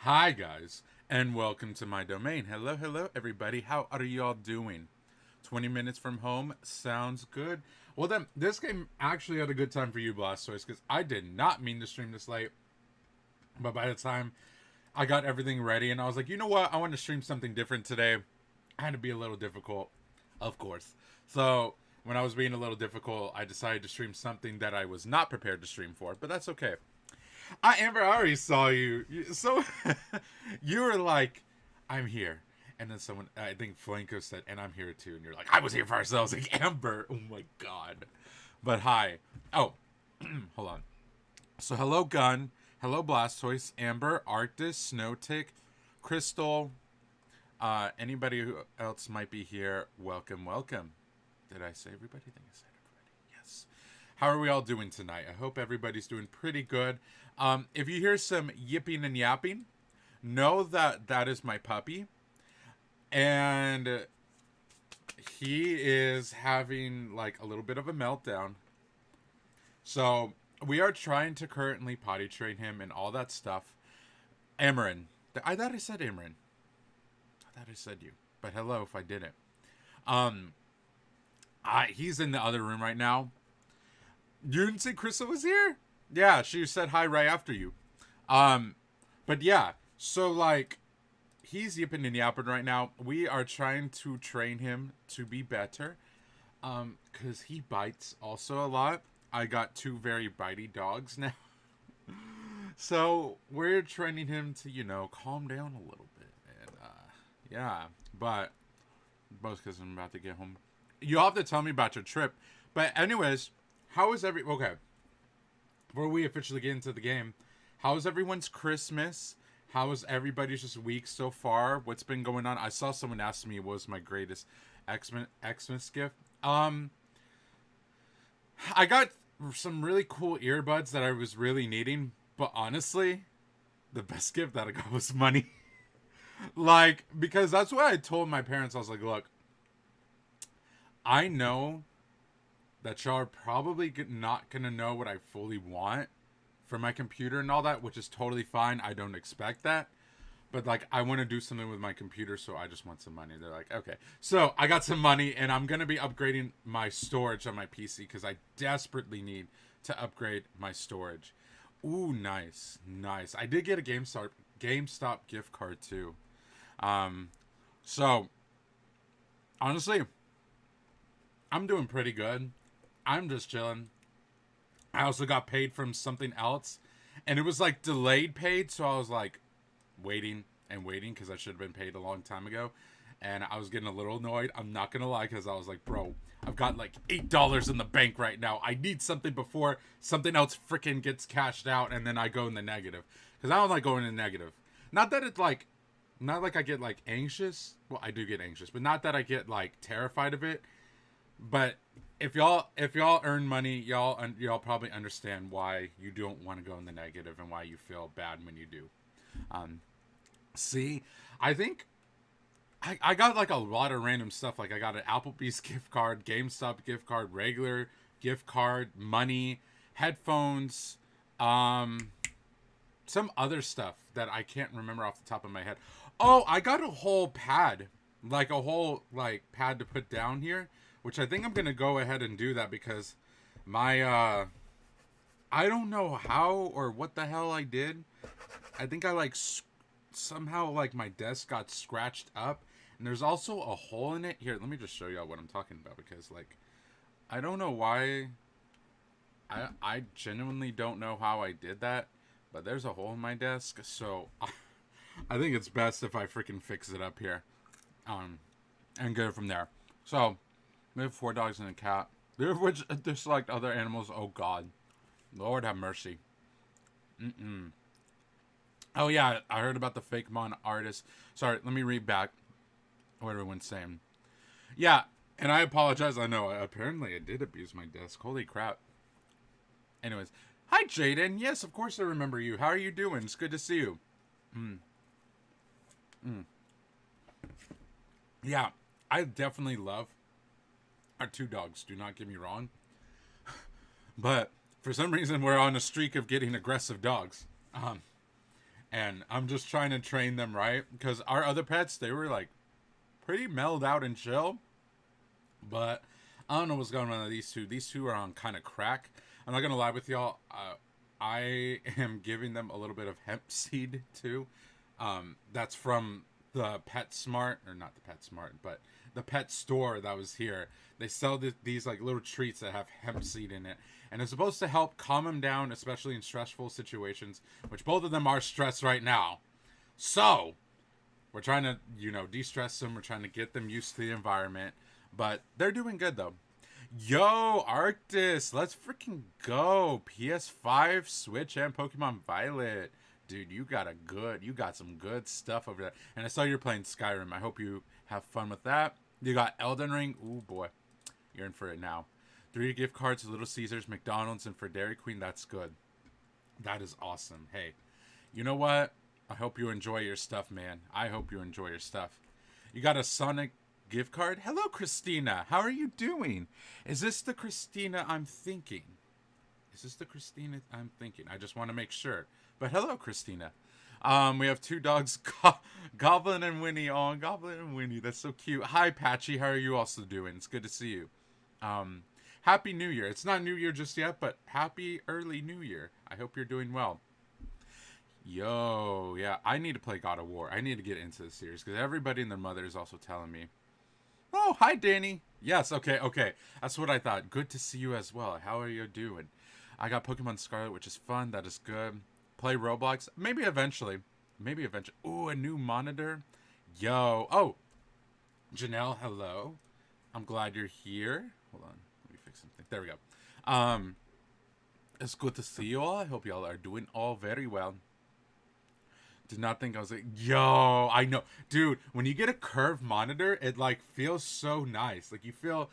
Hi, guys, and welcome to my domain. Hello, hello, everybody. How are you all doing? 20 minutes from home sounds good. Well, then, this game actually had a good time for you, Blastoise, because I did not mean to stream this late. But by the time I got everything ready, and I was like, you know what? I want to stream something different today. I had to be a little difficult, of course. So, when I was being a little difficult, I decided to stream something that I was not prepared to stream for, but that's okay. Amber, I already saw you. So you were like, "I'm here," and then someone, I think Flanko said, "And I'm here too," and you're like, "I was here first." So I was like, "Amber, oh my god!" But hi. Oh, hold on. So hello, Gun. Hello, Blastoise, Amber, Arctis, Snowtick, Crystal. Anybody who else might be here, welcome, welcome. Did I say everybody? I think I said everybody. Yes. How are we all doing tonight? I hope everybody's doing pretty good. If you hear some yipping and yapping, know that that is my puppy. And he is having like a little bit of a meltdown. So we are trying to currently potty train him and all that stuff. Amarin. I thought I said Amarin. I thought I said you. But hello if I didn't. Um, he's in the other room right now. You didn't say Krista was here? Yeah, she said hi right after you. Um, but yeah, so like he's yipping and yapping right now. We are trying to train him to be better. Cause he bites also a lot. I got two very bitey dogs now. So we're training him to, calm down a little bit. And yeah. But both because I'm about to get home. You'll have to tell me about your trip. But anyways, how is okay. Before we officially get into the game, how is everyone's Christmas? How is everybody's just week so far? What's been going on? I saw someone ask me what was my greatest Xmas gift. I got some really cool earbuds that I was really needing, but honestly, the best gift that I got was money. Like, because that's what I told my parents. I was like, look, I know that y'all are probably not gonna know what I fully want for my computer and all that, which is totally fine. I don't expect that. But like I want to do something with my computer, so I just want some money. They're like, okay. So I got some money and I'm gonna be upgrading my storage on my PC because I desperately need to upgrade my storage. Ooh, nice. Nice. I did get a GameStop gift card too. So honestly, I'm doing pretty good. I'm just chilling. I also got paid from something else, and it was like delayed paid, so I was like waiting and waiting because I should have been paid a long time ago, and I was getting a little annoyed. I'm not gonna lie, because I was like, bro, I've got like $8 in the bank right now. I need something before something else freaking gets cashed out, and then I go in the negative because I don't like going in the negative. Not that it's like, not like I get like anxious. Well, I do get anxious, but not that I get like terrified of it. But if y'all earn money, y'all probably understand why you don't want to go in the negative and why you feel bad when you do. Um, see, I think I got like a lot of random stuff. Like I got an Applebee's gift card, GameStop gift card, regular gift card, money, headphones, um, some other stuff that I can't remember off the top of my head. Oh, I got a whole pad, like a whole like pad to put down here, which I think I'm gonna go ahead and do that because my I don't know how or what the hell I did. I think I like somehow like my desk got scratched up, and there's also a hole in it. Here, let me just show y'all what I'm talking about because like I don't know why. I genuinely don't know how I did that, but there's a hole in my desk, so I think it's best if I freaking fix it up here, and go from there. So we have 4 dogs and a cat. They're which disliked other animals. Oh God, Lord have mercy. Mm-mm. Oh yeah, I heard about the fake mon artist. Sorry, let me read back what everyone's saying. Yeah, and I apologize. I know apparently I did abuse my desk. Holy crap. Anyways, hi Jaden. Yes, of course I remember you. How are you doing? It's good to see you. Mm. Mm. Yeah, I definitely love our two dogs. Do not get me wrong, but for some reason we're on a streak of getting aggressive dogs. And I'm just trying to train them right, because our other pets, they were like pretty mellowed out and chill. But I don't know what's going on with these two. These two are on kind of crack. I'm not gonna lie with y'all. I am giving them a little bit of hemp seed too. That's from the PetSmart, or not the PetSmart, but the pet store that was here. They sell these like little treats that have hemp seed in it, and it's supposed to help calm them down, especially in stressful situations, which both of them are stressed right now. So we're trying to, de-stress them. We're trying to get them used to the environment, but they're doing good though. Yo, Arctis, let's freaking go. PS5, Switch, and Pokemon Violet. Dude, you got some good stuff over there. And I saw you're playing Skyrim. I hope you have fun with that. You got Elden Ring. Ooh, boy. You're in for it now. 3 gift cards to Little Caesars, McDonald's, and for Dairy Queen. That's good. That is awesome. Hey, you know what? I hope you enjoy your stuff, man. I hope you enjoy your stuff. You got a Sonic gift card? Hello, Christina. How are you doing? Is this the Christina I'm thinking? I just want to make sure. But hello, Christina. We have 2 dogs, Goblin and Winnie. Oh, Goblin and Winnie. That's so cute. Hi, Patchy. How are you also doing? It's good to see you. Happy New Year. It's not New Year just yet, but happy early New Year. I hope you're doing well. Yo, yeah, I need to play God of War. I need to get into the series because everybody and their mother is also telling me. Oh, hi, Danny. Yes, okay. That's what I thought. Good to see you as well. How are you doing? I got Pokemon Scarlet, which is fun. That is good. Play Roblox. Maybe eventually. Ooh, a new monitor. Yo. Oh, Janelle, hello. I'm glad you're here. Hold on. Let me fix something. There we go. It's good to see you all. I hope y'all are doing all very well. Did not think I was like, yo, I know. Dude, when you get a curved monitor, it like feels so nice. Like you feel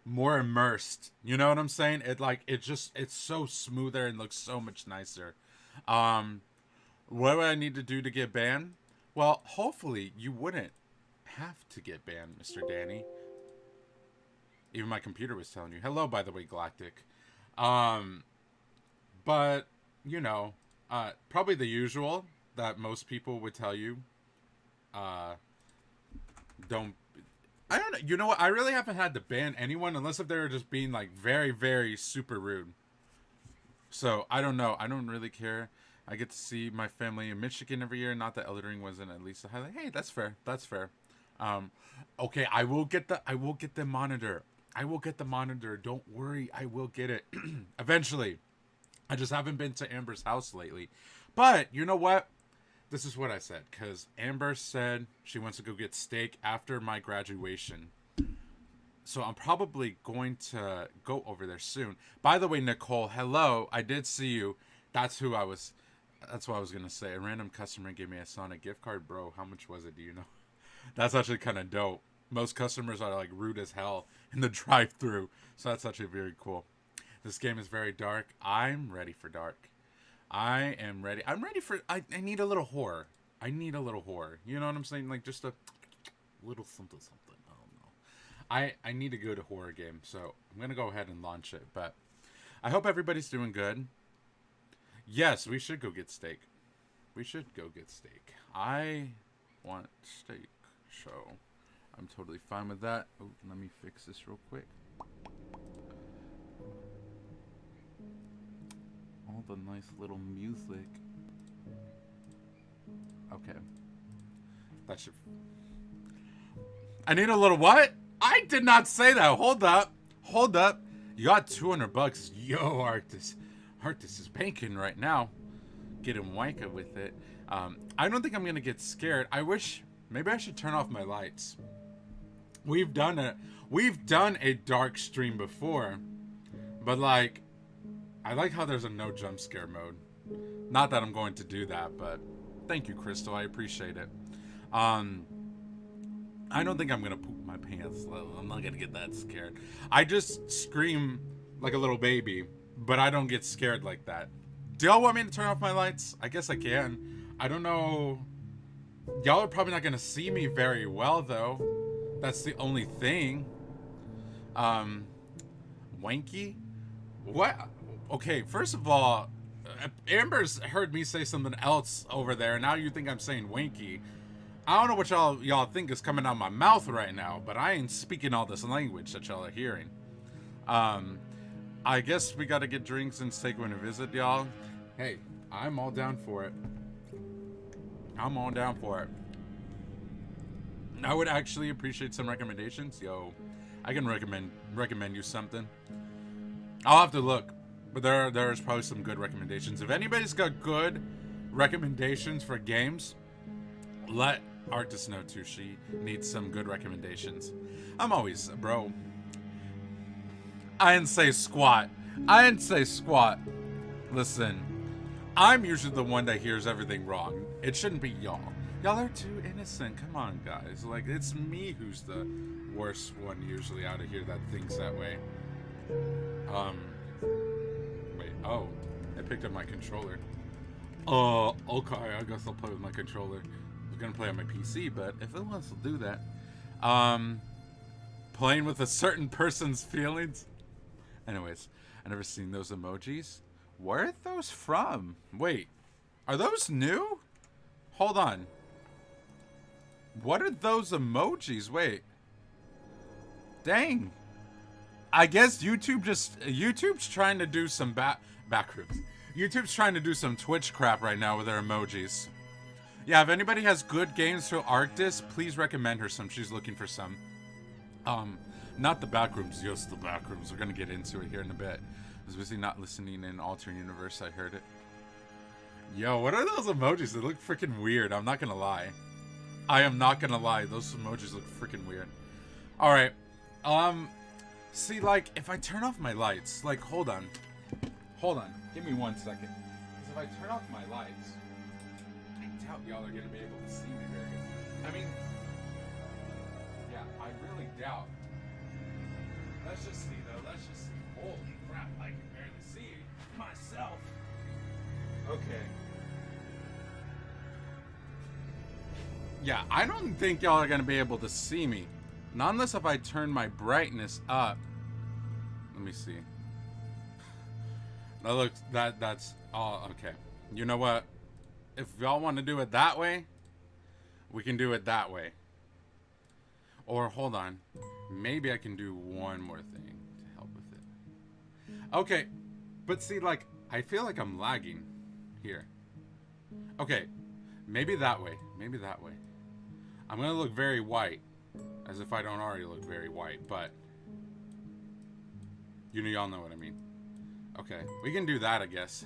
more immersed. You know what I'm saying? It's so smoother and looks so much nicer. What do I need to do to get banned? Well, hopefully you wouldn't have to get banned, Mr. Danny. Even my computer was telling you. Hello, by the way, Galactic. But, probably the usual that most people would tell you. Don't. I don't know. You know what? I really haven't had to ban anyone unless if they're just being like very, very super rude. So I don't know. I don't really care. I get to see my family in Michigan every year. Not that Elden Ring wasn't at least a highlight. Hey, that's fair. Okay, I will get the monitor. Don't worry, I will get it eventually. I just haven't been to Amber's house lately. But you know what? This is what I said, because Amber said she wants to go get steak after my graduation. So I'm probably going to go over there soon. By the way, Nicole, hello. I did see you. That's what I was going to say. A random customer gave me a Sonic gift card. Bro, how much was it? Do you know? That's actually kind of dope. Most customers are like rude as hell in the drive-thru. So that's actually very cool. This game is very dark. I'm ready for dark. I am ready. I'm ready for... I need a little horror. You know what I'm saying? Like just a little something. I don't know. I need a good horror game. So I'm going to go ahead and launch it. But I hope everybody's doing good. Yes, we should go get steak. I want steak. So I'm totally fine with that. Oh, let me fix this real quick. All the nice little music. Okay. That should... I need a little what? I did not say that. Hold up. You got $200. Yo, Arctis. Arctis is banking right now. Getting wanka with it. I don't think I'm going to get scared. Maybe I should turn off my lights. We've done a dark stream before. But like... I like how there's a no jump scare mode. Not that I'm going to do that, but thank you, Crystal. I appreciate it. I don't think I'm going to poop my pants. I'm not going to get that scared. I just scream like a little baby, but I don't get scared like that. Do y'all want me to turn off my lights? I guess I can. I don't know. Y'all are probably not going to see me very well, though. That's the only thing. Wanky? What? Okay, first of all, Amber's heard me say something else over there. Now you think I'm saying winky. I don't know what y'all think is coming out of my mouth right now, but I ain't speaking all this language that y'all are hearing. I guess we gotta get drinks and take one to visit y'all. Hey, I'm all down for it. I'm all down for it. I would actually appreciate some recommendations. Yo, I can recommend you something. I'll have to look, but there's probably some good recommendations. If anybody's got good recommendations for games, let Arctis know too. She needs some good recommendations. I'm always, bro. I didn't say squat. I didn't say squat. Listen, I'm usually the one that hears everything wrong. It shouldn't be y'all. Y'all are too innocent. Come on, guys. Like, it's me who's the worst one usually out of here that thinks that way. Wait. Oh, I picked up my controller. Okay. I guess I'll play with my controller. I was gonna play on my PC, but if it wants to do that, playing with a certain person's feelings. Anyways, I never seen those emojis. Where are those from? Wait, are those new? Hold on. What are those emojis? Wait. Dang. I guess YouTube's trying to do some backrooms. YouTube's trying to do some Twitch crap right now with their emojis. Yeah, if anybody has good games for Arctis, please recommend her some. She's looking for some. Not the backrooms, just the backrooms. We're gonna get into it here in a bit. I was busy not listening in alternate universe. I heard it. Yo, what are those emojis? They look freaking weird. I'm not gonna lie. I am not gonna lie. Those emojis look freaking weird. All right. See, like, if I turn off my lights, like, hold on. Give me 1 second. Because if I turn off my lights, I doubt y'all are gonna be able to see me very good. I mean, yeah, I really doubt. Let's just see, though. Let's just see. Holy crap, I can barely see myself. Okay. Yeah, I don't think y'all are gonna be able to see me. Not unless if I turn my brightness up. Let me see. That looks, that's all, okay. You know what? If y'all want to do it that way, we can do it that way. Or, hold on. Maybe I can do one more thing to help with it. Okay, but see, like, I feel like I'm lagging here. Okay, maybe that way. Maybe that way. I'm gonna look very white, as if I don't already look very white, but y'all know what I mean. Okay, we can do that, I guess.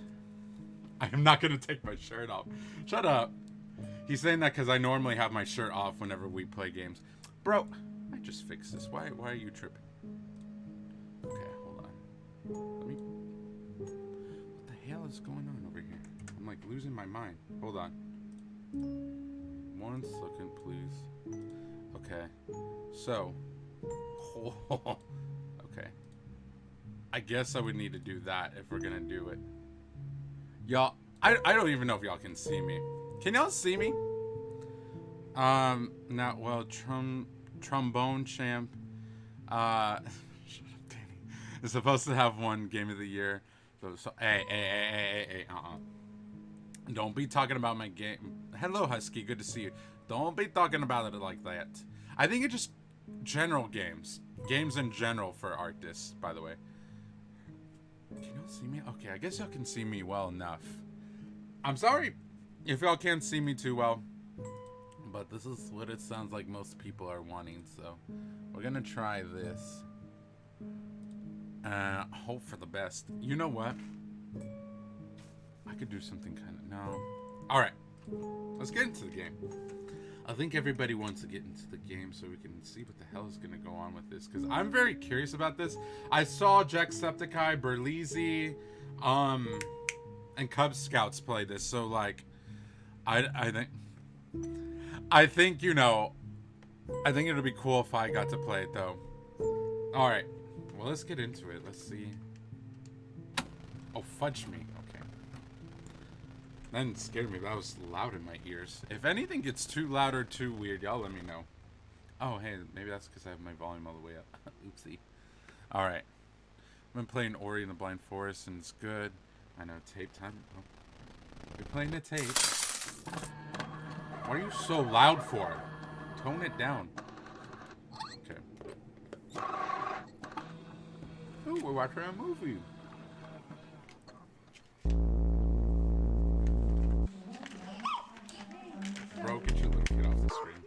I am not gonna take my shirt off. Shut up. He's saying that because I normally have my shirt off whenever we play games. Bro, I just fixed this. Why are you tripping? Okay, hold on. Let me... What the hell is going on over here? I'm like losing my mind. Hold on. 1 second, please. Okay. So. Okay. I guess I would need to do that if we're gonna do it. Y'all, I don't even know if y'all can see me. Can y'all see me? Not well, trombone champ. Shut up, Danny. Is supposed to have one game of the year. So hey. Don't be talking about my game. Hello, Husky. Good to see you. Don't be talking about it like that. I think it's just general games. Games in general for Arctis, by the way. Can y'all see me? Okay, I guess y'all can see me well enough. I'm sorry if y'all can't see me too well, but this is what it sounds like most people are wanting, so we're gonna try this. Hope for the best. You know what? I could do something kind of... No. Alright. Let's get into the game. I think everybody wants to get into the game so we can see what the hell is going to go on with this. Because I'm very curious about this. I saw Jacksepticeye, berleezy, and Kubz Scouts play this. So, like, I think, you know, I think it would be cool if I got to play it, though. Alright. Well, let's get into it. Let's see. Oh, fudge me. Okay. That didn't scare me. That was loud in my ears. If anything gets too loud or too weird, y'all let me know. Oh, hey, maybe that's because I have my volume all the way up. Oopsie. Alright. I've been playing Ori and the Blind Forest, and it's good. I know, tape time. Oh. You're playing the tape. Why are you so loud for? Tone it down. Okay. Ooh, we're watching a movie. Bro, get your little kid off the screen.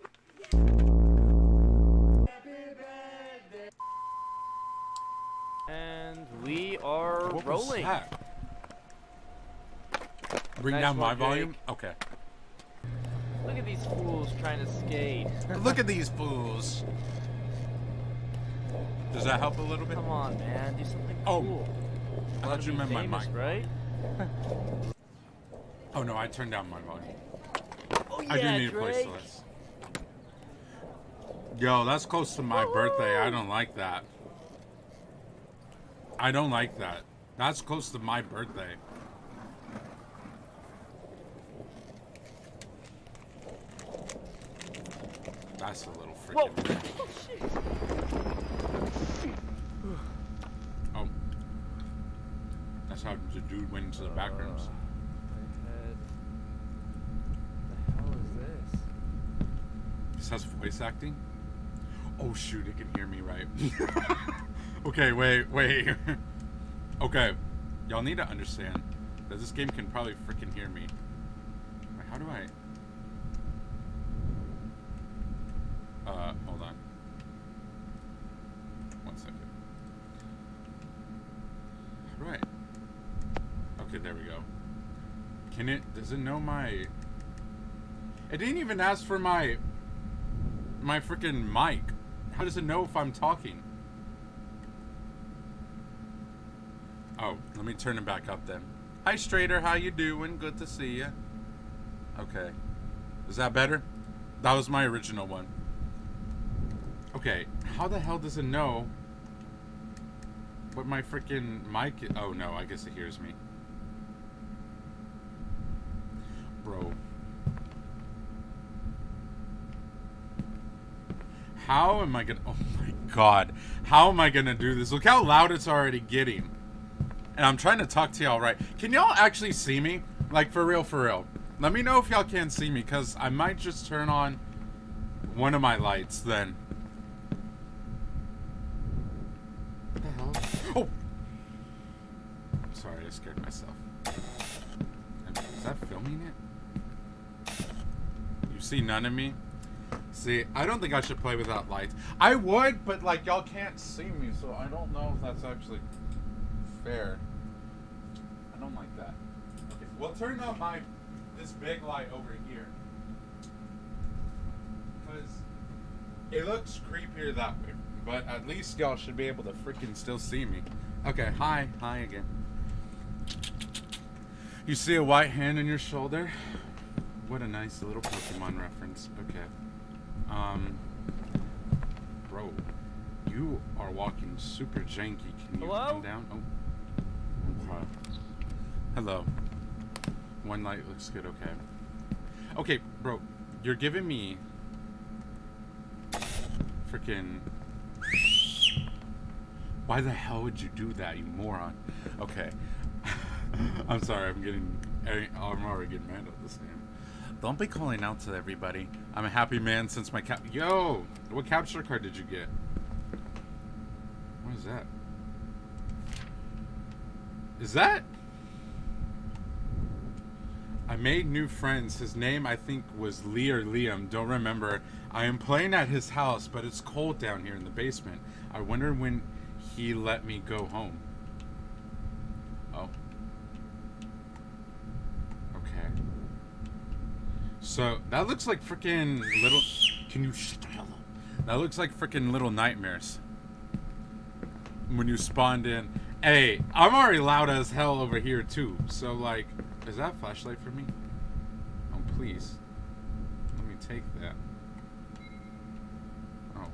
And we are What rolling. was that? Bring Nice down my one, volume? Okay. Look at these fools trying to skate. Look at these fools. Does that help a little bit? Come on, man. Do something Oh, cool. I thought you meant my famous, mic. right? Oh no, I turned down my volume. Oh, yeah, I do need a place to list. Yo, that's close to my birthday. I don't like that. I don't like that. That's close to my birthday. That's a little freaking. Oh, shit. Oh. That's how the dude went into the Backrooms. The hell is this? This has voice acting? Oh shoot, it can hear me right. Okay, wait. Okay. Y'all need to understand that this game can probably freaking hear me. Wait, how do I... hold on. 1 second. How do I... Okay, there we go. Can it... Does it know my... It didn't even ask for my freaking mic. How does it know if I'm talking? Oh, let me turn it back up then. Hi, Strader. How you doing? Good to see you. Okay. Is that better? That was my original one. Okay. How the hell does it know what my freaking mic is? Oh, no. I guess it hears me. Bro. How am I gonna... Oh, my God. How am I gonna do this? Look how loud it's already getting. And I'm trying to talk to y'all right. Can y'all actually see me? Like, for real, for real. Let me know if y'all can't see me, because I might just turn on one of my lights then. What the hell? Oh! Sorry, I scared myself. Is that filming it? You see none of me? See, I don't think I should play without lights. I would, but, like, y'all can't see me, so I don't know if that's actually fair. I don't like that. Okay, we'll turn on this big light over here. Because it looks creepier that way. But at least y'all should be able to freaking still see me. Okay, hi again. You see a white hand on your shoulder? What a nice little Pokemon reference. Okay. Bro, you are walking super janky. Can you come down? Oh. Okay. Hello. One light looks good, okay. Okay, bro, you're giving me freaking... Why the hell would you do that, you moron? Okay. I'm sorry, I'm already getting mad at this game. Don't be calling out to everybody. I'm a happy man since my Yo! What capture card did you get? What is that? Is that? I made new friends. His name, I think, was Lee or Liam. Don't remember. I am playing at his house, but it's cold down here in the basement. I wonder when he let me go home. Oh. Okay. So, that looks like freaking little... Can you shut the hell up? That looks like freaking Little Nightmares. When you spawned in. Hey, I'm already loud as hell over here, too. So, like... Is that a flashlight for me? Oh, please. Let me take that. Oh,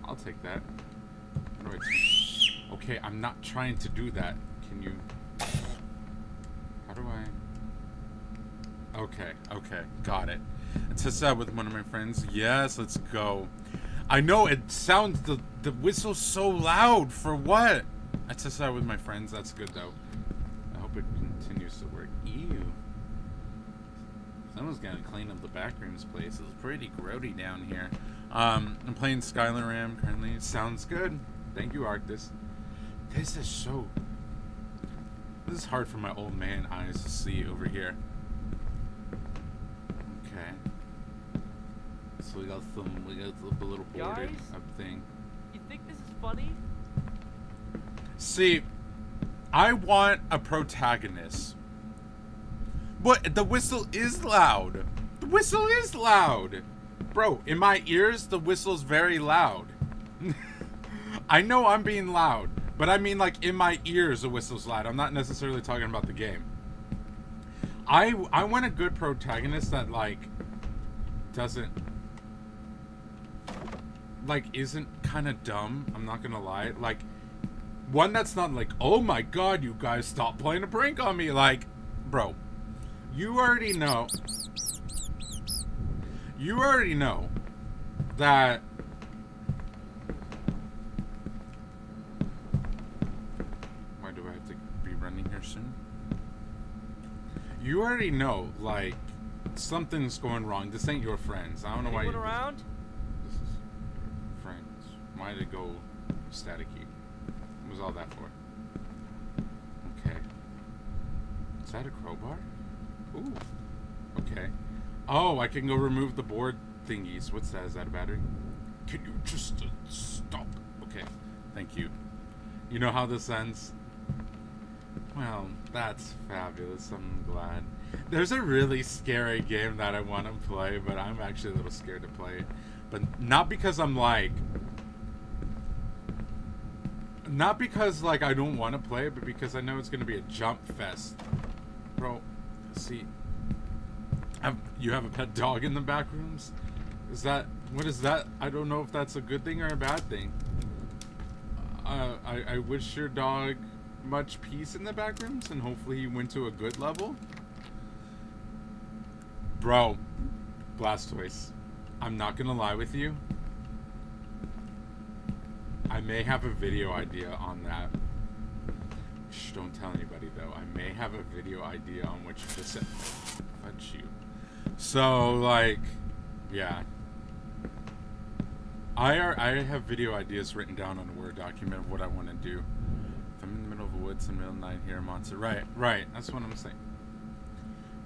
I'll take that. How do I take... Okay, I'm not trying to do that. Can you... How do I... Okay, got it. Test out with one of my friends. Yes, let's go. I know, it sounds... The whistle's so loud. For what? I tested out with my friends. That's good, though. I hope Hope it continues to work. Ew. Someone's gonna clean up the Backrooms place. It's pretty grody down here. I'm playing Skylar Ram currently. Sounds good. Thank you, Arctis. This is hard for my old man eyes to see over here. Okay. So we got the little boarded up thing. You think this is funny? See, I want a protagonist. But the whistle is loud. The whistle is loud. Bro, in my ears, the whistle's very loud. I know I'm being loud, but I mean like in my ears the whistle's loud. I'm not necessarily talking about the game. I want a good protagonist that like doesn't like isn't kind of dumb. I'm not gonna lie. Like one that's not like, oh my god, you guys stop playing a prank on me. Like, bro, you already know that why do I have to be running here soon? You already know, like, something's going wrong. This ain't your friends. I don't know why you around? This is friends. Why did it go staticky? What was all that for? Okay. Is that a crowbar? Ooh. Okay. Oh, I can go remove the board thingies. What's that? Is that a battery? Can you just stop? Okay. Thank you. You know how this ends? Well, that's fabulous. I'm glad. There's a really scary game that I want to play, but I'm actually a little scared to play it. But not because I'm like... Not because, like, I don't want to play it, but because I know it's going to be a jump fest. Bro, see... you have a pet dog in the Backrooms? Is that... What is that? I don't know if that's a good thing or a bad thing. I wish your dog much peace in the Backrooms, and hopefully he went to a good level. Bro, Blastoise, I'm not gonna lie with you. I may have a video idea on that. Shh, don't tell anybody though. I may have a video idea on which to say. Fudge you. So, like, yeah. I have video ideas written down on a Word document of what I want to do. If I'm in the middle of the woods in the middle of the night, hear a monster. Right. That's what I'm saying.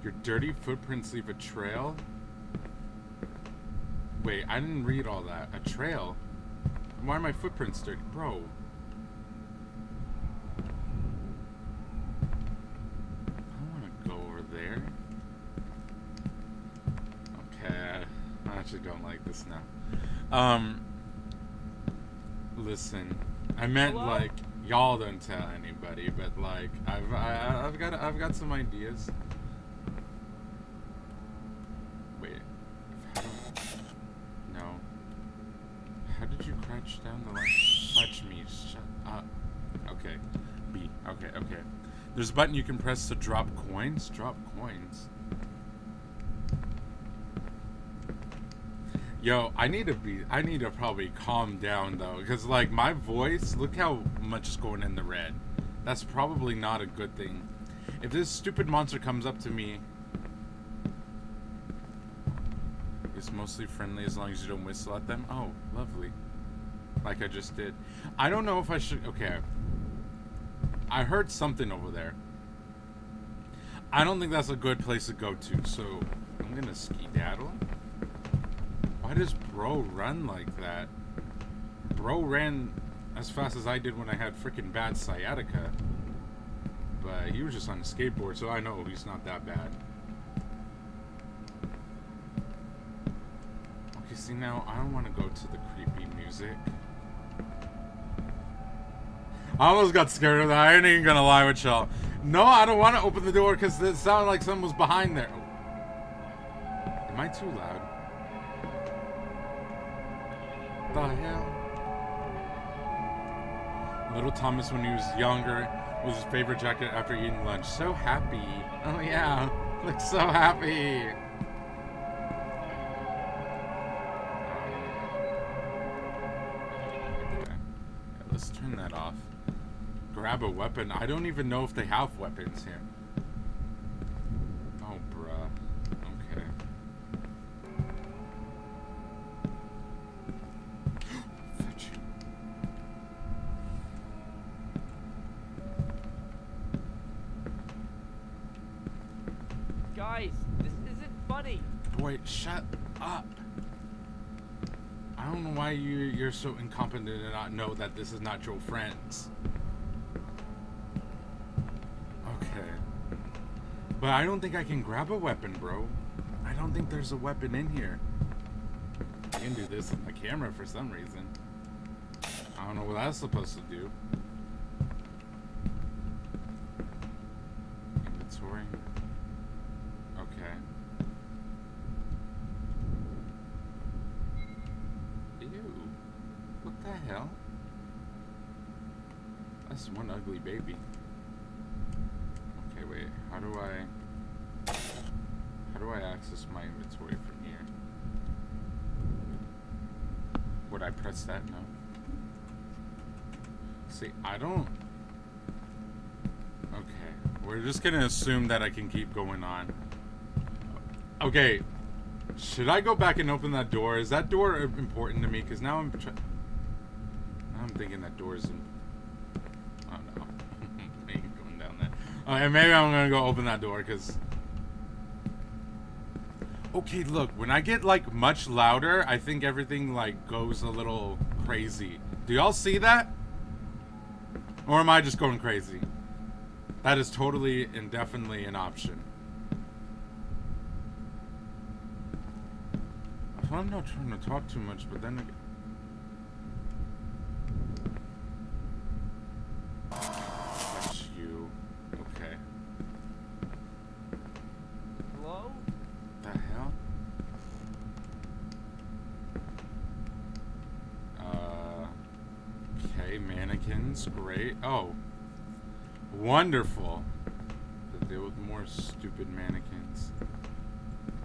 Your dirty footprints leave a trail? Wait, I didn't read all that. A trail? Why are my footprints dirty? Bro. I want to go over there. Okay. I actually don't like this now. Listen. I meant, Hello? like, y'all don't tell anybody, but, like, I've got some ideas. Wait. No. How did you crouch down the line? Touch me. Shut up. Okay. B. Okay. There's a button you can press to drop coins. Drop coins. Yo, I need to probably calm down though, because like my voice, look how much is going in the red. That's probably not a good thing. If this stupid monster comes up to me, it's mostly friendly as long as you don't whistle at them. Oh, lovely. Like I just did. I don't know if I should, okay. I heard something over there. I don't think that's a good place to go to, so I'm gonna skedaddle. Why does bro run like that? Bro ran as fast as I did when I had freaking bad sciatica. But he was just on a skateboard, so I know he's not that bad. Okay, see now, I don't want to go to the creepy music. I almost got scared of that. I ain't even gonna lie with y'all. No, I don't want to open the door because it sounded like someone was behind there. Oh. Am I too loud? The hell? Little Thomas, when he was younger, was his favorite jacket after eating lunch. So happy. Oh yeah, looks so happy. Okay. Yeah, let's turn that off. grab a weapon. I don't even know if they have weapons here. Oh, bruh. Okay. Fetch you. Guys, this isn't funny. Wait, shut up. I don't know why you're so incompetent to not know that this is not your friends. Okay. But I don't think I can grab a weapon, bro. I don't think there's a weapon in here. I can do this with my camera for some reason. I don't know what that's supposed to do. Inventory. Okay. Ew. What the hell? That's one ugly baby. Okay, wait. How do I access my inventory from here? Would I press that? No. See, I don't... Okay. We're just gonna assume that I can keep going on. Okay. Should I go back and open that door? Is that door important to me? Because now I'm thinking that door is... Oh, no. I ain't going down there. Okay, maybe I'm gonna go open that door, because... Okay, look. When I get, like, much louder, I think everything, like, goes a little crazy. Do y'all see that? Or am I just going crazy? That is totally and definitely an option. I'm not trying to talk too much, but then again... That's you. Okay. Hello? The hell? Okay, mannequins. Great. Oh. Wonderful. To deal with more stupid mannequins.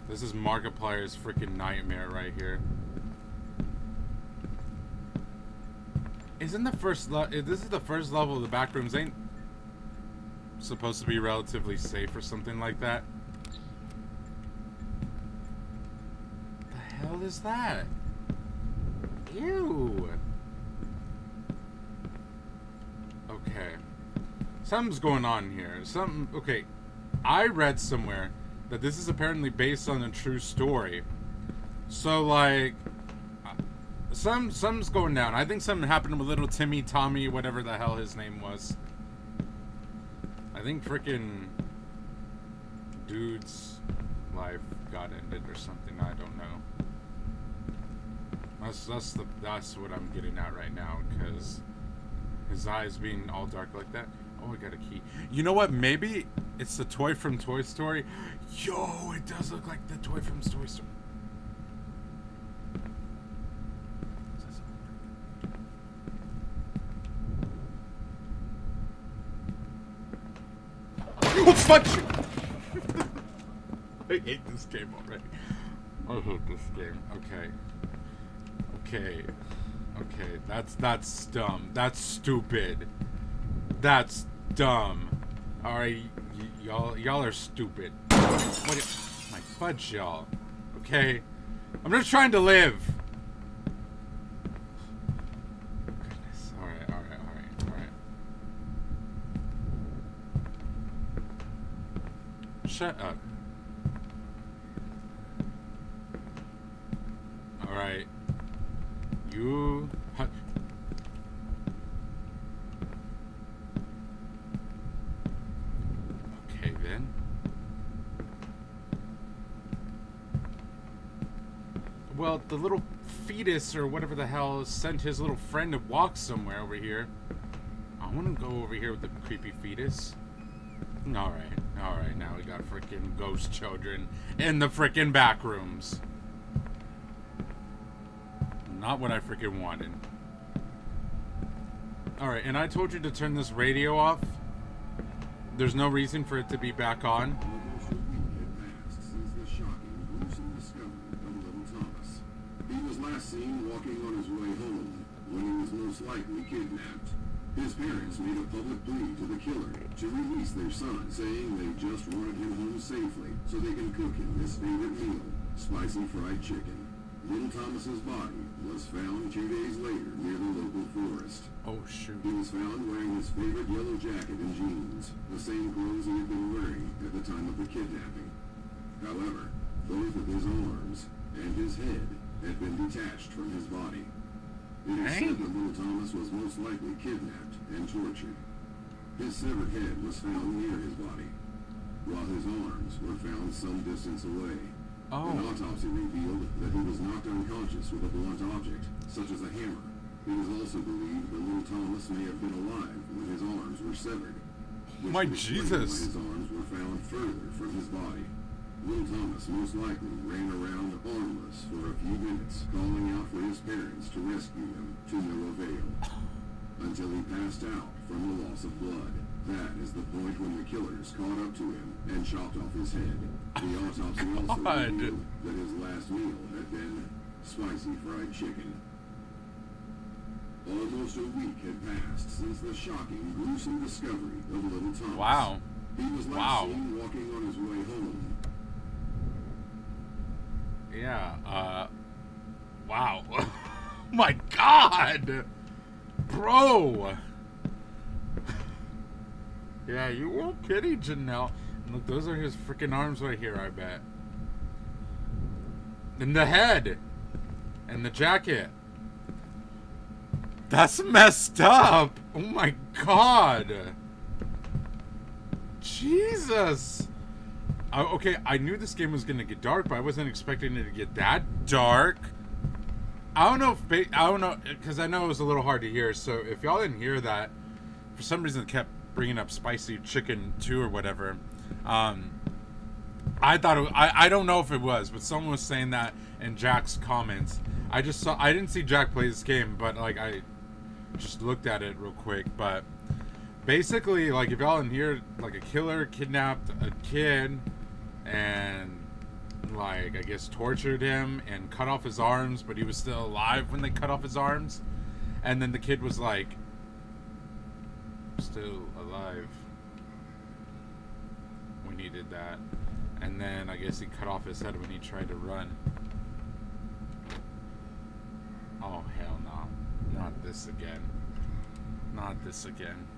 This is Markiplier's freaking nightmare right here. Isn't the first level... This is the first level of the Backrooms. Ain't supposed to be relatively safe or something like that? The hell is that? Ew. Okay. Something's going on here. Okay. I read somewhere that this is apparently based on a true story. So, like, something's going down. I think something happened with little Timmy, Tommy, whatever the hell his name was. I think frickin' dude's life got ended or something. I don't know. That's what I'm getting at right now, because his eyes being all dark like that. Oh, I got a key. You know what? Maybe it's the toy from Toy Story. Yo, it does look like the toy from Toy Story. Oh, fuck you! I hate this game already. I hate this game. Okay. Okay. Okay. That's dumb. That's stupid. That's dumb. Alright, y'all are stupid. What? My fudge, y'all. Okay? I'm just trying to live. Goodness. Alright. Shut up. Alright. You... Okay, then. Well, the little fetus or whatever the hell sent his little friend to walk somewhere over here. I want to go over here with the creepy fetus. Alright, now we got freaking ghost children in the freaking Backrooms. Not what I freaking wanted. Alright, and I told you to turn this radio off. There's no reason for it to be back on. He was last seen walking on his way home when he was most likely kidnapped. His parents made a public plea to the killer to release their son, saying they just wanted him home safely so they can cook him his favorite meal, spicy fried chicken. Little Thomas's body was found 2 days later near the local forest. Oh, shoot. He was found wearing his favorite yellow jacket and jeans, the same clothes he had been wearing at the time of the kidnapping. However, both of his arms and his head had been detached from his body. It is said that little Thomas was most likely kidnapped and tortured. His severed head was found near his body, while his arms were found some distance away. Oh. An autopsy revealed that he was knocked unconscious with a blunt object, such as a hammer. It is also believed that little Thomas may have been alive when his arms were severed. Which My would explain Jesus. why his arms were found further from his body. Little Thomas most likely ran around armless for a few minutes, calling out for his parents to rescue him, to no avail, until he passed out from the loss of blood. That is the point when the killers caught up to him and chopped off his head. The autopsy also God. revealed that his last meal had been spicy fried chicken. Almost a week had passed since the shocking, gruesome discovery of little Thomas. Wow. He was last seen walking on his way home. Yeah, wow. My God! Bro! Yeah, you weren't kidding, Janelle. Look, those are his freaking arms right here, I bet. And the head! And the jacket. That's messed up! Oh my God! Jesus! Okay, I knew this game was gonna get dark, but I wasn't expecting it to get that dark. I don't know because I know it was a little hard to hear. So if y'all didn't hear that, for some reason it kept bringing up spicy chicken 2 or whatever. I thought I don't know if it was, but someone was saying that in Jack's comments. I didn't see Jack play this game, but like I just looked at it real quick. But basically, like if y'all didn't hear, like a killer kidnapped a kid and like I guess tortured him and cut off his arms, but he was still alive when they cut off his arms, and then the kid was like still alive when he did that, and then I guess he cut off his head when he tried to run. Oh hell no, not this again, not this again.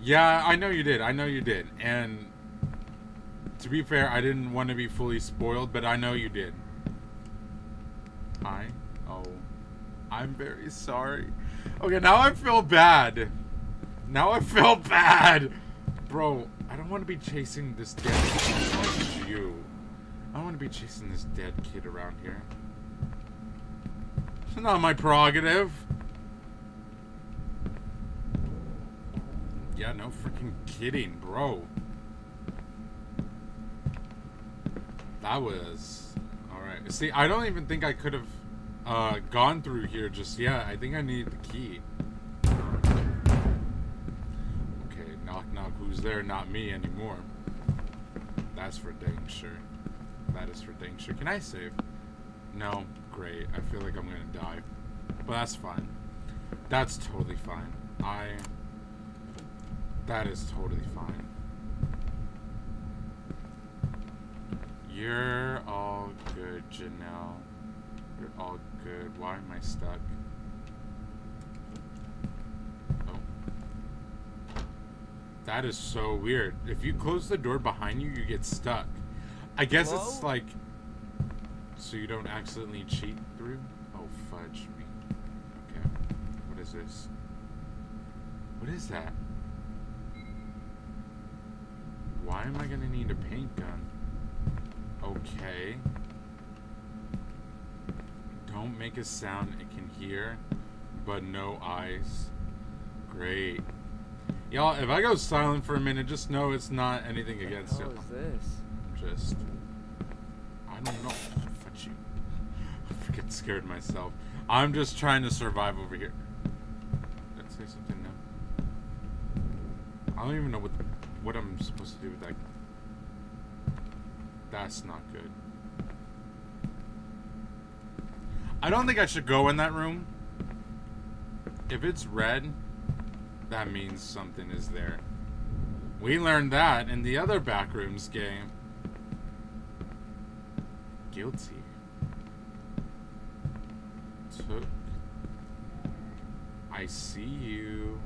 Yeah, I know you did, and to be fair, I didn't want to be fully spoiled, but I know you did. I'm very sorry. Okay, now I feel bad. Bro, I don't want to be chasing this dead kid. You. I don't want to be chasing this dead kid around here. It's not my prerogative. Yeah, no freaking kidding, bro. That was... Alright. See, I don't even think I could have gone through here just yet. I think I need the key. Okay, knock knock. Who's there? Not me anymore. That's for dang sure. That is for dang sure. Can I save? No. Great. I feel like I'm gonna die. But that's fine. That's totally fine. That is totally fine. You're all good, Janelle. You're all good. Why am I stuck? Oh. That is so weird. If you close the door behind you, you get stuck. I guess it's like... So you don't accidentally cheat through? Oh, fudge me. Okay. What is this? What is that? Why am I gonna need a paint gun? Okay. Don't make a sound it can hear, but no eyes. Great. Y'all, if I go silent for a minute, just know it's not anything against you. What is this? I don't know. Fuck you. I freaking scared myself. I'm just trying to survive over here. Did I say something now? I don't even know what I'm supposed to do with that. That's not good. I don't think I should go in that room. If it's red, that means something is there. We learned that in the other Backrooms game. Guilty. Took. I see you.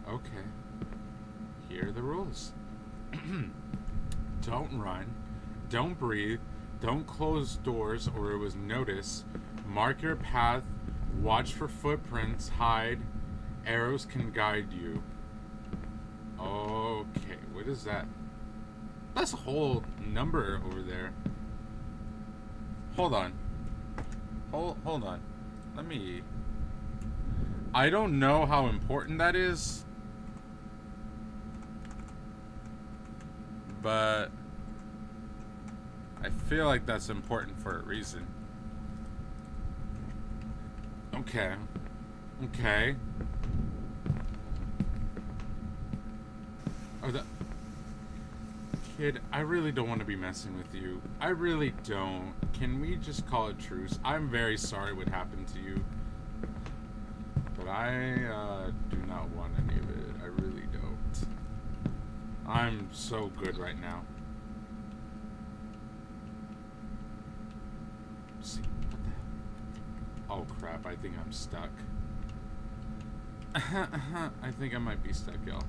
Okay. Here are the rules. Don't run. Don't breathe. Don't close doors or it was notice. Mark your path. Watch for footprints. Hide. Arrows can guide you. Okay. What is that? That's a whole number over there. Hold on. Hold on. Let me... I don't know how important that is. But I feel like that's important for a reason. Okay. Okay. Oh, kid, I really don't want to be messing with you. I really don't. Can we just call it truce? I'm very sorry what happened to you. But I do not want any of it. I really don't. I'm so good right now. See, what the hell? Oh crap, I think I'm stuck. I think I might be stuck, y'all.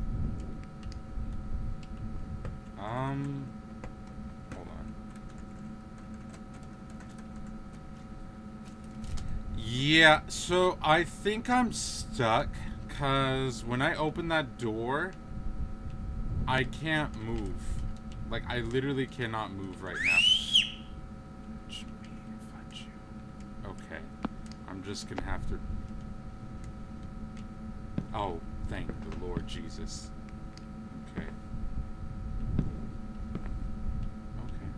Hold on. Yeah, so I think I'm stuck, cause when I open that door, I can't move. Like, I literally cannot move right now. Okay. I'm just gonna have to... Oh, thank the Lord Jesus. Okay. Okay.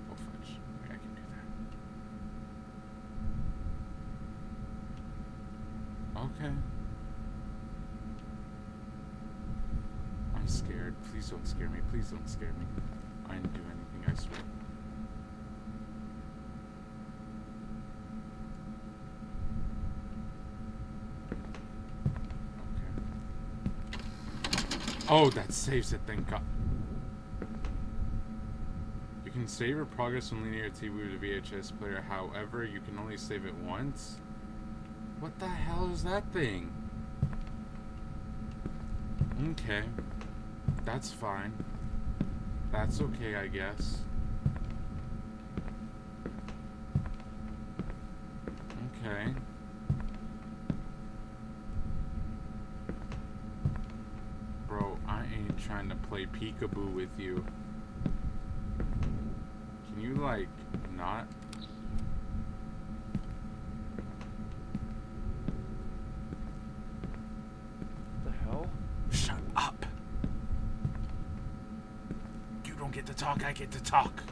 Oh, fudge. Okay, I can do that. Okay. I'm scared. Please don't scare me. Please don't scare me. I didn't do anything, I swear. Okay. Oh, that saves it, thank God. You can save your progress on linear TV with a VHS player. However, you can only save it once. What the hell is that thing? Okay. That's fine. That's okay, I guess. Okay. Bro, I ain't trying to play peekaboo with you. Can you, like, not? The hell? Shut up. You don't get to talk, I get to talk.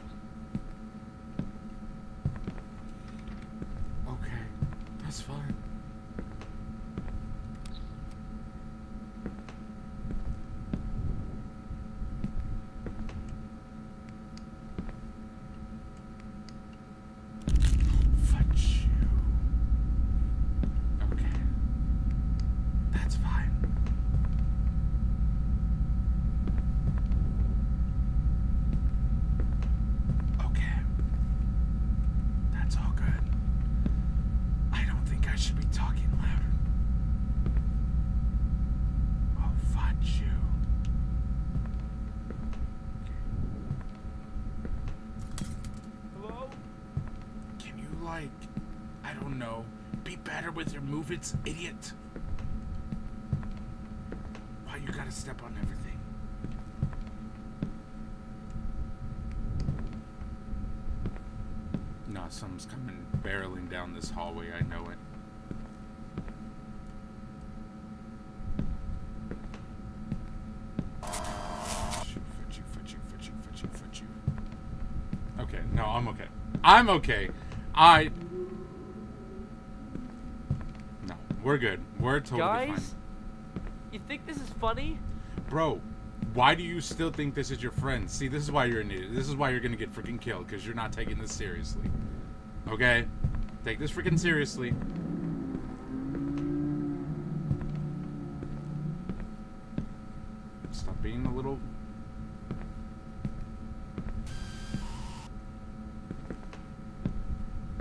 Okay, that's fine. Fudge you. Okay. That's fine. Okay. That's all good. I don't think I should be talking louder. Oh, fudge you. Hello? Can you, like, I don't know, be better with your movements, idiot? Why you gotta step on everything? No, something's coming barreling down this hallway, I know it. Fudge you. Okay, no, I'm okay. I'm okay. No, we're good. We're totally Guys? fine. You think this is funny? Bro, Why do you still think this is your friend? See, this is why you're an idiot. This is why you're gonna get freaking killed, because you're not taking this seriously. Okay? Take this freaking seriously. Stop being a little...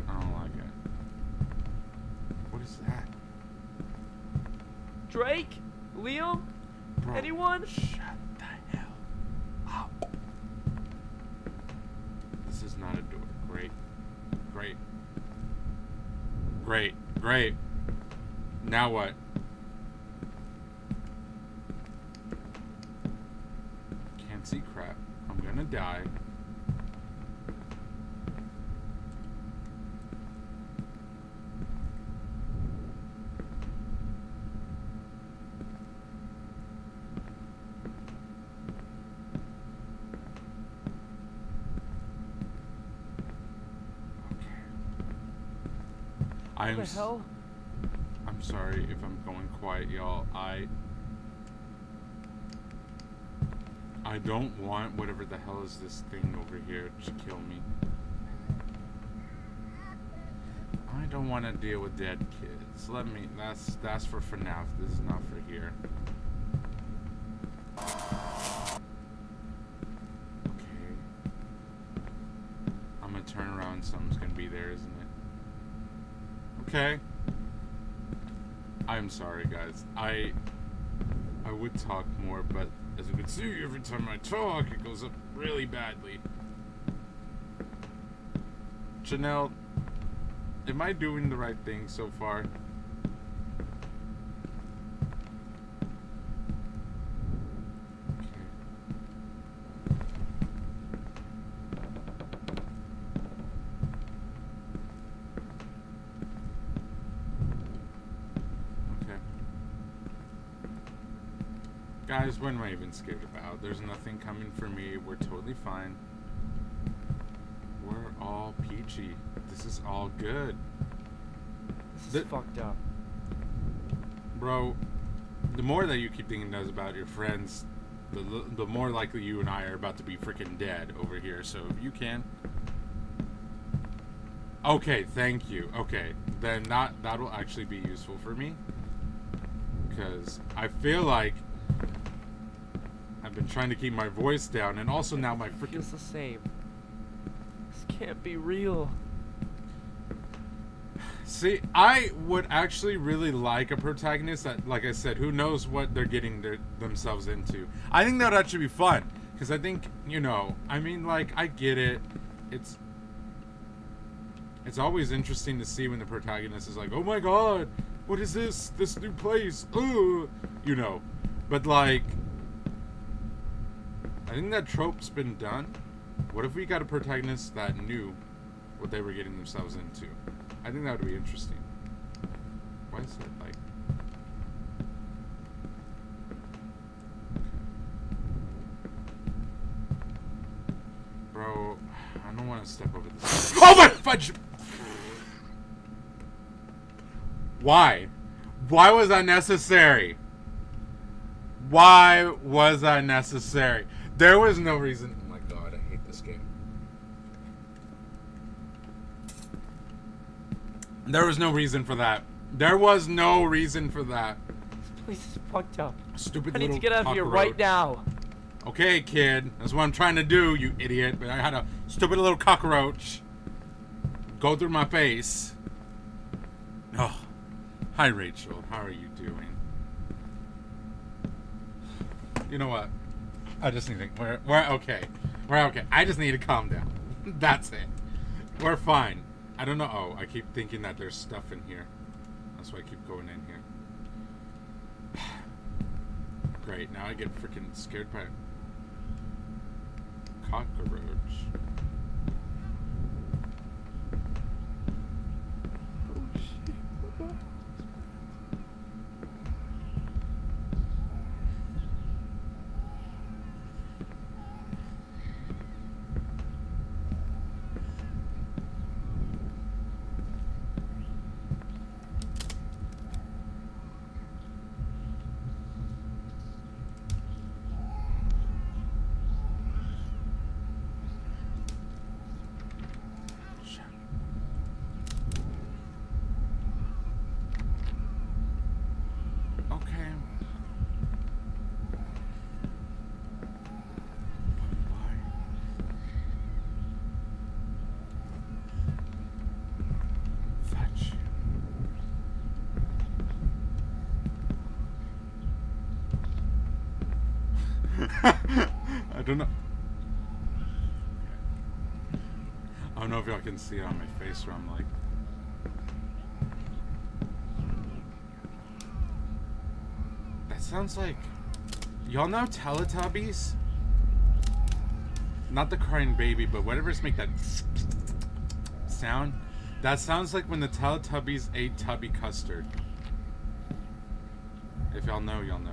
I don't like it. What is that? Drake? Liam? Bro, Anyone? shut the hell up. This is not a door. Great. Great. Great. Great. Now what? Can't see crap. I'm gonna die. What the hell? I'm sorry if I'm going quiet, y'all. I don't want whatever the hell is this thing over here to kill me. I don't want to deal with dead kids. Let me. That's for FNAF. This is not for here. Okay. I'm gonna turn around. Something's gonna be there, isn't it? Okay. I'm sorry, guys. I would talk more, but as you can see, every time I talk, it goes up really badly. Janelle, am I doing the right thing so far? Guys, what am I even scared about? There's nothing coming for me. We're totally fine. We're all peachy. This is all good. This is fucked up. Bro, the more that you keep thinking those about your friends, the more likely you and I are about to be freaking dead over here. So if you can... Okay, thank you. Okay, then that will actually be useful for me. Because I feel like I've been trying to keep my voice down, and also now my freaking... Feels the same. This can't be real. See, I would actually really like a protagonist that, like I said, who knows what they're getting themselves into. I think that would actually be fun, because I think, you know, I mean, like, I get it. It's always interesting to see when the protagonist is like, oh my god, what is this new place? Ugh. You know, but like... I think that trope's been done. What if we got a protagonist that knew what they were getting themselves into? I think that would be interesting. Why is it like... Bro, I don't want to step over this. Oh my fudge! Why? Why was that necessary? Why was that necessary? There was no reason. Oh my god, I hate this game. There was no reason for that. There was no reason for that. This place is fucked up. Stupid I need little to get out of here cockroach. right now. Okay, kid. That's what I'm trying to do, you idiot. But I had a stupid little cockroach go through my face. Oh. Hi, Rachel. How are you doing? You know what? I just need to... We're okay. We're okay. I just need to calm down. That's it. We're fine. I don't know. Oh, I keep thinking that there's stuff in here. That's why I keep going in here. Great. Now I get freaking scared by a cockroach. Oh shit. I don't know. I don't know if y'all can see it on my face where I'm like. That sounds like. Y'all know Teletubbies? Not the crying baby, but whatever's make that sound. That sounds like when the Teletubbies ate Tubby custard. If y'all know, y'all know.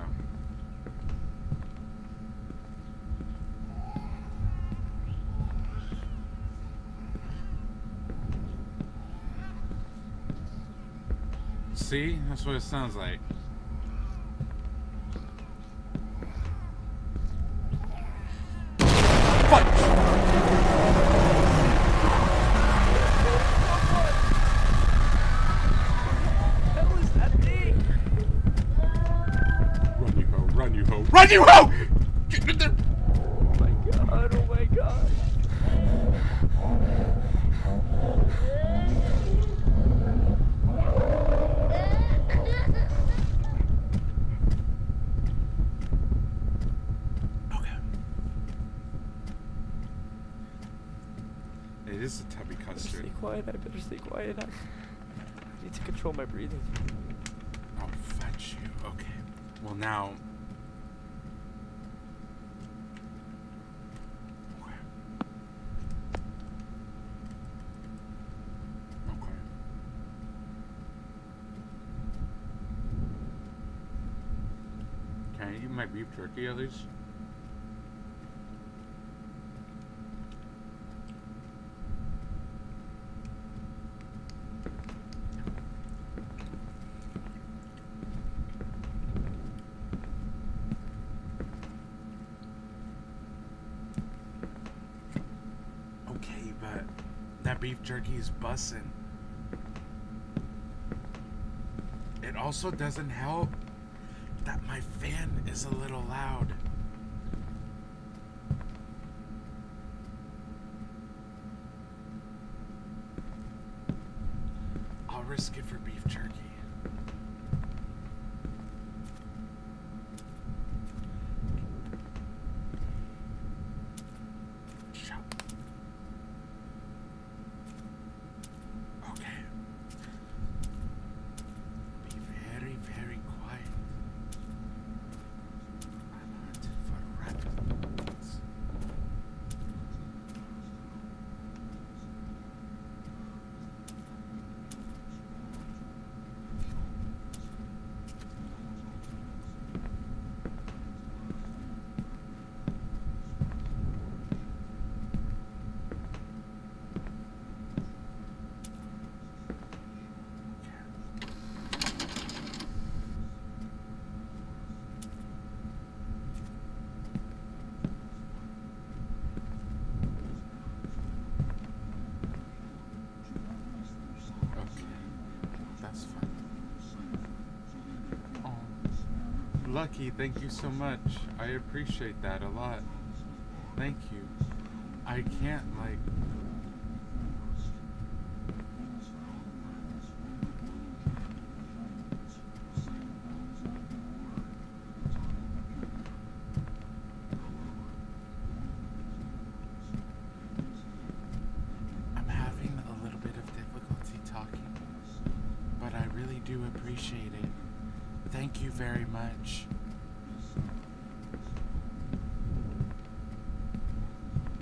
See? That's what it sounds like. Fuck! Hell is that thing? Run, you ho! Run, you ho! Run, you ho! Get in there! Oh my god, oh my god. It is a tubby I better custard. stay quiet, I better stay quiet. I need to control my breathing. Oh, fetch you. Okay. Well, now. Okay. Okay. Can I eat my beef jerky at least? Okay, but that beef jerky is bussin'. It also doesn't help that my fan is a little loud. I'll risk it for beef jerky. Shut. Okay. Be very, very quiet. I'm hunted for rabbits. Okay, that's fine. Oh, Lucky, thank you so much. I appreciate that a lot. Thank you. I can't, like... I'm having a little bit of difficulty talking, but I really do appreciate it. Thank you very much.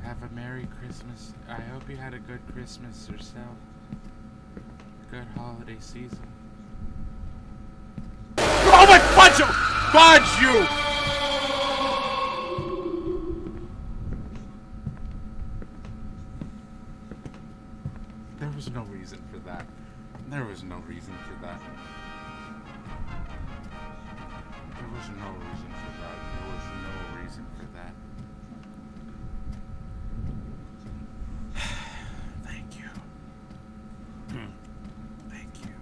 Have a Merry Christmas. I hope you had a good Christmas yourself. Good holiday season. Oh my fudge you! Fudge you! There was no reason for that. There was no reason for that. There was no reason for that. There was no reason for that. Thank you. Thank you.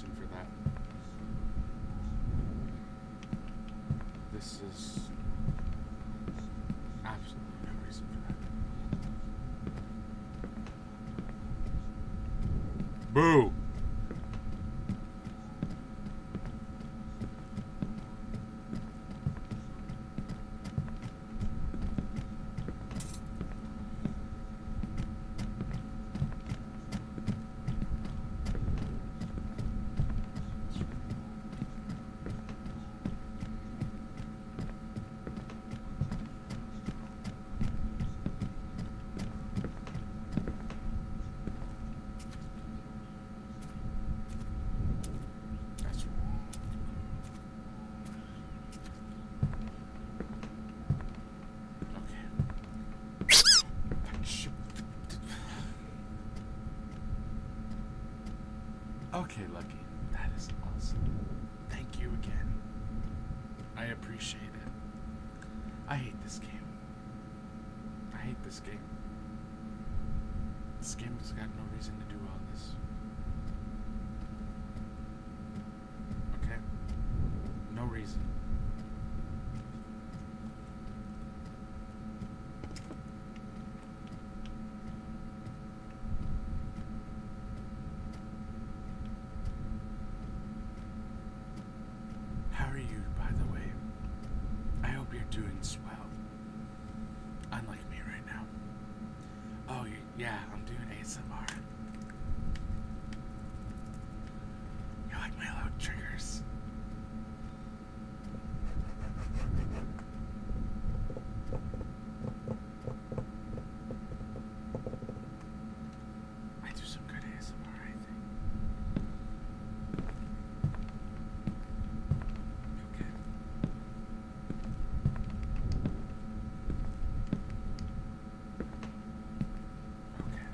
reason for that. This is absolutely no reason for that. Boo! Okay, Lucky. That is awesome. Thank you again. I appreciate it. I hate this game. I hate this game. This game has got no reason to do all this. Okay? No reason. How are you, by the way? I hope you're doing swell. Unlike me right now. Oh, yeah, I'm doing ASMR. You like my loud triggers? I do some good ASMR, I think. Okay. Okay.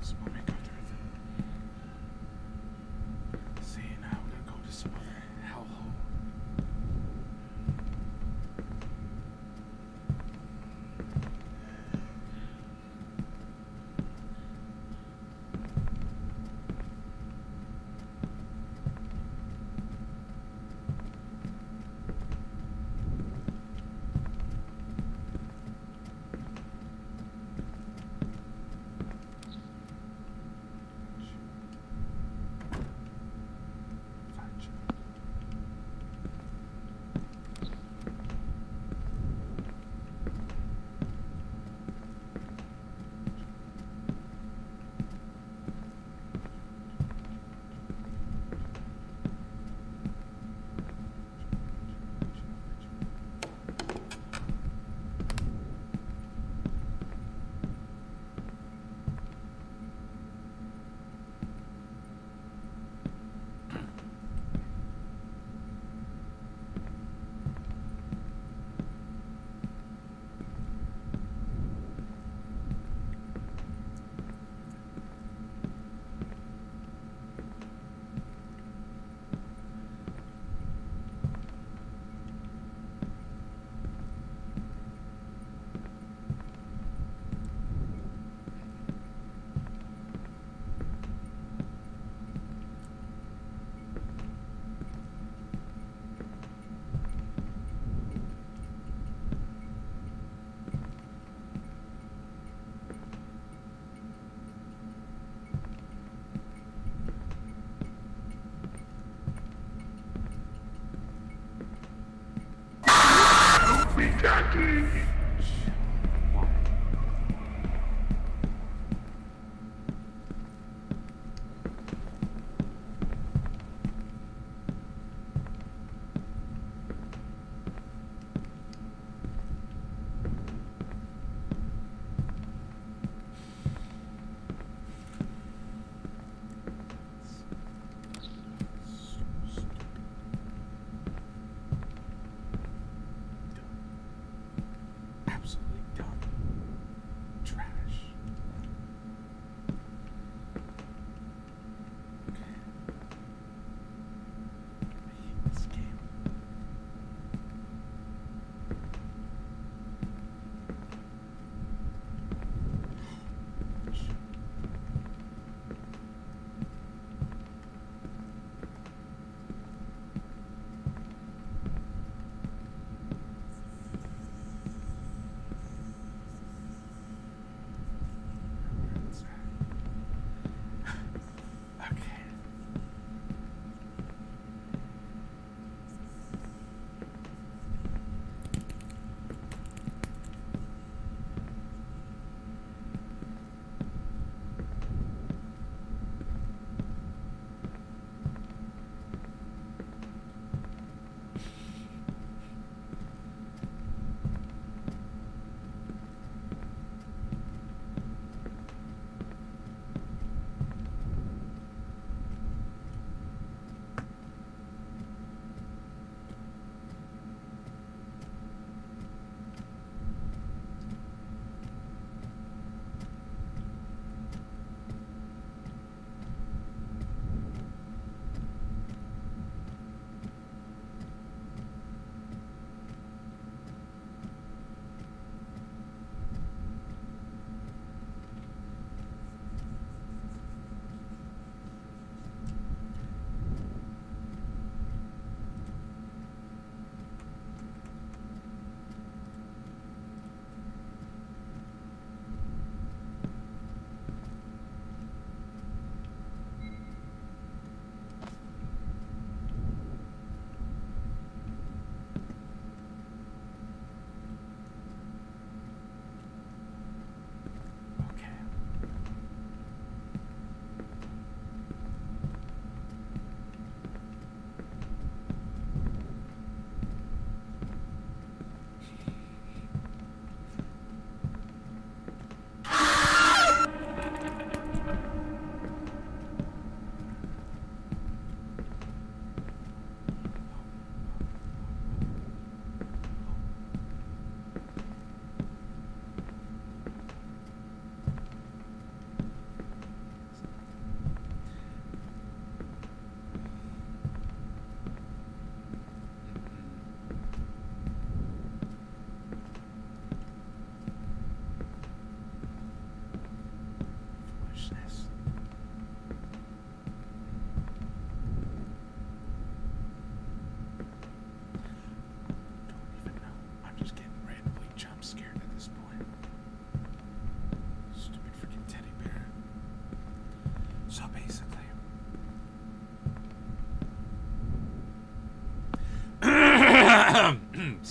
So let me go through them. See, now I'm gonna go to some other hellhole. Fudge.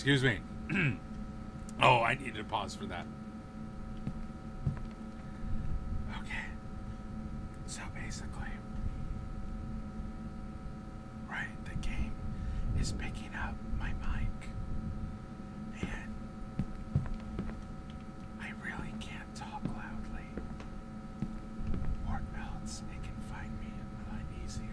Excuse me. Oh, I needed to pause for that. Okay. So basically, right, the game is picking up my mic. And I really can't talk loudly, or else it can find me a lot easier.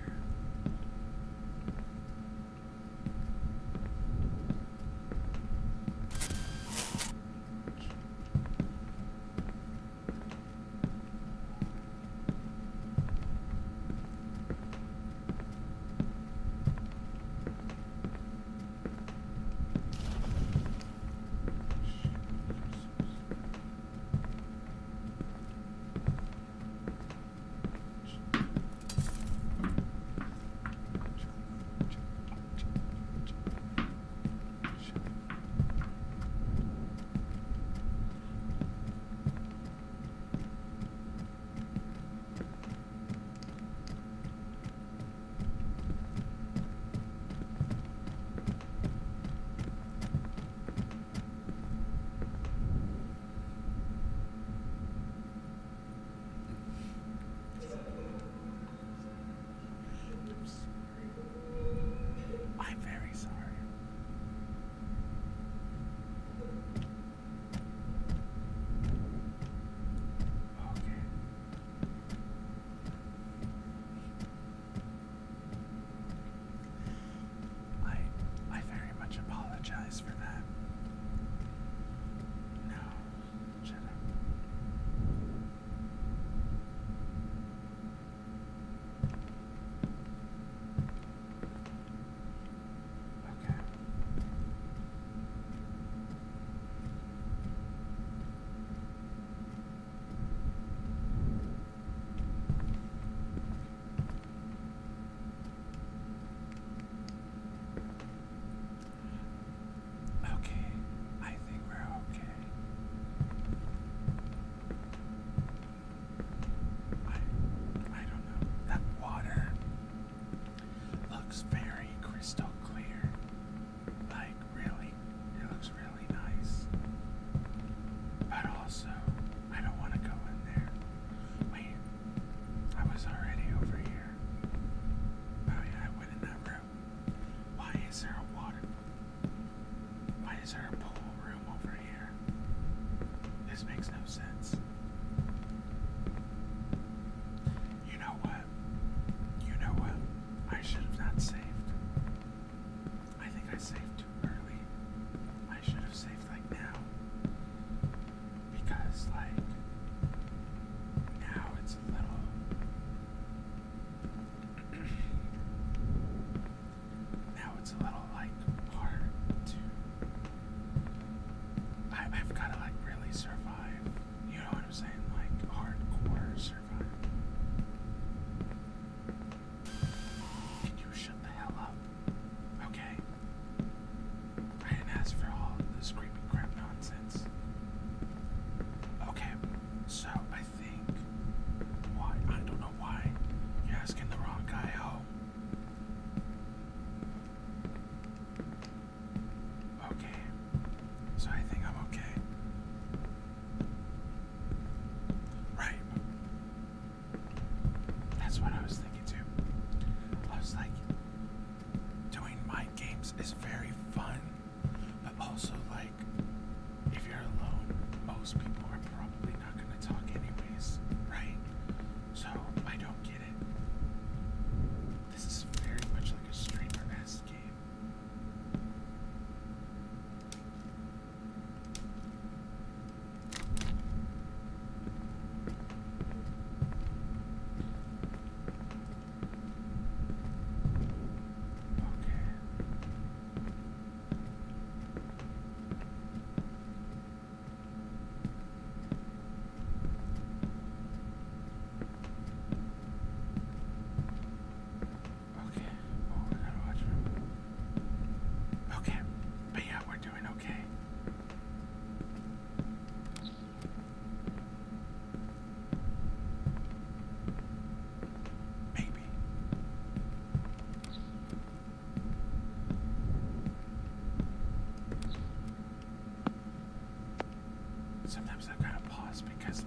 sometimes I've got to pause because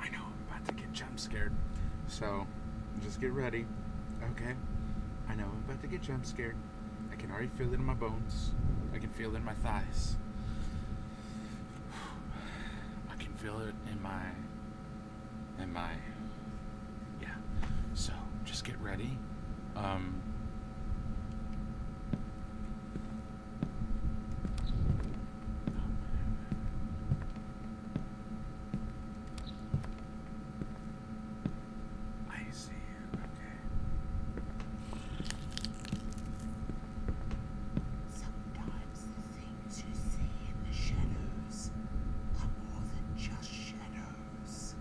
I know I'm about to get jump scared. So just get ready, okay? I know I'm about to get jump scared. I can already feel it in my bones. I can feel it in my thighs. I can feel it in my, yeah. So just get ready. I see. Okay. Sometimes the things you see in the shadows are more than just shadows.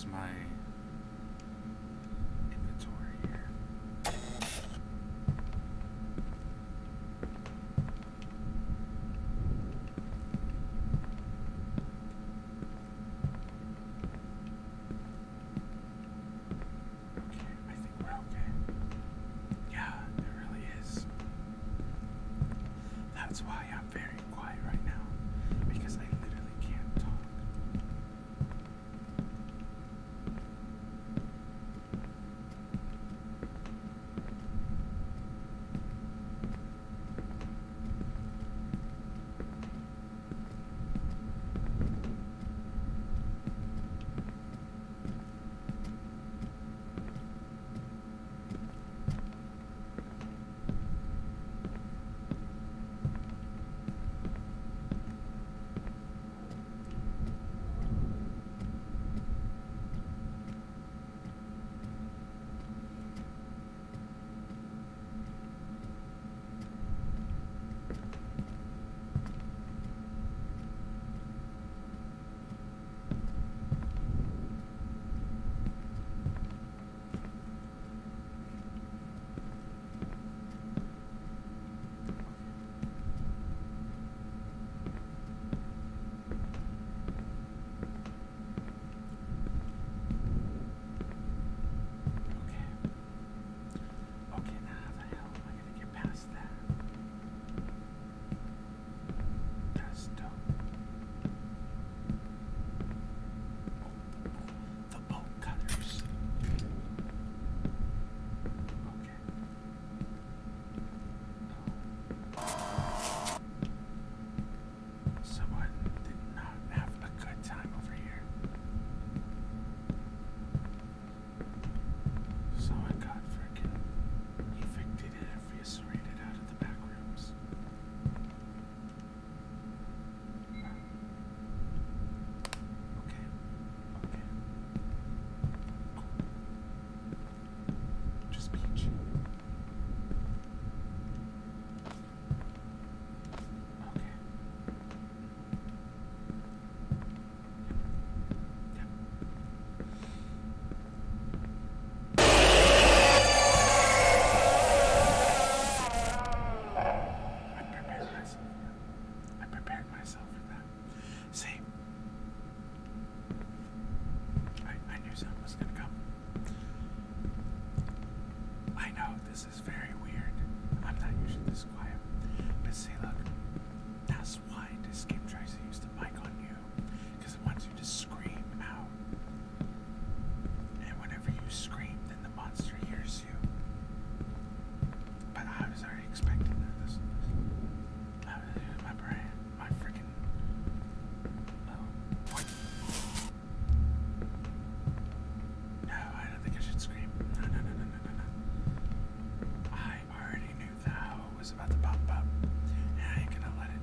fix my inventory here. Okay, I think we're okay. Yeah, it really is. That's why I'm very quiet right now, because I literally can't talk. Okay, now how the hell am I gonna get past that? That's dope. The bolt cutters. Okay. Someone did not have a good time over here. Someone got freaking evicted and eviscerated out of the back rooms. Okay. Okay. Cool. Just peach. Okay. Yep. I prepared myself for that. See, I knew something was gonna come. I know this is very weird. I'm not usually this quiet. But see, look, that's why this game tries to use the mic on you. Because it wants you to scream out. And whenever you scream, then the monster hears you. But I was already expecting that. My brain, my freaking. Oh, what? No, I don't think I should scream. No. I already knew that how it was about to pop up, and I ain't gonna let it.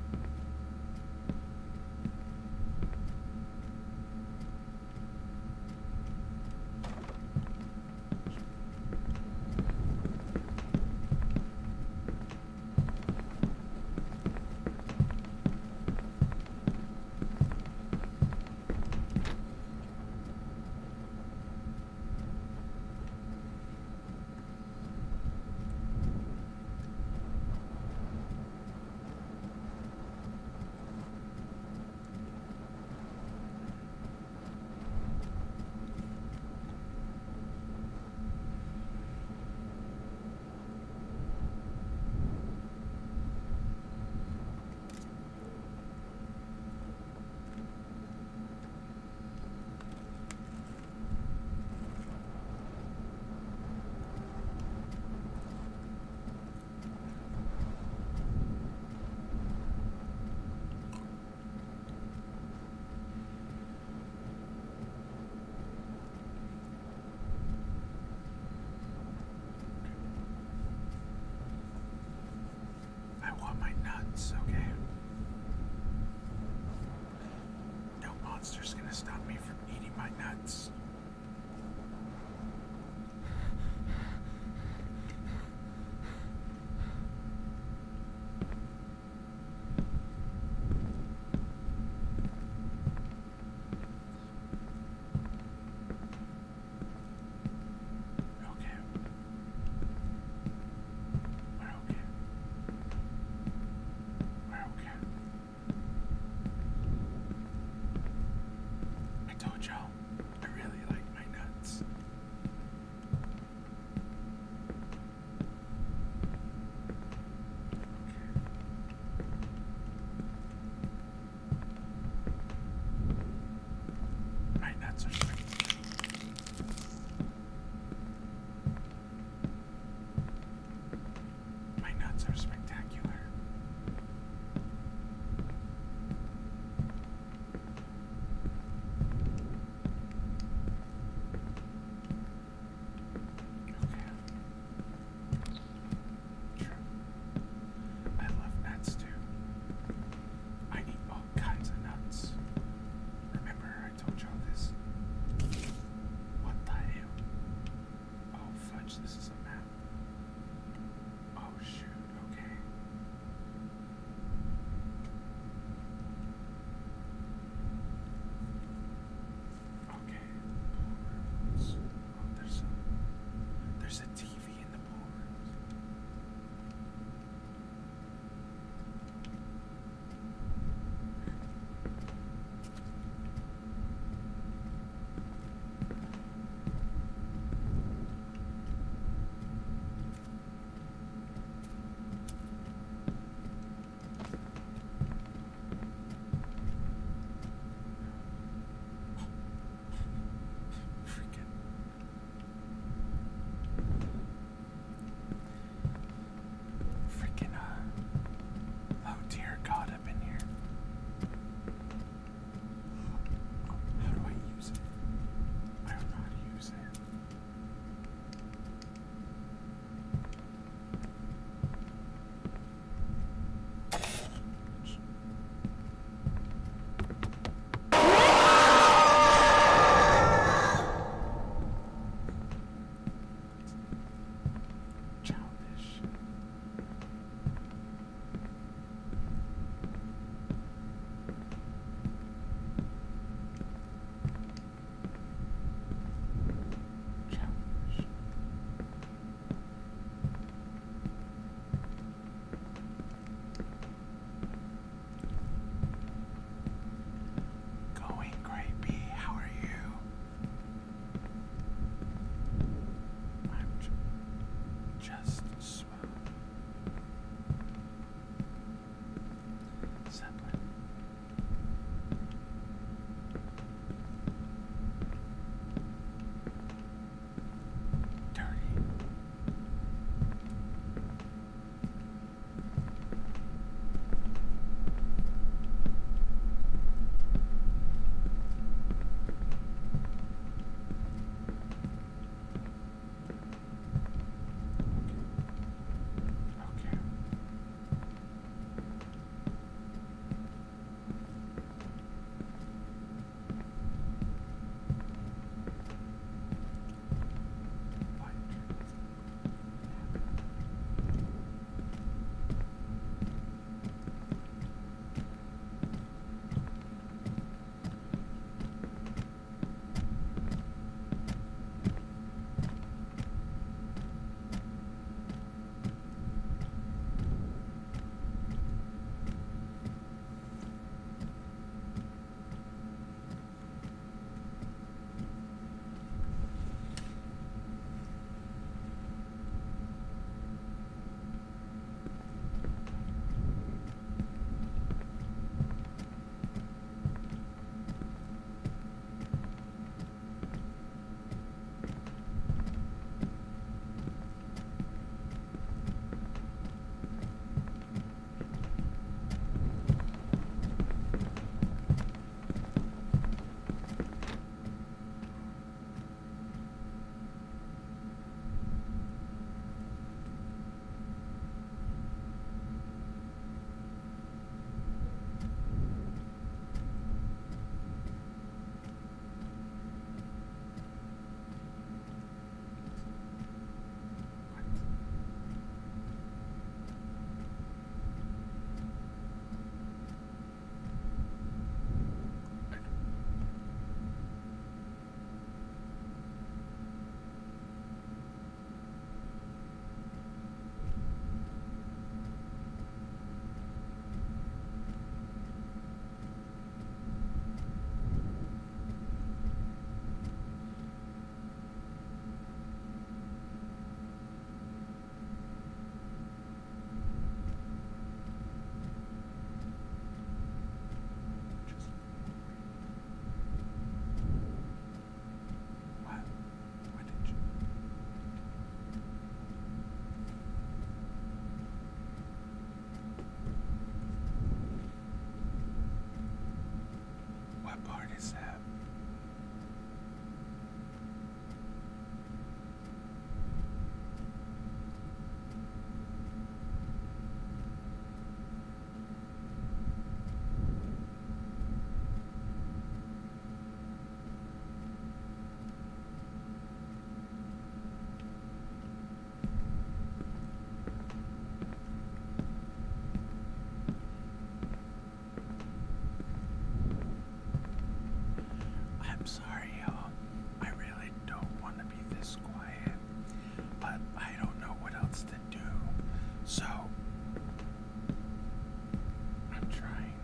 I want my nuts, okay? No monster's gonna stop me from eating my nuts. bicep. I'm sorry, y'all. I really don't want to be this quiet, but I don't know what else to do. So, I'm trying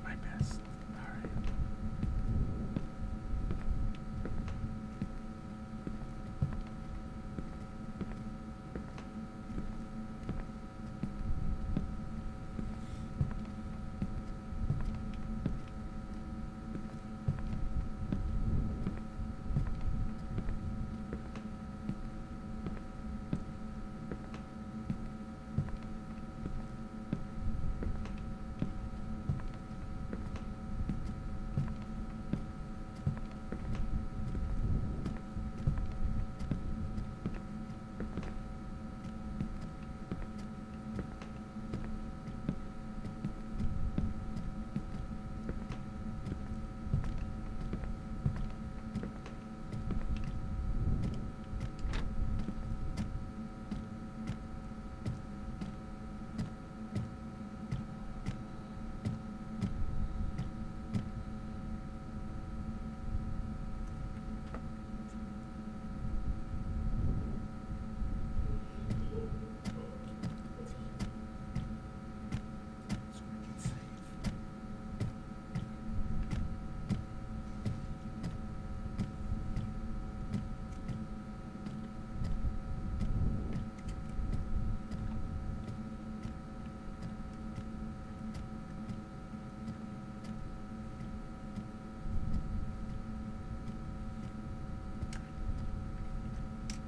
my best. Alright.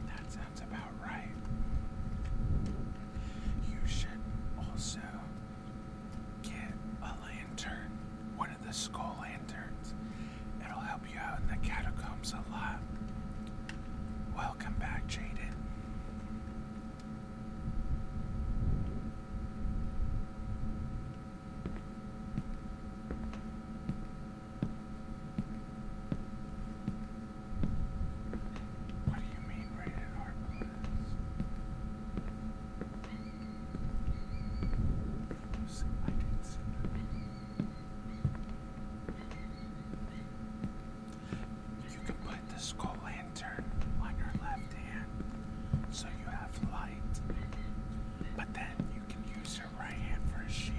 That sounds about right. You should also get a lantern, one of the skull lanterns. It'll help you out in the catacombs a lot. Welcome back, Jaden. What do you mean rated R plus? I didn't see that. You can put the skull lantern on your left hand so you have light. But then you can use your right hand for a shield.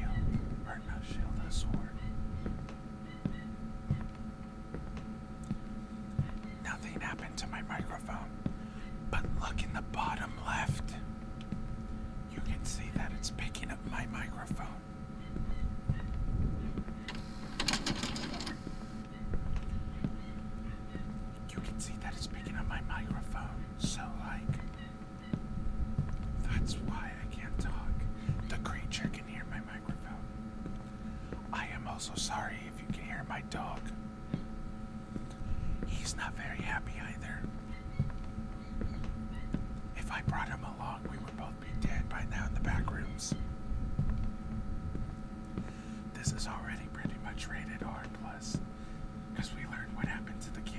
Or not shield, a sword. Nothing happened to my microphone. But look in the bottom left. You can see that it's picking up my microphone. You can see that it's picking up my microphone. So, like, that's why I can't talk. The creature can hear my microphone. I am also sorry if you can hear my dog. He's not very happy either. If I brought him along, we would both be dead by now in the Backrooms. This is already pretty much rated R+, because we learned what happened to the kid.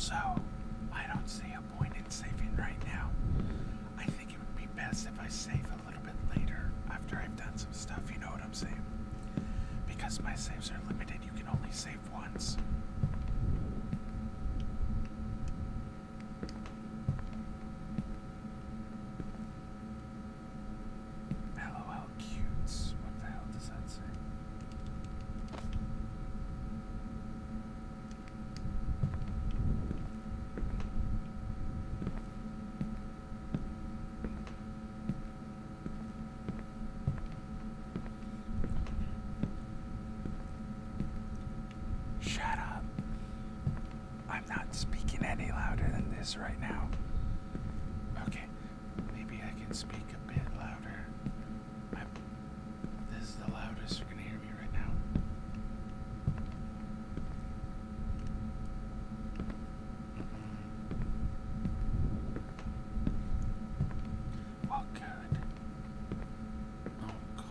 Also, I don't see a point in saving right now. I think it would be best if I save a little bit later after I've done some stuff, you know what I'm saying? Because my saves are limited, you can only save once. LOL cutes. What the hell does that say? Shut up. I'm not speaking any louder than this right now. Okay, maybe I can speak a bit louder. This is the loudest you're gonna hear me right now. Well, good. Oh, God.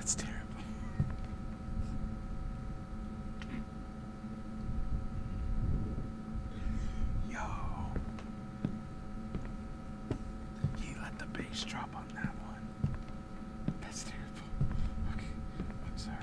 That's terrible. Yo. He let the bass drop on that one. That's terrible. Okay. I'm sorry.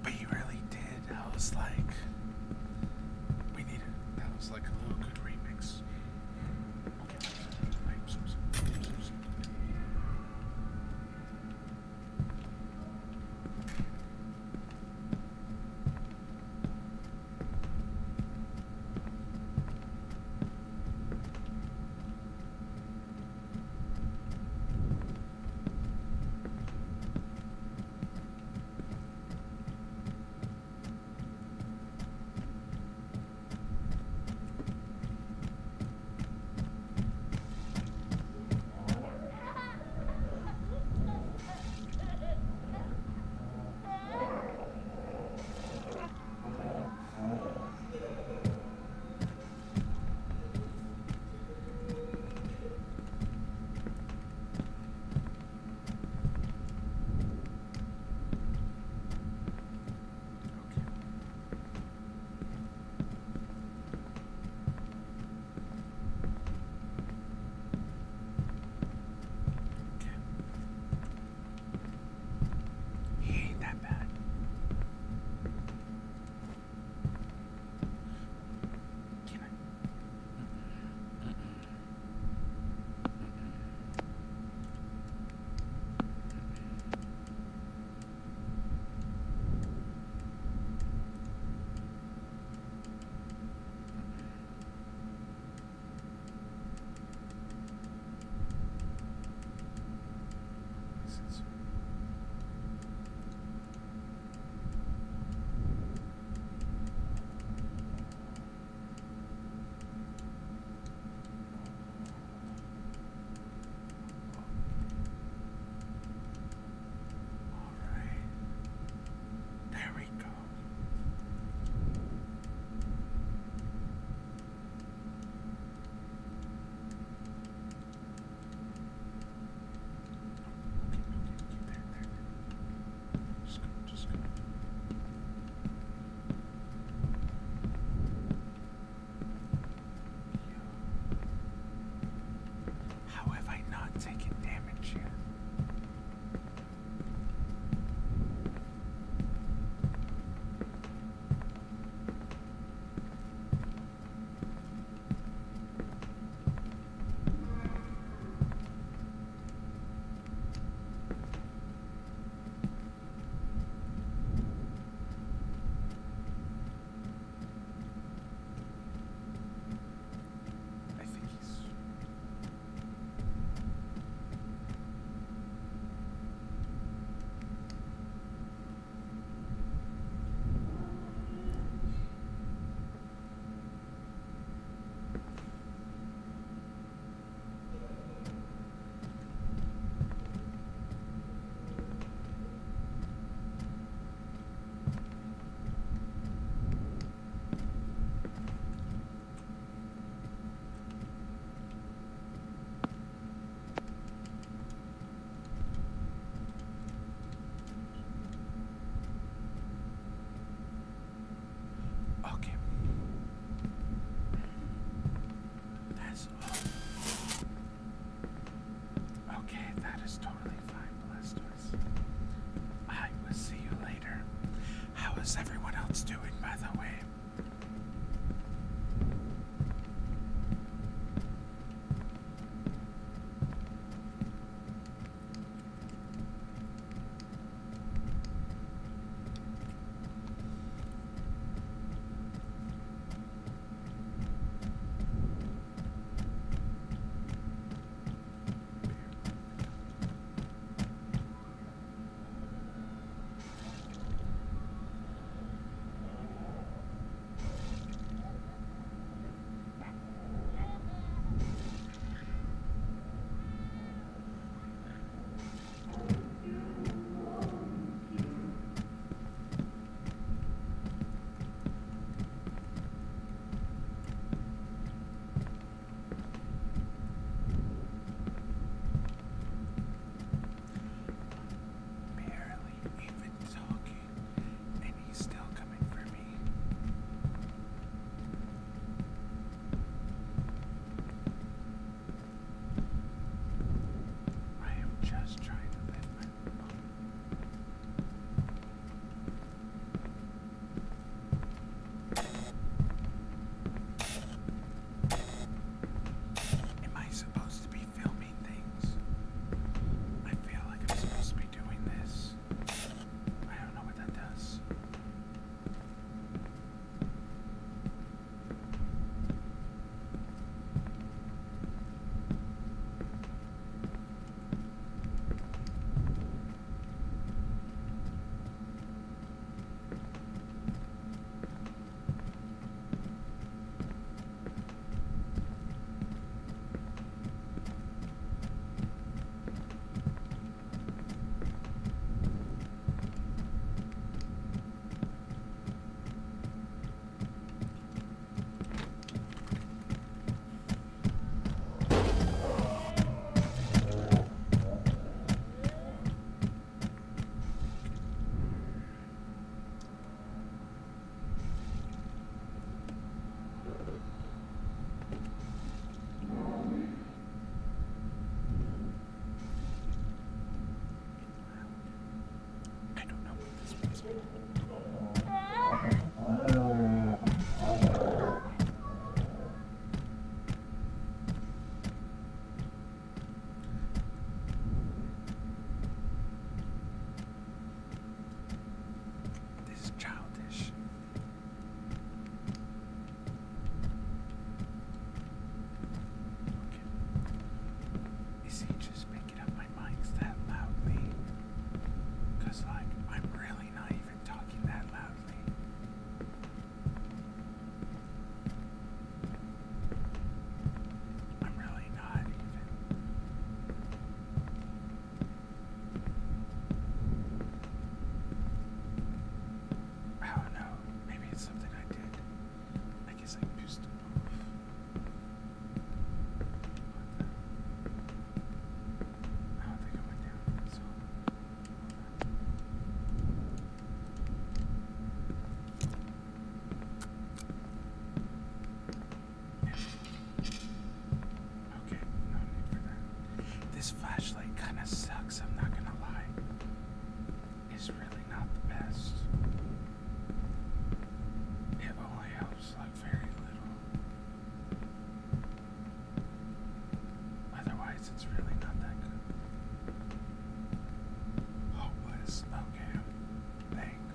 But you really did. That was like, we needed. That was like a little good remix. Okay. Wait, so. He ain't that bad. Can I? Alright. There we go. Okay, there. Just go. How have I not taken damage yet? I think he's. Okay. That's okay, that is totally fine, Blastoise. I will see you later. How is everyone else doing, by the way?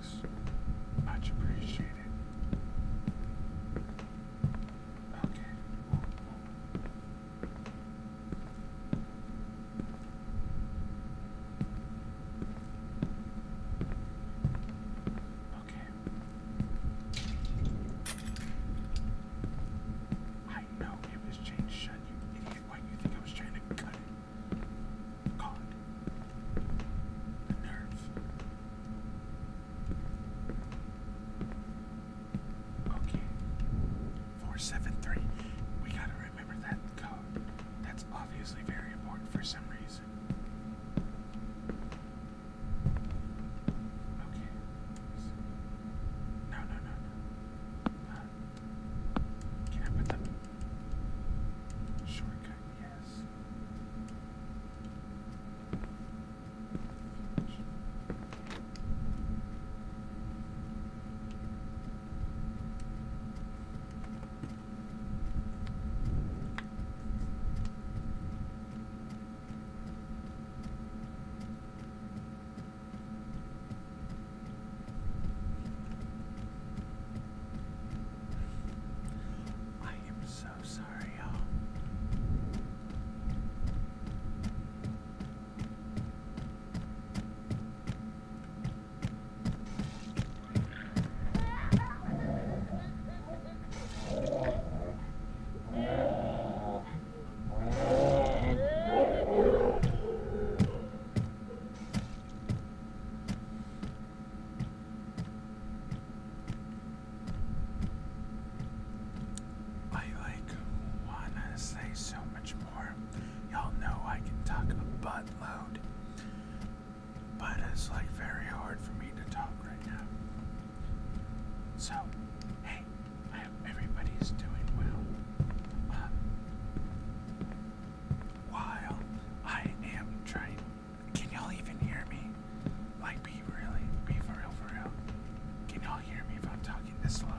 Thanks. Much appreciated. Okay. Okay. I know it was chained shut, you idiot. Why do you think I was trying to cut it? God. The nerve. Okay. 473. We gotta remember that code. That's obviously very important for some reason. Okay. No. Can I put the shortcut? Yes. I am so sorry, y'all. I wanna say so much more. Y'all know I can talk a buttload, but it's very hard for me to talk right now. So, hey, I hope everybody's doing well. While I am trying, can y'all even hear me? Be for real. Can y'all hear me if I'm talking this slow?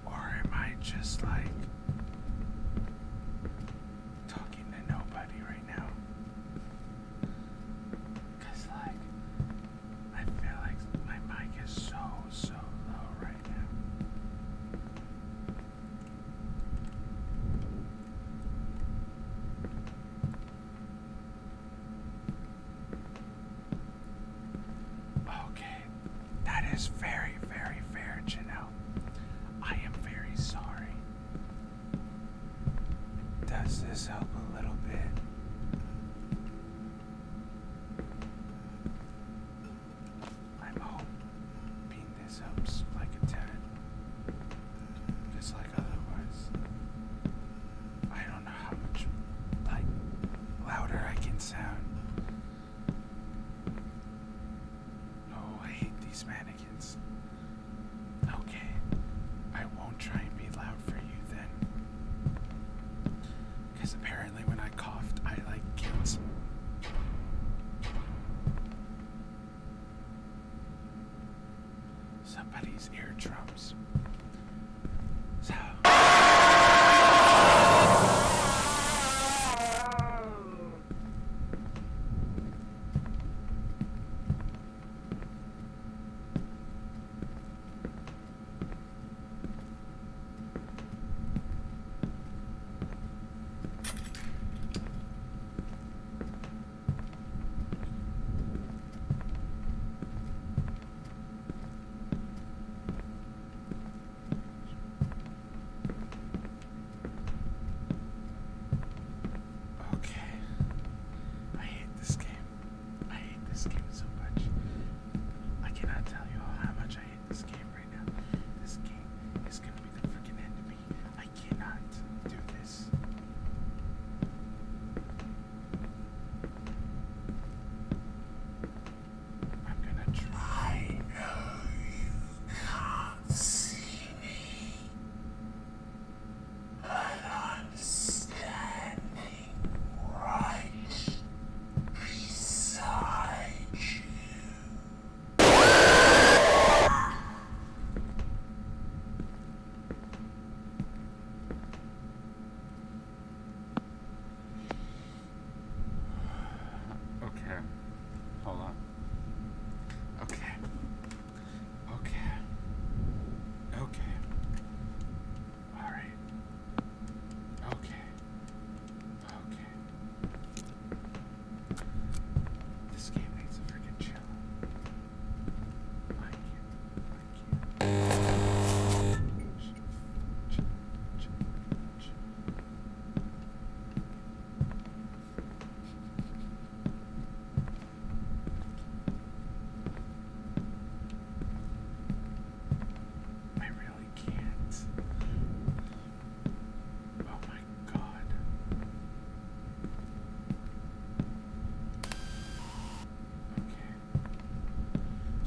Or am I just talking to nobody right now? 'Cause I feel like my mic is so low right now. Okay, that is very fair, Janelle. I am very sorry. Does this help a little bit? I'm hoping this helps a tad. Just otherwise. I don't know how much louder I can sound. Oh, I hate these mannequins. Okay, I won't try and be loud for you then. Because apparently when I coughed, I killed somebody's eardrums. So.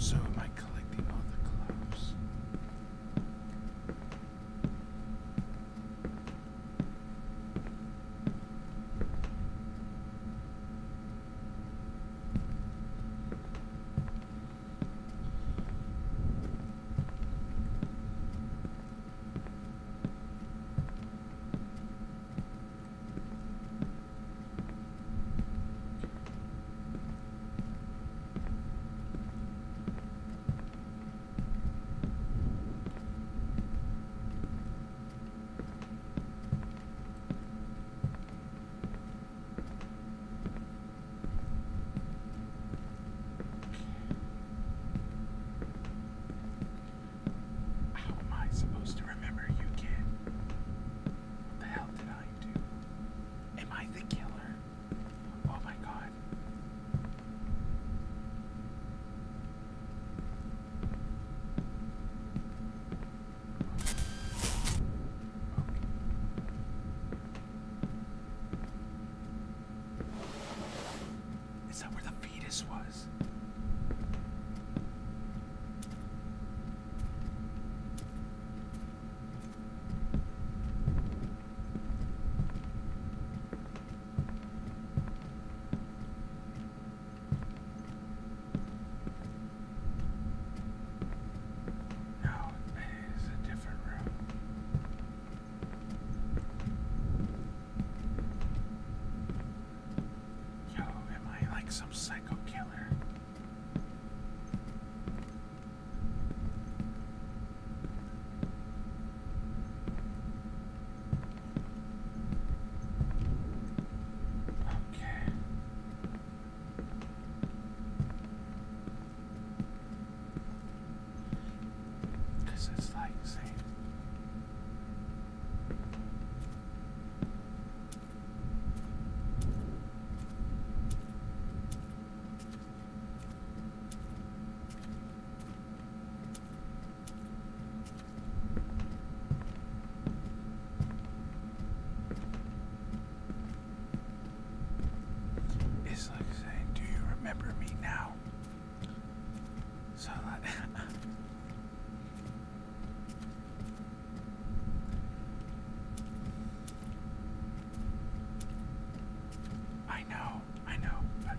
So am I collecting all the clothes? How am I supposed to remember you, kid? What the hell did I do? Am I the killer? Oh my god. Is that where the fetus was? No, it is a different room. Yo, am I like some psycho killer? Okay. Because it's like saying, it's like saying, do you remember me now? So like, I know, but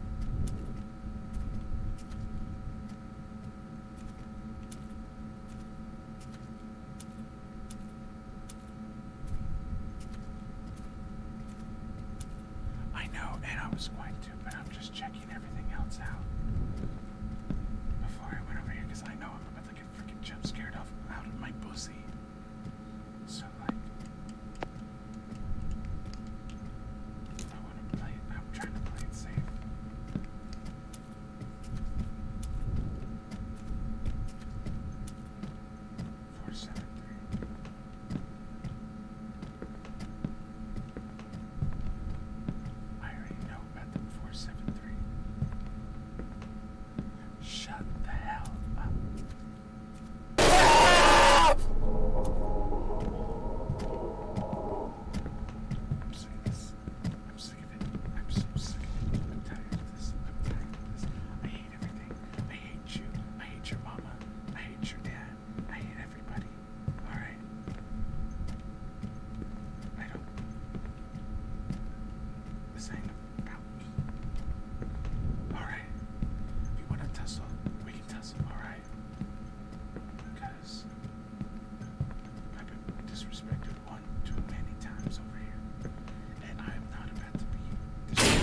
I know, and I was going to, but I'm just checking everything else out before I went over here, because I know I'm about to get freaking jump scared out of my pussy. So like, I want to play it. I'm trying to play it safe. Four, 7, 3. I already know about the 473. Shut the hell up. I'm sick of this. I'm sick of it. I'm so sick of it. I'm tired of this. I'm tired of this. I hate everything. I hate you. I hate your mama. I hate your dad. I hate everybody. Alright? I don't. This ain't about me. Alright? If you want to tussle, we can tussle, alright? Because I've been disrespected one too many times over here. And I am not about to be disrespected.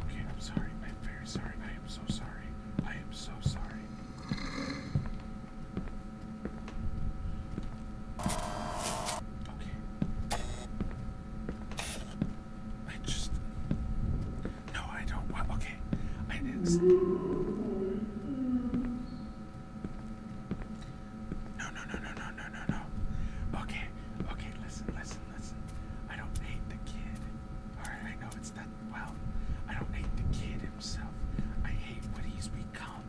Okay, I'm sorry. I'm very sorry. I am so sorry. I am so sorry. Okay. I just. No, I don't want. Okay. I didn't. No. Okay, listen. I don't hate the kid. Alright, I know it's not. Well, I don't hate the kid himself. I hate what he's become.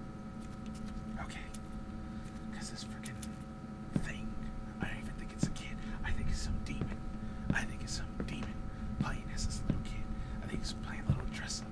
Okay? Because this freaking thing, I don't even think it's a kid. I think it's some demon. I think it's some demon playing as this little kid. I think he's playing a little dress up.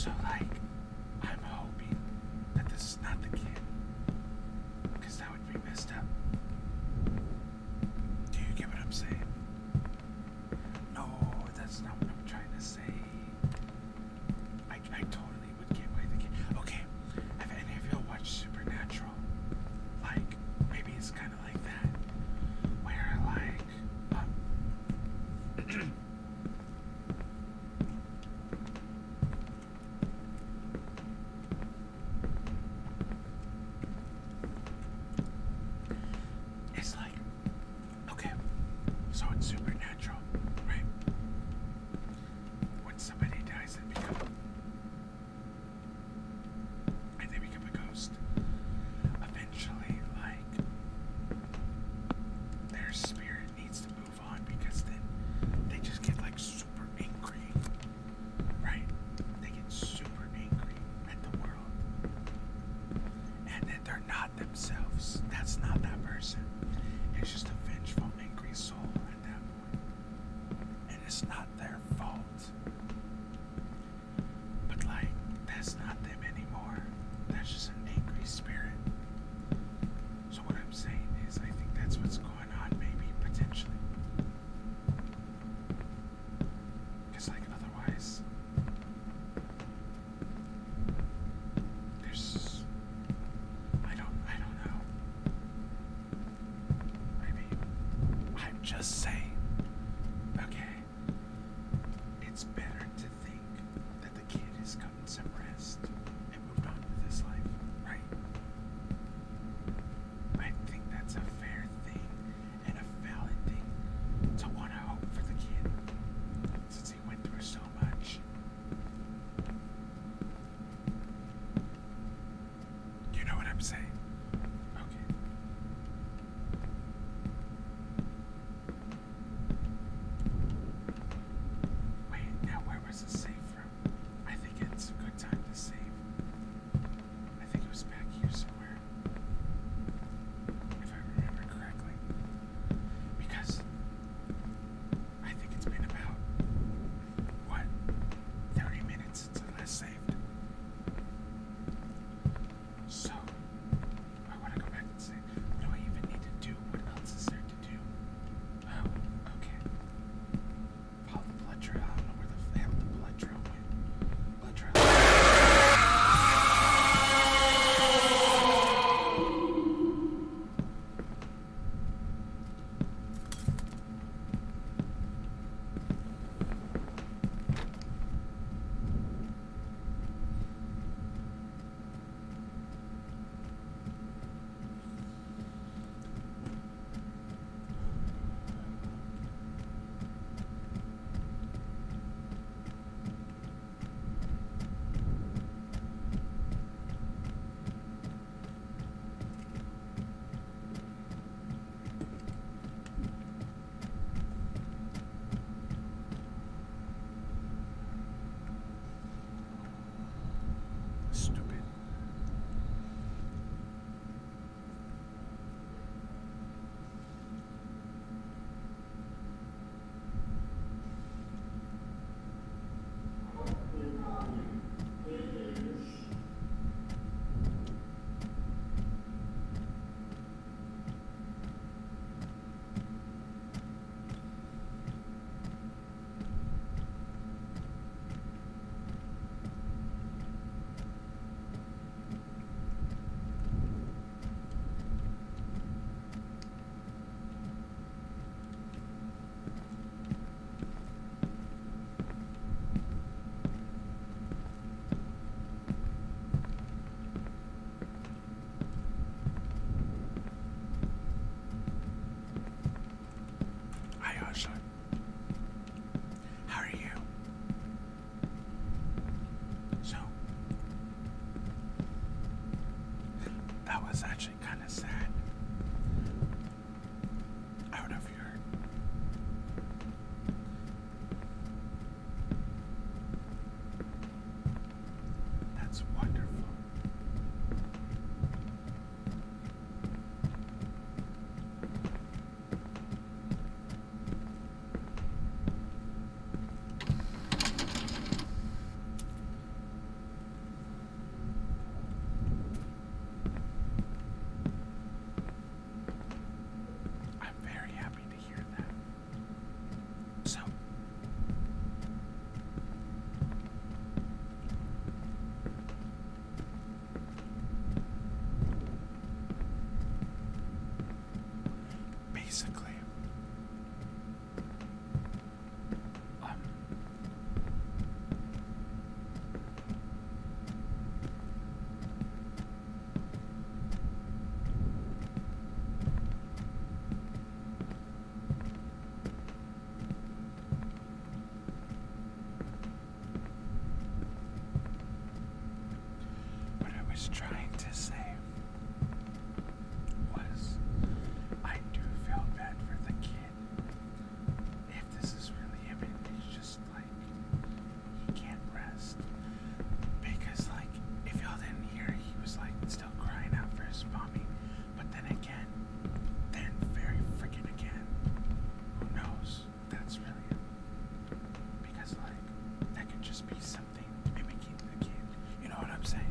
So, like, I'm hoping that this is not the kid. Because that would be messed up. Do you get what I'm saying? No, that's not what I'm trying to say. I totally would get why the kid. Okay, have any of y'all watched Supernatural? Like, maybe it's kind of like that. Where, like, it's like, okay, so it's Supernatural, right? When somebody dies and they become a ghost, eventually, like, their spirit needs to move on because then they just get, like, super angry, right? They get super angry at the world. And then they're not themselves. That's not that person. It's just a vengeful, angry soul at that point. And it's not their fault. But, like, that's not them anymore. That's just an angry spirit. So what I'm saying is, I think that's what's going on, maybe, potentially. Because, like, otherwise, there's, I don't know. I mean, I'm just saying, okay, it's better to think that the kid has gotten some rest and moved on with his life, right? I think that's a fair thing and a valid thing to want to hope for the kid, since he went through so much. You know what I'm saying? Okay. Wait, now where was the save from? I think it's a good time to save. I think it was back here somewhere. If I remember correctly. Because I think it's been about, what, 30 minutes since I last saved. So, was trying to say was, I do feel bad for the kid. If this is really him, and he's just like, he can't rest. Because, like, if y'all didn't hear, he was like still crying out for his mommy. But then again, very freaking again, who knows? That's really him. Because, like, that could just be something mimicking the kid. You know what I'm saying?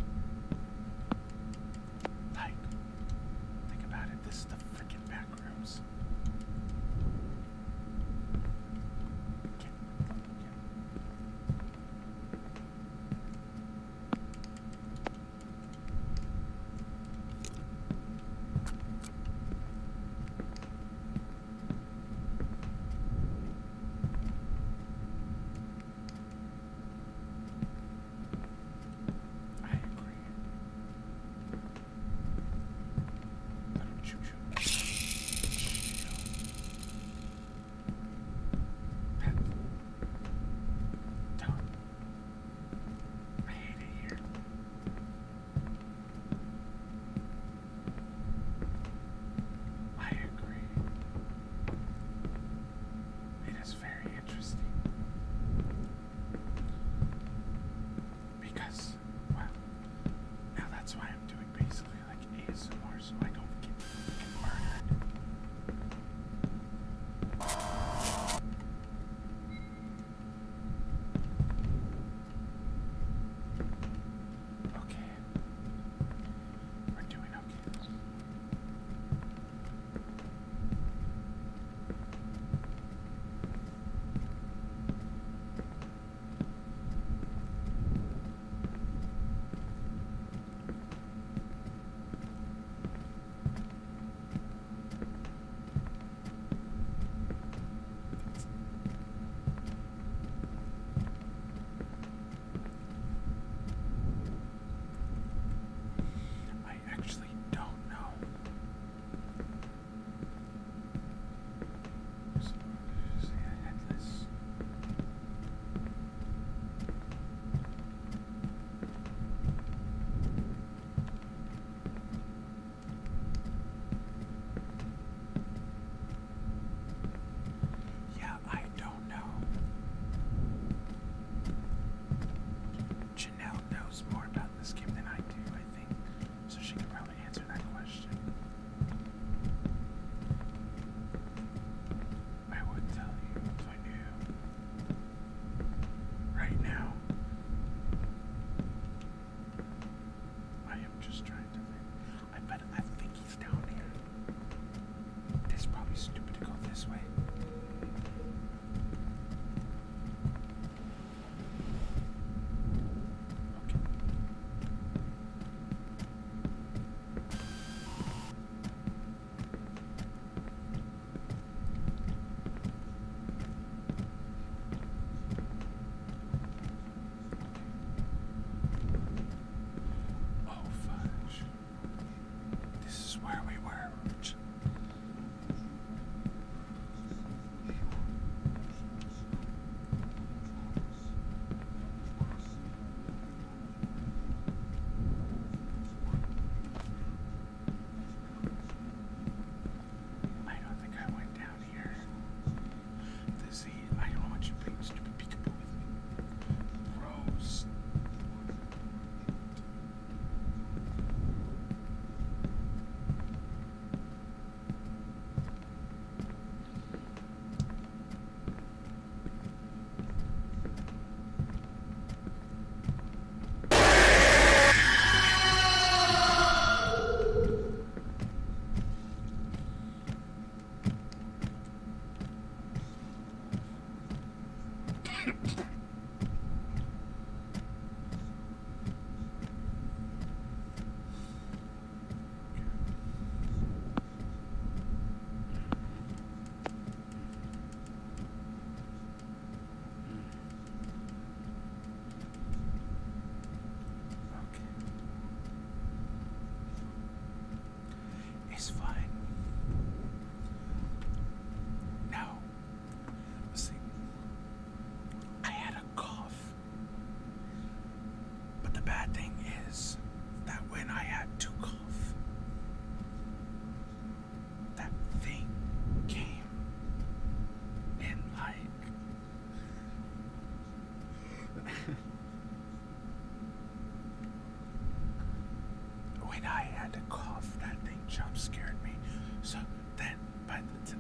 had to cough. That thing jump scared me. So then, by the time.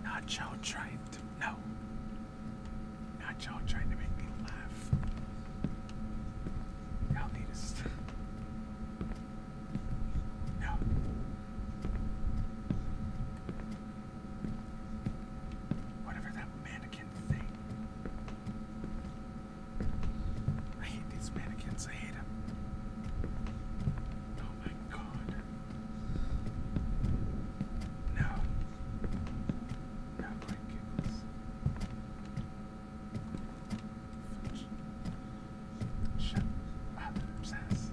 Not Joe trying to. No. Not Joe trying to make me laugh. Y'all need to stop. No. Whatever that mannequin thing. I hate these mannequins. I hate them. Oh my god. No. No, quick giggles. Shut up, Sass.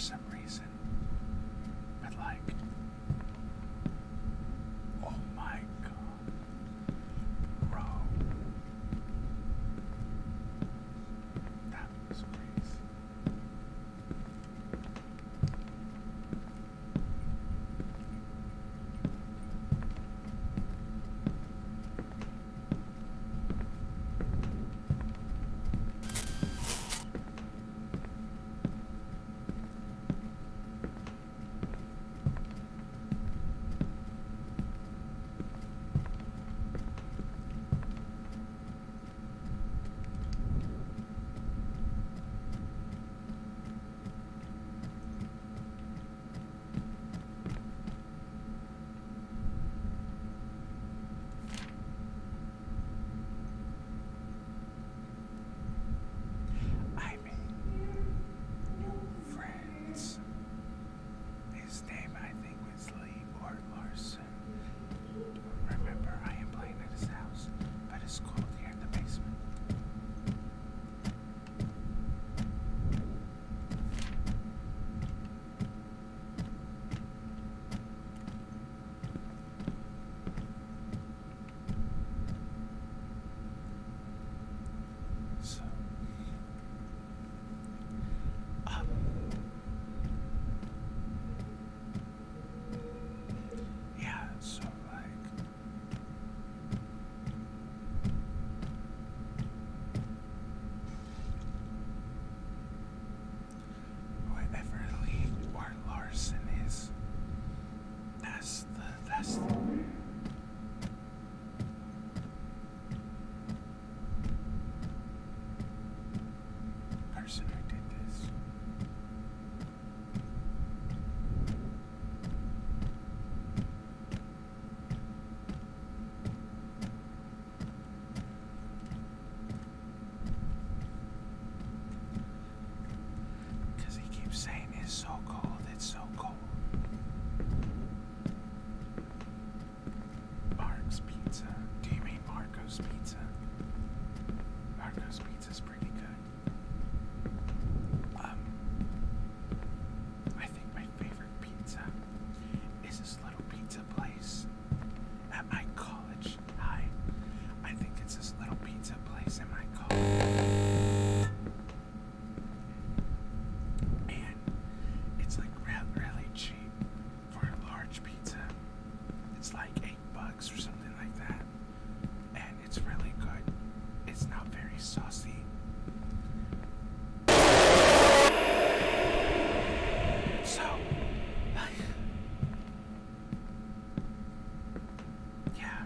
some reason. But like, oh my god, bro, that was crazy. I made new friends. His name, I think, was Lee or Larson. Remember, I am playing at his house, but it's cold here in the basement. So, um, yeah, so like, whatever Lee or Larson is, that's the person who did this. Because he keeps saying it's so cold, it's so cold. Mark's Pizza. Do you mean Marco's Pizza? Marco's Pizza's pretty good. I think my favorite pizza is this little pizza place at my college. Hi. I think it's this little pizza place at my college. And it's like really cheap for a large pizza. It's like $8 or something like that. And it's really good. It's not very saucy. So, yeah,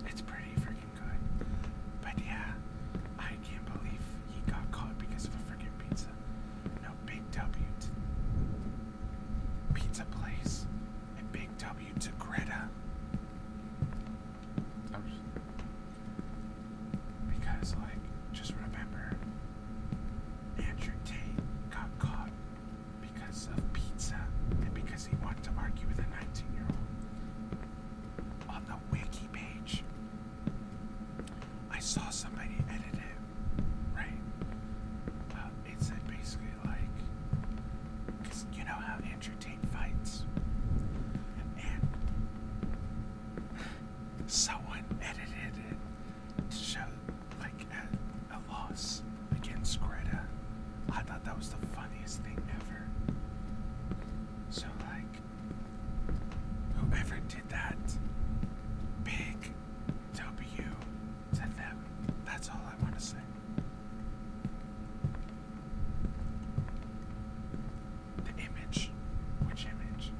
it's pretty freaking good. But yeah, I can't believe he got caught because of a freaking pizza. No, big W to pizza place, and big W to Greta. Because, like, just remember, Andrew Tate got caught because of pizza and because he wanted to argue with a 19-year-old. On the wiki page, I saw somebody edit it, right? It said basically like, because you know how Andrew Tate fights, and someone edited it to show like a loss against Greta. I thought that was the funniest thing ever. So like, whoever did that, big W to them. That's all I want to say. The image. Which image?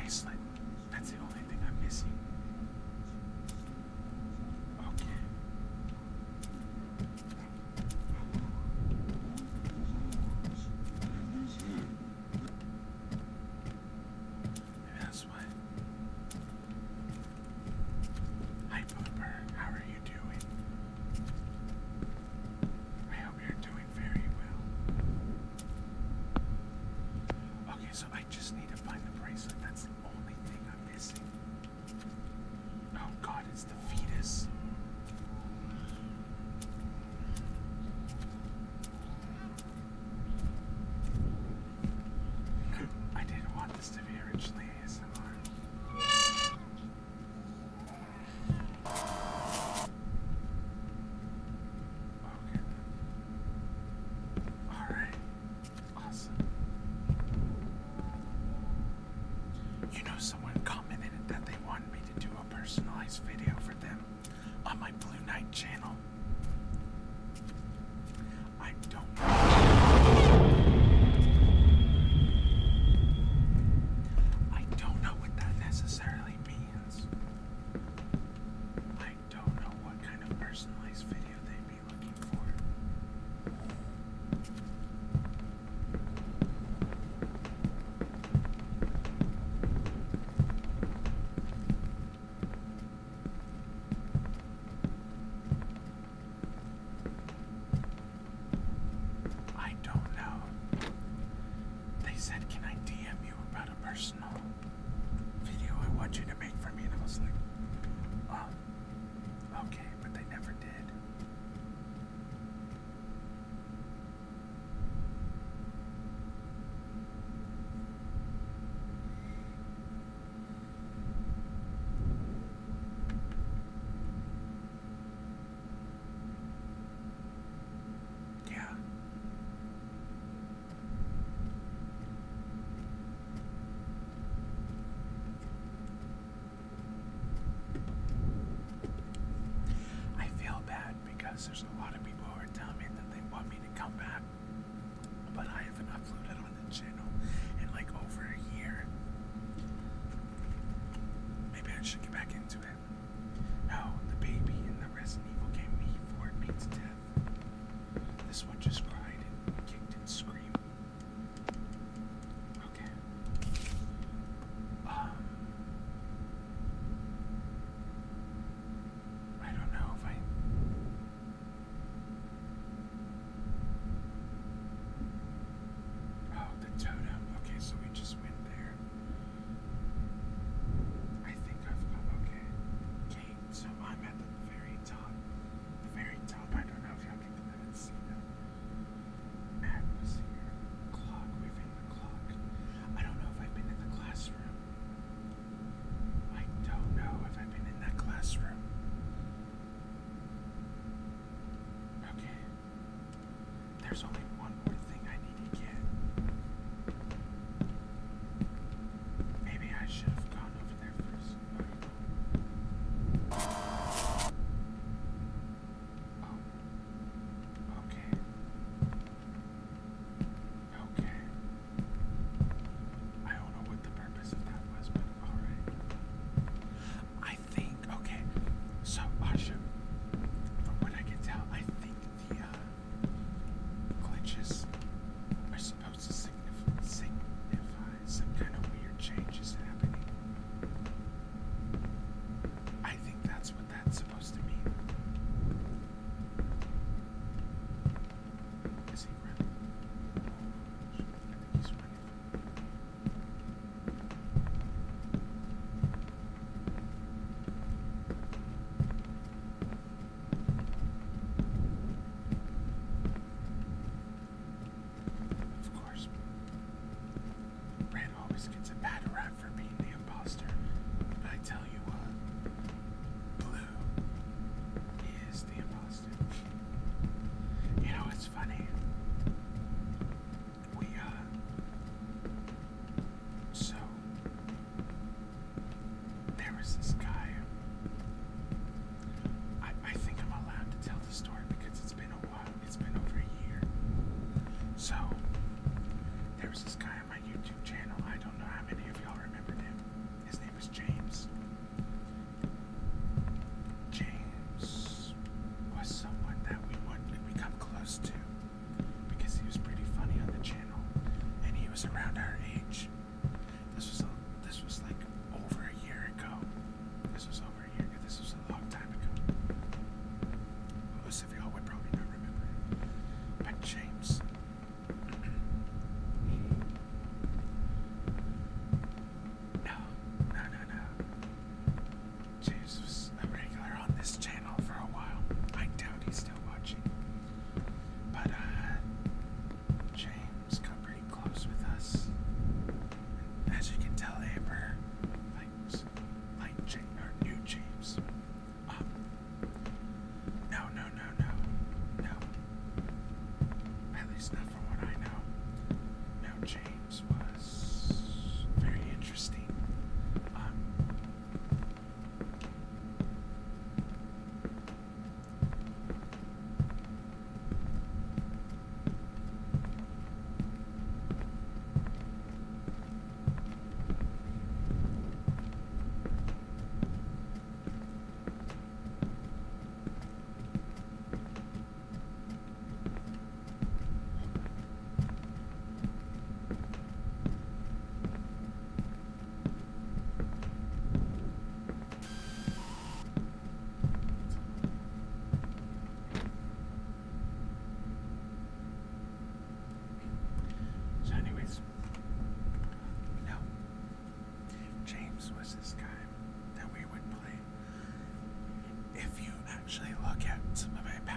bracelet. That's the only thing I'm missing. Okay. Maybe that's why. Hi, Pooper. How are you doing? I hope you're doing very well. Okay, so I just need to find the bracelet. That's the only thing I'm missing. Oh God, it's the fetus. I didn't want this to be originally ASMR. Okay. Alright. Awesome. You know, someone commented that they wanted me to do a personalized video for them on my Blue Knight channel. I don't know. I don't know what that necessarily means. I don't know what kind of personalized video they'd be looking for. I don't know. They said, can I DM you about a personal video I want you to make for me? And I was like, okay, but they never did. Yeah. I feel bad because there's a lot of people who are telling me that they want me to come back, but I haven't uploaded on the channel in like over a year. Maybe I should get back into it. No, the baby in the Resident Evil game before it meets death. This one just cried and kicked and screamed. Okay. I don't know if I. Oh, the totem. Okay, so we just went there. I think I've got. Okay. Okay, so I'm at the very top. The very top. I don't know if y'all can even see that. Map was here. Clock. We've been the clock. I don't know if I've been in the classroom. I don't know if I've been in that classroom. Okay. There's only one more thing I need to get. Maybe I should have gone over there first. Oh. Okay. Okay. I don't know what the purpose of that was, but alright. I think, okay, so Asha, from what I can tell, I think the glitches are supposed to signify some kind of weird changes happening. I think that's what that's supposed to mean. Is he running? I think he's running. Of course, Red always gets a bad rap for being the imposter. But I tell you what, Blue is the imposter. You know, it's funny. We, so, there was this guy. I think I'm allowed to tell the story because it's been a while. It's been over a year. So, there was this guy on my YouTube channel. I don't know how many of y'all remembered him.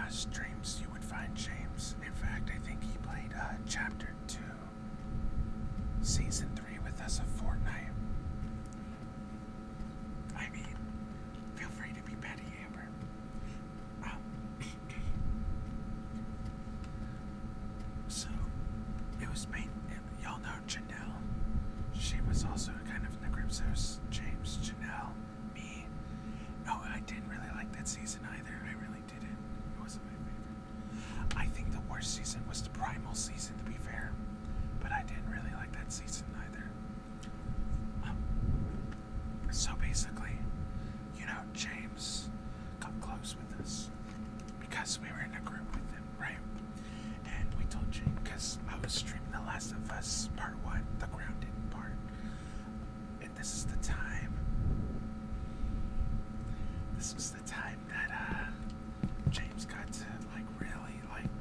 streams, you would find James. In fact, I think he played Chapter 2, Season 3 with us a fortnight. I mean, feel free to be petty, Amber. So, it was made, y'all know Janelle. She was also kind of Negrimsos. James, Janelle, me. Oh, I didn't really like that season either. I really didn't. It wasn't my favorite. I think the worst season was the Primal season, to be fair. But I didn't really like that season either. So basically, James got close with us because we were in a group with him, right? And we told James, because I was streaming The Last of Us Part 1, the grounded part. And this is the time that James got to really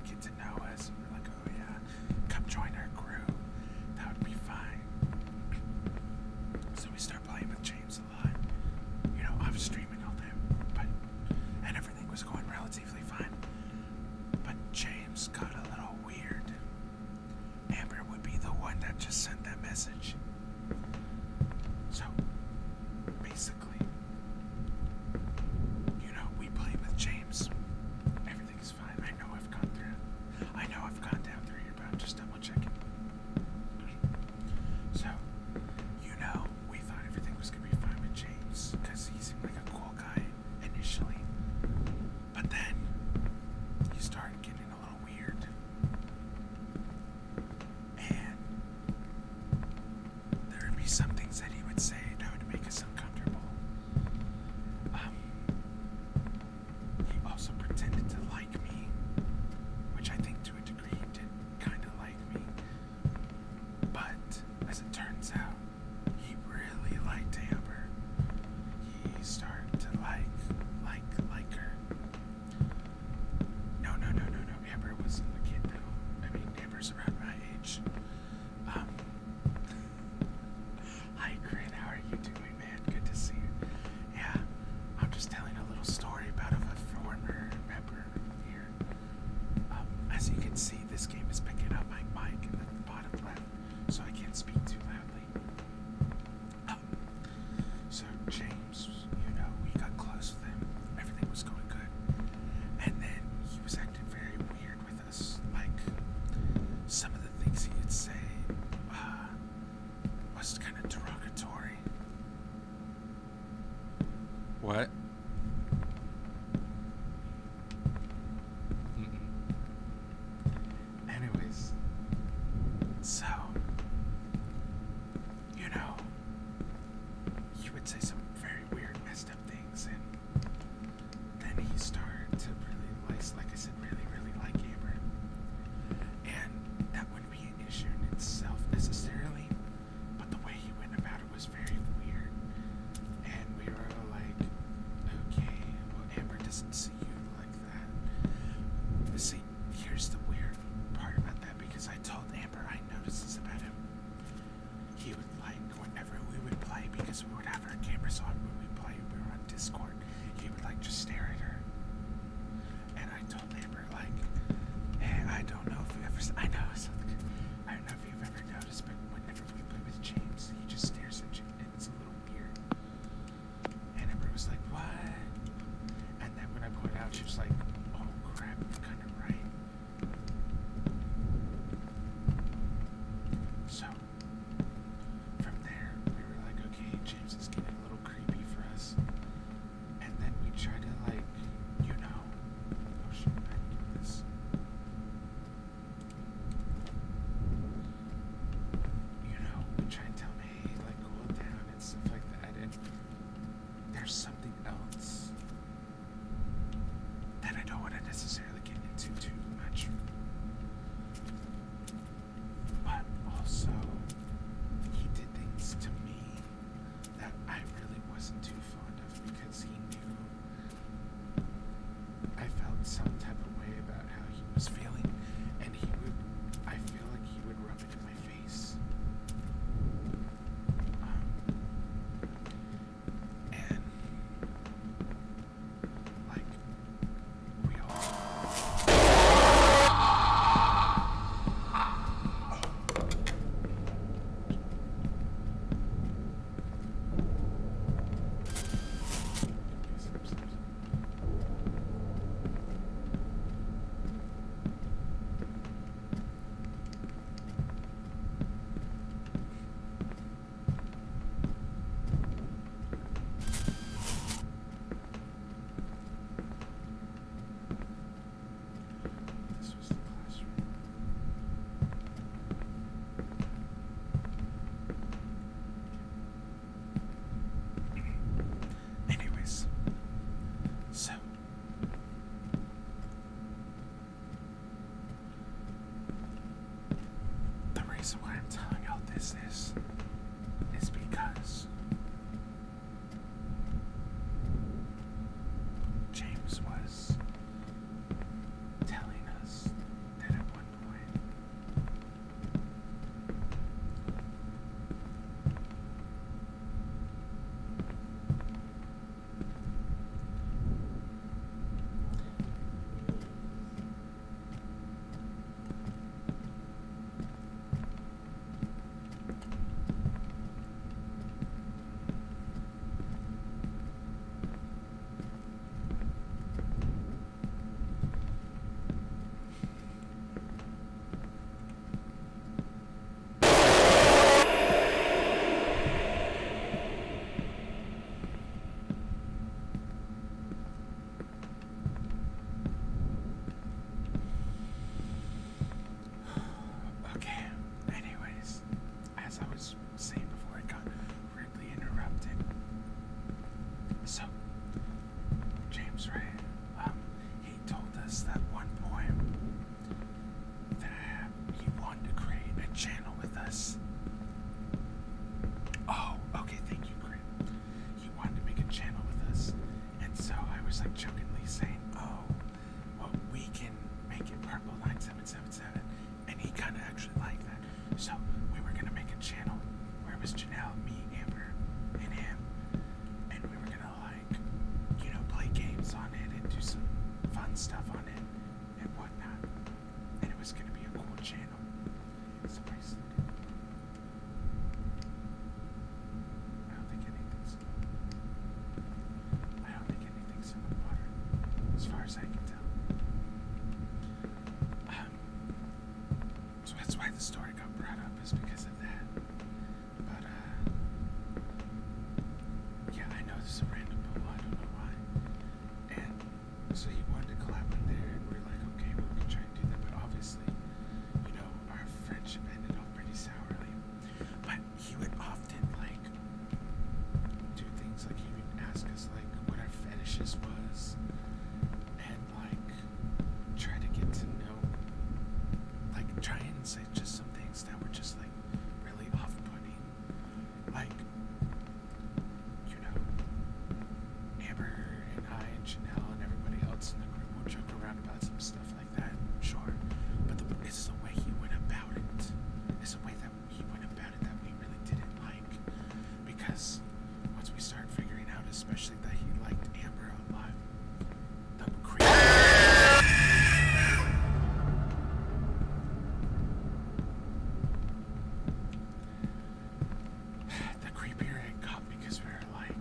get to know us, and we're like, oh yeah, come join our crew. That would be fine. So we start playing with James a lot. I was streaming all day, and everything was going relatively fine. But James got a little weird. Amber would be the one that just sent that message. So basically, we play with James. Everything's fine. I know I've gone down through here, but I'm just double checking. So, we thought everything was gonna be fine with James because he seemed like a cool guy initially. But then he started getting a little weird. And there would be some things that he would say that would make us uncomfortable. He also pretended to like me, which I think to a degree he did kind of like me. But as it turns out, he really liked Amber. He started to like her. No. Amber wasn't a kid though. I mean, Amber's around my age. Hi, Grin. How are you doing, man? Good to see you. Yeah, I'm just telling a little story about a former member here. As you can see, this game is picking up my mic in the bottom left, so I can't speak too loudly. So James, we got close with him. Everything was going good. And then he was acting very weird with us. Like, some of the things he would say was kind of derogatory. What? Anyways, so, he would say some very weird, messed up things, and then he started to really like I said, really like Amber. And that wouldn't be an issue in itself necessarily, but the way he went about it was very weird. And we were all like, okay, well, Amber doesn't see you like that. See, here's the weird part about that, because I told Amber I noticed this about him. He would whenever we would play, because we would have our cameras on when we play, we were on Discord, he would just stare at her. And I told Amber hey, I don't know if you've ever noticed, but whenever we play with James, he just stares at you, and it's a little weird. And Amber was like, what? And then when I pointed out, she was like, oh crap, you're kind of right. So, from there, we were like, okay, James is getting a little creepy for us. And then we try to oh shit, I didn't do this. We try and tell him, hey, cool down and stuff like that. And there's something else that I don't want to necessarily get into too much. But also, he did things to me that I really wasn't too fond of, because he knew I felt some type of way about how he was feeling, and I feel like he would rub it in my face. And the story got brought up is because of that. But, yeah, I know this is a random poll, I don't know why. And so he wanted to collab in there, and we're like, okay, well, we can try and do that, but obviously, you know, our friendship ended off pretty sourly. But he would often, like, do things like he would ask us, like, what our fetishes was, and, like, try to get to know, like, try and say just some things that were just, like, really off-putting. Like, you know, Amber and I and Janelle and everybody else in the group will joke around about some stuff like that, sure. But it's the way he went about it. It's the way that he went about it that we really didn't like. Because once we started figuring out, especially that he liked Amber a lot, the creepier it got, because we were like,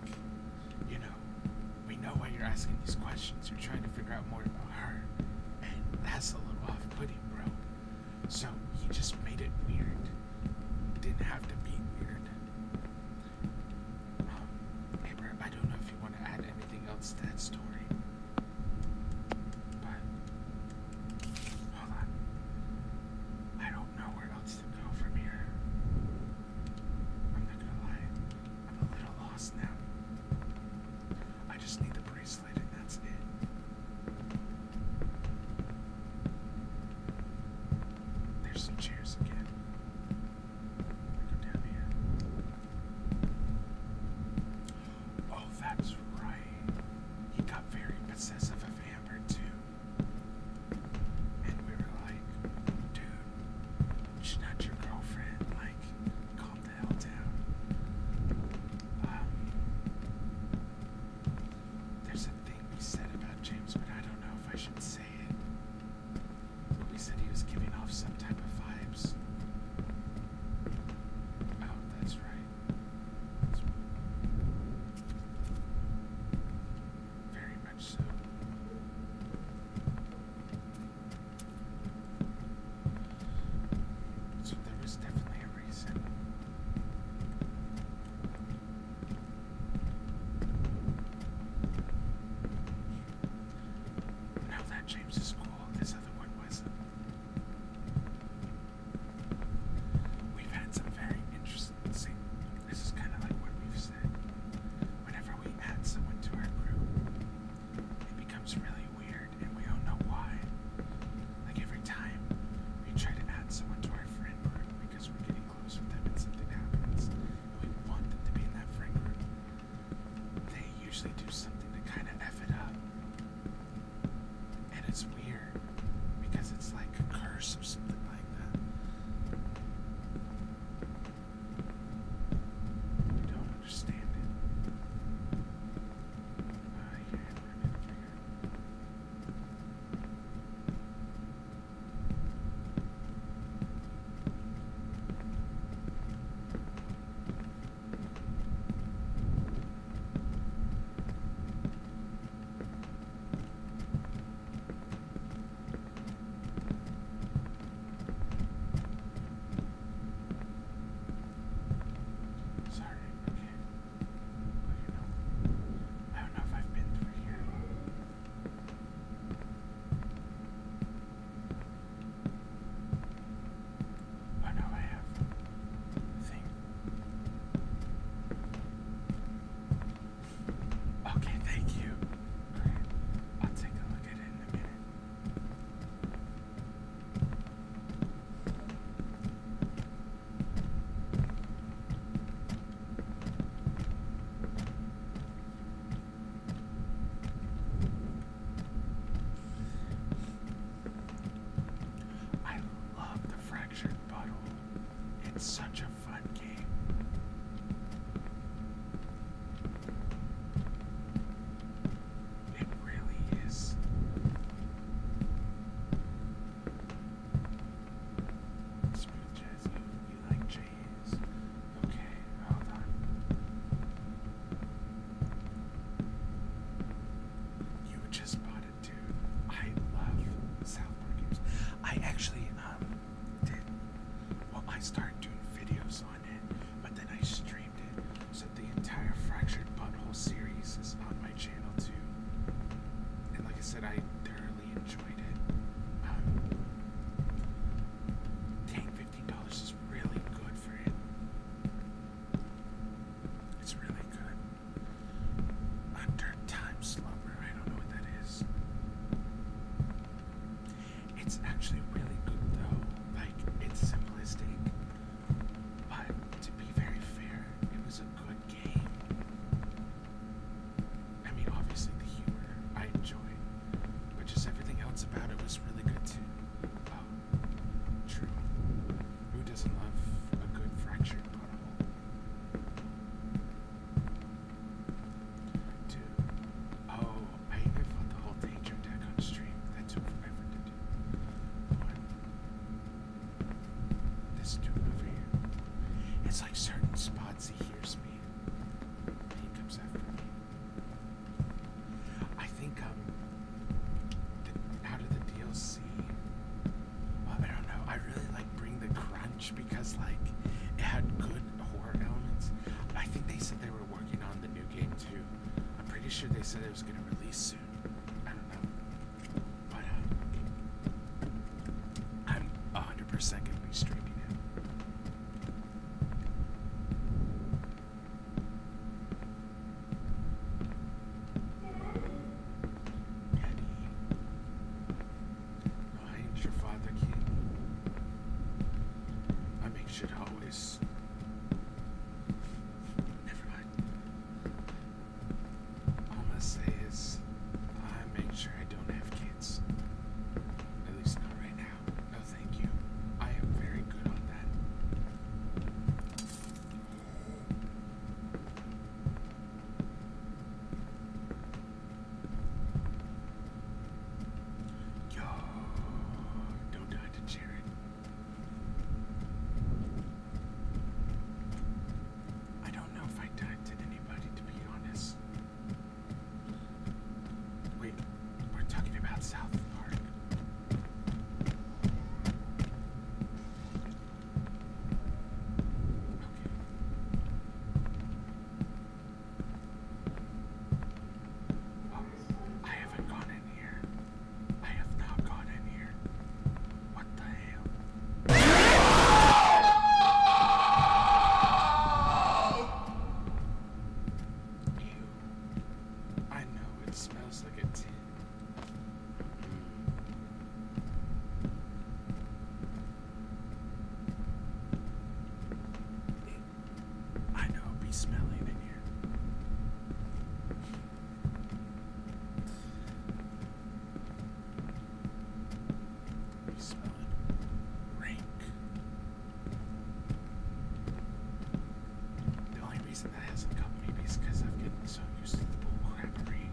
you know, we know why you're asking these questions. You're trying to figure out more about her. And that's a little off-putting, bro. So he just made it weird. It didn't have to be weird. Amber, I don't know if you want to add anything else to that story. But, hold on. I don't know where else to go from here. I'm not gonna lie. I'm a little lost now. I just need the bracelet and that's it. There's some chairs again. Go down here. Oh, that's right. He got very possessive of Amber too. And we were like, dude, she's not your girlfriend. Like, calm the hell down. There's a thing we said about James, but I don't know if I should say it. But we said he was giving off some type of vibes. Oh, that's right. Very much so. So there was definitely a reason. Now that James is cool, this other one wasn't. We've had some very interesting, this is kind of like what we've said. Whenever we add someone to our group, it becomes really weird and we don't know why. Like every time we try to add someone to our friend group because we're getting close with them and something happens and we want them to be in that friend group, they usually do something to kind of F it up. And it's weird because it's like a curse or something like that. We don't understand it. Yeah, we're a bit bigger. sure they said it was gonna release soon. I don't know. But I'm 100% gonna be streaming it. Daddy. No, I ain't your father, kid. I make sure to always. Never mind. All I'm gonna say is, I make sure I don't have kids. At least not right now. No, thank you. I am very good on that. Yo, don't die to Jared. I don't know if I died to anybody, to be honest. Wait, we're talking about South Park. Okay. Oh, I haven't gone in here. I have not gone in here. What the hell? Ew. I know it smells like a tin. I know it'll be smelling in here. Be smelling rank. The only reason that hasn't come maybe is because I've gotten so used to the bull crappery.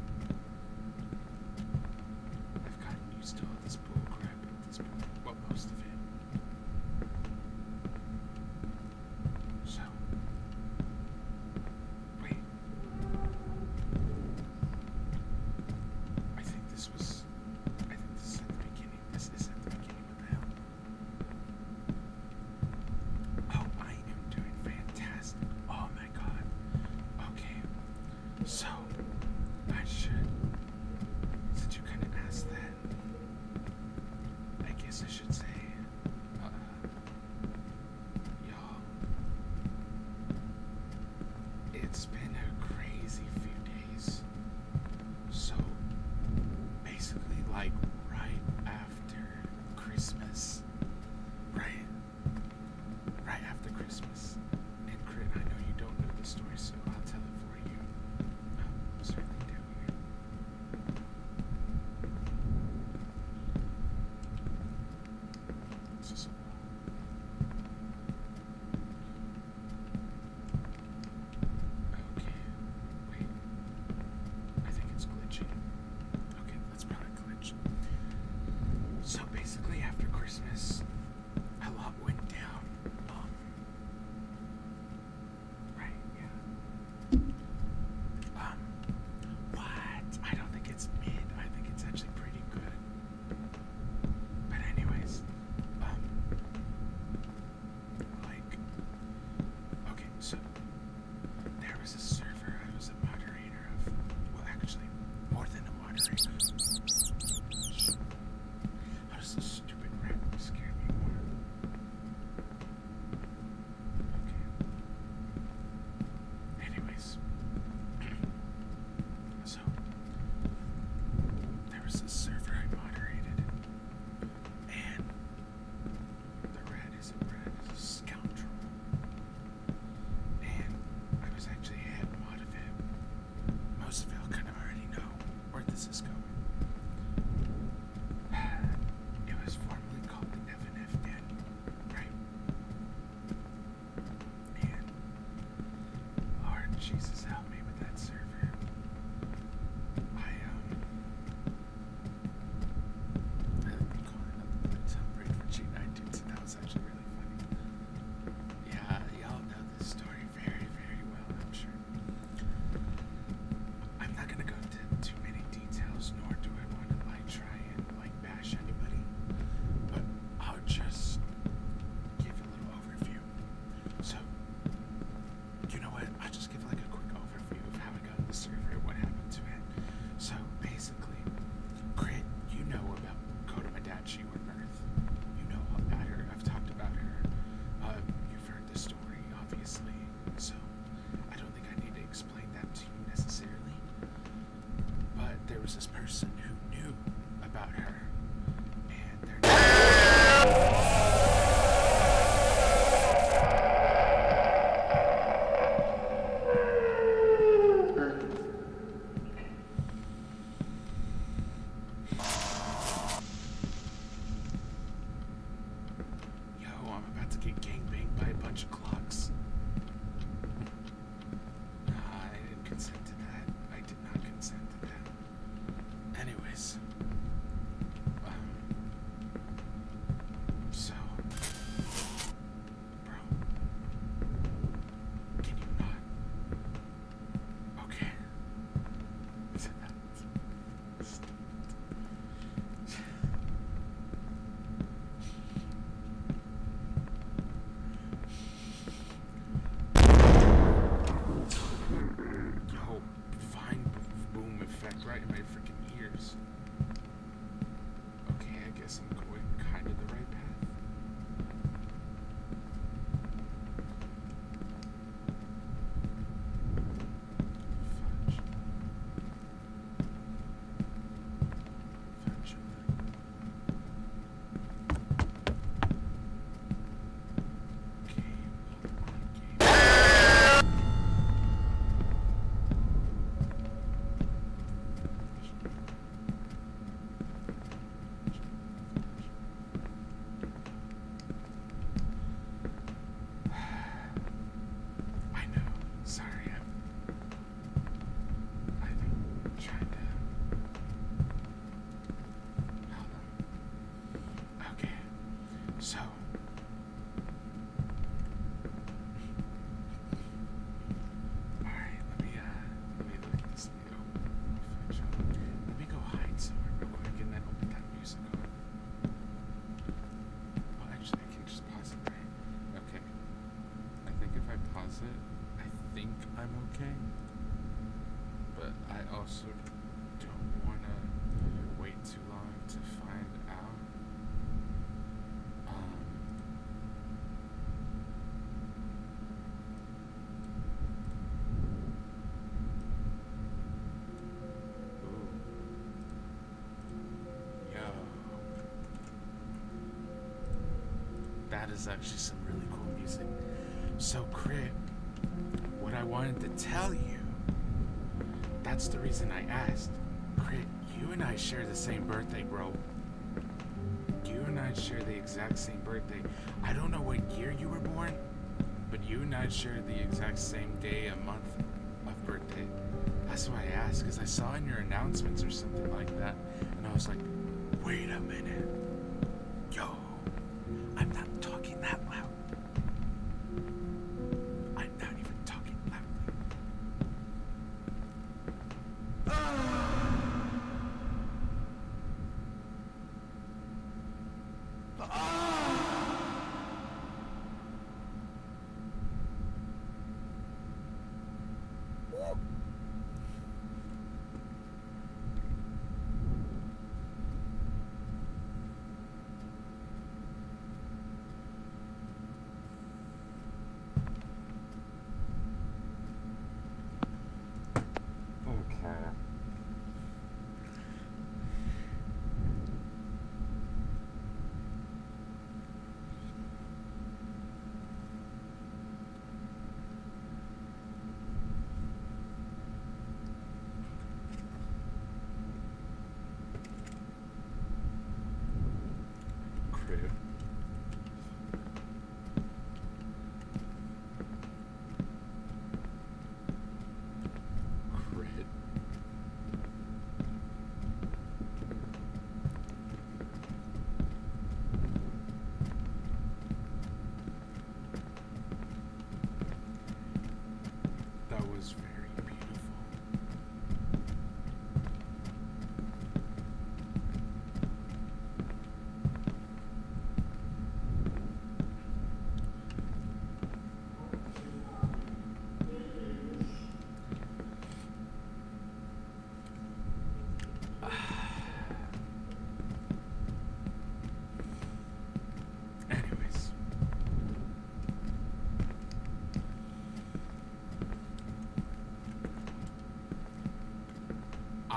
was this person who knew about her, and their name. Yo, I'm about to get gangbanged by a bunch of clocks. Nah, I didn't consent to that. I did not consent to that. Anyways. So. Bro. Can you not? Okay. Yo, fine boom effect right in my freaking ears. Okay, I guess I'm going kind of the right path. Fudge. Fudge. I know. Sorry, I'm trying to. Hold on. Okay. So. Alright, let me look at this video. Let me go hide somewhere real quick and then I'll put that music on. Well, actually, I can just pause it, right? Okay. I think if I pause it, I think I'm okay. But I also don't want to wait too long to find out. Ooh. Yo. That is actually some really cool music. So, Crit, what I wanted to tell you, that's the reason I asked. Crit, you and I share the same birthday, bro. You and I share the exact same birthday. I don't know what year you were born, but you and I share the exact same day, a month of birthday. That's why I asked, because I saw in your announcements or something like that, and I was like, wait a minute. Yo, I'm not talking that loud. I'm not even talking loudly. Crit. Crit. That was very beautiful. Anyways. I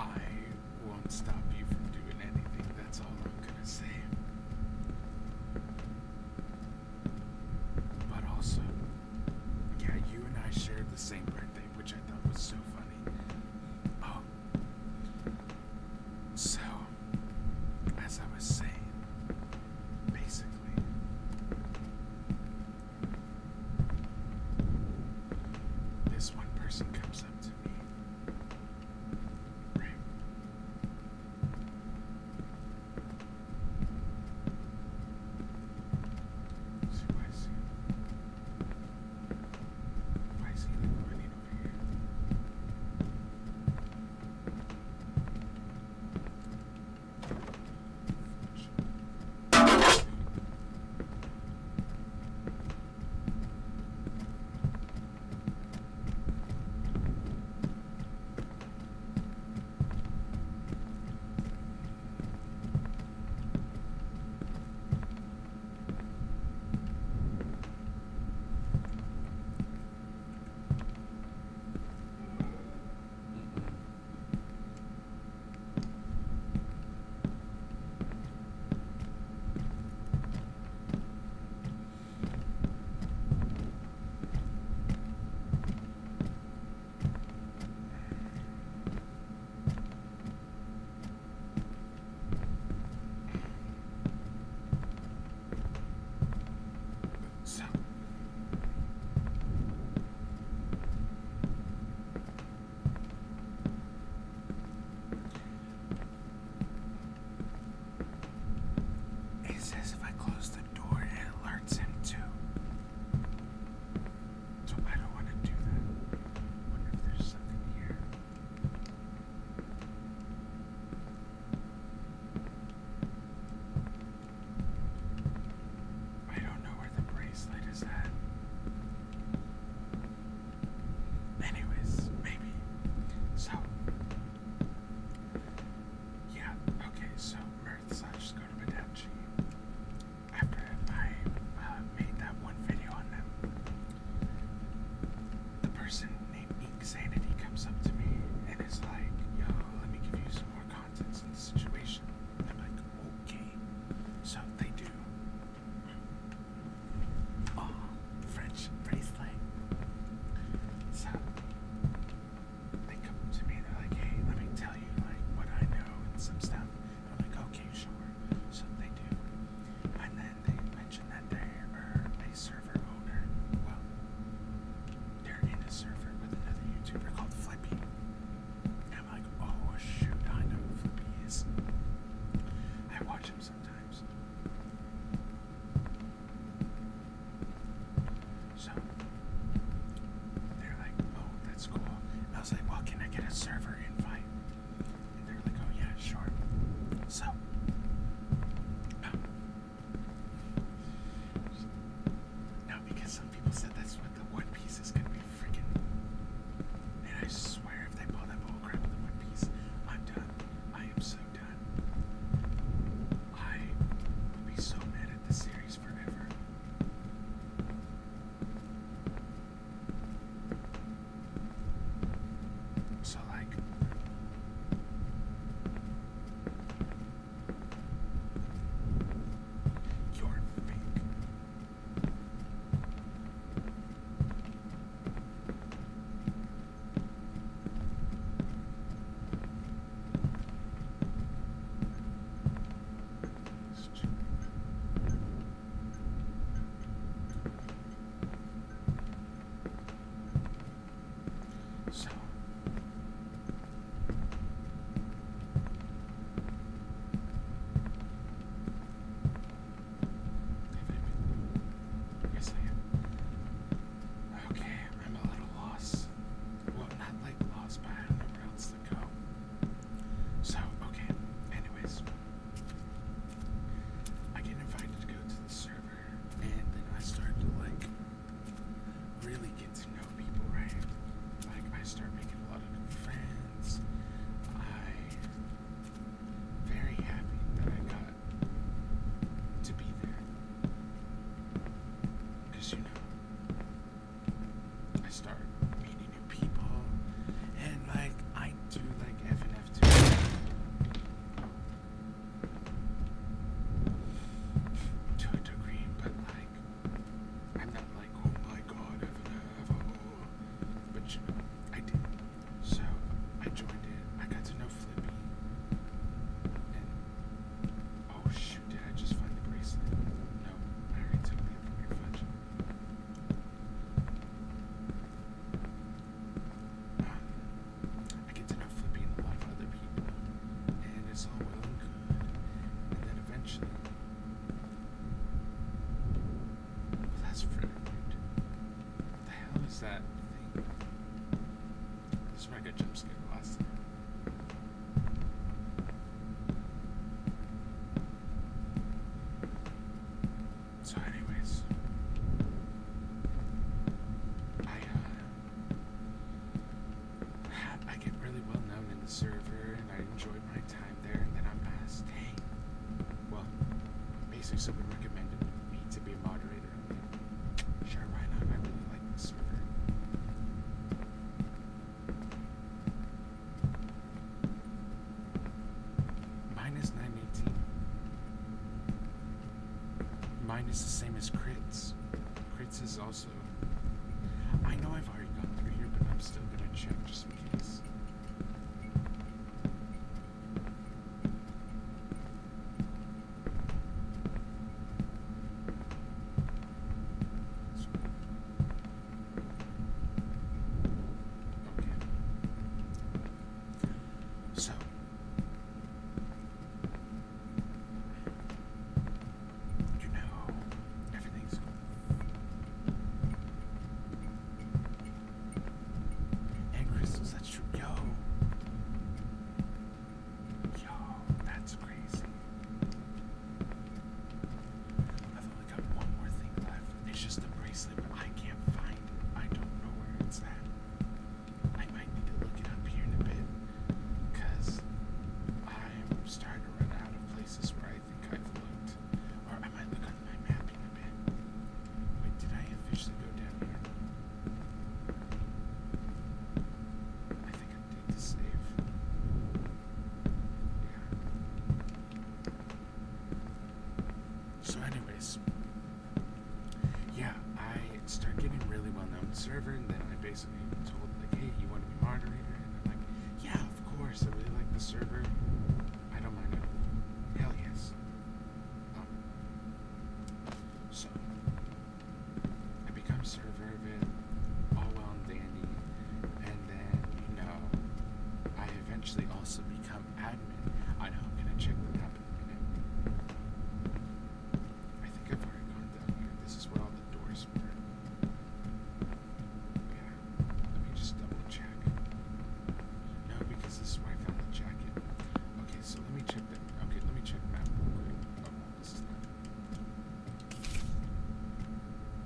I enjoyed my time there, and then I'm asked, hey, well, basically someone recommended me to be a moderator. I'm like, sure, why not? I really like the server. Mine is 918. Mine is the same as Crits. Crits is also... I know I've already gone through here, but I'm still gonna check just in case. Okay. So, you know, everything's cool. And crystals, that's true. Yo, that's crazy. I've only got one more thing left. It's just a bracelet, but I can't find it. I don't know where it's at. I might need to look it up here in a bit, because I'm starting to run out of places where I think I've looked. Or I might look on my map in a bit. Wait, did I officially go down here? I think I did to save. Yeah. So anyways, yeah, I started getting really well known server, and then I basically told like, hey, you want to be moderator? And they're like, yeah, of course, I really like the server. I don't mind it. Hell yes. So I become server of it, all well and dandy, and then, you know, I eventually also become admin. I know, I'm gonna check the map in a minute. I think I've already gone down here. This is where all the doors were. Yeah, let me just double check. No, because this is where I found the jacket. Okay, so let me check that. Okay, let me check the map real quick. Oh, this is not.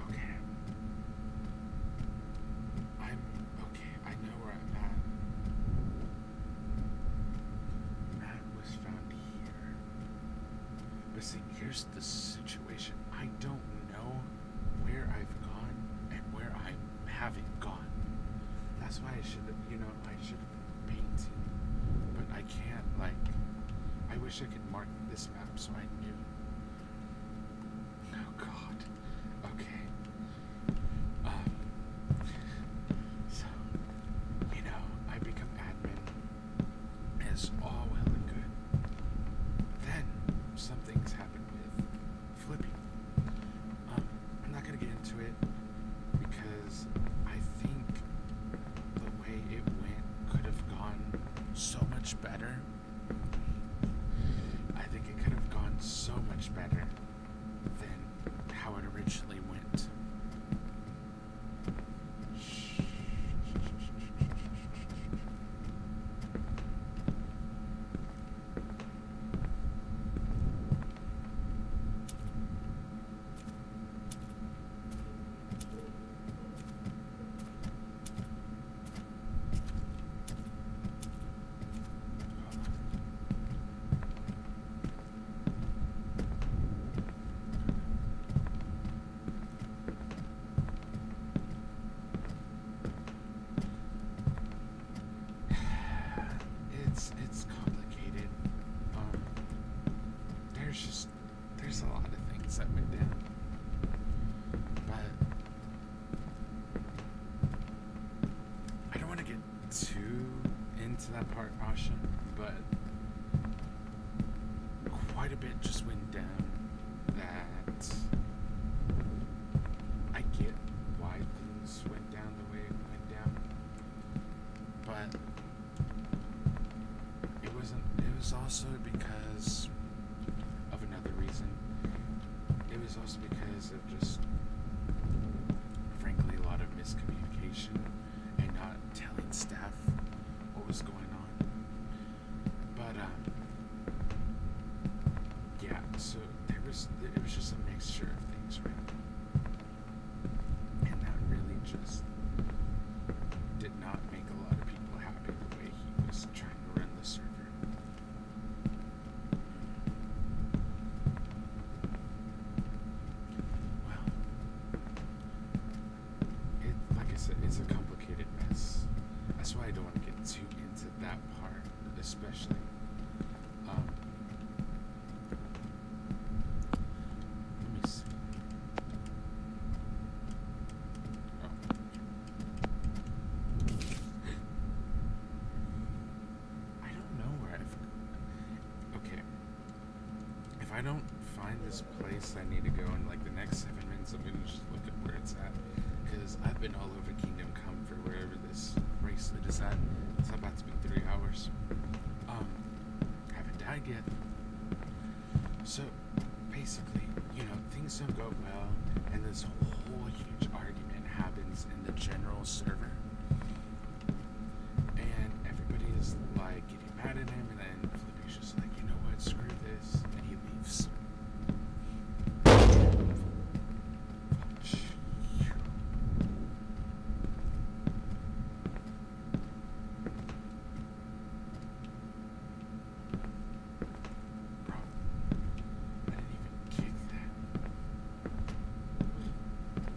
Okay. Okay, I know where I'm at. That was found here. But see, here's the situation. I don't know where I've gone and where I haven't gone. That's why I should have, I should have been painting. But I can't, I wish I could mark this map so I knew. Oh, God. Okay. So, I become admin. It's all well and good. Then, some things happen with flipping. I'm not going to get into it because I think the way it went could have gone so much better. I think it could have gone so much better than how it originally went. It's complicated. There's a lot of things that went down. But I don't want to get too into that part, Asha, but quite a bit just went down that I get why things went down the way it went down. But it was also because of another reason. It was also because of just, frankly, a lot of miscommunication and not telling staff what was going on. But, yeah, so it was just a mixture of things, right? And that really just did not make a lot of people happy the way he was trying to run the server. I don't find this place I need to go in like the next 7 minutes, I'm gonna just look at where it's at. Because I've been all over Kingdom Come for wherever this bracelet is at. It's about to be 3 hours. Haven't died yet. So, basically, things don't go well, and this whole huge argument happens in the general server. And everybody is like getting mad at him, and then Flippy's just like, you know what, screw this, and he leaves. Bro, I didn't even kick that.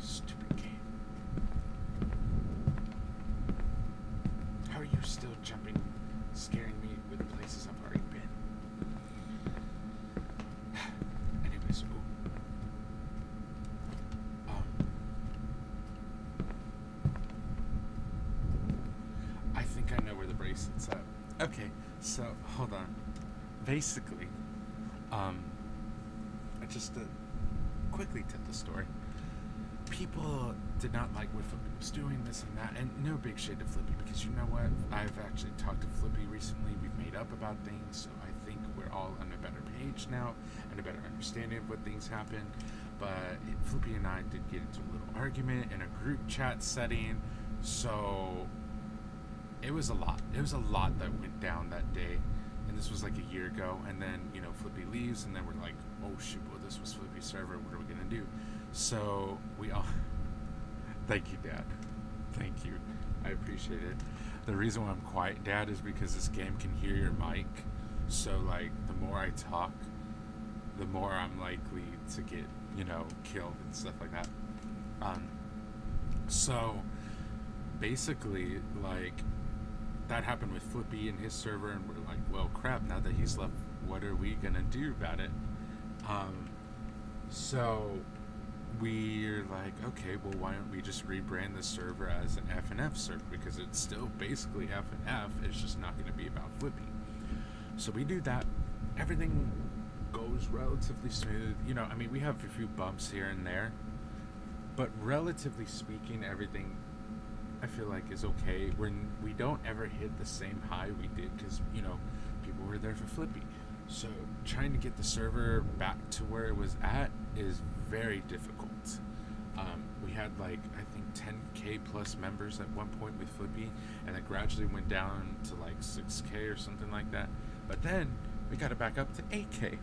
Stupid game. How are you still jumping, scaring me with places I've already been? Anyways, I think I know where the bracelet's at. Okay, so hold on. Basically, I just quickly tell the story. People did not like what Flippy was doing, this and that, and no big shade to Flippy, because you know what? I've actually talked to Flippy recently. We've made up about things, so I think we're all on a better page now and a better understanding of what things happen. But Flippy and I did get into a little argument in a group chat setting, so it was a lot. It was a lot that went down that day, and this was like a year ago. And then Flippy leaves, and then we're like, oh shoot, well this was Flippy's server. What are we gonna do? So we all thank you, Dad. Thank you. I appreciate it. The reason why I'm quiet, Dad, is because this game can hear your mic. So like the more I talk, the more I'm likely to get, killed and stuff like that. So basically, like, that happened with Flippy and his server, and we're like, well crap, now that he's left, what are we gonna do about it? So we're like, okay, well, why don't we just rebrand the server as an F&F server, because it's still basically F&F, it's just not going to be about Flippy. So we do that. Everything goes relatively smooth. We have a few bumps here and there, but relatively speaking, everything I feel like is okay. We don't ever hit the same high we did, because people were there for Flippy. So trying to get the server back to where it was at is very difficult. We had I think 10k plus members at one point with Flippy, and it gradually went down to 6k or something like that. But then we got it back up to 8k.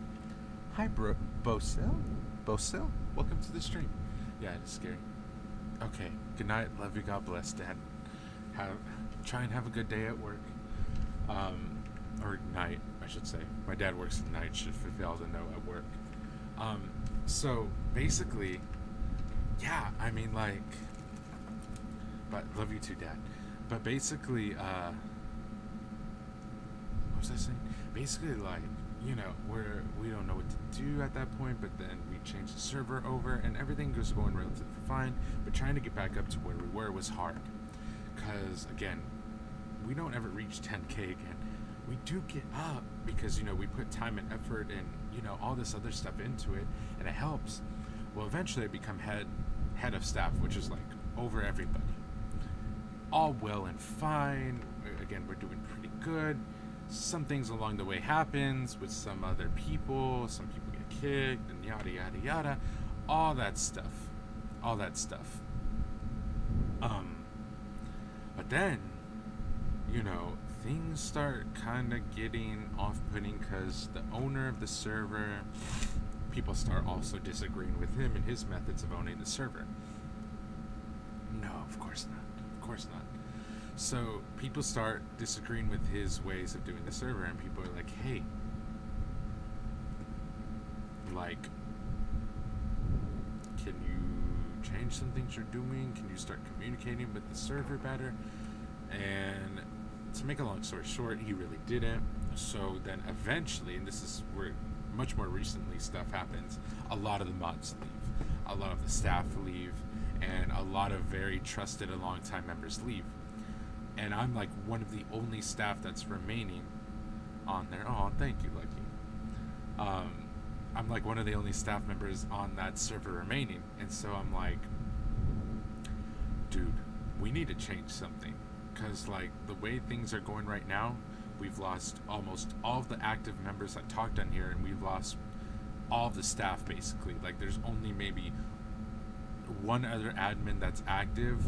Hi, Bosil, welcome to the stream. Yeah, it's scary. Okay, good night, love you, God bless, Dad. Try and have a good day at work. Or night, I should say. My dad works at night shift, if y'all don't know, at work. So basically, yeah, but love you too, Dad. But basically, what was I saying? Basically, we don't know what to do at that point, but then we changed the server over, and everything was going relatively fine, but trying to get back up to where we were was hard. Because, again, we don't ever reach 10k again. We do get up because, we put time and effort and, all this other stuff into it, and it helps. Well, eventually I become head of staff, which is over everybody. All well and fine. Again, we're doing pretty good. Some things along the way happens with some other people. Some people get kicked and yada, yada, yada. All that stuff. But then, things start kind of getting off-putting, because the owner of the server, people start also disagreeing with him and his methods of owning the server. No, of course not. So people start disagreeing with his ways of doing the server, and people are like, hey, can you change some things you're doing? Can you start communicating with the server better? And to make a long story short, he really didn't. So then eventually, and this is where much more recently stuff happens, a lot of the mods leave, a lot of the staff leave, and a lot of very trusted and long-time members leave. And I'm one of the only staff that's remaining on there. Oh, thank you, Lucky. I'm like one of the only staff members on that server remaining, and so I'm like, dude, we need to change something, because like the way things are going right now, we've lost almost all of the active members that talked on here, and we've lost all of the staff basically. Like there's only maybe one other admin that's active,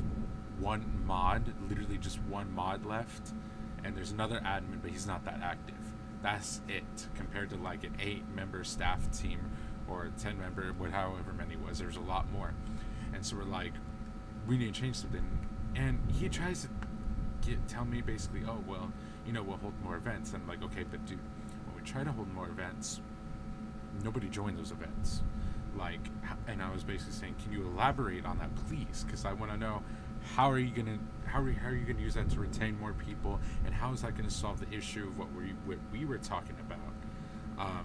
one mod, literally just one mod left, and there's another admin, but he's not that active. That's it, compared to like an 8-member staff team or 10-member, however many it was. There's a lot more. And so we're like, we need to change something. And he tries to tell me basically, oh, well, you know, we'll hold more events. And I'm like, okay, but dude, when we try to hold more events, nobody joined those events. Like, and I was basically saying, can you elaborate on that, please? Because I want to know, how are you gonna use that to retain more people, and how is that gonna solve the issue of what we were talking about?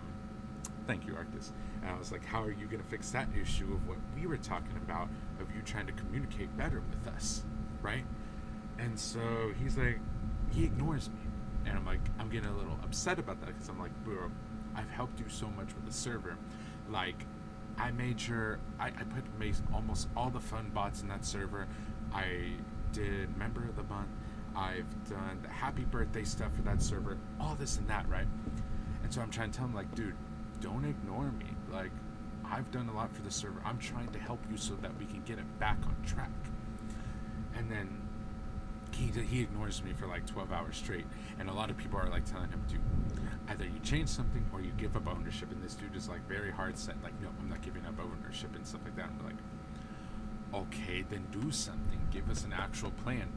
Thank you, Arctis. And I was like, how are you gonna fix that issue of what we were talking about, of you trying to communicate better with us, right? And so he's like, he ignores me, and I'm like, I'm getting a little upset about that, because I'm like, bro, I've helped you so much with the server. Like, I made sure I made almost all the fun bots in that server. I did member of the month. I've done the happy birthday stuff for that server, all this and that, right? And so I'm trying to tell him, like, dude, don't ignore me. Like, I've done a lot for the server. I'm trying to help you so that we can get it back on track. And then he ignores me for like 12 hours straight. And a lot of people are like telling him, dude, either you change something or you give up ownership. And this dude is like very hard set, like, no, I'm not giving up ownership and stuff like that. I'm like, okay, then do something. Give us an actual plan.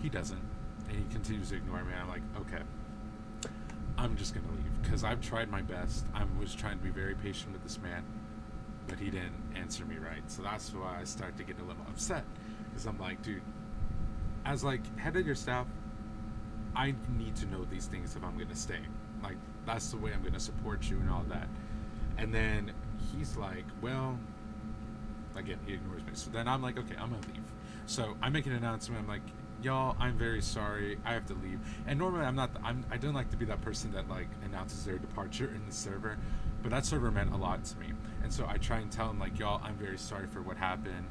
He doesn't, and he continues to ignore me. I'm like, okay, I'm just gonna leave, because I've tried my best. I was trying to be very patient with this man, but he didn't answer me right. So that's why I start to get a little upset, because I'm like, dude, as like head of your staff, I need to know these things if I'm gonna stay. Like, that's the way I'm gonna support you and all that. And then he's like, well, again, he ignores me. So then I'm like, okay, I'm gonna leave. So I make an announcement. I'm like, y'all, I'm very sorry, I have to leave. And normally I don't like to be that person that like announces their departure in the server, but that server meant a lot to me. And so I try and tell him, like, y'all, I'm very sorry for what happened.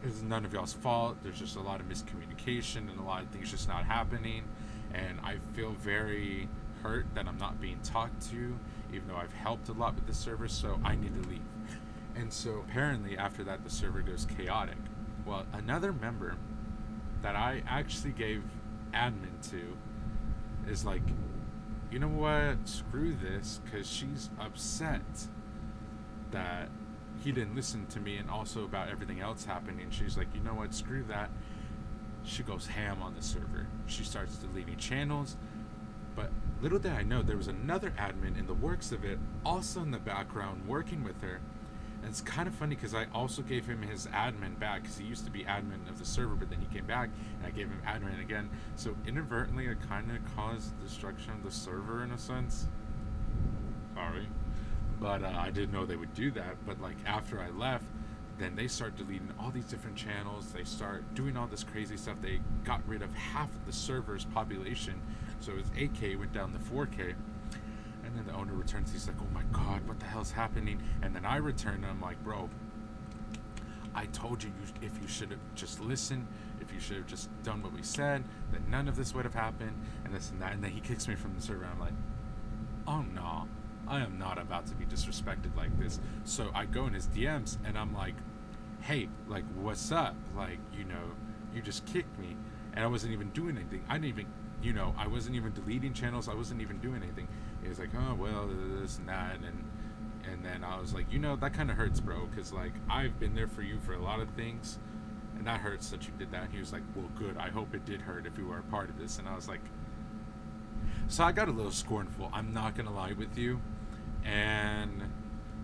It's none of y'all's fault. There's just a lot of miscommunication and a lot of things just not happening. And I feel very hurt that I'm not being talked to, even though I've helped a lot with the server, so I need to leave. And so apparently after that, the server goes chaotic. Well, another member that I actually gave admin to is like, you know what, screw this, because she's upset that he didn't listen to me, and also about everything else happening. She's like, you know what, screw that. She goes ham on the server. She starts deleting channels. But little did I know, there was another admin in the works of it, also in the background, working with her. And it's kind of funny, because I also gave him his admin back, because he used to be admin of the server, but then he came back, and I gave him admin again. So inadvertently, it kind of caused destruction of the server in a sense. Sorry. But I didn't know they would do that. But like after I left, then they start deleting all these different channels. They start doing all this crazy stuff. They got rid of half of the server's population. So his 8K went down to 4K. And then the owner returns. He's like, oh my God, what the hell's happening? And then I return and I'm like, bro, I told you, if you should have just listened, if you should have just done what we said, then none of this would have happened, and this and that. And then he kicks me from the server. And I'm like, oh no, I am not about to be disrespected like this. So I go in his DMs and I'm like, hey, like, what's up? Like, you know, you just kicked me and I wasn't even doing anything. I didn't even, you know, I wasn't even deleting channels. I wasn't even doing anything. He was like, oh, well, this and that. And then I was like, you know, that kind of hurts, bro. Because, like, I've been there for you for a lot of things. And that hurts that you did that. And he was like, well, good. I hope it did hurt if you were a part of this. And I was like, so I got a little scornful. I'm not going to lie with you. And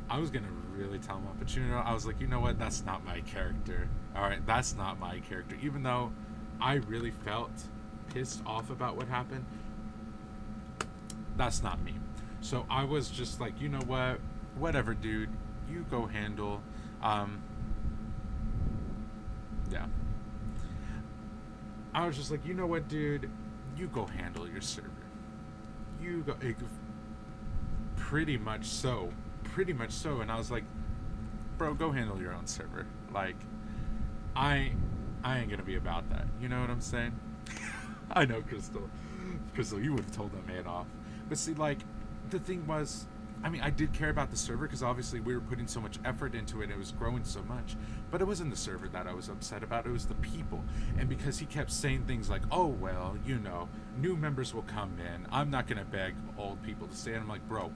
I was going to really tell him off. But, you know, I was like, you know what? That's not my character. All right, that's not my character. Even though I really felt pissed off about what happened, that's not me. So I was just like, you know what? Whatever, dude. You go handle. Yeah. I was just like, you know what, dude? You go handle your server. You go. pretty much so. And I was like, bro, go handle your own server. Like, I ain't gonna be about that. You know what I'm saying? I know, Crystal, you would have told that man off. But see, like, the thing was, I mean, I did care about the server because obviously we were putting so much effort into it and it was growing so much. But it wasn't the server that I was upset about, it was the people. And because he kept saying things like, oh, well, you know, new members will come in. I'm not going to beg old people to stay. And I'm like, bro,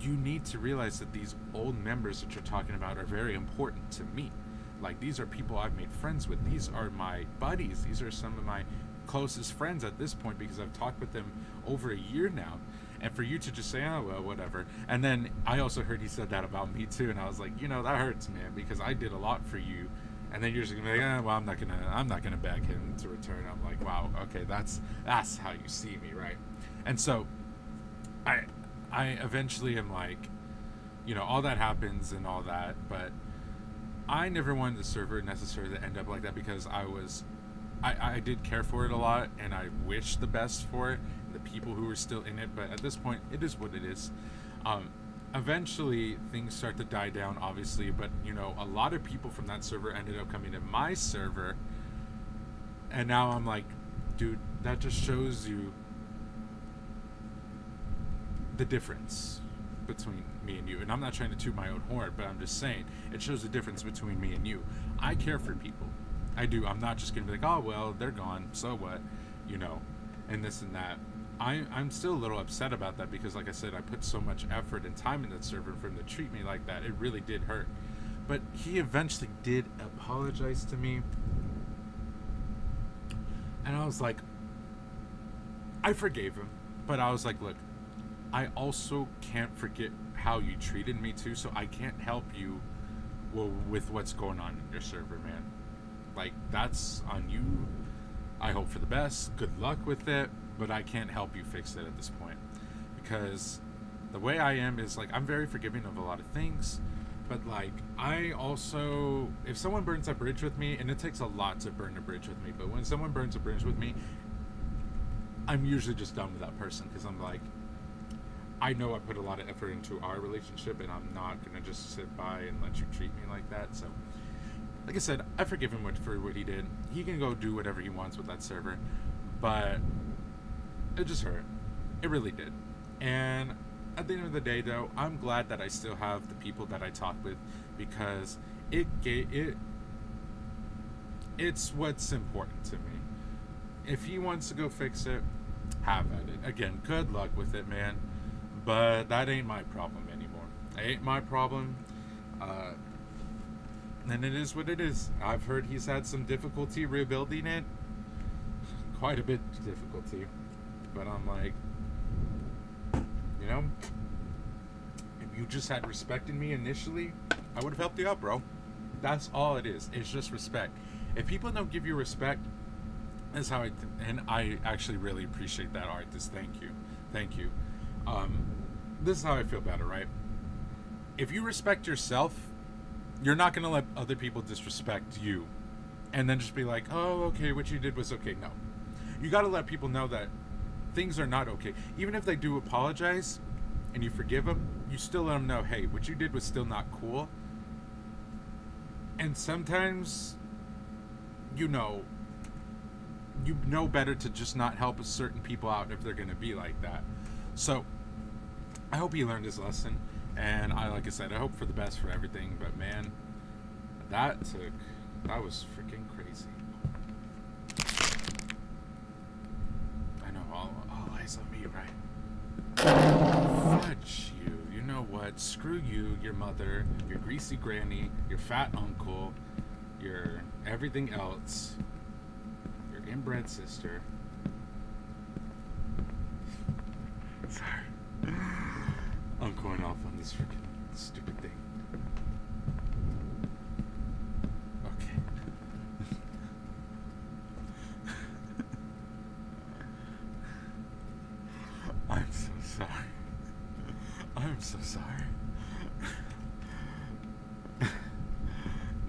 you need to realize that these old members that you're talking about are very important to me. Like, these are people I've made friends with. These are my buddies. These are some of my closest friends at this point because I've talked with them over a year now. And for you to just say, oh, well, whatever. And then I also heard he said that about me too. And I was like, you know, that hurts, man, because I did a lot for you. And then you're just gonna be like, well, I'm not gonna beg him to return. I'm like, wow, okay, that's how you see me, right? And so I eventually am like, you know, all that happens and all that, but I never wanted the server necessarily to end up like that because I did care for it a lot and I wish the best for it, the people who were still in it, but at this point, it is what it is. Eventually, things start to die down, obviously, but, you know, a lot of people from that server ended up coming to my server, and now I'm like, dude, that just shows you the difference between me and you. And I'm not trying to toot my own horn, but I'm just saying, it shows the difference between me and you. I care for people. I do. I'm not just gonna be like, oh, well, they're gone, so what, you know, and this and that. I'm still a little upset about that because, like I said, I put so much effort and time in that server, and for him to treat me like that, it really did hurt. But he eventually did apologize to me, and I was like, I forgave him, but I was like, look, I also can't forget how you treated me too, so I can't help you with what's going on in your server, man. Like, that's on you. I hope for the best. Good luck with it. But I can't help you fix it at this point. Because the way I am is, like, I'm very forgiving of a lot of things. But, like, I also... If someone burns a bridge with me, and it takes a lot to burn a bridge with me, but when someone burns a bridge with me, I'm usually just done with that person. Because I'm like, I know I put a lot of effort into our relationship, and I'm not going to just sit by and let you treat me like that. So... Like I said, I forgive him for what he did. He can go do whatever he wants with that server. But it just hurt. It really did. And at the end of the day, though, I'm glad that I still have the people that I talk with because it's what's important to me. If he wants to go fix it, have at it. Again, good luck with it, man. But that ain't my problem anymore. It ain't my problem. And it is what it is. I've heard he's had some difficulty rebuilding it. Quite a bit of difficulty. But I'm like, you know, if you just had respected me initially, I would have helped you out, bro. That's all it is. It's just respect. If people don't give you respect, that's how and I actually really appreciate that, artist. Thank you. Thank you. This is how I feel about it, right? If you respect yourself, you're not going to let other people disrespect you and then just be like, oh, okay, what you did was okay. No. You got to let people know that things are not okay. Even if they do apologize and you forgive them, you still let them know, hey, what you did was still not cool. And sometimes, you know better to just not help certain people out if they're going to be like that. So I hope he learned his lesson. And like I said, I hope for the best for everything. But man, that was freaking crazy. I know, all eyes on me, right? Fudge you. You know what? Screw you, your mother, your greasy granny, your fat uncle, your everything else, your inbred sister. Sorry. I'm going off on this freaking stupid thing. Okay. I'm so sorry. I'm so sorry.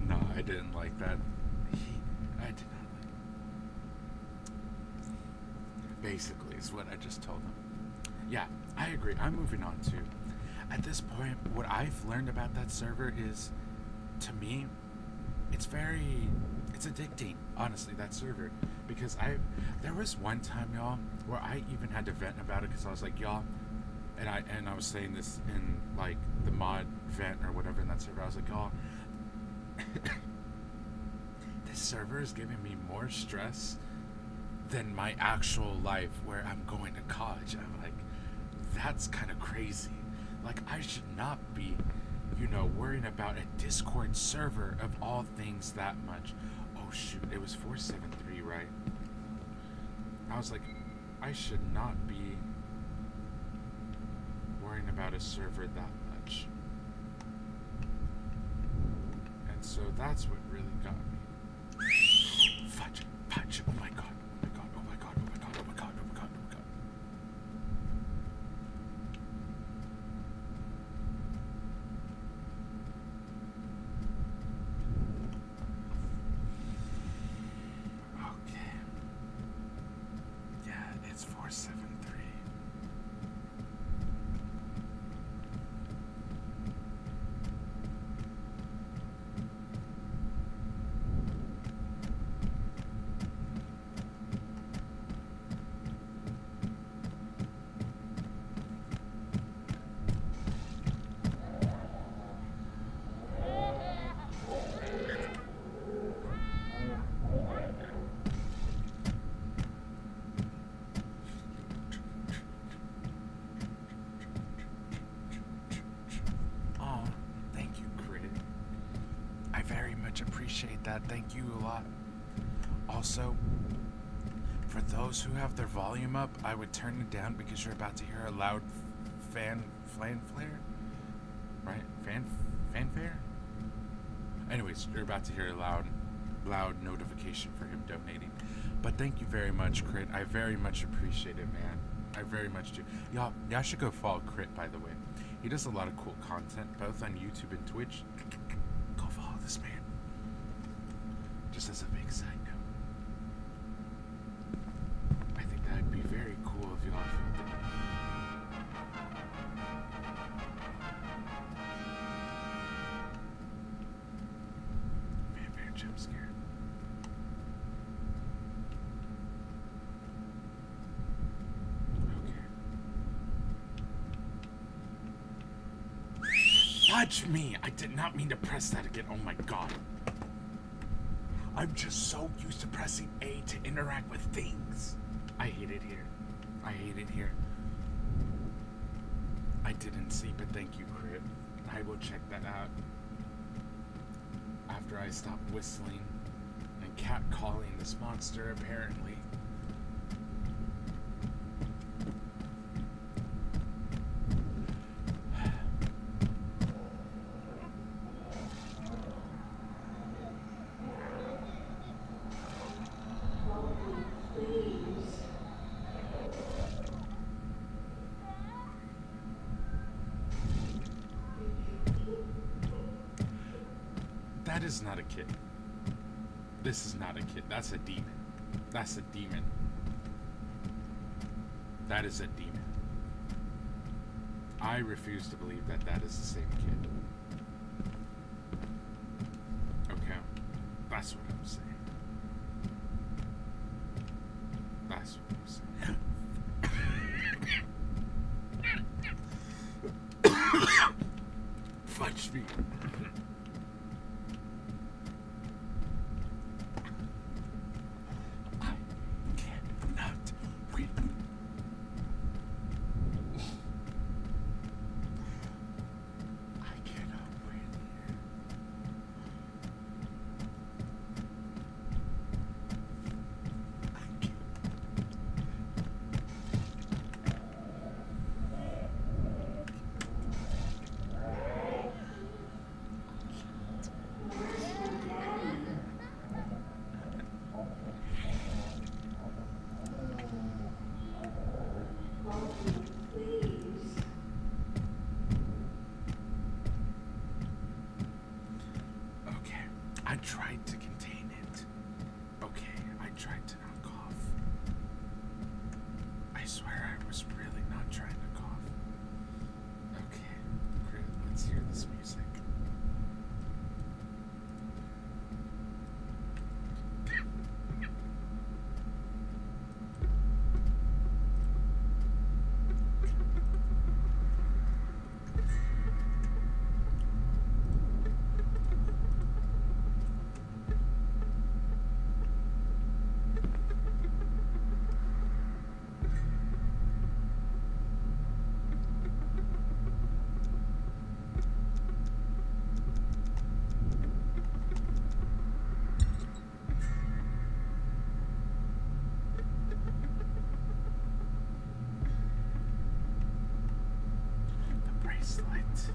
No, I didn't like that. I did not like. Basically, is what I just told him. Yeah, I agree. I'm moving on to. At this point, what I've learned about that server is, to me, it's addicting, honestly, that server. Because there was one time, y'all, where I even had to vent about it because I was like, y'all, and I was saying this in, like, the mod vent or whatever in that server. I was like, y'all, this server is giving me more stress than my actual life where I'm going to college. I'm like, that's kind of crazy. Like, I should not be, worrying about a Discord server of all things that much. Oh, shoot. It was 473, right? I was like, I should not be worrying about a server that much. And so that's what really got me. Fudge. Oh my god. It's 473. Appreciate that. Thank you a lot. Also, for those who have their volume up, I would turn it down because you're about to hear a loud fanfare, right? Fanfare. Anyways, you're about to hear a loud notification for him donating. But thank you very much, Crit. I very much appreciate it, man. I very much do. Y'all should go follow Crit, by the way. He does a lot of cool content, both on YouTube and Twitch. Go follow this man. Just as a big side note, I think that'd be very cool if y'all felt it. Vampire jump scare. Okay. Fudge me! I did not mean to press that again. Oh my god. I'm just so used to pressing A to interact with things. I hate it here. I didn't see, but thank you, Crit. I will check that out after I stop whistling and catcalling this monster, apparently. That is not a kid. This is not a kid. That's a demon. That's a demon. That is a demon. I refuse to believe that that is the same kid. Okay. That's what I'm saying. That's what I'm saying. Fudge me. I tried to contain it. Okay, I tried to knock off. I swear I I was really not trying to cough. Okay, great. Let's hear this music. The bracelet.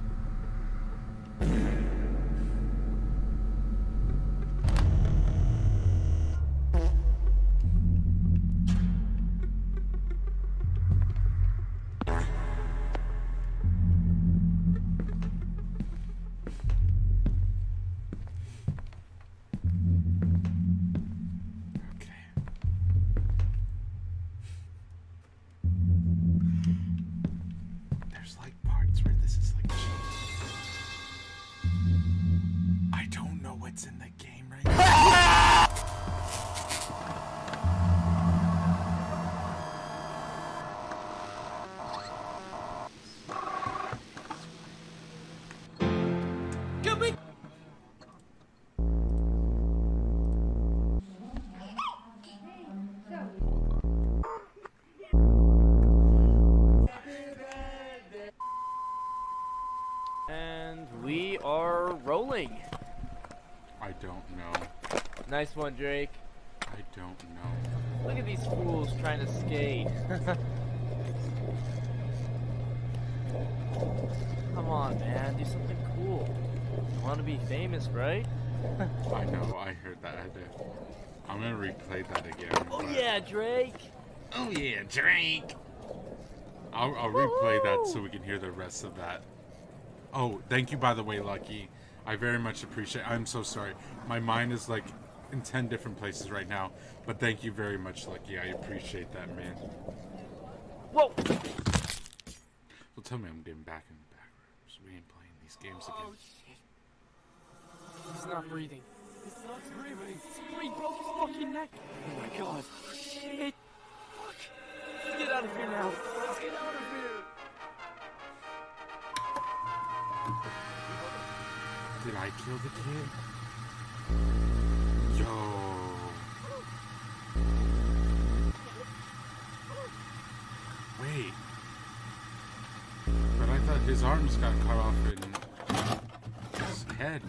Okay. There's like parts where this is like cheating. I don't know what's in the game right now. And we are rolling. I don't know. Nice one, Drake. I don't know. Look at these fools trying to skate. Come on, man. Do something cool. You want to be famous, right? I know, I heard that. I'm gonna replay that again. Oh, but- yeah, Drake. Oh yeah, Drake! I'll replay that so we can hear the rest of that. Oh, thank you, by the way, Lucky. I very much appreciate I'm so sorry. My mind is like in 10 different places right now. But thank you very much, Lucky. I appreciate that, man. Whoa. Well, tell me I'm getting back in the Backrooms. We ain't playing these games again. He's not breathing. He's not breathing. He broke his fucking neck. Oh my god. Shit. Fuck. Let's get out of here now. Let's get out of here. Did I kill the kid? Yo. Wait. But I thought his arms got cut off in his head.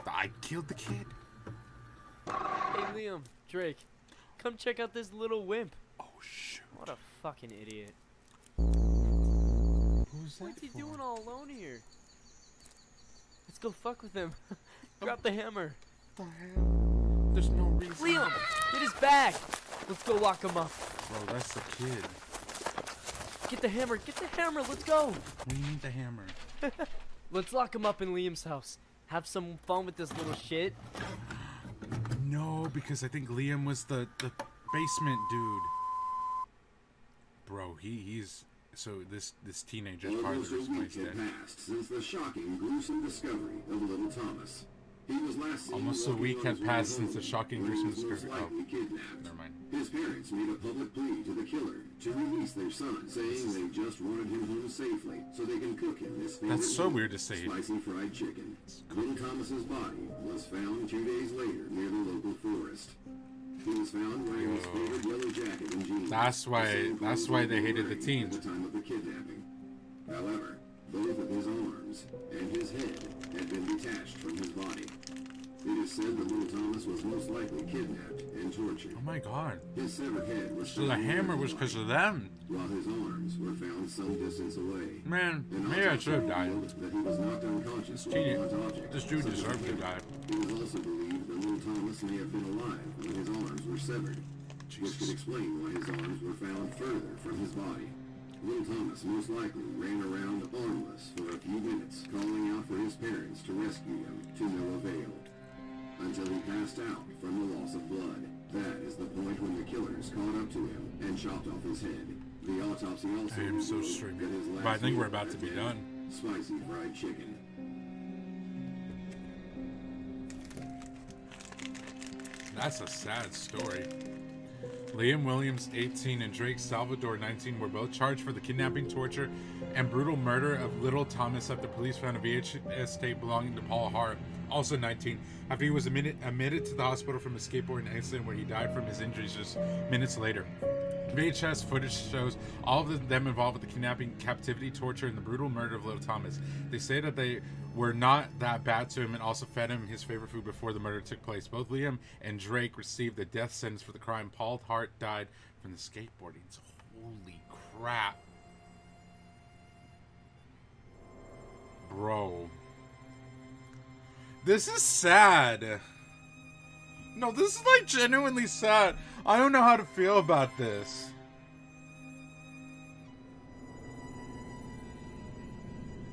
I killed the kid? Hey, Liam. Drake. Come check out this little wimp. Oh, shoot. What a fucking idiot. Who's that What's he for? doing all alone here? Let's go fuck with him. Drop the hammer. What the hell? There's no reason. Liam, get his bag. Let's go lock him up. Bro, that's the kid. Get the hammer. Get the hammer. Let's go. We need the hammer. Let's lock him up in Liam's house. Have some fun with this little shit. No, because I think Liam was the basement dude. Bro, he's so this teenager's part of Almost a this week place had dead. passed since the shocking, gruesome discovery of little Thomas. He was last seen Almost a walking week on had his way passed home since the shocking, when he gruesome was most discovery. likely kidnapped. Never mind. His parents made a public plea to the killer to release their son, saying they just wanted him home safely so they can cook him his favorite That's so meal, weird to say. spicy fried chicken. Little Thomas's body was found 2 days later near the local forest. He was found wearing his favorite yellow jacket and jeans. That's why- the same that's clothes why he'd they been hated the wearing teens. At the time of the kidnapping. However, both of his arms and his head had been detached from his body. It is said that little Thomas was most likely kidnapped and tortured. Oh my god. His severed head was So the found hammer near was his because body, of them. while his arms were found some distance away. Man, An maybe I autopsy should have died. revealed that he was knocked unconscious This from dude- blunt objects, This dude such as a deserved to hammer. die. It was also believed that little Thomas may have been alive when his arms were severed, which could Jesus. explain why his arms were found further from his body. Little Thomas most likely ran around armless for a few minutes, calling out for his parents to rescue him, to no avail, until he passed out from the loss of blood. That is the point when the killer killers caught up to him and chopped off his head. The autopsy also I am so revealed streaming. that his But I last think we're meal about to that be day, done. Spicy fried chicken. That's a sad story. Liam Williams, 18, and Drake Salvador, 19, were both charged for the kidnapping, torture, and brutal murder of little Thomas after police found a VHS tape belonging to Paul Hart, also 19, after he was admitted to the hospital from a skateboarding accident where he died from his injuries just minutes later. VHS footage shows all of them involved with the kidnapping, captivity, torture, and the brutal murder of little Thomas. They say that they were not that bad to him and also fed him his favorite food before the murder took place. Both Liam and Drake received the death sentence for the crime. Paul Hart died from the skateboarding. Holy crap. Bro. This is sad. No, this is like genuinely sad. I don't know how to feel about this.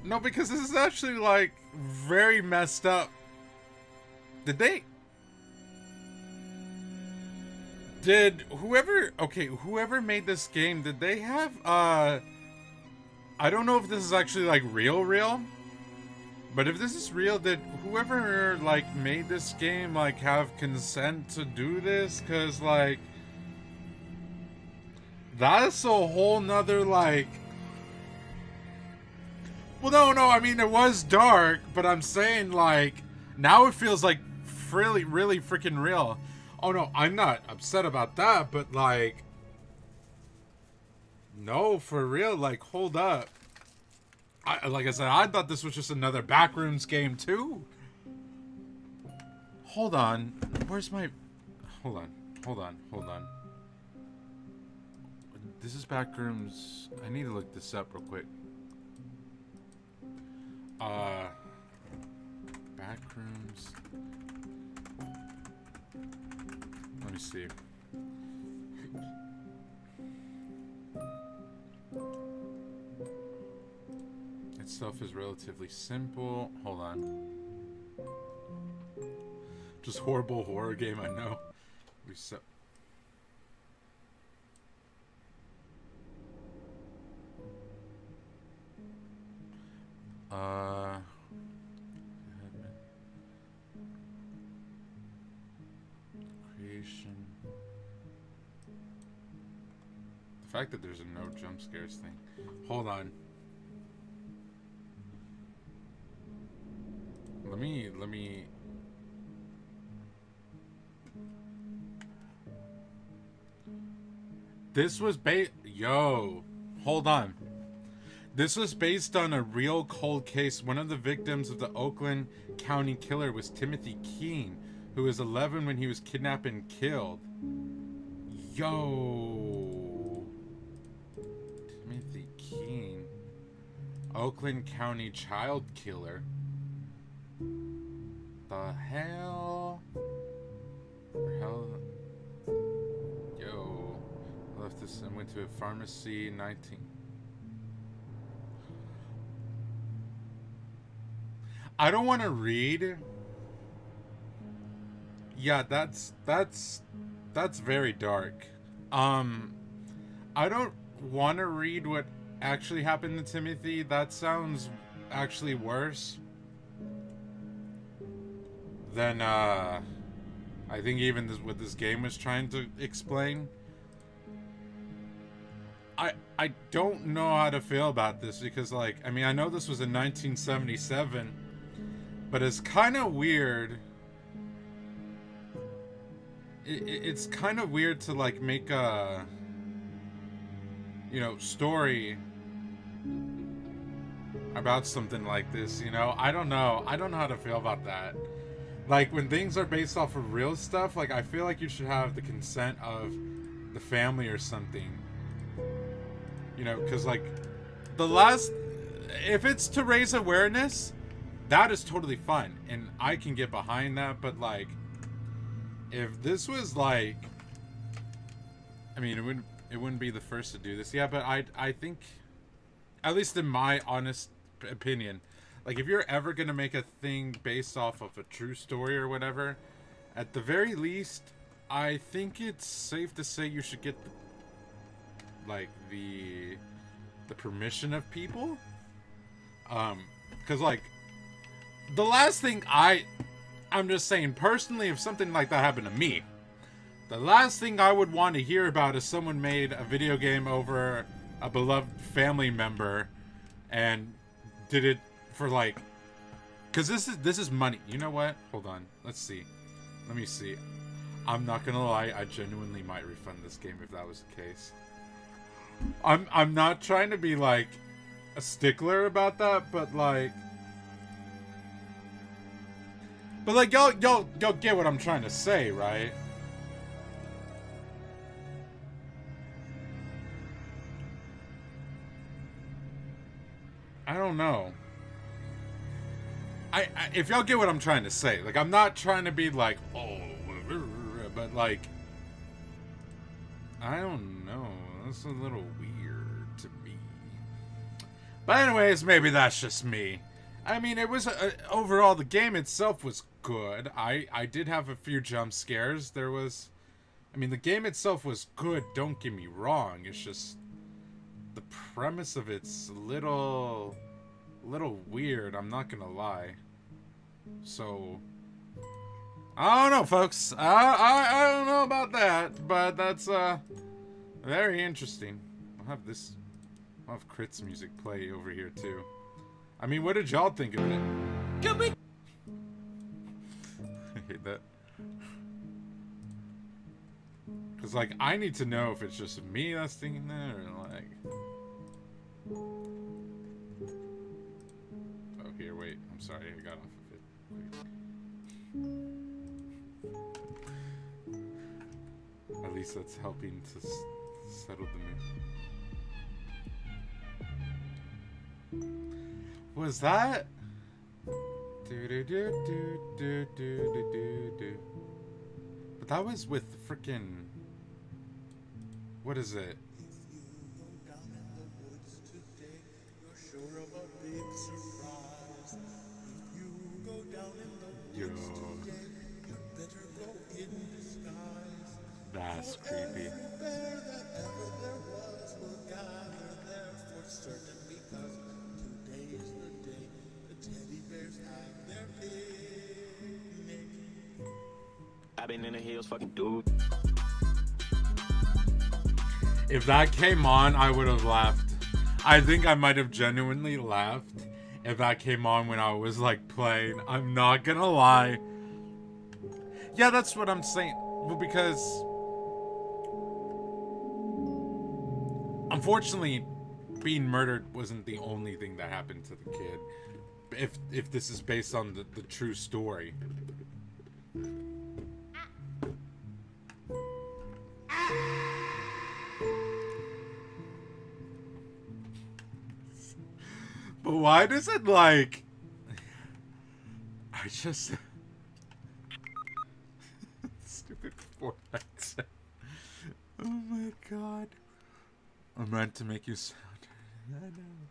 No, because this is actually like very messed up. Whoever made this game, did they have I don't know if this is actually like real, but if this is real, did whoever like made this game like have consent to do this? Cause like that's a whole nother like, well no, I mean it was dark, but I'm saying like now it feels like really freaking real. Oh no, I'm not upset about that, but like no, for real, like hold up. Like I said, I thought this was just another Backrooms game too. Hold on. Where's my... Hold on. This is Backrooms. I need to look this up real quick. Backrooms. Let me see. Itself is relatively simple. Hold on. Just horrible horror game, I know. Reset. Creation. The fact that there's a no jump scares thing. Hold on. Let me This was hold on. This was based on a real cold case. One of the victims of the Oakland County killer was Timothy Keene, who was 11 when he was kidnapped and killed. Timothy Keene. Oakland County child killer. The hell? Left this and went to a pharmacy. 19. I don't want to read. Yeah, that's very dark. I don't want to read what actually happened to Timothy. That sounds actually worse than I think even what this game was trying to explain. I don't know how to feel about this because, like, I mean, I know this was in 1977, but it's kind of weird. It's kind of weird to, like, make a, story about something like this, I don't know. I don't know how to feel about that. Like, when things are based off of real stuff, like, I feel like you should have the consent of the family or something. Because, like, if it's to raise awareness, that is totally fine. And I can get behind that. But, like, if this was, like, I mean, it wouldn't be the first to do this. Yeah, but I think, at least in my honest opinion, like, if you're ever going to make a thing based off of a true story or whatever, at the very least, I think it's safe to say you should get the permission of people. Cause like the last thing I'm just saying personally, if something like that happened to me, the last thing I would want to hear about is someone made a video game over a beloved family member and did it for like, cause this is money. You know what? Hold on. Let's see. Let me see. I'm not gonna lie, I genuinely might refund this game if that was the case. I'm not trying to be like a stickler about that, but like y'all get what I'm trying to say, right? I don't know. I if y'all get what I'm trying to say, like I'm not trying to be like, oh, but like I don't know. That's a little weird to me. But anyways, maybe that's just me. I mean, it was overall the game itself was good. I did have a few jump scares. There was, I mean, the game itself was good. Don't get me wrong. It's just the premise of it's a little weird. I'm not gonna lie. So I don't know, folks. I don't know about that, but that's very interesting. I'll have Crit's music play over here too. I mean, what did y'all think of it? I hate that. Cause like I need to know if it's just me that's thinking that or like. Oh here, wait. I'm sorry, I got off of it. At least that's helping to settle the mood. Was that? But that was with frickin'. What is it? Yo. That's creepy. I've been in the hills, fucking dude. If that came on, I would have laughed. I think I might have genuinely laughed if that came on when I was like playing. I'm not gonna lie. Yeah, that's what I'm saying. Well, because unfortunately, being murdered wasn't the only thing that happened to the kid. If this is based on the true story. But why does it like... I just... Stupid Fortnite. Oh my god. I meant to make you sound... I know.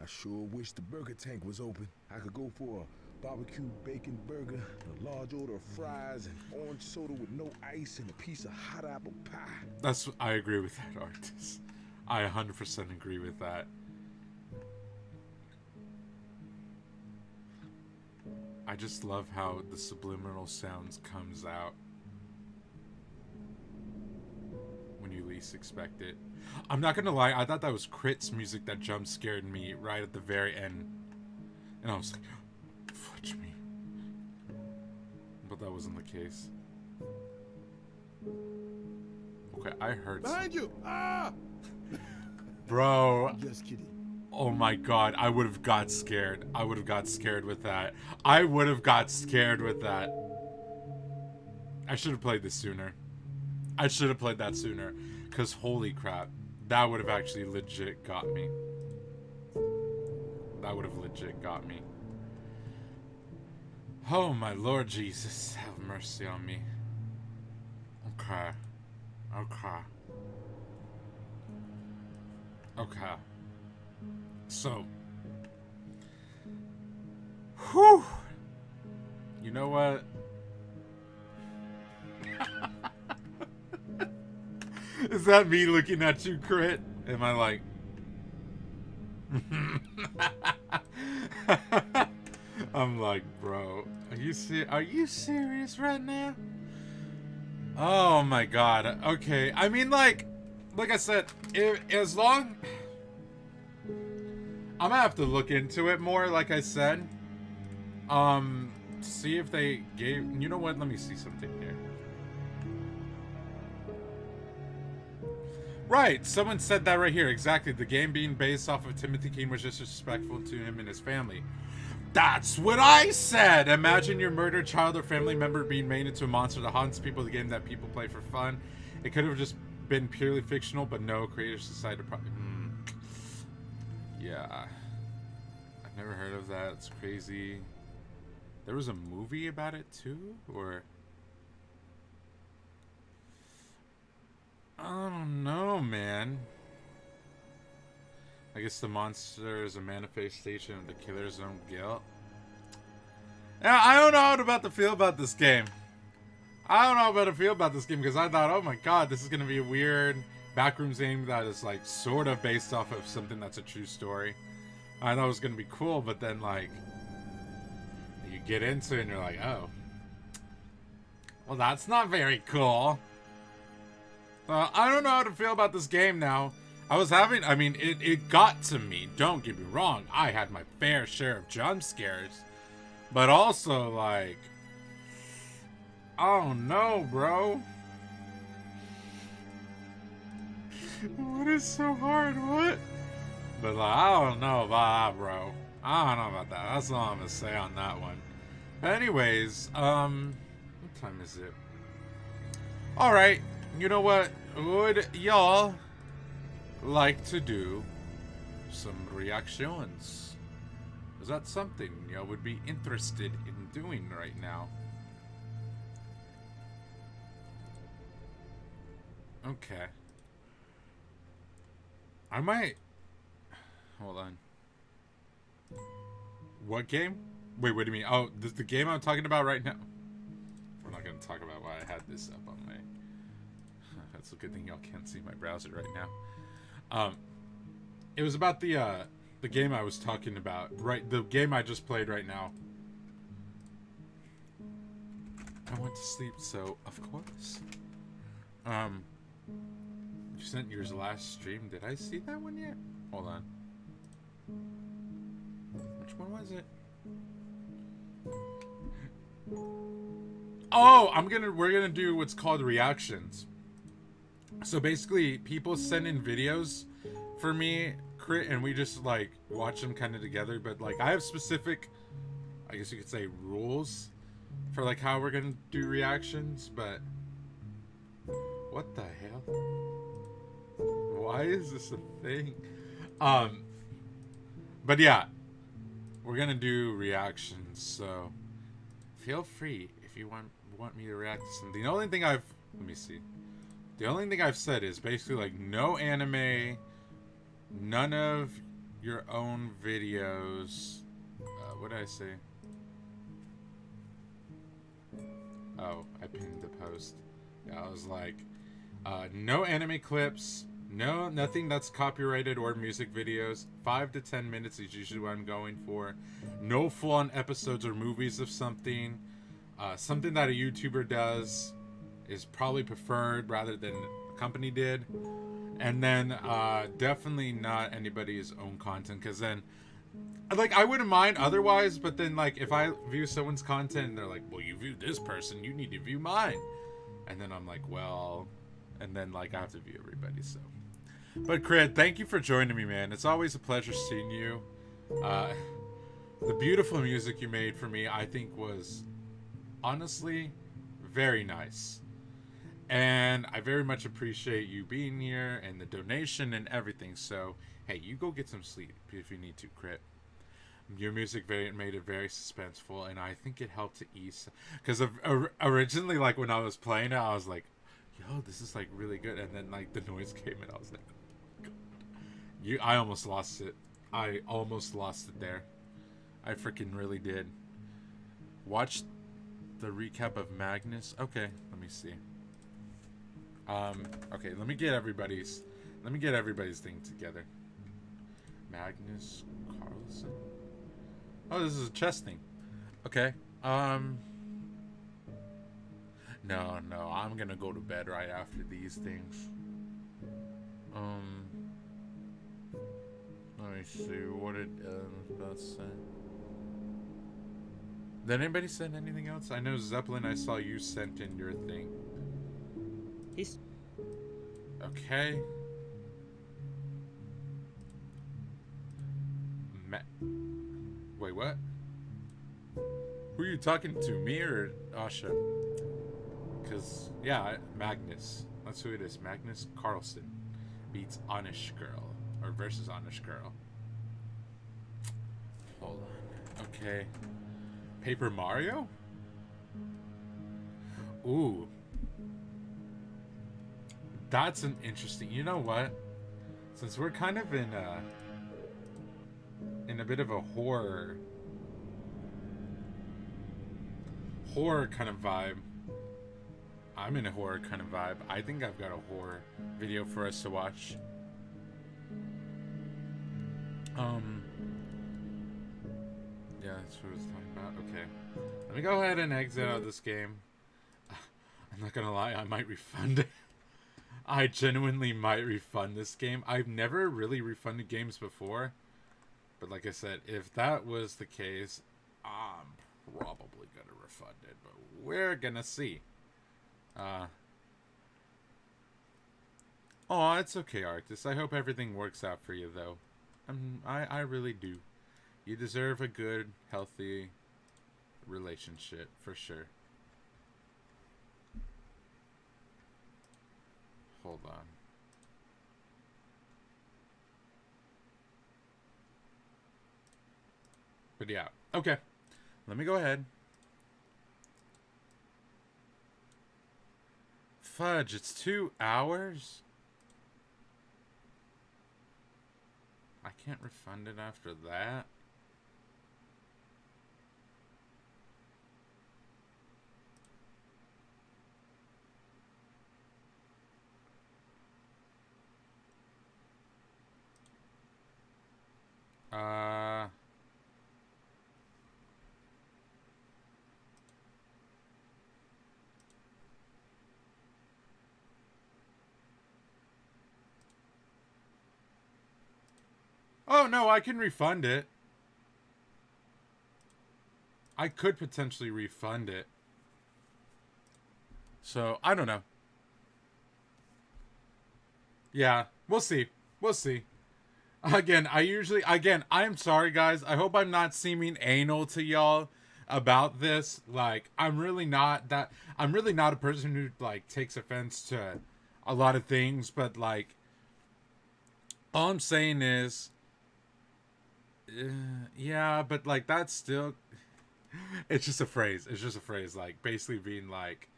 I sure wish the burger tank was open. I could go for a barbecue bacon burger, a large order of fries, and orange soda with no ice, and a piece of hot apple pie. I agree with that, Artis. I 100% agree with that. I just love how the subliminal sounds comes out when you least expect it. I'm not gonna lie, I thought that was Crit's music that jump scared me right at the very end. And I was like, fudge me. But that wasn't the case. Okay, I heard Behind you! Ah! Bro. Just kidding. Oh my god, I would have got scared. I would have got scared with that. I would have got scared with that. I should have played this sooner. I should have played that sooner. Because holy crap, that would have actually legit got me. That would have legit got me. Oh my Lord Jesus, have mercy on me. Okay. Okay. Okay. So. Whew. You know what? Is that me looking at you, Crit? Am I like... I'm like, bro, are you serious right now? Oh my god. Okay. I mean, like I said, as long... I'm gonna have to look into it more, like I said. See if they gave... You know what? Let me see something here. Right, someone said that right here. Exactly. The game being based off of Timothy King was disrespectful to him and his family. That's what I said! Imagine your murdered child or family member being made into a monster that haunts people, the game that people play for fun. It could have just been purely fictional, but no, creators decided to probably... Yeah. I've never heard of that. It's crazy. There was a movie about it too? Or... I don't know, man. I guess the monster is a manifestation of the killer's own guilt. Yeah, I don't know how about to feel about this game. I don't know how to feel about this game because I thought, oh my god, this is going to be a weird Backrooms game that is like sort of based off of something that's a true story. I thought it was going to be cool, but then like you get into it and you're like, oh. Well, that's not very cool. I don't know how to feel about this game now. I mean, it got to me. Don't get me wrong. I had my fair share of jump scares. But also, like... Oh, no, bro. What is so hard? What? But, like, I don't know about that, bro. I don't know about that. That's all I'm gonna say on that one. But anyways, what time is it? Alright. You know what? Would y'all like to do some reactions? Is that something y'all would be interested in doing right now? Okay. I might... Hold on. What game? Wait, what do you mean? Oh, the game I'm talking about right now? We're not going to talk about why I had this up on my... That's a good thing y'all can't see my browser right now. It was about the game I was talking about. Right, the game I just played right now. I went to sleep, so of course. You sent yours last stream. Did I see that one yet? Hold on. Which one was it? Oh, we're gonna do what's called reactions. So basically, people send in videos for me, Crit, and we just like watch them kind of together. But like, I have specific, I guess you could say, rules for like how we're gonna do reactions. But what the hell? Why is this a thing? But yeah, we're gonna do reactions. So feel free if you want me to react to something. The only thing let me see. The only thing I've said is basically like no anime, none of your own videos. What did I say? Oh, I pinned the post. Yeah, I was like, no anime clips, nothing that's copyrighted or music videos. 5 to 10 minutes is usually what I'm going for. No full-on episodes or movies of something. Something that a YouTuber does is probably preferred rather than a company did. And then definitely not anybody's own content, because then like I wouldn't mind otherwise, but then like if I view someone's content and they're like, well, you view this person, you need to view mine, and then I'm like, well, and then like I have to view everybody. So but Crit, thank you for joining me, man. It's always a pleasure seeing you. The beautiful music you made for me, I think, was honestly very nice. And I very much appreciate you being here and the donation and everything. So, hey, you go get some sleep if you need to, Crit. Your music made it very suspenseful, and I think it helped to ease. Because originally, like, when I was playing it, I was like, yo, this is, like, really good. And then, like, the noise came and I was like, God. I almost lost it. I almost lost it there. I freaking really did. Watch the recap of Magnus. Okay, let me see. Okay, let me get everybody's thing together. Magnus Carlsen. Oh, this is a chess thing. Okay. No, I'm gonna go to bed right after these things. Let me see what it about to say. Did anybody send anything else? I know Zeppelin, I saw you sent in your thing. He's Okay. Wait, what? Who are you talking to, me or Asha? Because, yeah, Magnus. That's who it is. Magnus Carlsen beats Anish Girl. Or versus Anish Girl. Hold on. Okay. Paper Mario? Ooh. That's an interesting... You know what? Since we're kind of in a bit of a horror kind of vibe. I'm in a horror kind of vibe. I think I've got a horror video for us to watch. Yeah, that's what I was talking about. Okay. Let me go ahead and exit out of this game. I'm not gonna lie, I might refund it. I genuinely might refund this game. I've never really refunded games before. But like I said, if that was the case, I'm probably gonna refund it. But we're gonna see. Oh, it's okay, Arctis. I hope everything works out for you, though. I really do. You deserve a good, healthy relationship, for sure. Hold on. But yeah, okay. Let me go ahead. Fudge, it's 2 hours? I can't refund it after that. Oh, no, I can refund it. I could potentially refund it. So, I don't know. Yeah, we'll see. We'll see. Again, I'm sorry, guys. I hope I'm not seeming anal to y'all about this. Like, I'm really not a person who, like, takes offense to a lot of things, but, like, all I'm saying is, yeah, but, like, that's still, it's just a phrase. It's just a phrase, like, basically being, like,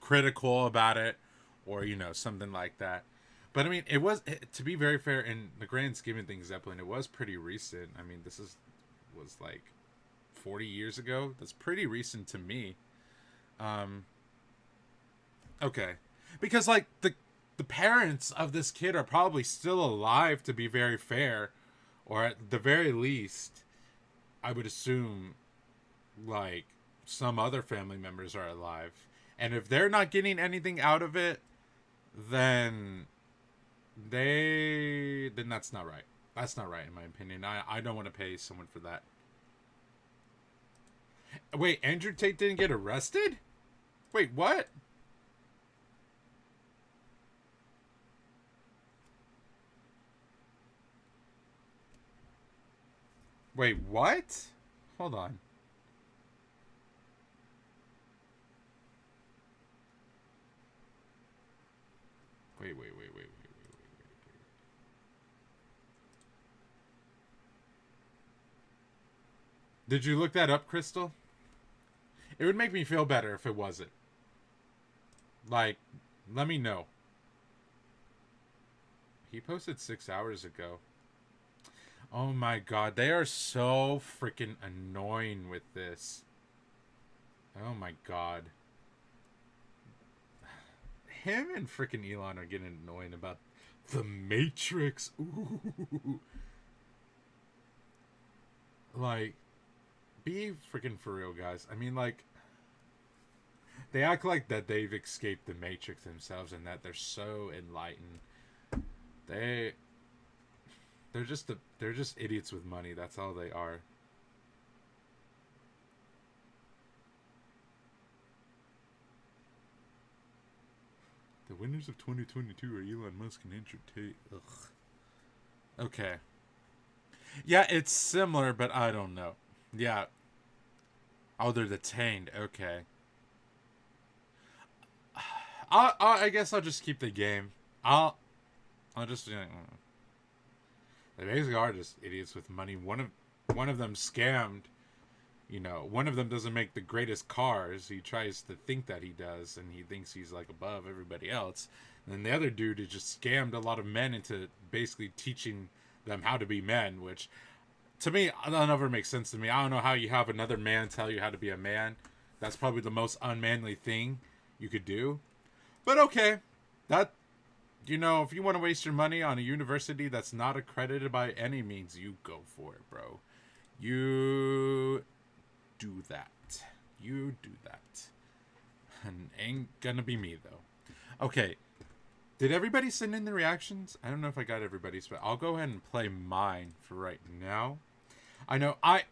critical about it, or, you know, something like that. But, I mean, to be very fair, in the grand scheme of things, Zeppelin, it was pretty recent. I mean, was like 40 years ago. That's pretty recent to me. Okay. Because, like, the parents of this kid are probably still alive, to be very fair. Or at the very least, I would assume, like, some other family members are alive. And if they're not getting anything out of it, then that's not right. That's not right, in my opinion. I don't want to pay someone for that. Wait, Andrew Tate didn't get arrested? Wait, what? Wait, what? Hold on. Wait. Did you look that up, Crystal? It would make me feel better if it wasn't. Like, let me know. He posted 6 hours ago. Oh my god, they are so freaking annoying with this. Oh my god. him and freaking Elon are getting annoying about the Matrix. Ooh. Like, be freaking for real, guys. I mean, like, they act like that they've escaped the Matrix themselves and that they're so enlightened. They're just idiots with money. That's all they are. The winners of 2022 are Elon Musk and Andrew Tate. Ugh. Okay. Yeah, it's similar, but I don't know. Yeah. Oh, they're detained. Okay. I guess I'll just keep the game. I'll just. They basically are just idiots with money. One of them scammed. You know, one of them doesn't make the greatest cars. He tries to think that he does, and he thinks he's like above everybody else. And then the other dude has just scammed a lot of men into basically teaching them how to be men, which to me, that never makes sense to me. I don't know how you have another man tell you how to be a man. That's probably the most unmanly thing you could do. But okay, that, you know, if you want to waste your money on a university that's not accredited by any means, you go for it, bro. You do that. You do that. And ain't gonna be me, though. Okay. Did everybody send in the reactions? I don't know if I got everybody's, but I'll go ahead and play mine for right now. I know I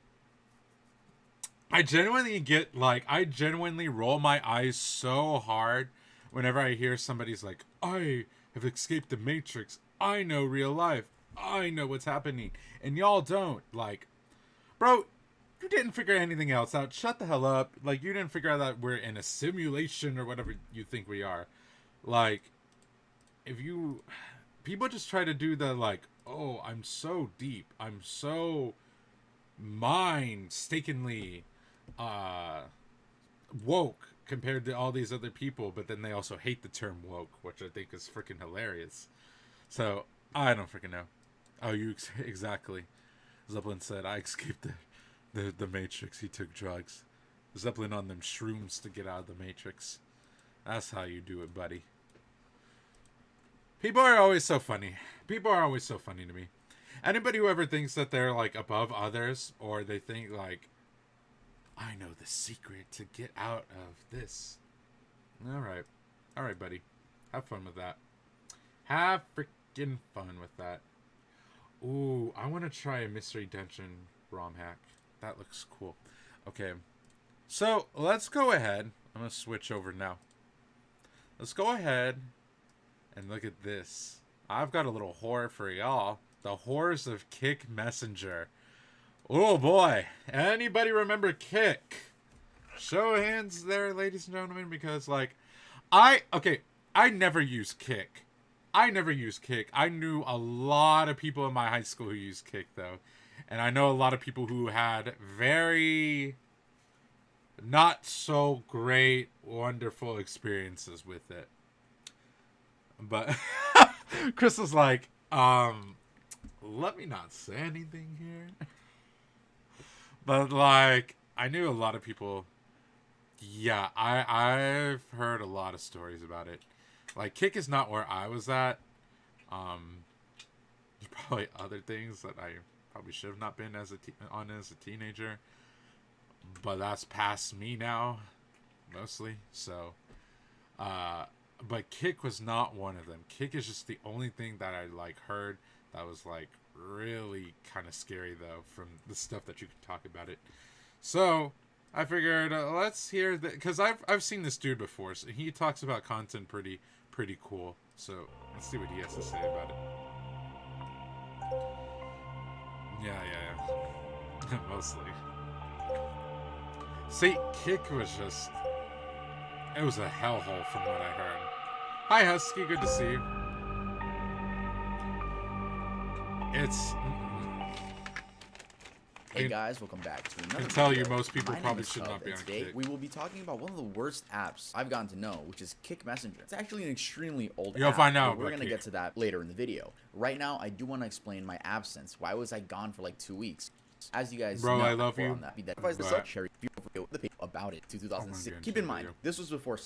genuinely roll my eyes so hard whenever I hear somebody's like, I have escaped the Matrix. I know real life. I know what's happening. And y'all don't. Like, bro, you didn't figure anything else out. Shut the hell up. Like, you didn't figure out that we're in a simulation or whatever you think we are. Like, people just try to do the, like, oh, I'm so deep. I'm so mind-stakingly woke compared to all these other people, but then they also hate the term woke, which I think is freaking hilarious. So, I don't freaking know. Oh, exactly. Zeppelin said, I escaped the Matrix. He took drugs. Zeppelin on them shrooms to get out of the Matrix. That's how you do it, buddy. People are always so funny. People are always so funny to me. Anybody who ever thinks that they're, like, above others, or they think, like, I know the secret to get out of this. Alright. Alright, buddy. Have fun with that. Have freaking fun with that. Ooh, I want to try a Mystery Dungeon ROM hack. That looks cool. Okay. So, let's go ahead. I'm going to switch over now. Let's go ahead and look at this. I've got a little horror for y'all. The Horrors of Kick Messenger. Oh boy. Anybody remember Kick? Show of hands there, ladies and gentlemen, because, like, I never used Kick. I knew a lot of people in my high school who used Kick, though. And I know a lot of people who had very not so great, wonderful experiences with it. But Chris was like, let me not say anything here. But, like, I knew a lot of people. Yeah, I've heard a lot of stories about it. Like, Kick is not where I was at. There's probably other things that I probably should have not been as a teenager. But that's past me now, mostly. So, but Kick was not one of them. Kick is just the only thing that I, like, heard that was, like, really kind of scary, though, from the stuff that you could talk about it. So I figured let's hear that, because I've seen this dude before, so he talks about content pretty cool. So let's see what he has to say about it. Yeah. Mostly. See, Kick was just, it was a hellhole from what I heard. Hi Husky, good to see you. Hey guys, welcome back to another I can tell video. you most people My probably name is should Kubz, not be and on today Kick. we will be talking about one of the worst apps I've gotten to know, which is Kick Messenger. It's actually an extremely old You'll app, find out but we're about going to Kick. get to that later in the video. Right now, I do want to explain my absence. Why was I gone for like 2 weeks? As you guys Bro, know, I love you, on that. That was the but- cherry the paper about it to 2006. God, Keep in video. mind, this was before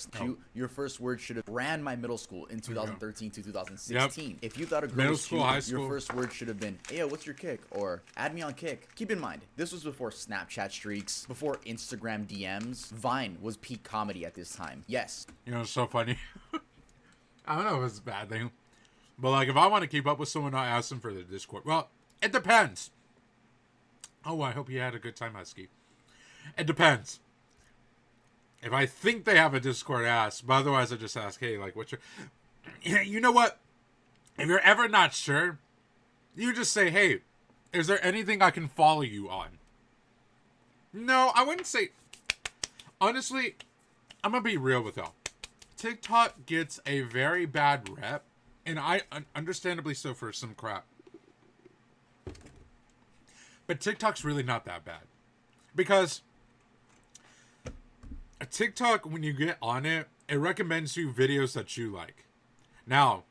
your first word should have ran my middle school in 2013 to 2016. Yep. If you thought a girl Middle was school, cute, high school. your first word should have been, "Hey, yo, what's your kick?" or "Add me on Kick." Keep in mind, this was before Snapchat streaks, before Instagram DMs. Vine was peak comedy at this time. Yes. You know, it's so funny. I don't know if it's a bad thing. But, like, if I want to keep up with someone, I ask them for the Discord. Well, it depends. Oh, I hope you had a good time, Husky. It depends. If I think they have a Discord, I ask. But otherwise, I just ask, hey, like, what's your... You know what? If you're ever not sure, you just say, hey, is there anything I can follow you on? No, I wouldn't say... Honestly, I'm going to be real with y'all. TikTok gets a very bad rep, and understandably so for some crap. But TikTok's really not that bad. Because a TikTok, when you get on it, it recommends you videos that you like. Now,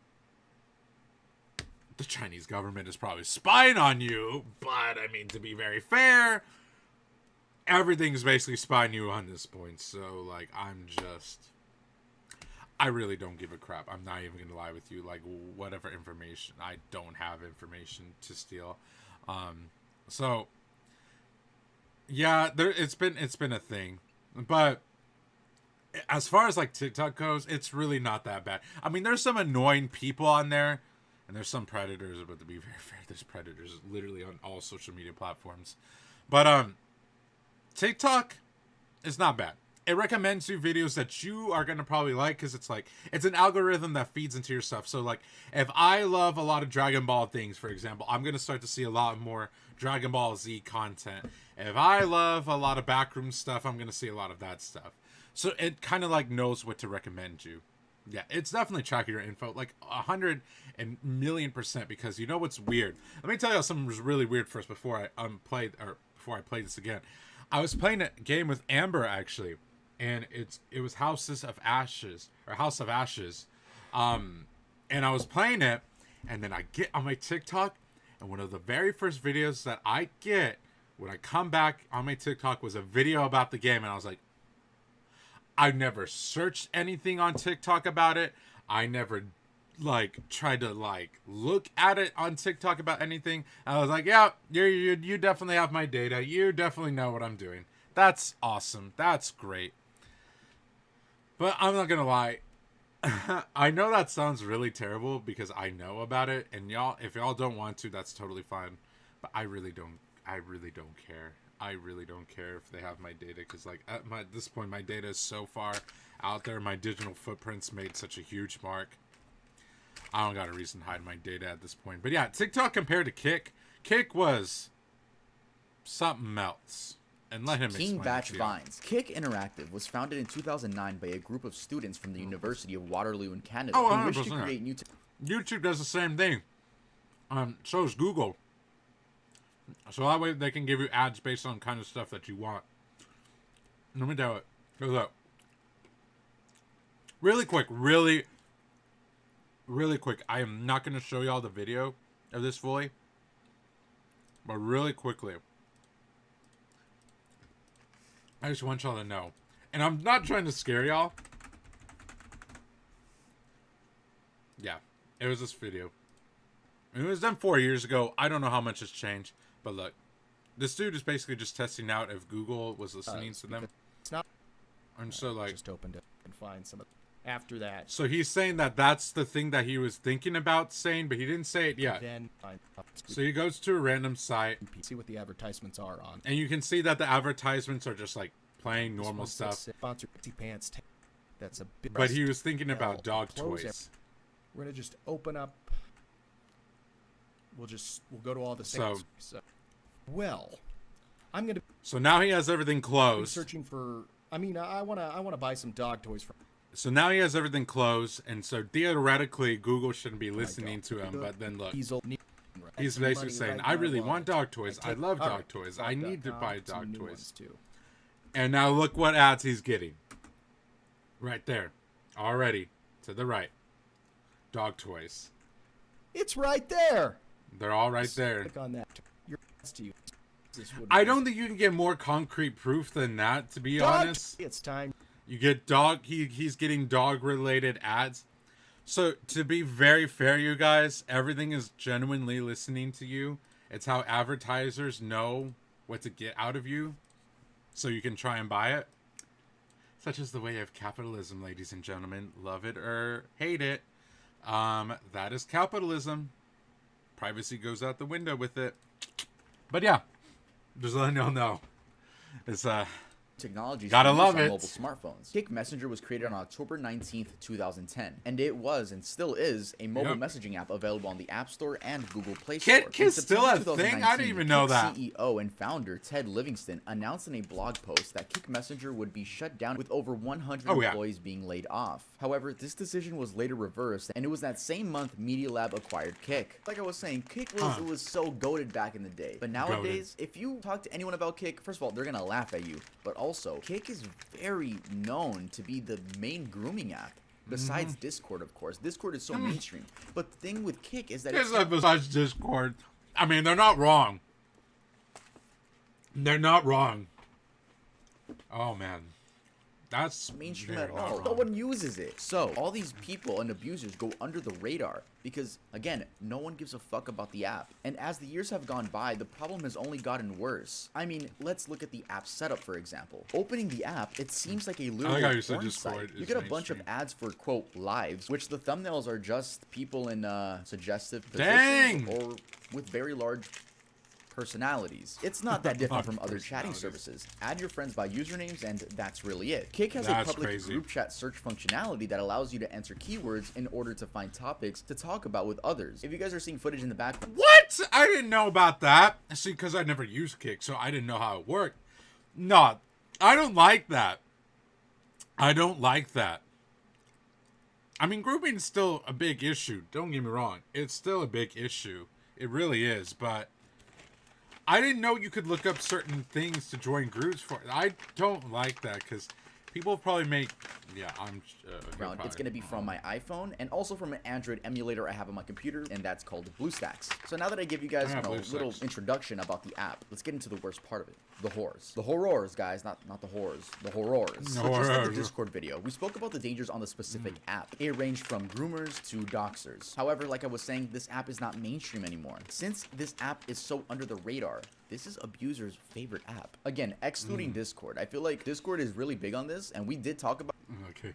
the Chinese government is probably spying on you, but I mean, to be very fair, everything's basically spying you on this point. So, like, I really don't give a crap. I'm not even gonna lie with you. Like, whatever information, I don't have information to steal. So yeah, it's been a thing, but as far as like TikTok goes, it's really not that bad. I mean, there's some annoying people on there, and there's some predators. But to be very fair, there's predators literally on all social media platforms. But TikTok is not bad. It recommends you videos that you are going to probably like because it's like, it's an algorithm that feeds into your stuff. So like, if I love a lot of Dragon Ball things, for example, I'm going to start to see a lot more Dragon Ball Z content. If I love a lot of Backrooms stuff, I'm going to see a lot of that stuff. So it kind of like knows what to recommend you. Yeah, it's definitely tracking your info like 100,000,000%, because you know what's weird? Let me tell you something was really weird first before I before I play this again. I was playing a game with Amber actually. And it was House of Ashes. And I was playing it, and then I get on my TikTok, and one of the very first videos that I get when I come back on my TikTok was a video about the game, and I was like, I never searched anything on TikTok about it. I never like tried to like look at it on TikTok about anything. I was like, yeah, you definitely have my data. You definitely know what I'm doing. That's awesome. That's great. But I'm not gonna lie, I know that sounds really terrible because I know about it, and y'all, if y'all don't want to, that's totally fine. But I really don't care. I really don't care if they have my data, because like at this point, my data is so far out there. My digital footprint's made such a huge mark. I don't got a reason to hide my data at this point. But yeah, TikTok compared to Kick was something else. And let him King explain Batch it to you. Vines. Kick Interactive was founded in 2009 by a group of students from the University of Waterloo in Canada Oh, who wished to 100%. create new YouTube does the same thing. So is Google. So that way they can give you ads based on kind of stuff that you want. Let me tell it. Go up. Really quick. Really quick. I am not going to show y'all the video of this fully. But really quickly. I just want y'all to know. And I'm not trying to scare y'all. Yeah. It was this video. It was done 4 years ago. I don't know how much has changed. But look. This dude is basically just testing out if Google was listening to them. It's not. And so like. Just opened it and find some. After that. So he's saying that that's the thing that he was thinking about saying, but he didn't say it yet. Then So he goes to a random site. see what the advertisements are on. And you can see that the advertisements are just like playing normal stuff. Sponsor Pixie Pants. That's a big. But he was thinking about dog Close toys. We're gonna just open up. We'll go to all the So- things. Well, I'm gonna So now he has everything be closed. searching for. I mean, I wanna buy some dog toys from. So now he has everything closed, and so theoretically Google shouldn't be listening dog. to him. But then look, He's he's basically saying, "I really want dog toys. I love dog toys. I need to buy some dog new toys." ones, too. And now look what ads he's getting. Right there, already to the right, dog toys. It's right there. They're all right there. Click on that. Your ads to you. This would I be- don't think you can get more concrete proof than that, to be Dog! honest. It's time. You get he's getting dog related ads. So to be very fair, you guys, everything is genuinely listening to you. It's how advertisers know what to get out of you so you can try and buy it. Such is the way of capitalism, ladies and gentlemen. Love it or hate it. That is capitalism. Privacy goes out the window with it. But yeah, just letting y'all know. It's technology Gotta used love on it. mobile smartphones. Kick Messenger was created on October 19th, 2010, and it was and still is a mobile Yep. messaging app available on the App Store and Google Play Kit- Store. Kit's In still September a thing? I 2019, didn't even know Kick that. CEO and founder Ted Livingston announced in a blog post that Kick Messenger would be shut down with over 100 Oh, yeah. employees being laid off. However, this decision was later reversed, and it was that same month Media Lab acquired Kick. Like I was saying, Kick was so goated back in the day, but nowadays, if you talk to anyone about Kick, first of all, they're gonna laugh at you, but also, Kick is very known to be the main grooming app. Besides Discord, of course. Discord is so mainstream. But the thing with Kick is that It's like besides Discord. I mean, they're not wrong. They're not wrong. Oh, man. That's mainstream they're at not all. wrong. No one uses it. So all these people and abusers go under the radar because, again, no one gives a fuck about the app. And as the years have gone by, the problem has only gotten worse. I mean, let's look at the app setup, for example. Opening the app, it seems like a literal how you said porn Discord site. You is get a bunch of mainstream. ads for, quote, lives, which the thumbnails are just people in suggestive Dang! positions or with very large personalities. It's not that different from other chatting Personalities. services. Add your friends by usernames and that's really it. Kick has a That's public crazy. group chat search functionality that allows you to enter keywords in order to find topics to talk about with others. If you guys are seeing footage in the back, What? I didn't know about that. See, because I never used Kick, so I didn't know how it worked. No, I don't like that. I don't like that. I mean, grouping is still a big issue. Don't get me wrong. It's still a big issue. It really is, but I didn't know you could look up certain things to join groups for. I don't like that because people probably make. Yeah, I'm. round, it's going to be from my iPhone and also from an Android emulator I have on my computer, and that's called BlueStacks. So now that I give you guys Yeah, a little BlueStacks. introduction about the app, let's get into the worst part of it. The horrors. The horrors, guys, not the horrors. The horrors. So just like the Horrors. Discord video, we spoke about the dangers on the specific app. It ranged from groomers to doxers. However, like I was saying, this app is not mainstream anymore. Since this app is so under the radar, this is abusers' favorite app. Again, excluding Discord. I feel like Discord is really big on this, and we did talk about Okay,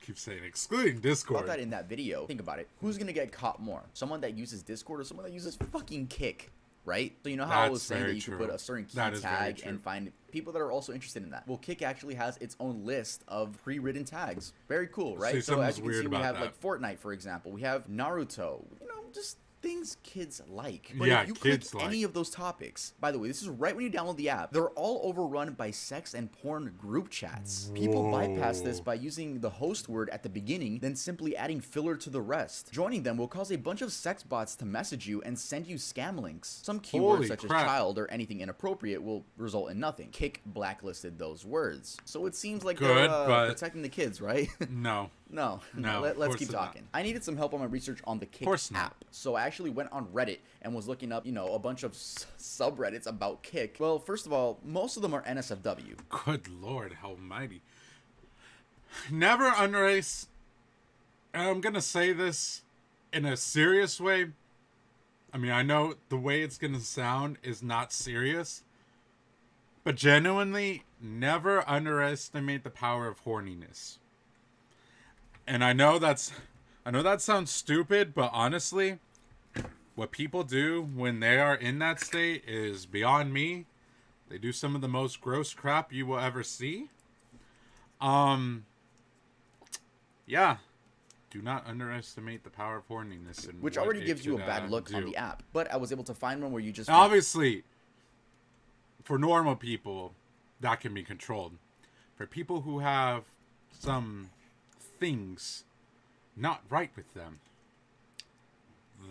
keep saying excluding Discord. that in that video. Think about it. Who's gonna get caught more? Someone that uses Discord or someone that uses fucking Kick? Right? So you know how I was That's saying that very you can true. put a certain key That is very tag true. and find people that are also interested in that. Well, Kick actually has its own list of pre-written tags. Very cool, right? See, So something's as you can weird see, we about have that. like Fortnite, for example. We have Naruto. You know, just things kids like. But Yeah, if you kids click like. any of those topics, by the way, this is right when you download the app, they're all overrun by sex and porn group chats. People bypass this by using the host word at the beginning, then simply adding filler to the rest. Joining them will cause a bunch of sex bots to message you and send you scam links. Some keywords Holy such crap. as child or anything inappropriate will result in nothing. Kick blacklisted those words. So it seems like Good, they're but- protecting the kids, right? No. No, No, Let's of keep course not. talking. I needed some help on my research on the Kick Course not. app, so I actually went on Reddit and was looking up, a bunch of subreddits about Kick. Well, first of all, most of them are NSFW. Good Lord Almighty. Never underestimate. I'm gonna say this in a serious way. I mean, I know the way it's gonna sound is not serious, but genuinely, never underestimate the power of horniness. And I know that sounds stupid, but honestly, what people do when they are in that state is beyond me. They do some of the most gross crap you will ever see. Yeah. Do not underestimate the power of horniness. And Which what already it gives you a can, bad look on do. the app, but I was able to find one where you just Obviously, for normal people, that can be controlled. For people who have some things not right with them,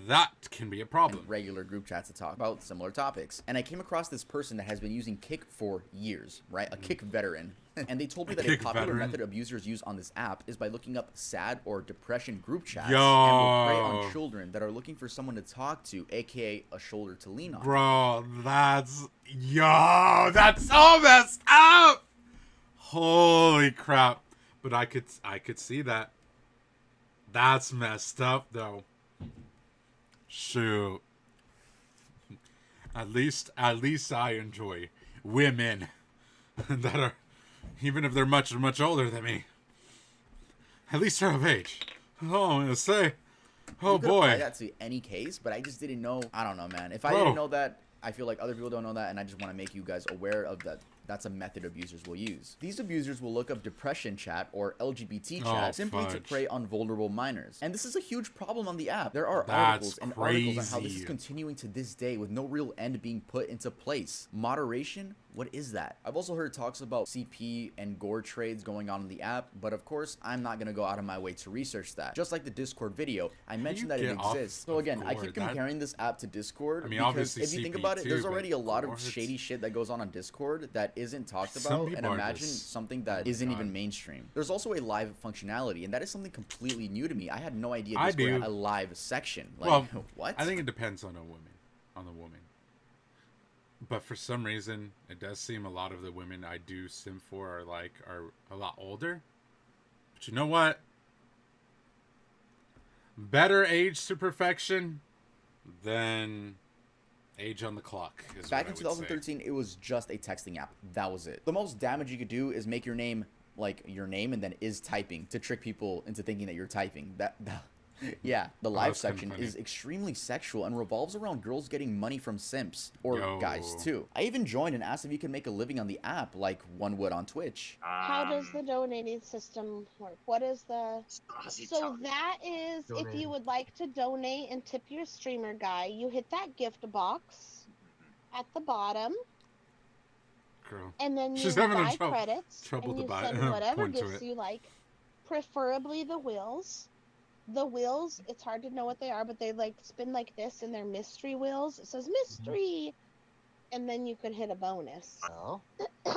that can be a problem. and regular group chats to talk about similar topics. And I came across this person that has been using Kick for years, right? A Kick veteran. And they told me that a Kick popular veteran? method abusers use on this app is by looking up sad or depression group chats Yo. and will prey on children that are looking for someone to talk to, aka a shoulder to lean on. Bro, that's so messed up. Holy crap. But I could see that. That's messed up though. Shoot. At least I enjoy women that are, even if they're much older than me, at least they're of age. Oh, I'm gonna say, oh You could apply boy. that to any case, but I just didn't know. I don't know, man. If I Bro. didn't know that, I feel like other people don't know that, and I just want to make you guys aware of that. That's a method abusers will use. These abusers will look up depression chat or LGBT chat Oh, simply to fudge. prey on vulnerable minors. And this is a huge problem on the app. There are That's articles and articles on how this is crazy. continuing to this day with no real end being put into place. Moderation? What is that? I've also heard talks about CP and gore trades going on in the app, but of course, I'm not going to go out of my way to research that. Just like the Discord video, I mentioned that it get off exists. So of again, I gore? keep That- comparing this app to Discord I mean, because obviously if you think CP about it, too, there's but already a lot of gore, it's- shady shit that goes on Discord that isn't talked Some about, and people are imagine just- something that oh my isn't even God. mainstream. There's also a live functionality, and that is something completely new to me. I had no idea I Discord do. had a live section. Like, Well, what? I think it depends on the woman. But for some reason, it does seem a lot of the women I do sim for are a lot older. But you know what? Better age to perfection than age on the clock. Is Back what in I would say. 2013, it was just a texting app. That was it. The most damage you could do is make your name like your name and then is typing to trick people into thinking that you're typing. Yeah, the live that's kinda section funny. is extremely sexual and revolves around girls getting money from simps or Yo. guys too. I even joined and asked if you could make a living on the app like one would on Twitch. How does the donating system work? What is the... So that is, if you would like to donate and tip your streamer guy, you hit that gift box at the bottom, Girl. and then you She's having a buy trouble credits, and to you buy send whatever point to gifts it. you like, preferably the wheels. The wheels, it's hard to know what they are, but they like spin like this, and they're mystery wheels. It says mystery, and then you could hit a bonus. Oh, A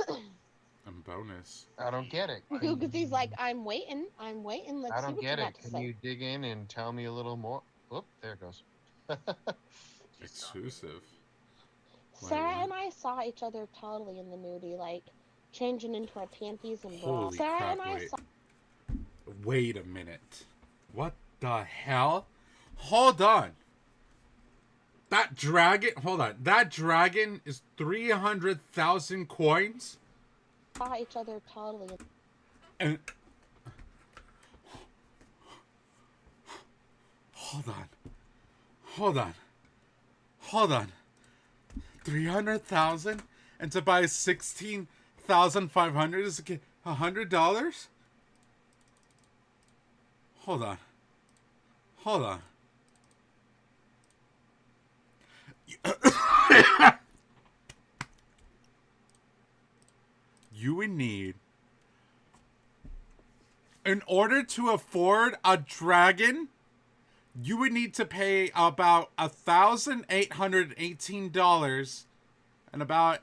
bonus. I don't get it. Because he's like, I'm waiting. Let's I see don't what get you it. got to Can say. you dig in and tell me a little more? Oop, there it goes. Exclusive. Sarah Wait, and I saw each other totally in the nudie, like changing into our panties and bras. Holy Sarah crap, and I wait. saw. Wait a minute. What the hell? Hold on. That dragon, hold on. That dragon is 300,000 coins? Saw each other totally. And hold on. Hold on. Hold on. 300,000 and to buy 16,500 is $100? Hold on. Hold on. You would need, in order to afford a dragon, you would need to pay about $1,818 and about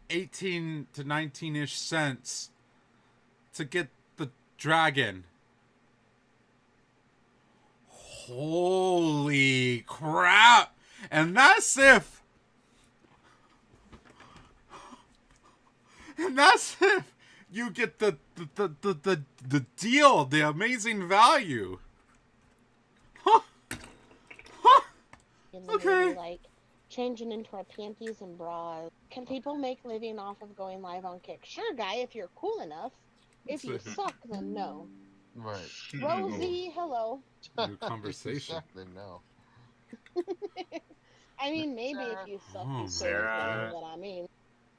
18 to 19-ish cents to get the dragon. Holy crap! And that's if you get the deal, the amazing value. Huh. Huh. In the Okay. movie, like changing into our panties and bras. Can people make living off of going live on Kick? Sure, guy, if you're cool enough. If you suck, then no. Right. Rosie, hello. New conversation. Exactly, no. I mean, maybe if you suck, Oh, you could, Sarah. but I mean.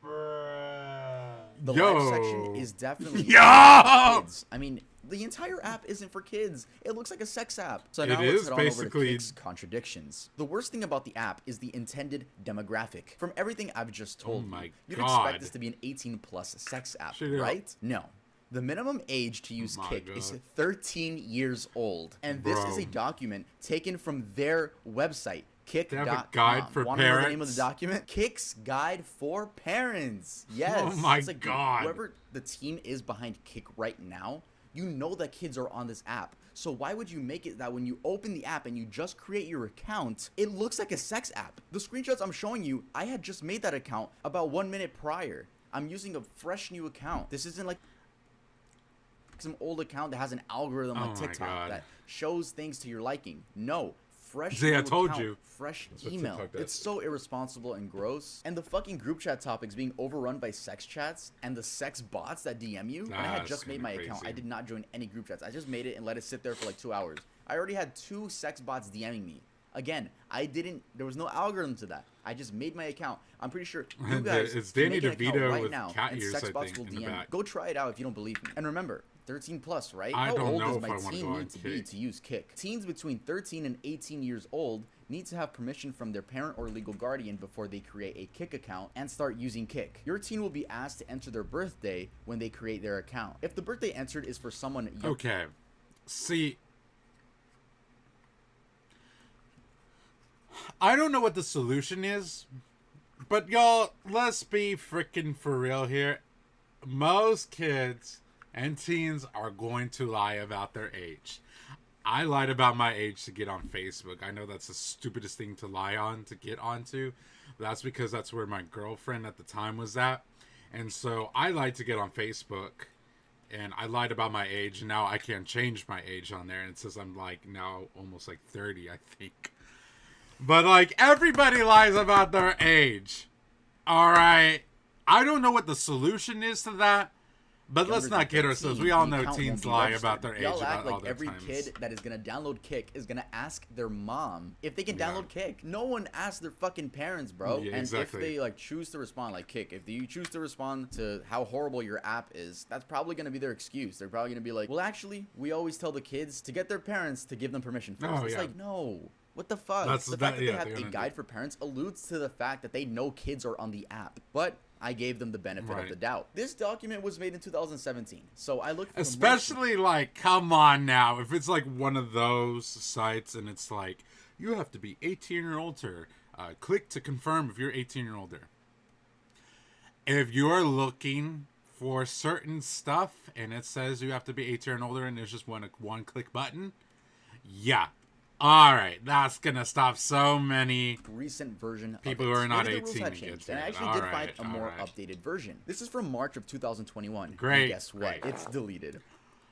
The Yo. live section is definitely Yo. for kids. I mean, the entire app isn't for kids. It looks like a sex app. So now It let's is head on over to basically- Kick's contradictions. The worst thing about the app is the intended demographic. From everything I've just told my you'd God. expect this to be an 18-plus sex app, Shut up. right? No. The minimum age to use My Kick God. is 13 years old. And this is a document taken from their website, They have a kick.com. guide for Wanna know the name of parents? the document? Kick's Guide for Parents. Yes. Oh my It's like, dude, God. whoever the team is behind Kick right now, you know that kids are on this app. So why would you make it that when you open the app and you just create your account, it looks like a sex app? The screenshots I'm showing you, I had just made that account about 1 minute prior. I'm using a fresh new account. This isn't like some old account that has an algorithm Oh like my TikTok God. that shows things to your liking. No. Fresh See, I new told account, you. fresh what email. TikTok does. It's so irresponsible and gross. And the fucking group chat topics being overrun by sex chats and the sex bots that DM you. When I had That's just made kinda my account, I crazy. did not join any group chats. I just made it and let it sit there for like 2 hours. I already had 2 sex bots DMing me. Again, there was no algorithm to that. I just made my account. I'm pretty sure you guys It's can Danny make an account DeVito right with now cat and ears, sex I bots think, will in the DM you. back. Go try it out if you don't believe me. And remember, 13 plus, right? I How don't old know does if my I wanna teen go on need to be Kick. to use Kick? Teens between 13 and 18 years old need to have permission from their parent or legal guardian before they create a Kick account and start using Kick. Your teen will be asked to enter their birthday when they create their account. If the birthday entered is for someone young, Okay. See, I don't know what the solution is, but y'all, let's be freaking for real here. Most kids and teens are going to lie about their age. I lied about my age to get on Facebook. I know that's the stupidest thing to lie on, to get onto. That's because that's where my girlfriend at the time was at. And so I lied to get on Facebook. And I lied about my age. And now I can't change my age on there. And it says I'm like now almost like 30, I think. But like everybody lies about their age. Alright. I don't know what the solution is to that. But let's younger not than kid ourselves. 13, We all the know account teens won't be lie registered. about their age Y'all act about all like their every times. kid that is gonna download Kick is gonna ask their mom if they can Yeah. download Kick. No one asks their fucking parents, bro. Yeah, and exactly. if they like choose to respond like Kick, if you choose to respond to how horrible your app is, that's probably gonna be their excuse. They're probably gonna be like, well, actually, we always tell the kids to get their parents to give them permission first. Oh, It's yeah. like, no. What the fuck? That's- the fact that- that yeah, they have they're a gonna guide do- for parents alludes to the fact that they know kids are on the app. But I gave them the benefit of Right. the doubt. This document was made in 2017, so I looked for the most- Especially like, come on now. If it's like one of those sites and it's like, you have to be 18 or older. Click to confirm if you're 18 or older. If you're looking for certain stuff and it says you have to be 18 and older and there's just one click button, yeah. All right, that's gonna stop so many recent version people of who it. are not Maybe the rules 18 have to get changed, to and I it. actually did find Alright, a more alright. updated version. This is from March of 2021. and Great, guess what? great. It's deleted.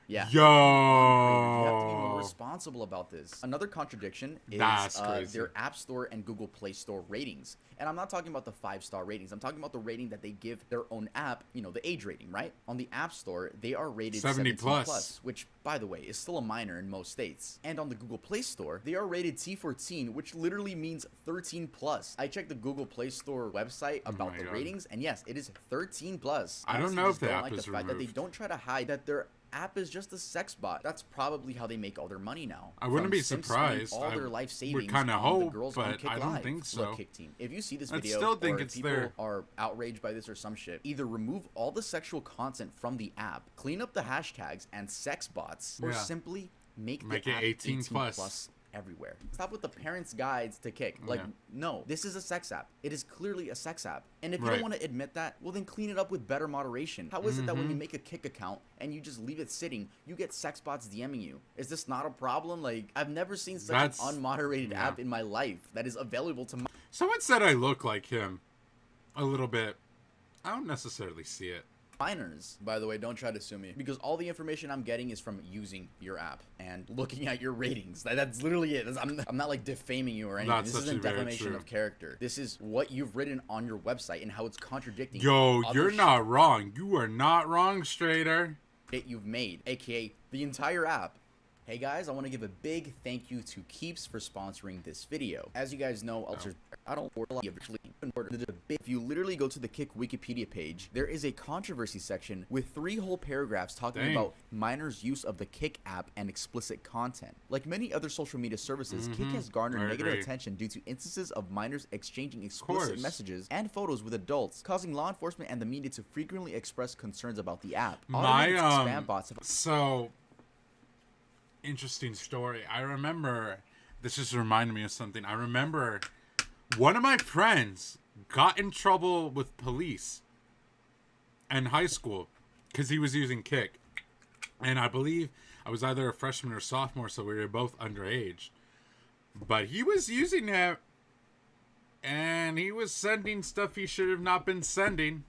Yeah. Yo. You have to be more responsible about this. Another contradiction is That's crazy. their App Store and Google Play Store ratings. And I'm not talking about the 5-star ratings. I'm talking about the rating that they give their own app, you know, the age rating, right? On the App Store, they are rated 70 17 plus. which, by the way, is still a minor in most states. And on the Google Play Store, they are rated T14, which literally means 13 plus. I checked the Google Play Store website about my the God. ratings, and yes, it is 13 plus. I don't Honestly, know just if the don't app like is the fact that they removed. don't try to hide that their app is just a sex bot. That's probably how they make all their money now. I wouldn't From be Sims spending surprised. all I their life would savings kinda on hope, the girls on but Kick I don't Live. think so. Look, Kick Team, if you see this I video still think or it's people there. are outraged by this or some shit, either remove all the sexual content from the app, clean up the hashtags and sex bots, or Yeah. simply make Make the it app 18 plus. everywhere. Stop with the parents' guides to Kick. Like, Yeah. no, this is a sex app. It is clearly a sex app. And if you Right. don't want to admit that, well, then clean it up with better moderation. How is it that when you Mm-hmm. make a Kick account and you just leave it sitting, you get sex bots DMing you? Is this not a problem? Like, I've never seen such That's- an unmoderated yeah. app in my life that is available to Someone said I look like him a little bit. I don't necessarily see it. minors. By the way, don't try to sue me, because all the information I'm getting is from using your app and looking at your ratings. That's literally it. I'm not like defaming you or anything. That's This isn't actually very defamation true. of character. This is what you've written on your website and how it's contradicting Yo, other you're shit not wrong. You are not wrong, Strader. you've made, aka the entire app. Hey guys, I want to give a big thank you to Keeps for sponsoring this video. As you guys know, I don't order a lot of if you literally go to the Kick Wikipedia page, there is a controversy section with 3 whole paragraphs talking about minors' use of the Kick app and explicit content. Like many other social media services, Kick has garnered negative attention due to instances of minors exchanging explicit messages and photos with adults, causing law enforcement and the media to frequently express concerns about the app. Spam bots so interesting story. I remember, this just reminded me of something. I remember one of my friends got in trouble with police in high school because he was using Kick. And I believe I was either a freshman or sophomore, so we were both underage. But he was using it, and he was sending stuff he should have not been sending.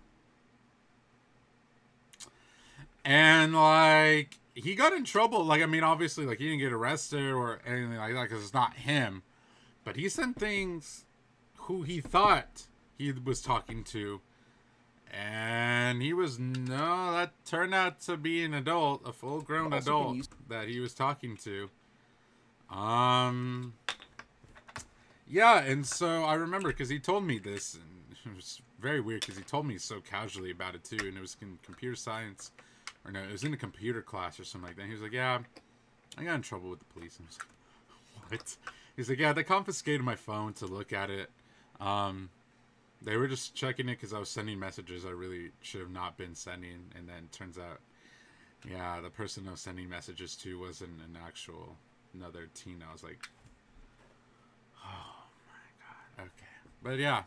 And, like, he got in trouble. Like, I mean, obviously, like, he didn't get arrested or anything like that because it's not him. But he sent things who he thought he was talking to. And he was, no, that turned out to be an adult, a full-grown adult that he was talking to. Yeah, and so I remember because he told me this, and it was very weird because he told me so casually about it, too. And it was in computer science. Or no, it was in a computer class or something like that. He was like, yeah, I got in trouble with the police. And I was like, what? He's like, yeah, they confiscated my phone to look at it. They were just checking it because I was sending messages I really should have not been sending. And then it turns out, yeah, the person I was sending messages to wasn't another teen. I was like, oh my God, okay. But yeah.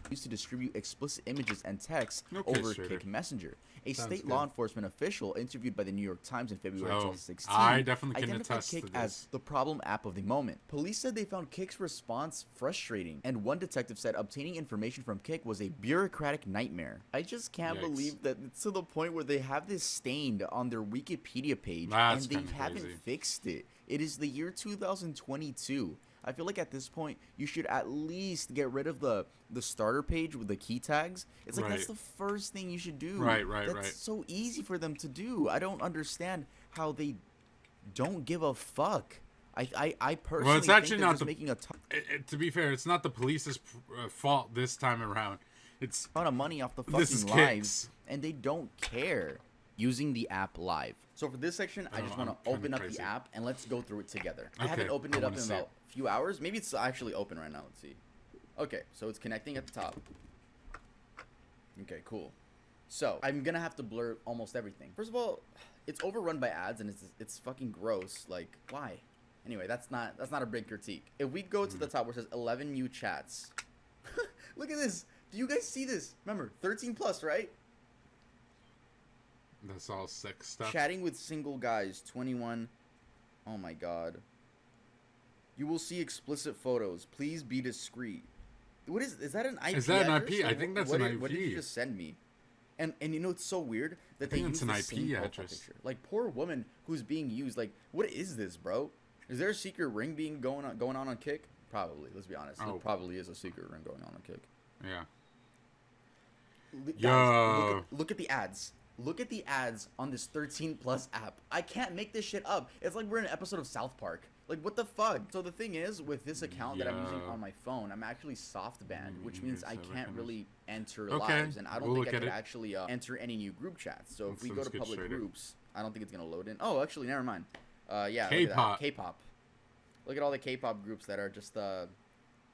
Used to distribute explicit images and texts over Kick Messenger. A state law enforcement official interviewed by the New York Times in February 2016 I definitely can identified attest Kick to this. as the problem app of the moment. Police said they found Kick's response frustrating, and one detective said obtaining information from Kick was a bureaucratic nightmare. I just can't believe that it's to the point where they have this stained on their Wikipedia page and they haven't fixed it. It is the year 2022. I feel like at this point, you should at least get rid of the starter page with the key tags. It's like, that's the first thing you should do. That's so easy for them to do. I don't understand how they don't give a fuck. I personally it's actually think not just making a to be fair, it's not the police's fault this time around. It's a ton of money off the fucking lives, and they don't care. Using the app live. So for this section, I just want to open up the app and let's go through it together. I haven't opened it up in about a few hours. Maybe it's actually open right now. Let's see. Okay, so it's connecting at the top. Okay, cool. So I'm gonna have to blur almost everything. First of all, it's overrun by ads and it's fucking gross. Like, why? Anyway, that's not a big critique. If we go to the top where it says 11 new chats, look at this. Do you guys see this? Remember, 13 plus, right? That's all sick stuff. Chatting with single guys, 21. Oh my God. You will see explicit photos. Please be discreet. What is that an IP? Is that an IP? I think that's an IP. What did you just send me? And you know, it's so weird that they use the same profile picture. Like, poor woman who's being used. Like, what is this, bro? Is there a secret ring going on Kick? Probably. Let's be honest. There probably is a secret ring going on Kick. Yeah. Guys, look at the ads. Look at the ads on this 13 plus app. I can't make this shit up. It's like we're in an episode of South Park. Like, what the fuck? So the thing is, with this account that I'm using on my phone, I'm actually soft banned, which means I can't really enter lives, and I don't think I could actually enter any new group chats. So if we go to public groups, I don't think it's gonna load in. Oh, actually, never mind. Yeah, K-pop. Look at all the K-pop groups that are just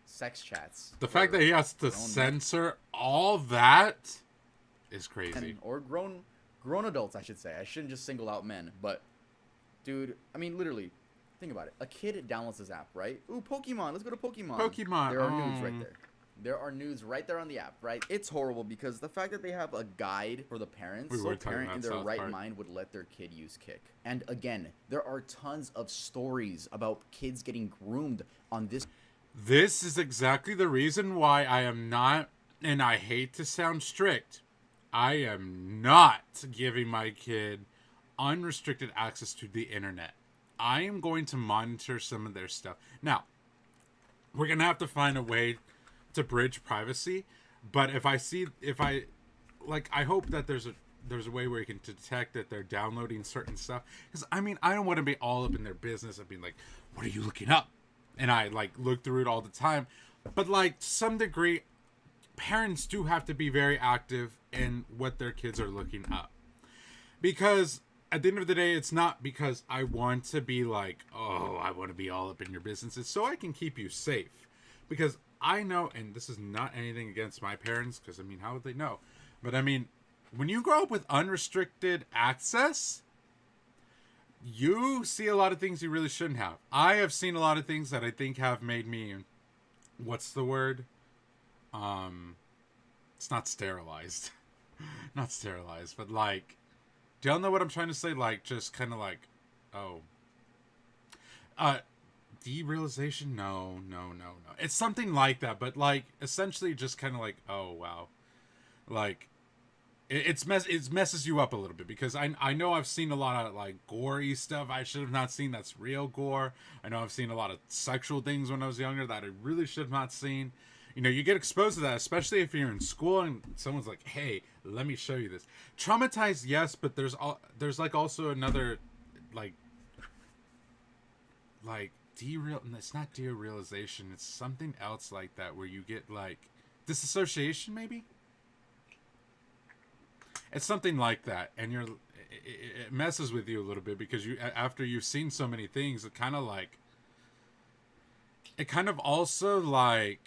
sex chats. The fact that he has to censor all that is crazy. Or grown adults, I should say. I shouldn't just single out men, but dude, I mean, literally, think about it. A kid downloads this app, right? Ooh, Pokemon. Let's go to Pokemon. There are nudes right there. There are nudes right there on the app, right? It's horrible because the fact that they have a guide for the parents, so a parent in their right mind would let their kid use Kick. And again, there are tons of stories about kids getting groomed on this. This is exactly the reason why I am not, and I hate to sound strict, I am not giving my kid unrestricted access to the internet. I am going to monitor some of their stuff. Now, we're going to have to find a way to bridge privacy, but I hope that there's there's a way where you can detect that they're downloading certain stuff. Because I mean, I don't want to be all up in their business of being like, what are you looking up? And I like look through it all the time. But like to some degree, parents do have to be very active in what their kids are looking up. Because at the end of the day, it's not because I want to be like, oh, I want to be all up in your business. It's so I can keep you safe. Because I know, and this is not anything against my parents, because I mean, how would they know? But I mean, when you grow up with unrestricted access, you see a lot of things you really shouldn't have. I have seen a lot of things that I think have made me, what's the word? It's not sterilized. Not sterilized, but like, do y'all know what I'm trying to say? Like, just kind of like, oh. Derealization? No. It's something like that, but like, essentially just kind of like, oh, wow. Like, it messes you up a little bit, because I know I've seen a lot of like gory stuff I should have not seen that's real gore. I know I've seen a lot of sexual things when I was younger that I really should have not seen. You know, you get exposed to that, especially if you're in school and someone's like, hey, let me show you this. Traumatized, yes, but there's like also another like it's not derealization, it's something else like that where you get like disassociation, maybe. It's something like that, and it messes with you a little bit, because you, after you've seen so many things, it kind of also like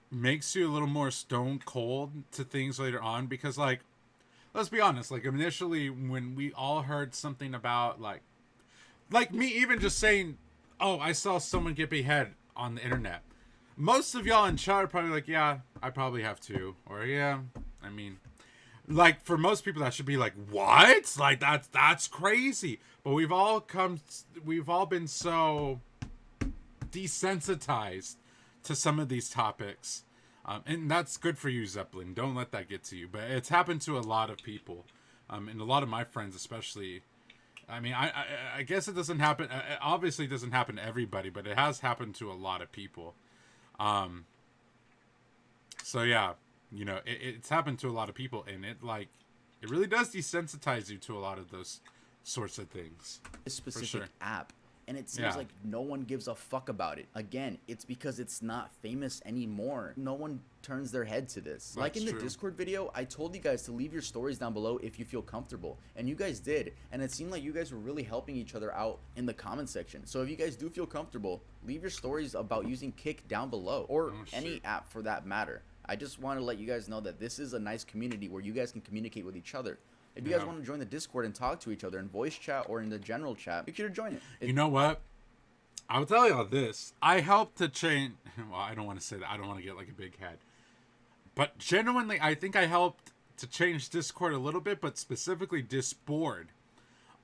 makes you a little more stone cold to things later on, because like, let's be honest, like initially when we all heard something about like me even just saying, oh, I saw someone get beheaded on the internet, most of y'all in chat are probably like, yeah, I probably have too, or yeah, I mean, like for most people that should be like, what? Like that's crazy. But we've all been so desensitized to some of these topics, and that's good for you, Zeppelin. Don't let that get to you. But it's happened to a lot of people, and a lot of my friends especially. I mean, I guess it doesn't happen. It obviously doesn't happen to everybody, but it has happened to a lot of people. So yeah. You know, it's happened to a lot of people, and it really does desensitize you to a lot of those sorts of things. A specific app, and it seems like no one gives a fuck about it. Again, it's because it's not famous anymore. No one turns their head to this. Like in the Discord video, I told you guys to leave your stories down below if you feel comfortable, and you guys did, and it seemed like you guys were really helping each other out in the comment section. So if you guys do feel comfortable, leave your stories about using Kick down below, or any app for that matter. I just want to let you guys know that this is a nice community where you guys can communicate with each other. If you guys want to join the Discord and talk to each other in voice chat or in the general chat, make sure to join it. You know what? I'll tell you all this. I helped to change... Well, I don't want to say that. I don't want to get like a big head. But genuinely, I think I helped to change Discord a little bit, but specifically Discord.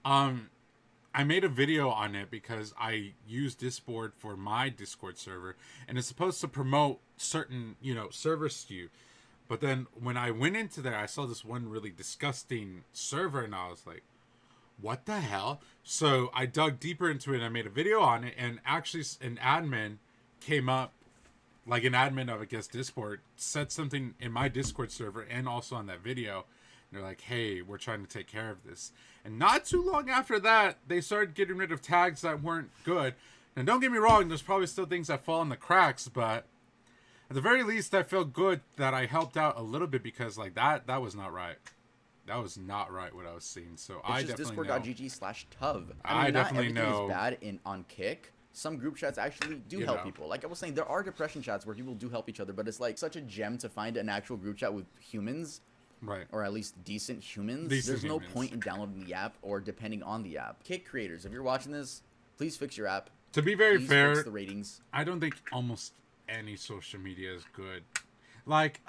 I made a video on it because I use Discord for my Discord server, and it's supposed to promote certain, servers to you. But then when I went into there, I saw this one really disgusting server, and I was like, what the hell? So I dug deeper into it, and I made a video on it, and actually an admin came up, like an admin of, I guess, Discord, said something in my Discord server and also on that video. They're like, hey, we're trying to take care of this. And not too long after that, they started getting rid of tags that weren't good. And don't get me wrong, there's probably still things that fall in the cracks, but at the very least, I feel good that I helped out a little bit, because like that was not right. That was not right what I was seeing. So it's I definitely discord.gg/tuv. I definitely know. Is bad on Kick. Some group chats actually do help people. Like I was saying, there are depression chats where people do help each other, but it's like such a gem to find an actual group chat with humans. Right. Or at least decent humans. There's no point in downloading the app or depending on the app. Kick creators, if you're watching this, please fix your app. To be very fair, fix the ratings. I don't think almost any social media is good. Like,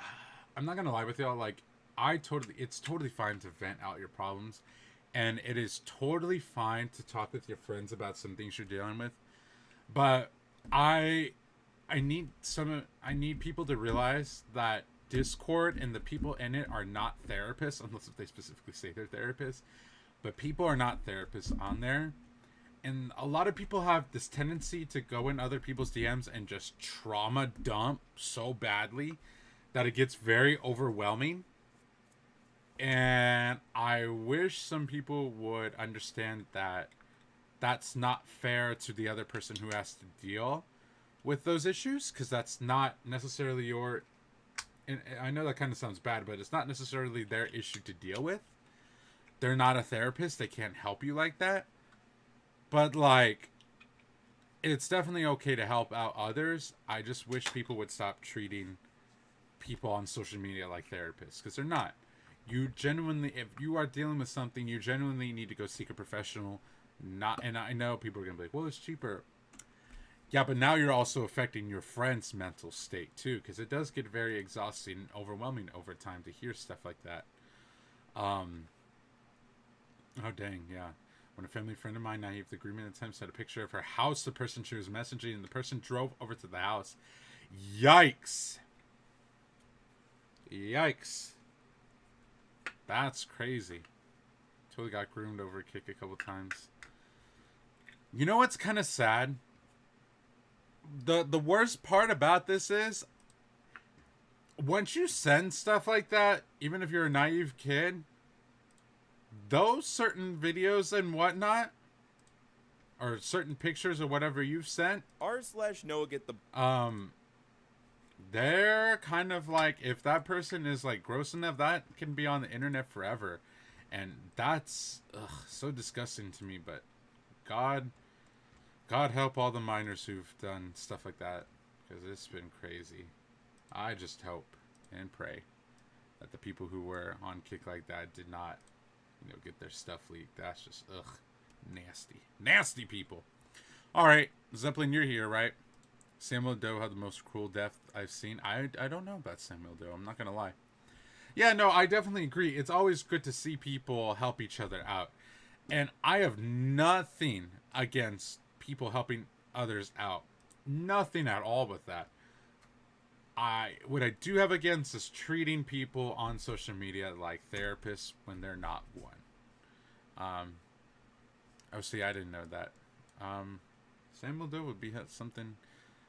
I'm not gonna lie with y'all. Like, it's totally fine to vent out your problems, and it is totally fine to talk with your friends about some things you're dealing with. But I need people to realize that Discord and the people in it are not therapists, unless if they specifically say they're therapists. But people are not therapists on there. And a lot of people have this tendency to go in other people's DMs and just trauma dump so badly that it gets very overwhelming. And I wish some people would understand that that's not fair to the other person who has to deal with those issues, because that's not necessarily your... And I know that kind of sounds bad, but it's not necessarily their issue to deal with. They're not a therapist. They can't help you like that. But, like, it's definitely okay to help out others. I just wish people would stop treating people on social media like therapists, because they're not. You genuinely, if you are dealing with something, you genuinely need to go seek a professional. Not, and I know people are going to be like, well, it's cheaper. Yeah, but now you're also affecting your friend's mental state, too, because it does get very exhausting and overwhelming over time to hear stuff like that. Oh, dang, yeah. When a family friend of mine, naive the agreement attempts, had a picture of her house, the person she was messaging, and the person drove over to the house. Yikes. Yikes. That's crazy. Totally got groomed over a kick a couple times. You know what's kind of sad? The worst part about this is, once you send stuff like that, even if you're a naive kid, those certain videos and whatnot, or certain pictures or whatever you've sent, r/Noah get the they're kind of like, if that person is like gross enough, that can be on the internet forever, and that's so disgusting to me. But God help all the minors who've done stuff like that, because it's been crazy. I just hope and pray that the people who were on kick like that did not, get their stuff leaked. That's just, nasty. Nasty people. All right, Zeppelin, you're here, right? Samuel Doe had the most cruel death I've seen. I don't know about Samuel Doe. I'm not going to lie. Yeah, no, I definitely agree. It's always good to see people help each other out. And I have nothing against people helping others out. Nothing at all with that. What I do have against is treating people on social media like therapists when they're not one. Oh, see, I didn't know that. Samuel Doe would be something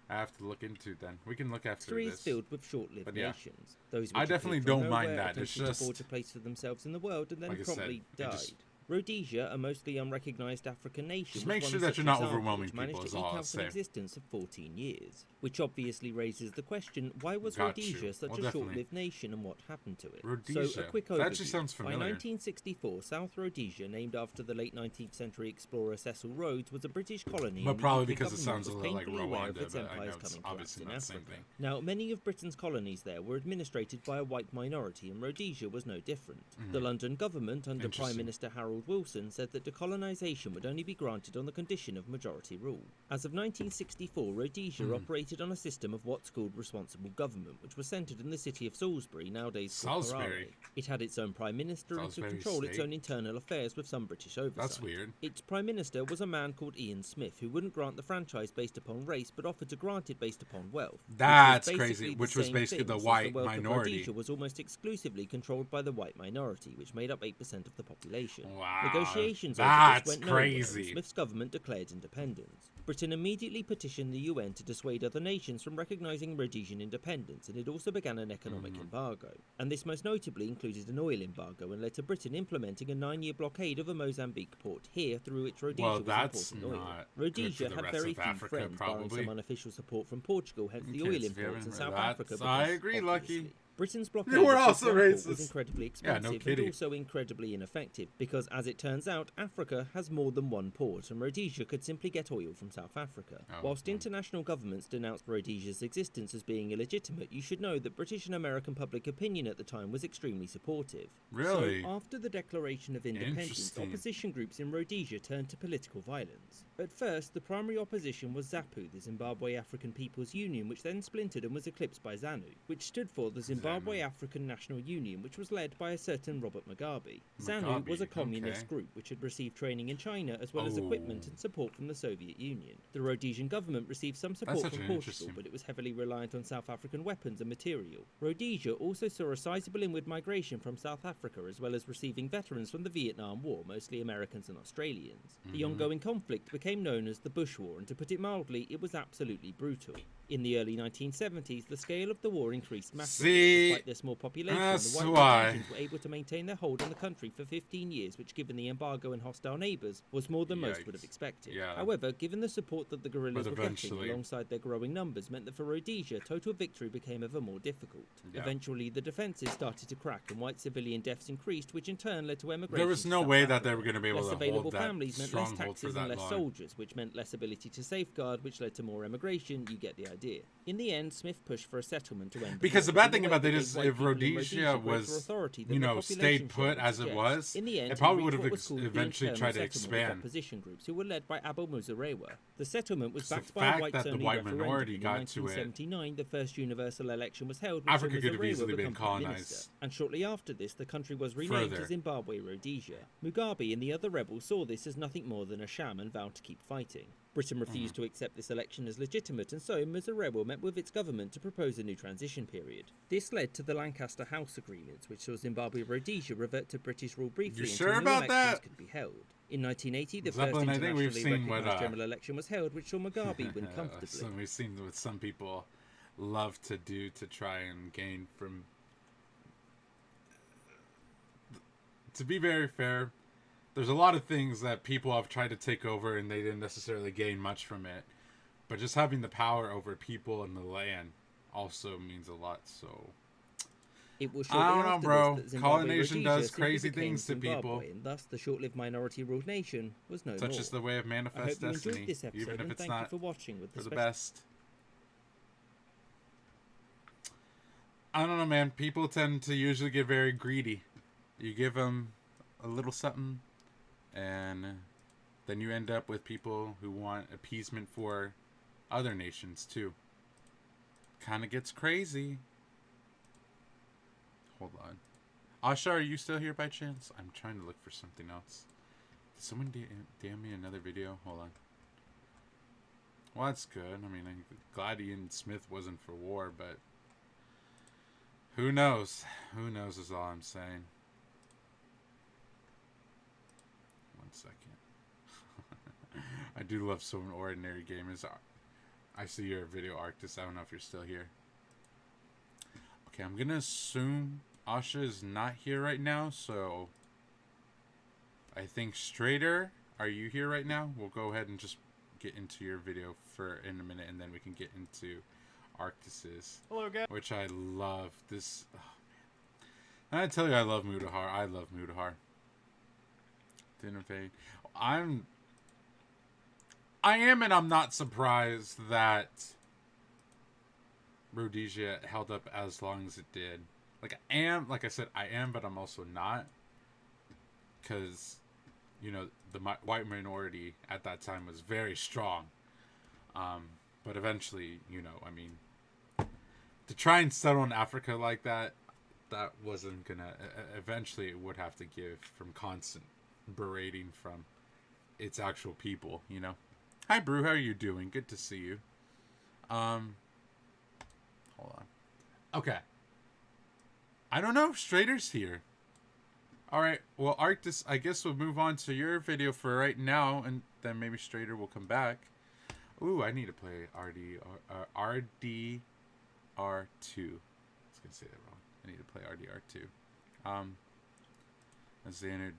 I have to look into then. We can look after History this. is filled with short-lived nations. Those I definitely don't mind that. It's to just forge a place for themselves in the world and then like promptly died. Rhodesia, a mostly unrecognised African nation, just make was sure one that you're such not example overwhelming which managed people, is to all eke I'll out say. an existence of 14 years, which obviously raises the question: why was Got you. Rhodesia such Well, a definitely. short-lived nation, and what happened to it? Rhodesia. So, a quick That overview. actually sounds familiar. By 1964, South Rhodesia, named after the late 19th century explorer Cecil Rhodes, was a British colony. But and the probably UK because it government sounds a was little like painfully aware of Rwanda, its but I empire's know it's coming obviously collapse not in the same Africa. thing. Now, many of Britain's colonies there were administrated by a white minority, and Rhodesia was no different. Mhm. The London government, under Prime Interesting. Minister Harold Wilson, said that decolonisation would only be granted on the condition of majority rule. As of 1964, Rhodesia operated on a system of what's called responsible government, which was centred in the city of Salisbury, nowadays called Salisbury? Harare. It had its own Prime Minister and could Salisbury control its State? own internal affairs with some British oversight. That's weird. Its Prime Minister was a man called Ian Smith, who wouldn't grant the franchise based upon race, but offered to grant it based upon wealth. That's crazy, which was same basically the thing, since white wealth of minority. Rhodesia was almost exclusively controlled by the white minority, which made up 8% of the population. Wow, Negotiations over that's this went nowhere, and crazy. Smith's government declared independence. Britain immediately petitioned the UN to dissuade other nations from recognising Rhodesian independence, and it also began an economic embargo. And this most notably included an oil embargo, and led to Britain implementing a 9-year blockade of a Mozambique port here, through which Rhodesia Well, was that's importing oil. not Rhodesia good for the had rest very of few Africa, friends, barring probably. some unofficial support from Portugal, hence the Okay, oil so if you imports, haven't and heard South that, Africa. I agree, Lucky. Britain's blockade You were of also this port was racist. incredibly Yeah, expensive no and kidding. also incredibly ineffective, because as it turns out, Africa has more than one port, and Rhodesia could simply get oil from South Africa. Oh, Whilst international governments denounced Rhodesia's existence as being illegitimate, you should know that British and American public opinion at the time was extremely supportive. Really? So, after the declaration of independence, Interesting. opposition groups in Rhodesia turned to political violence. At first, the primary opposition was ZAPU, the Zimbabwe African People's Union, which then splintered and was eclipsed by ZANU, which stood for the Zimbabwe African National Union, which was led by a certain Robert Mugabe. ZANU was a communist group which had received training in China as well as equipment and support from the Soviet Union. The Rhodesian government received some support That's from actually Portugal, interesting. but it was heavily reliant on South African weapons and material. Rhodesia also saw a sizable inward migration from South Africa, as well as receiving veterans from the Vietnam War, mostly Americans and Australians. The ongoing conflict became known as the Bush War, and to put it mildly, it was absolutely brutal. In the early 1970s, the scale of the war increased massively. See, Despite their small population, that's the white why. Rhodesians were able to maintain their hold on the country for 15 years, which, given the embargo and hostile neighbours, was more than most would have Yikes. expected. Yeah. However, given the support that the guerrillas But were getting eventually- alongside their growing numbers, meant that for Rhodesia, total victory became ever more difficult. Yeah. Eventually, the defences started to crack, and white civilian deaths increased, which in turn led to emigration. There was to no South way that Africa. they were going to be able Less to available hold that families meant less stronghold for taxes and that less long. soldiers, which meant less ability to safeguard, which led to more emigration. You get the idea. In the end, Smith pushed for a settlement to end. Because the war, bad in a thing way about that it gave is, white if people in Rhodesia greater was, authority than you the know, population stayed showed put would as it suggest. was, In the end, it he probably reached would have what was called the eventually internal tried to settlement with expand. opposition groups who were led by Abu Muzarewa. The settlement was The backed by a fact whites that the only white referendum. minority In got to it- 1979, the first universal election was held, which Africa saw could have Muzorewa easily been become Prime colonized. Minister. And shortly after this, the country was renamed Further. to Zimbabwe Rhodesia. Mugabe and the other rebels saw this as nothing more than a sham and vowed to keep fighting. Britain refused to accept this election as legitimate, and so Muzorewa met with its government to propose a new transition period. This led to the Lancaster House Agreements, which saw Zimbabwe Rhodesia revert to British rule briefly You until sure new about elections that? could be held. In 1980, the Zeppelin, I first think we've internationally seen what, recognised general election was held, which saw Mugabe win comfortably. So we've seen what some people love to do to try and gain from. To be very fair, there's a lot of things that people have tried to take over and they didn't necessarily gain much from it. But just having the power over people and the land also means a lot. So It was I shortly don't know, after bro. this that Zimbabwe Colonization Rhodesia does simply crazy became things to people. Zimbabwe, and thus the short-lived minority-ruled nation was no such more. is the way of I hope manifest you destiny, enjoyed this episode, even if and it's thank not you for watching with for the special- best. I don't know, man. People tend to usually get very greedy. You give them a little something, and then you end up with people who want appeasement for other nations too. Kind of gets crazy. Hold on. Asha, are you still here by chance? I'm trying to look for something else. Did someone DM me another video? Hold on. Well, that's good. I mean, I'm glad Ian Smith wasn't for war, but who knows? Who knows is all I'm saying. 1 second. I do love some ordinary gamers. I see your video, Arctis. I don't know if you're still here. Okay, I'm gonna assume Asha is not here right now, so I think Strader, are you here right now? We'll go ahead and just get into your video in a minute, and then we can get into Arctis's. Hello, guys. Which I love. This, oh man. I tell you, I love Mudahar. I love Mudahar. Dinner fade. I am, and I'm not surprised that Rhodesia held up as long as it did. Like I said, I am, but I'm also not, because, you know, the white minority at that time was very strong. But eventually, you know, I mean, to try and settle in Africa like that wasn't gonna. Eventually, it would have to give from constant berating from its actual people, you know. Hi, Brew. How are you doing? Good to see you. Hold on. Okay. I don't know if Strader's here. All right. Well, Arctis, I guess we'll move on to your video for right now, and then maybe Strader will come back. Ooh, I need to play RDR2. I was gonna say that wrong. I need to play RDR2. Xander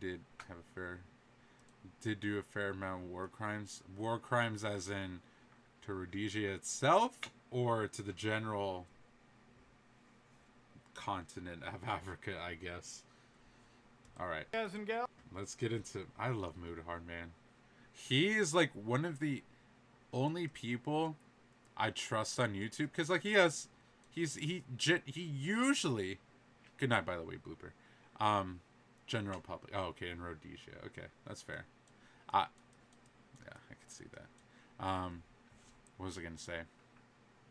did do a fair amount of war crimes. War crimes as in to Rhodesia itself, or to the general continent of Africa, I guess. Alright. Guys and gals. Let's get into... I love Mudahar, man. He is like one of the only people I trust on YouTube, because like he usually... Good night, by the way, Blooper. General public. Oh, okay, in Rhodesia. Okay, that's fair. Yeah, I can see that. What was I gonna say?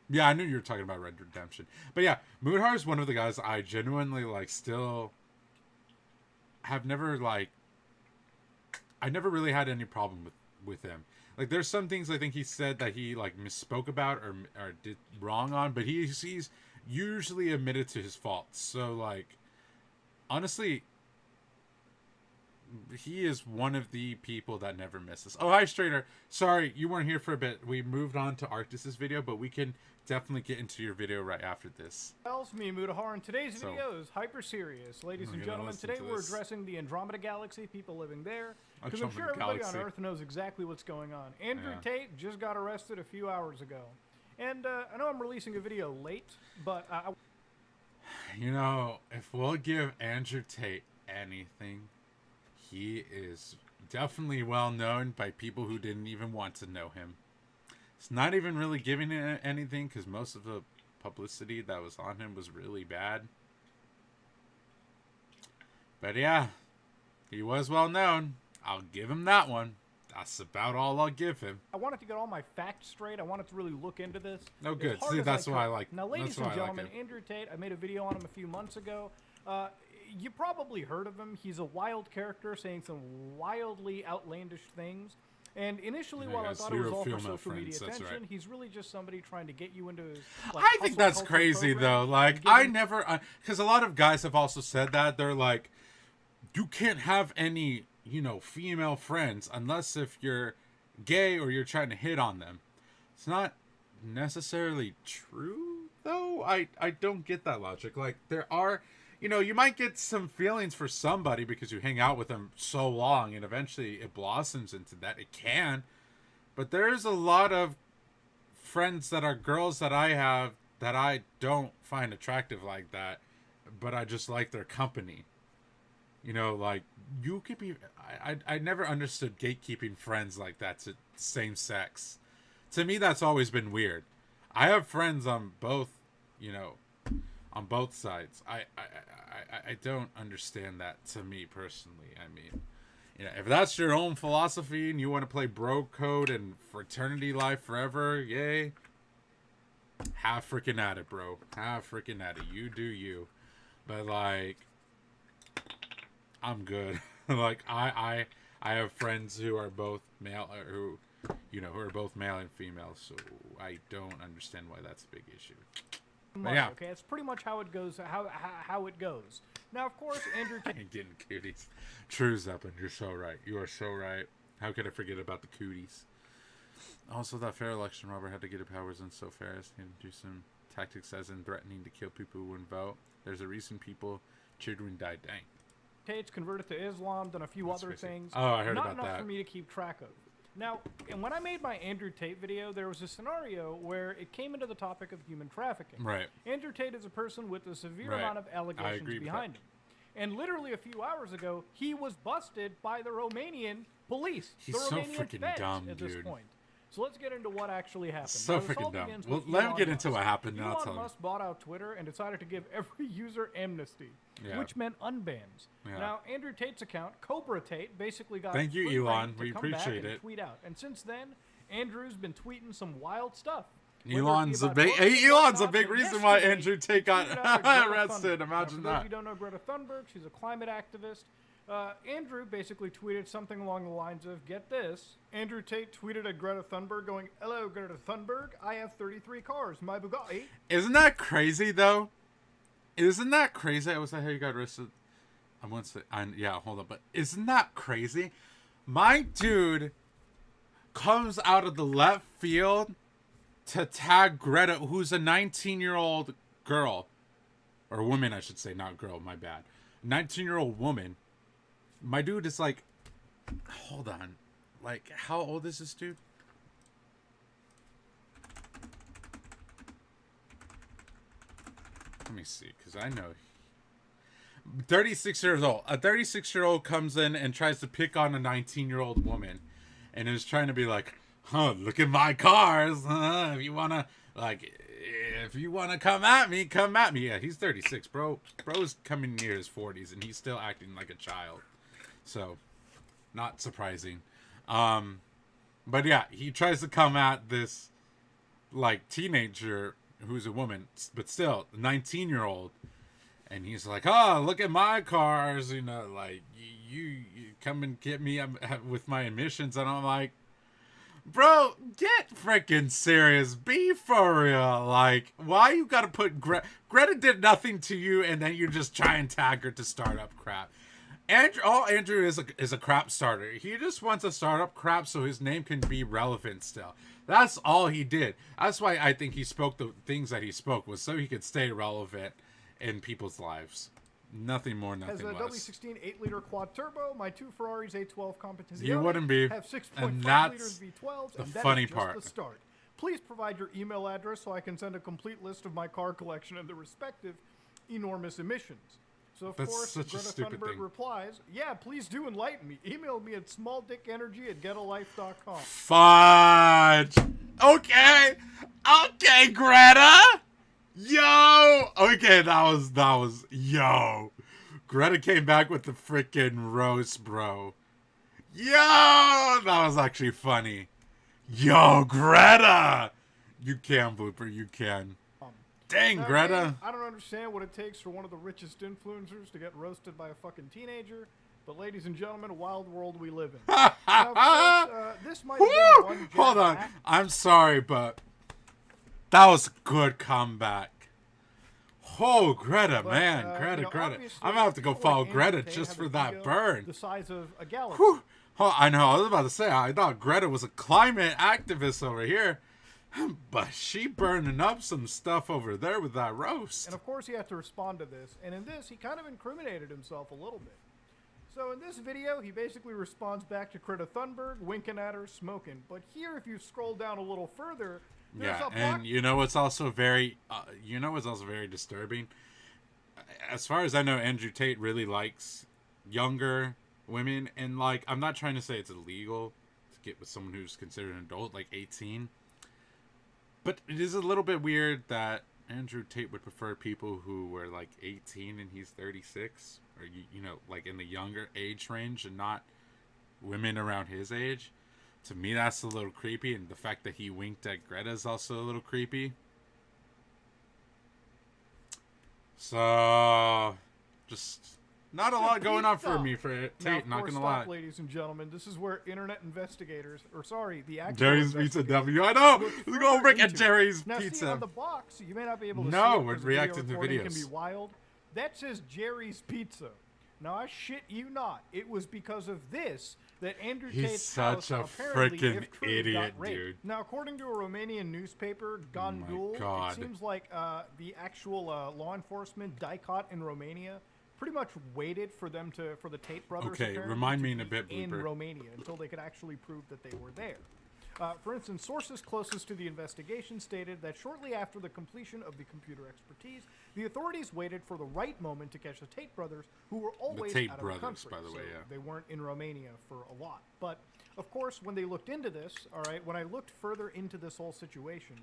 Yeah, I knew you were talking about Red Redemption. But yeah, Mudahar is one of the guys I genuinely like. Still have never like. I never really had any problem with him. Like, there's some things I think he said that he like misspoke about or did wrong on, but he's usually admitted to his faults. So like, honestly, he is one of the people that never misses. Oh, hi, Strader. Sorry, you weren't here for a bit. We moved on to Arctis's video, but we can definitely get into your video right after this. It's me, Mudahar, and today's video is hyper serious. Ladies and gentlemen, today we're addressing the Andromeda Galaxy, people living there, because I'm sure everybody on Earth knows exactly what's going on. Andrew Tate just got arrested a few hours ago. And I know I'm releasing a video late, but you know, if we'll give Andrew Tate anything, he is definitely well known by people who didn't even want to know him. It's not even really giving it anything because most of the publicity that was on him was really bad. But yeah, he was well known. I'll give him that one. That's about all I'll give him. I wanted to get all my facts straight. I wanted to really look into this. Oh, good. See, that's why I like. Now, ladies and gentlemen, Andrew Tate, I made a video on him a few months ago. You probably heard of him. He's a wild character saying some wildly outlandish things. And initially, while I thought it was all for social media attention, he's really just somebody trying to get you into his. Like, I think that's crazy, though. Like, I never, because a lot of guys have also said that. They're like, you can't have any, you know, female friends unless if you're gay or you're trying to hit on them. It's not necessarily true, though. I don't get that logic. Like, there are, you know, you might get some feelings for somebody because you hang out with them so long and eventually it blossoms into that. It can. But there's a lot of friends that are girls that I have that I don't find attractive like that, but I just like their company. You know, like, you could be... I never understood gatekeeping friends like that to same sex. To me, that's always been weird. I have friends on both, you know, on both sides. I don't understand that, to me personally. I mean, you know, if that's your own philosophy and you want to play bro code and fraternity life forever, yay. Have freaking at it, bro. Have freaking at it. You do you. But, like, I'm good. Like, I have friends who are both male, who are both male and female, so I don't understand why that's a big issue. Yeah. Okay, that's pretty much how it goes. How it goes. Now, of course, Andrew Tate getting cooties. True's up, and you're so right. You are so right. How could I forget about the cooties? Also, that fair election, Robert had to get the powers in so fast and do some tactics as in threatening to kill people who wouldn't vote. There's a reason people cheered when died. Dang. Tate's converted to Islam, done a few other things. Oh, I heard about that. Not enough for me to keep track of. Now, and when I made my Andrew Tate video, there was a scenario where it came into the topic of human trafficking. Right. Andrew Tate is a person with a severe amount of allegations behind him. And literally a few hours ago, he was busted by the Romanian police. He's so freaking dumb, at this point. So let's get into what actually happened. So freaking dumb. Well, let me get into what happened. Elon Musk bought out Twitter and decided to give every user amnesty, which meant unbans. Yeah. Now, Andrew Tate's account, Cobra Tate, basically got thank you, Elon. We appreciate it. Tweet out. And since then, Andrew's been tweeting some wild stuff. Elon's a big reason why Andrew Tate got arrested. Imagine that. If you don't know Greta Thunberg, she's a climate activist. Andrew basically tweeted something along the lines of, get this, Andrew Tate tweeted at Greta Thunberg going, hello, Greta Thunberg, I have 33 cars, my Bugatti. Isn't that crazy, though? Isn't that crazy? Was that how you got arrested? Yeah, hold on, but isn't that crazy? My dude comes out of the left field to tag Greta, who's a 19-year-old girl. Or woman, I should say, not girl, my bad. 19-year-old woman. My dude is like, hold on. Like, how old is this dude? Let me see, because I know. 36 years old. A 36-year-old comes in and tries to pick on a 19-year-old woman. And is trying to be like, look at my cars. If you want to come at me, come at me. Yeah, he's 36, bro. Bro's coming near his 40s, and he's still acting like a child. So, not surprising. But yeah, he tries to come at this, like, teenager who's a woman, but still, 19-year-old. And he's like, look at my cars, you know, like, you come and get me with my emissions. And I'm like, bro, get freaking serious. Be for real. Like, why you gotta put Greta did nothing to you, and then you just try and tag her to start up crap. Andrew is a crap starter. He just wants to start up crap so his name can be relevant still. That's all he did. That's why I think he spoke the things that he spoke, was so he could stay relevant in people's lives. Nothing more, nothing less. Has a less. W16 8-liter quad turbo. My 2 Ferraris A12 Competizione You wouldn't be. have 6.5 And liters that's V12s, the and that funny is just part. the start. Please provide your email address so I can send a complete list of my car collection and the respective enormous emissions. So, of That's course, such a Greta stupid Thunberg thing. replies, yeah, please do enlighten me. Email me at smalldickenergy@getalife.com. Fudge. Okay. Okay, Greta. Yo. Okay, that was yo. Greta came back with the freaking roast, bro. Yo, that was actually funny. Yo, Greta. You can, Blooper, you can. Dang, Now, Greta. again, I don't understand what it takes for one of the richest influencers to get roasted by a fucking teenager, but ladies and gentlemen, a wild world we live in. Now, of course, this might have been one jab Hold on. back. I'm sorry, but that was a good comeback. Oh, Greta, But, man. you Greta, know, Greta. obviously, I'm going to have to go people follow like Greta Andrew Tate just have for a that ego burn. the size of a galaxy. Whew. Oh, I know. I was about to say, I thought Greta was a climate activist over here. But she burning up some stuff over there with that roast. And of course he had to respond to this, and in this he kind of incriminated himself a little bit. So in this video he basically responds back to Greta Thunberg, winking at her, smoking. But here, if you scroll down a little further, there's Yeah, a and you know what's also very, disturbing? As far as I know, Andrew Tate really likes younger women, and like, I'm not trying to say it's illegal to get with someone who's considered an adult, like 18. But it is a little bit weird that Andrew Tate would prefer people who were like 18 and he's 36, or you know, like in the younger age range, and not women around his age. To me, that's a little creepy, and the fact that he winked at Greta is also a little creepy. So, just not a lot going on for me for Tate, not gonna lie. Ladies and gentlemen, this is where internet investigators, or sorry, the actual Jerry's Pizza investigators W. I know. look Let's go further break at into it. Jerry's Now, Pizza. see, on the box, you may not be able to see No, it we're because reacting to recording can videos. be wild. That says Jerry's Pizza. Now, I shit you not. It was because of this that Andrew He's Tate's such house a apparently, freaking if true, idiot, got raped. dude. Now, according to a Romanian newspaper, Gandul, God. it seems like the actual law enforcement, DICOT in Romania, pretty much waited for the Tate brothers. Okay, apparently, remind to me in a be bit, in Blooper. Romania until they could actually prove that they were there. For instance, sources closest to the investigation stated that shortly after the completion of the computer expertise, the authorities waited for the right moment to catch the Tate brothers, who were always Tate out brothers, of the country. by the way, So yeah. they weren't in Romania for a lot. But of course, when they looked into this, all right, when I looked further into this whole situation,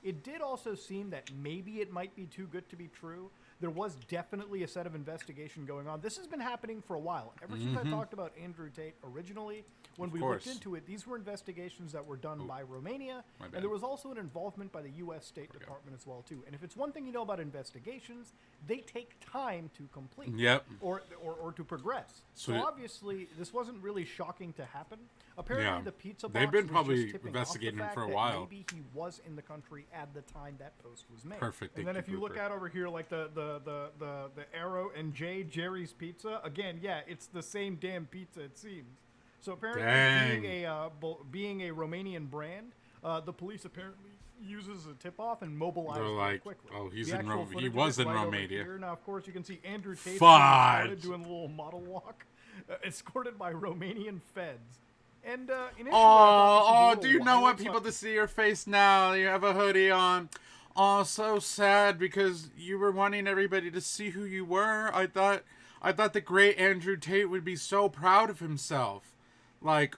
it did also seem that maybe it might be too good to be true. There was definitely a set of investigation going on. This has been happening for a while. Ever since I talked about Andrew Tate originally, when we looked into it, these were investigations that were done by Romania, my bad. and there was also an involvement by the U.S. State Department as well, too. And if it's one thing you know about investigations, they take time to complete. Yep. Or to progress. So So obviously, this wasn't really shocking to happen. Apparently, Yeah. the pizza box They've been was probably just tipping investigating him off the for a fact that while. Maybe he was in the country at the time that post was made. Perfect, And thank then if you, you look Blooper. at over here, like the arrow and J, Jerry's Pizza. Again, yeah, it's the same damn pizza, it seems. So apparently, Dang. being a Romanian brand, the police apparently uses a tip-off and mobilizes They're very like, quickly. oh, he's The in actual Ro- he footage of was it in right over Romania. here. Now, of course, you can see Andrew Tate Fudge. doing a little model walk, escorted by Romanian feds. And initially, I thought this Oh, was a do little you know wild, what people to see your face now? You have a hoodie on. Oh, so sad because you were wanting everybody to see who you were. I thought the great Andrew Tate would be so proud of himself. Like,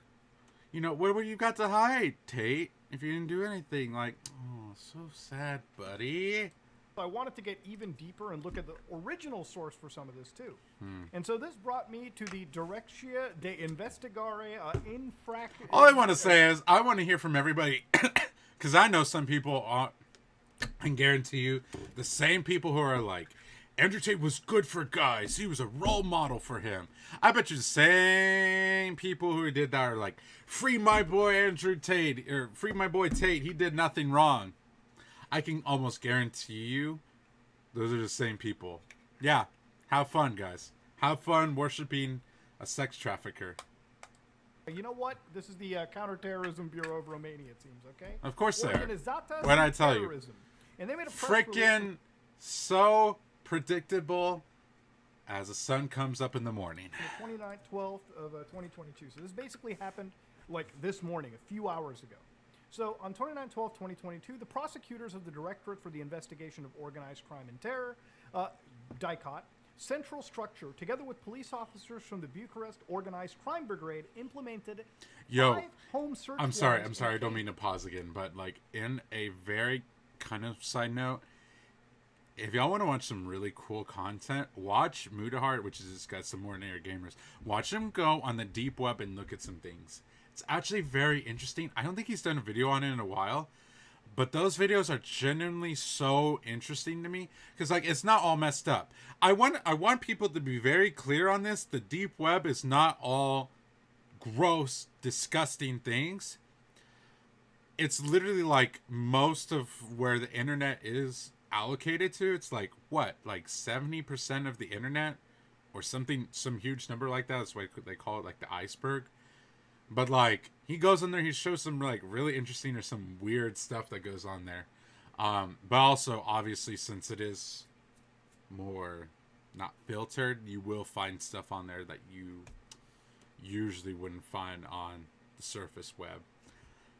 you know, where you got to hide, Tate? If you didn't do anything, like, oh, so sad, buddy. I wanted to get even deeper and look at the original source for some of this too. And so this brought me to the Directia de Investigare Infrac... All I want to say is I want to hear from everybody because I know some people are, I guarantee you, the same people who are like, Andrew Tate was good for guys. He was a role model for him. I bet you the same people who did that are like, free my boy Andrew Tate, or free my boy Tate. He did nothing wrong. I can almost guarantee you those are the same people. Yeah, have fun, guys. Have fun worshiping a sex trafficker. You know what? This is the Counterterrorism Bureau of Romania, it seems, okay? Of course they are. Organizata What'd I tell you? Terrorism. And they made a press release. Frickin' so predictable as the sun comes up in the morning. The 29th, 12th of 2022. So this basically happened like this morning, a few hours ago. So on 29/12/2022, the prosecutors of the Directorate for the Investigation of Organized Crime and Terror, DICOT, central structure, together with police officers from the Bucharest Organized Crime Brigade, implemented 5 home search I'm sorry, warrants I don't mean to pause again, but like in a very kind of side note, if y'all want to watch some really cool content, watch Mudahart, which is this guy, some more ordinary gamers. Watch him go on the deep web and look at some things. It's actually very interesting. I don't think he's done a video on it in a while, but those videos are genuinely so interesting to me because like it's not all messed up. I want people to be very clear on this. The deep web is not all gross, disgusting things. It's literally like most of where the internet is allocated to. It's like what, like 70% of the internet or something, some huge number like that. That's why they call it like the iceberg. But like he goes in there, he shows some like really interesting or some weird stuff that goes on there. But also obviously since it is more not filtered, you will find stuff on there that you usually wouldn't find on the surface web.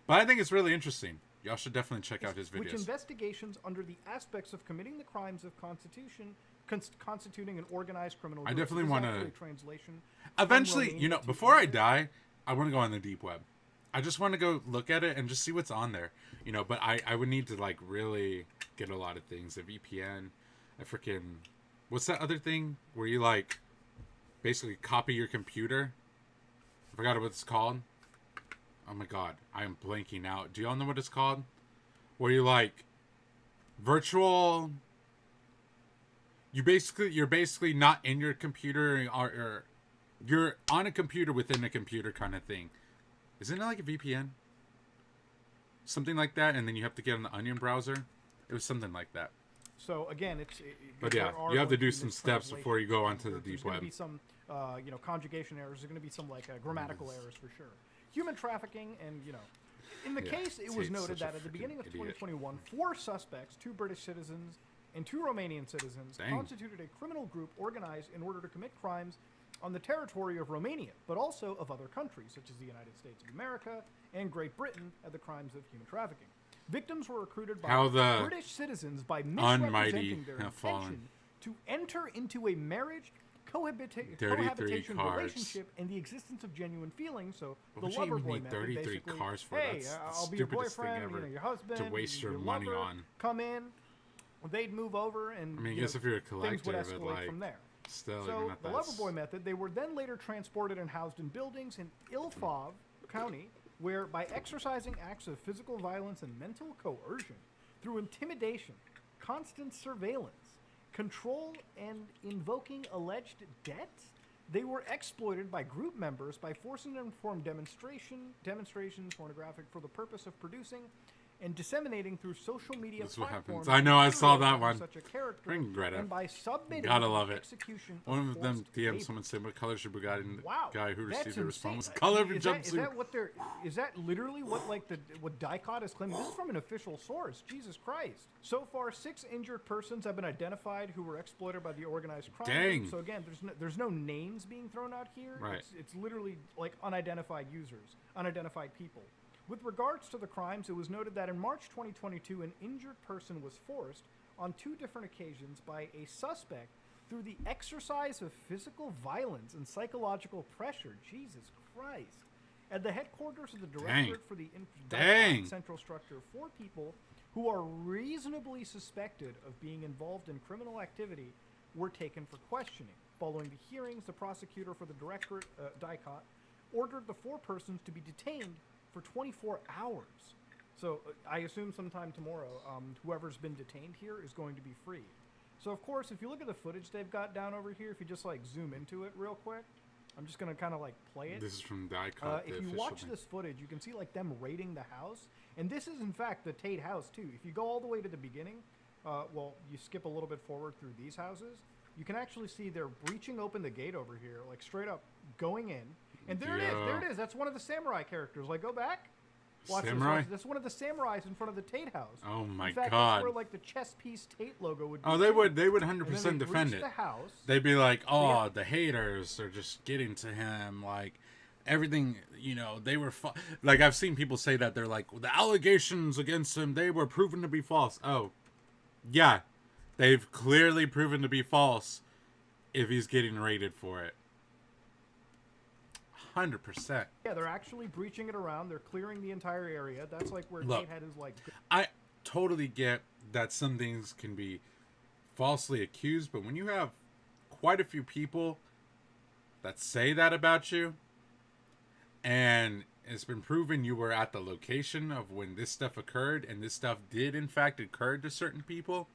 But I think it's really interesting. Y'all should definitely check out his videos. Which investigations under the aspects of committing the crimes of constituting an organized criminal group. I definitely want to translation. Eventually, you know, before I die, I want to go on the deep web. I just want to go look at it and just see what's on there, you know. But I would need to like really get a lot of things. A VPN, a freaking, what's that other thing where you like basically copy your computer? I forgot what it's called. Oh my god, I am blanking out. Do y'all know what it's called? Where you like virtual. You're basically not in your computer or you're on a computer within a computer kind of thing. Isn't it like a VPN? Something like that, and then you have to get on the Onion browser. It was something like that. So again, but yeah, you have to do some steps before you go onto the deep web. There's going to be some, conjugation errors. There's going to be some like grammatical errors for sure. Human trafficking, and in the case, it was noted that at the beginning of 2021, 4 suspects, 2 British citizens and 2 Romanian citizens, constituted a criminal group organized in order to commit crimes on the territory of Romania, but also of other countries, such as the United States of America and Great Britain, at the crimes of human trafficking. Victims were recruited by British citizens by misrepresenting their intention to enter into a marriage, cohabitation relationship, and the existence of genuine feelings. So the lover boy method, 33 basically, cars for? hey, That's I'll be your boyfriend, your husband, to waste your lover, money on. Come in, they'd move over, and I mean, I guess if you're a collector, things would escalate like, from there. Still, so the Loverboy method, they were then later transported and housed in buildings in Ilfov County, where by exercising acts of physical violence and mental coercion, through intimidation, constant surveillance, control, and invoking alleged debt, they were exploited by group members by forcing them to perform demonstrations pornographic for the purpose of producing and disseminating through social media platforms. I know, I saw that one. Such a character, Bring Greta. and by submitting Gotta love it. Execution One of them forced DM'd labor. someone saying, "What color is your Bugatti?" And the guy who That's received the response was, insane. "Color of your Is that jumpsuit." what they're? Is that literally what what DICOT is claiming? This is from an official source. Jesus Christ! So far, 6 injured persons have been identified who were exploited by the organized crime. Dang. Group. So again, there's no names being thrown out here. Right. It's literally like unidentified users, unidentified people. With regards to the crimes, it was noted that in March 2022, an injured person was forced on 2 different occasions by a suspect through the exercise of physical violence and psychological pressure. Jesus Christ. At the headquarters of the Directorate for the Central Structure, 4 people who are reasonably suspected of being involved in criminal activity were taken for questioning. Following the hearings, the prosecutor for the Directorate, DICOT, ordered the 4 persons to be detained for 24 hours. So I assume sometime tomorrow, whoever's been detained here is going to be free. So of course, if you look at the footage they've got down over here, if you just like zoom into it real quick, I'm just going to kind of like play it. This is from DICOT. If you watch this footage, you can see like them raiding the house. And this is in fact the Tate house too. If you go all the way to the beginning, well, you skip a little bit forward through these houses, you can actually see they're breaching open the gate over here, like straight up going in, and there it is. There it is. That's one of the samurai characters. Like, go back. Watch Samurai? this. That's one of the samurais in front of the Tate house. Oh my in fact, God. That's where like the chess piece Tate logo would be. Oh, they would 100% And then defend breach it. the house. They'd be like, oh, Yeah. the haters are just getting to him. Like, everything, you know, they were... Like, I've seen people say that. They're like, well, the allegations against him, they were proven to be false. Oh, yeah. They've clearly proven to be false if he's getting rated for it. 100%. Yeah, they're actually breaching it around. They're clearing the entire area. That's like where Look, Tate had his like. I totally get that some things can be falsely accused, but when you have quite a few people that say that about you, and it's been proven you were at the location of when this stuff occurred, and this stuff did in fact occur to certain people,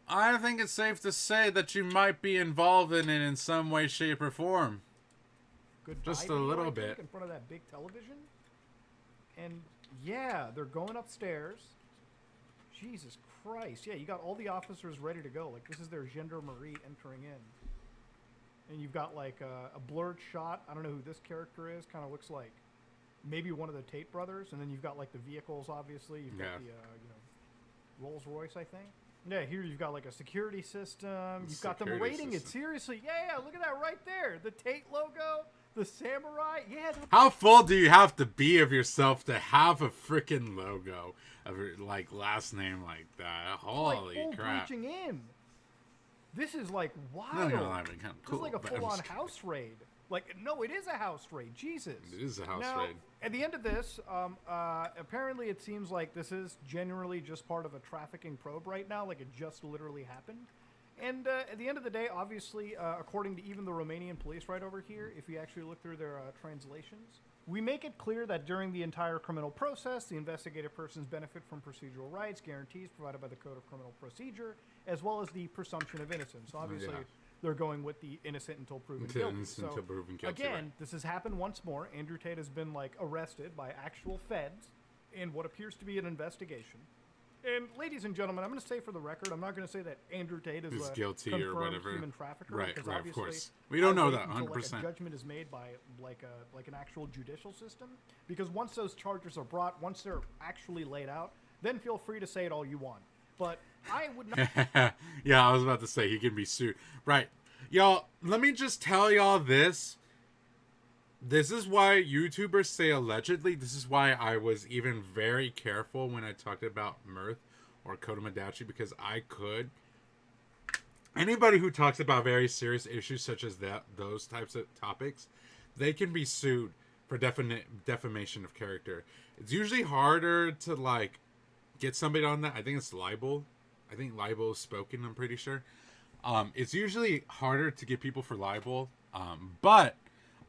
I think it's safe to say that you might be involved in it in some way, shape, or form. Good Just a video, little I think, bit. in front of that big television. And yeah, they're going upstairs. Jesus Christ. Yeah, you got all the officers ready to go. Like, this is their gendarmerie entering in. And you've got like a blurred shot. I don't know who this character is. Kind of looks like maybe one of the Tate brothers. And then you've got like the vehicles, obviously. You've got the Rolls Royce, I think. Yeah, here you've got like a security system. You've got them rating it. Seriously. Yeah, look at that right there. The Tate logo. The samurai, yeah. How full do you have to be of yourself to have a freaking logo of your, like, last name like that? Holy like full crap! breaching in. This is like wild. Not gonna lie, kind of cool. This is like a but I'm full-on just kidding. house raid. Like, no, it is a house raid. Jesus. It is a house now, raid. At the end of this, apparently it seems like this is generally just part of a trafficking probe right now. Like, it just literally happened. And at the end of the day, obviously, according to even the Romanian police right over here, if you actually look through their translations, we make it clear that during the entire criminal process, the investigated persons benefit from procedural rights, guarantees provided by the Code of Criminal Procedure, as well as the presumption of innocence. So obviously, they're going with the innocent until proven guilty. Innocent until proven guilty, again, right. this has happened once more. Andrew Tate has been like arrested by actual feds in what appears to be an investigation. And ladies and gentlemen, I'm going to say for the record, I'm not going to say that Andrew Tate is a guilty confirmed or whatever. human trafficker. Right, because right, of obviously course. We don't know I'd that wait until, 100%. Like, a judgment is made by like an actual judicial system. Because once those charges are brought, once they're actually laid out, then feel free to say it all you want. But I would not. Yeah, I was about to say he can be sued. Right. Y'all, let me just tell y'all this. This is why YouTubers say allegedly. This is why I was even very careful when I talked about Mirth or Kotomodachi, because I could. Anybody who talks about very serious issues such as those types of topics, they can be sued for defamation of character. It's usually harder to like get somebody on that. I think it's libel. I think libel is spoken, I'm pretty sure. It's usually harder to get people for libel. But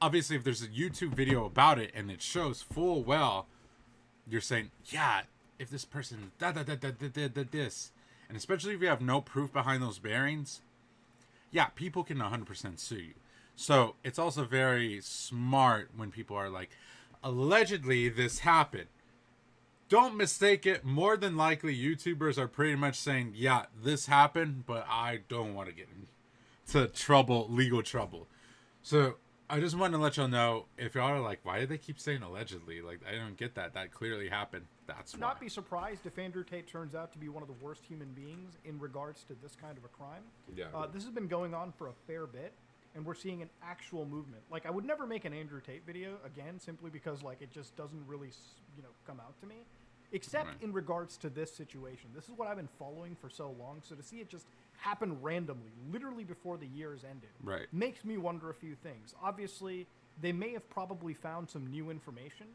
obviously if there's a YouTube video about it and it shows full well, you're saying, yeah, if this person did this, and especially if you have no proof behind those bearings, yeah, people can 100% sue you. So it's also very smart when people are like, allegedly this happened. Don't mistake it. More than likely, YouTubers are pretty much saying, yeah, this happened, but I don't want to get into trouble, legal trouble. So I just want to let y'all know, if y'all are like, why do they keep saying allegedly? Like, I don't get that. That clearly happened. That's why. Not be surprised if Andrew Tate turns out to be one of the worst human beings in regards to this kind of a crime. Yeah. This has been going on for a fair bit, and we're seeing an actual movement. Like, I would never make an Andrew Tate video again, simply because like it just doesn't really, come out to me. Except in regards to this situation. This is what I've been following for so long, so to see it just happen randomly, literally before the year has ended, makes me wonder a few things. Obviously, they may have probably found some new information,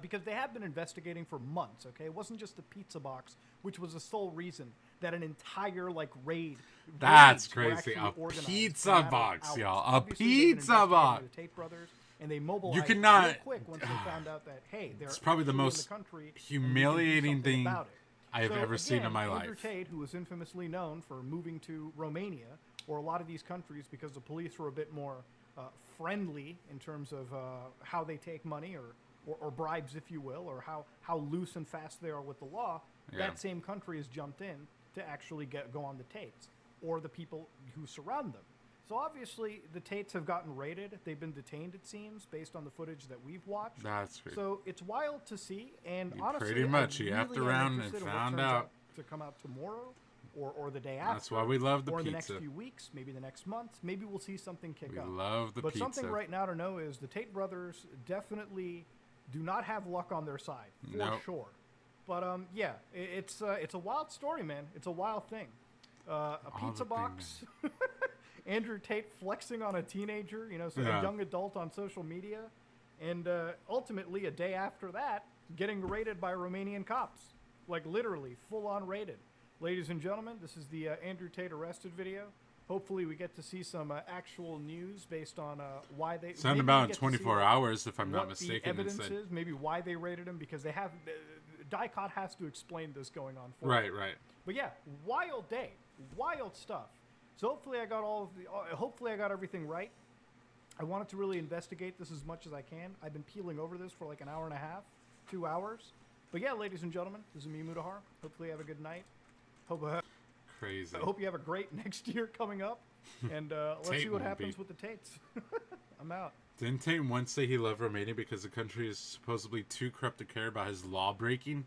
because they have been investigating for months, okay? It wasn't just the pizza box, which was the sole reason that an entire, like, raid... That's raids crazy. were A actually organized pizza box, hours. y'all. A Obviously, they've been pizza investigating box. The Tate brothers, and they mobilized You cannot... real quick once they found out that, hey, they're it's probably the actually most in the country humiliating and we can do something thing about it. I have ever seen in my Andrew life. Tate, who was infamously known for moving to Romania or a lot of these countries because the police were a bit more friendly in terms of how they take money or bribes, if you will, or how loose and fast they are with the law, that same country has jumped in to actually go on the Tates or the people who surround them. So obviously the Tates have gotten raided. They've been detained, it seems, based on the footage that we've watched. That's great. So it's wild to see, and You honestly, pretty much, I you really effed am around and interested in what found turns out. to come out tomorrow, or the day after. That's why we love the or in the pizza. next few weeks, maybe the next month. Maybe we'll see something kick We up. love the but pizza. something right now to know is the Tate brothers definitely do not have luck on their side, for Nope. sure. But yeah, it's a wild story, man. It's a wild thing. A pizza box. Andrew Tate flexing on a teenager, so a young adult on social media, and ultimately a day after that, getting raided by Romanian cops, like literally full on raided. Ladies and gentlemen, this is the Andrew Tate arrested video. Hopefully, we get to see some actual news based on why they. Sound about in 24 hours, if I'm not mistaken. The evidence is, maybe why they raided him, because they have. DICOT has to explain this going on. Right. But yeah, wild day, wild stuff. So hopefully I got hopefully I got everything right. I wanted to really investigate this as much as I can. I've been peeling over this for like an hour and a half, 2 hours. But yeah, ladies and gentlemen, this is me, Mudahar. Hopefully you have a good night. Crazy. I hope you have a great next year coming up. And let's see what happens with the Tates. I'm out. Didn't Tate once say he loved Romania because the country is supposedly too corrupt to care about his law breaking?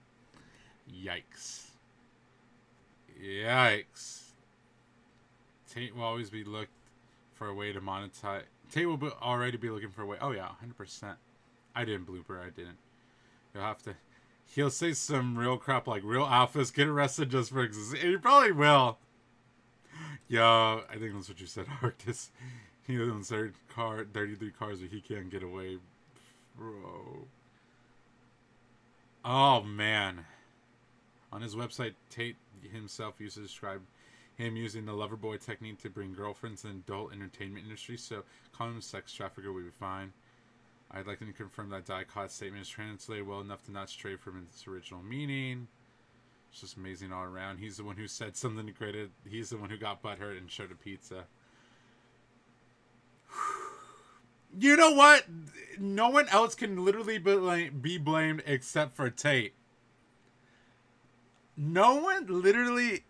Yikes. Yikes. Tate will always be looked for a way to monetize. Tate will already be looking for a way. Oh yeah, 100%. I didn't blooper. I didn't. You'll have to. He'll say some real crap like real alphas get arrested just for existing. He probably will. Yo, I think that's what you said, Arctis. He owns 33 cars, but he can't get away, bro. Oh man. On his website, Tate himself used to describe him using the lover boy technique to bring girlfriends in the adult entertainment industry, so calling him a sex trafficker would be fine. I'd like to confirm that DICOT's statement is translated well enough to not stray from its original meaning. It's just amazing all around. He's the one who said something great. He's the one who got butthurt and showed a pizza. You know what? No one else can literally be blamed except for Tate. Nobody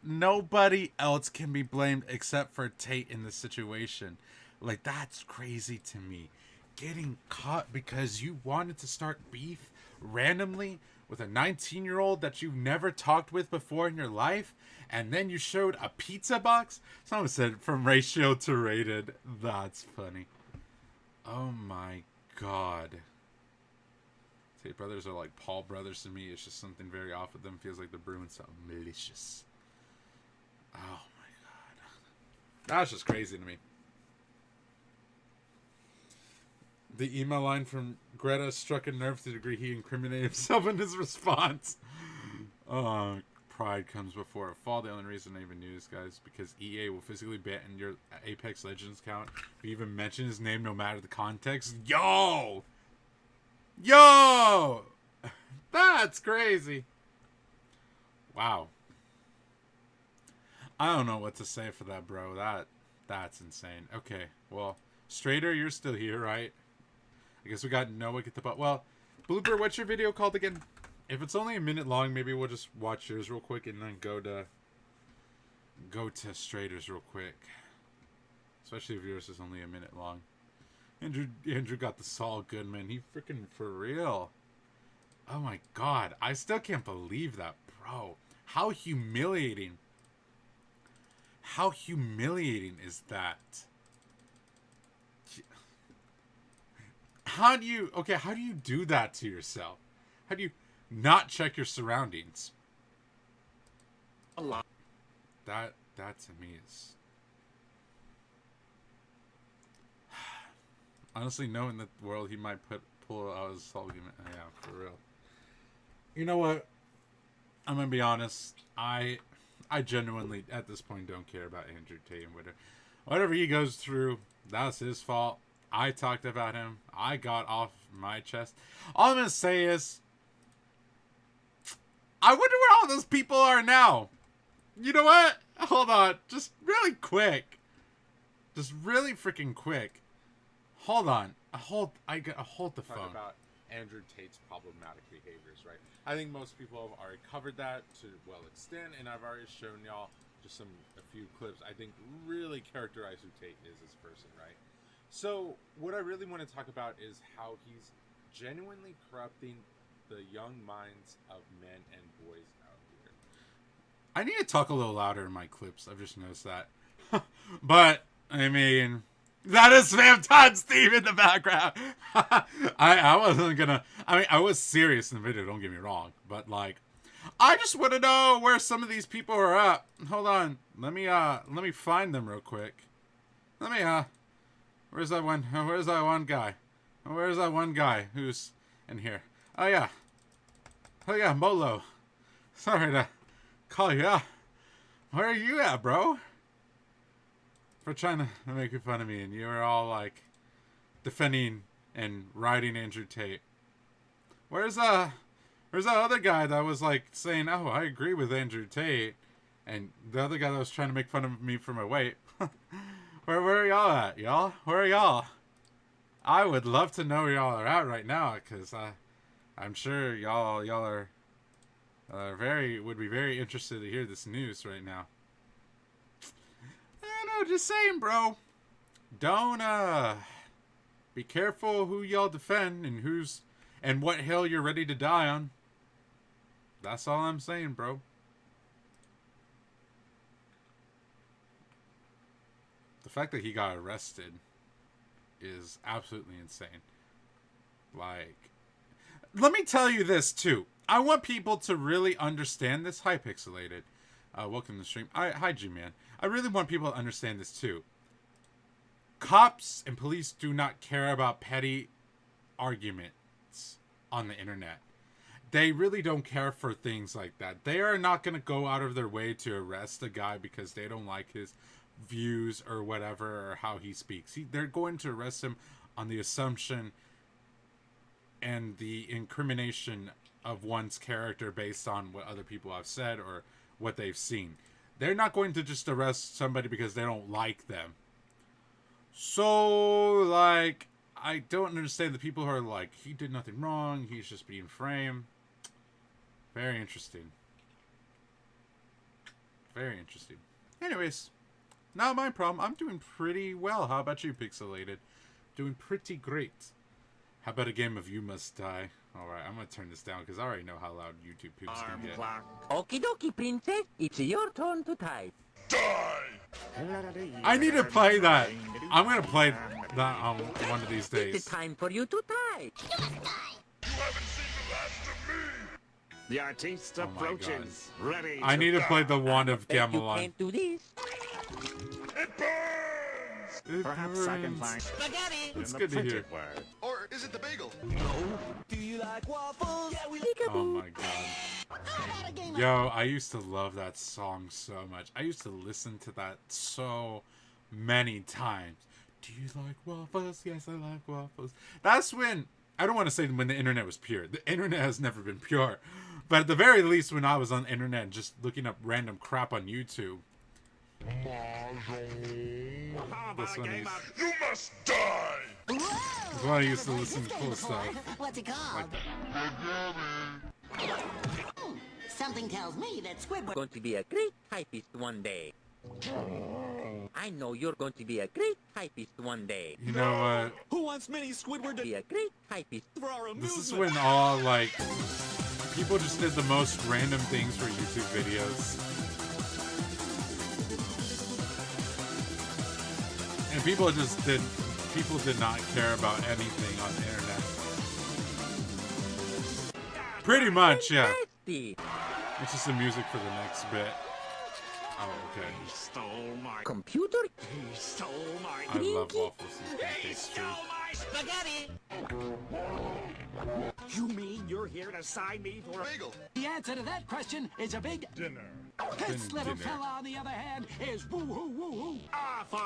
else can be blamed except for Tate in this situation. Like, that's crazy to me. Getting caught because you wanted to start beef randomly with a 19-year-old that you've never talked with before in your life, and then you showed a pizza box? Someone said from ratio to rated. That's funny. Oh my god. Tate brothers are like Paul brothers to me. It's just something very off with them. Feels like they're brewing something malicious. Oh my god. That's just crazy to me. The email line from Greta struck a nerve to the degree he incriminated himself in his response. Pride comes before a fall. The only reason I even knew this, guys, because EA will physically ban your Apex Legends account if you even mention his name, no matter the context. Yo! That's crazy. Wow. I don't know what to say for that, bro. That's insane. Okay, well, Strader, you're still here, right? I guess we got Noah get the butt. Well, Blooper, what's your video called again? If it's only a minute long, maybe we'll just watch yours real quick and then go to Strader's real quick. Especially if yours is only a minute long. Andrew got the Saul Goodman. He freaking for real. Oh my god. I still can't believe that, bro. How humiliating. How humiliating is that? How do you do that to yourself? How do you not check your surroundings? A lot. That to me is honestly, knowing the world he might pull out his argument. Yeah, for real. You know what? I'm gonna be honest. I genuinely at this point don't care about Andrew Tate and whatever he goes through. That's his fault. I talked about him. I got off my chest. All I'm gonna say is, I wonder where all those people are now. You know what? Hold on. Just really quick. Just really freaking quick. Hold on. I gotta hold the phone. Talk about Andrew Tate's problematic behaviors, right? I think most people have already covered that to well extent, and I've already shown y'all just a few clips, I think really characterize who Tate is as a person, right? So what I really want to talk about is how he's genuinely corrupting the young minds of men and boys out here. I need to talk a little louder in my clips. I've just noticed that. But I mean, that is Spam Todd Steve in the background. I wasn't gonna. I mean, I was serious in the video. Don't get me wrong, but like, I just want to know where some of these people are at. Hold on. Let me find them real quick. Where's that one guy? Where's that one guy who's in here? Oh yeah, Molo. Sorry to call you out. Where are you at, bro? For trying to make fun of me, and you were all like defending and riding Andrew Tate. Where's that other guy that was like saying, "Oh, I agree with Andrew Tate," and the other guy that was trying to make fun of me for my weight? Where are y'all at, y'all? Where are y'all? I would love to know where y'all are at right now, because I'm sure y'all are would be very interested to hear this news right now. I don't know, just saying, bro. Don't be careful who y'all defend and what hill you're ready to die on. That's all I'm saying, bro. The fact that he got arrested is absolutely insane. Like, let me tell you this too. I want people to really understand this. Hi, Pixelated. Welcome to the stream. Hi, G-Man. I really want people to understand this too. Cops and police do not care about petty arguments on the internet. They really don't care for things like that. They are not going to go out of their way to arrest a guy because they don't like his views or whatever, or how he speaks. They're going to arrest him on the assumption and the incrimination of one's character based on what other people have said or what they've seen. They're not going to just arrest somebody because they don't like them. So, like, I don't understand the people who are like, he did nothing wrong, he's just being framed. Very interesting. Very interesting. Anyways, not my problem. I'm doing pretty well. How about you, Pixelated? Doing pretty great. How about a game of You Must Die? Alright, I'm gonna turn this down because I already know how loud YouTube poops can get. Okie dokie, princess. It's your turn to type. I need to play that. I'm gonna play that on one of these days. It's time for you to type. You haven't seen the last of me. The artiste approaches. Ready. I need to play the one of Gamelon. You can't do this. It burns. Perhaps I can find spaghetti. It's good to hear. Word. Or is it the bagel? Do you like waffles? Yeah, we Oh my god. Yo, I used to love that song so much. I used to listen to that so many times. Do you like waffles? Yes, I like waffles. That's when, I don't want to say when the internet was pure. The internet has never been pure. But at the very least, when I was on the internet and just looking up random crap on YouTube. This one is, You must die. this one I used to listen to cool stuff. What's it called? Like Something tells me that Squidward Going to be a great typist one day. I know you're going to be a great typist one day. You know what? Who wants Mini Squidward to Be a great typist. for our amusement? This is when all, like, people just did the most random things for YouTube videos. And people did not care about anything on the internet. Pretty much, yeah. It's just the music for the next bit. Oh, okay. He stole my Computer. He stole my I love waffles and pancakes too. Spaghetti. You mean you're here to sign me for a Bagel. The answer to that question is a big Dinner. This little Dinner. fella, on the other hand, is woo-hoo-woo-hoo. awful?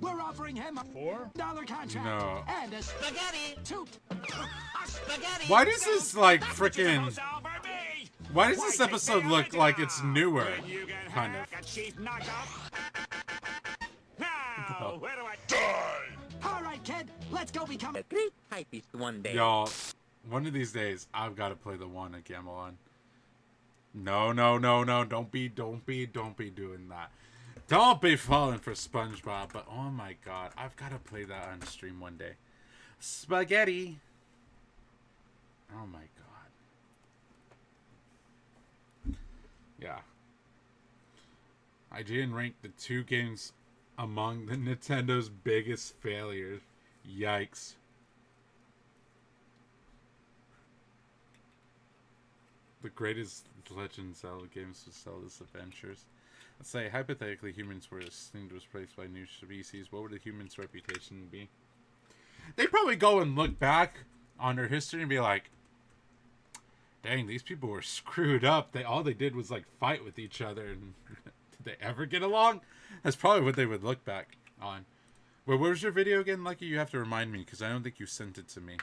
We're offering him a $4 contract No. and a Spaghetti. toot. Spaghetti. Why does this, like, freaking... Over me. Why does this episode look like it's newer? When you can Kind hack of. a cheap knockoff. Now, where do I Die. All right, kid, let's go become A great typist one day. Y'all, one of these days, I've got to play the one at Gamelon. No, no, no, no. Don't be doing that. Don't be falling for SpongeBob. But oh my god, I've got to play that on stream one day. Spaghetti. Oh my god. Yeah. IGN ranked the 2 games among the Nintendo's biggest failures. Yikes. The greatest Legend of Zelda games was Zelda's Adventures. Let's say, hypothetically, humans were extinct, replaced by new species. What would the humans' reputation be? They'd probably go and look back on their history and be like, dang, these people were screwed up. All they did was, like, fight with each other. And did they ever get along? That's probably what they would look back on. But where's your video again, Lucky? You have to remind me, because I don't think you sent it to me.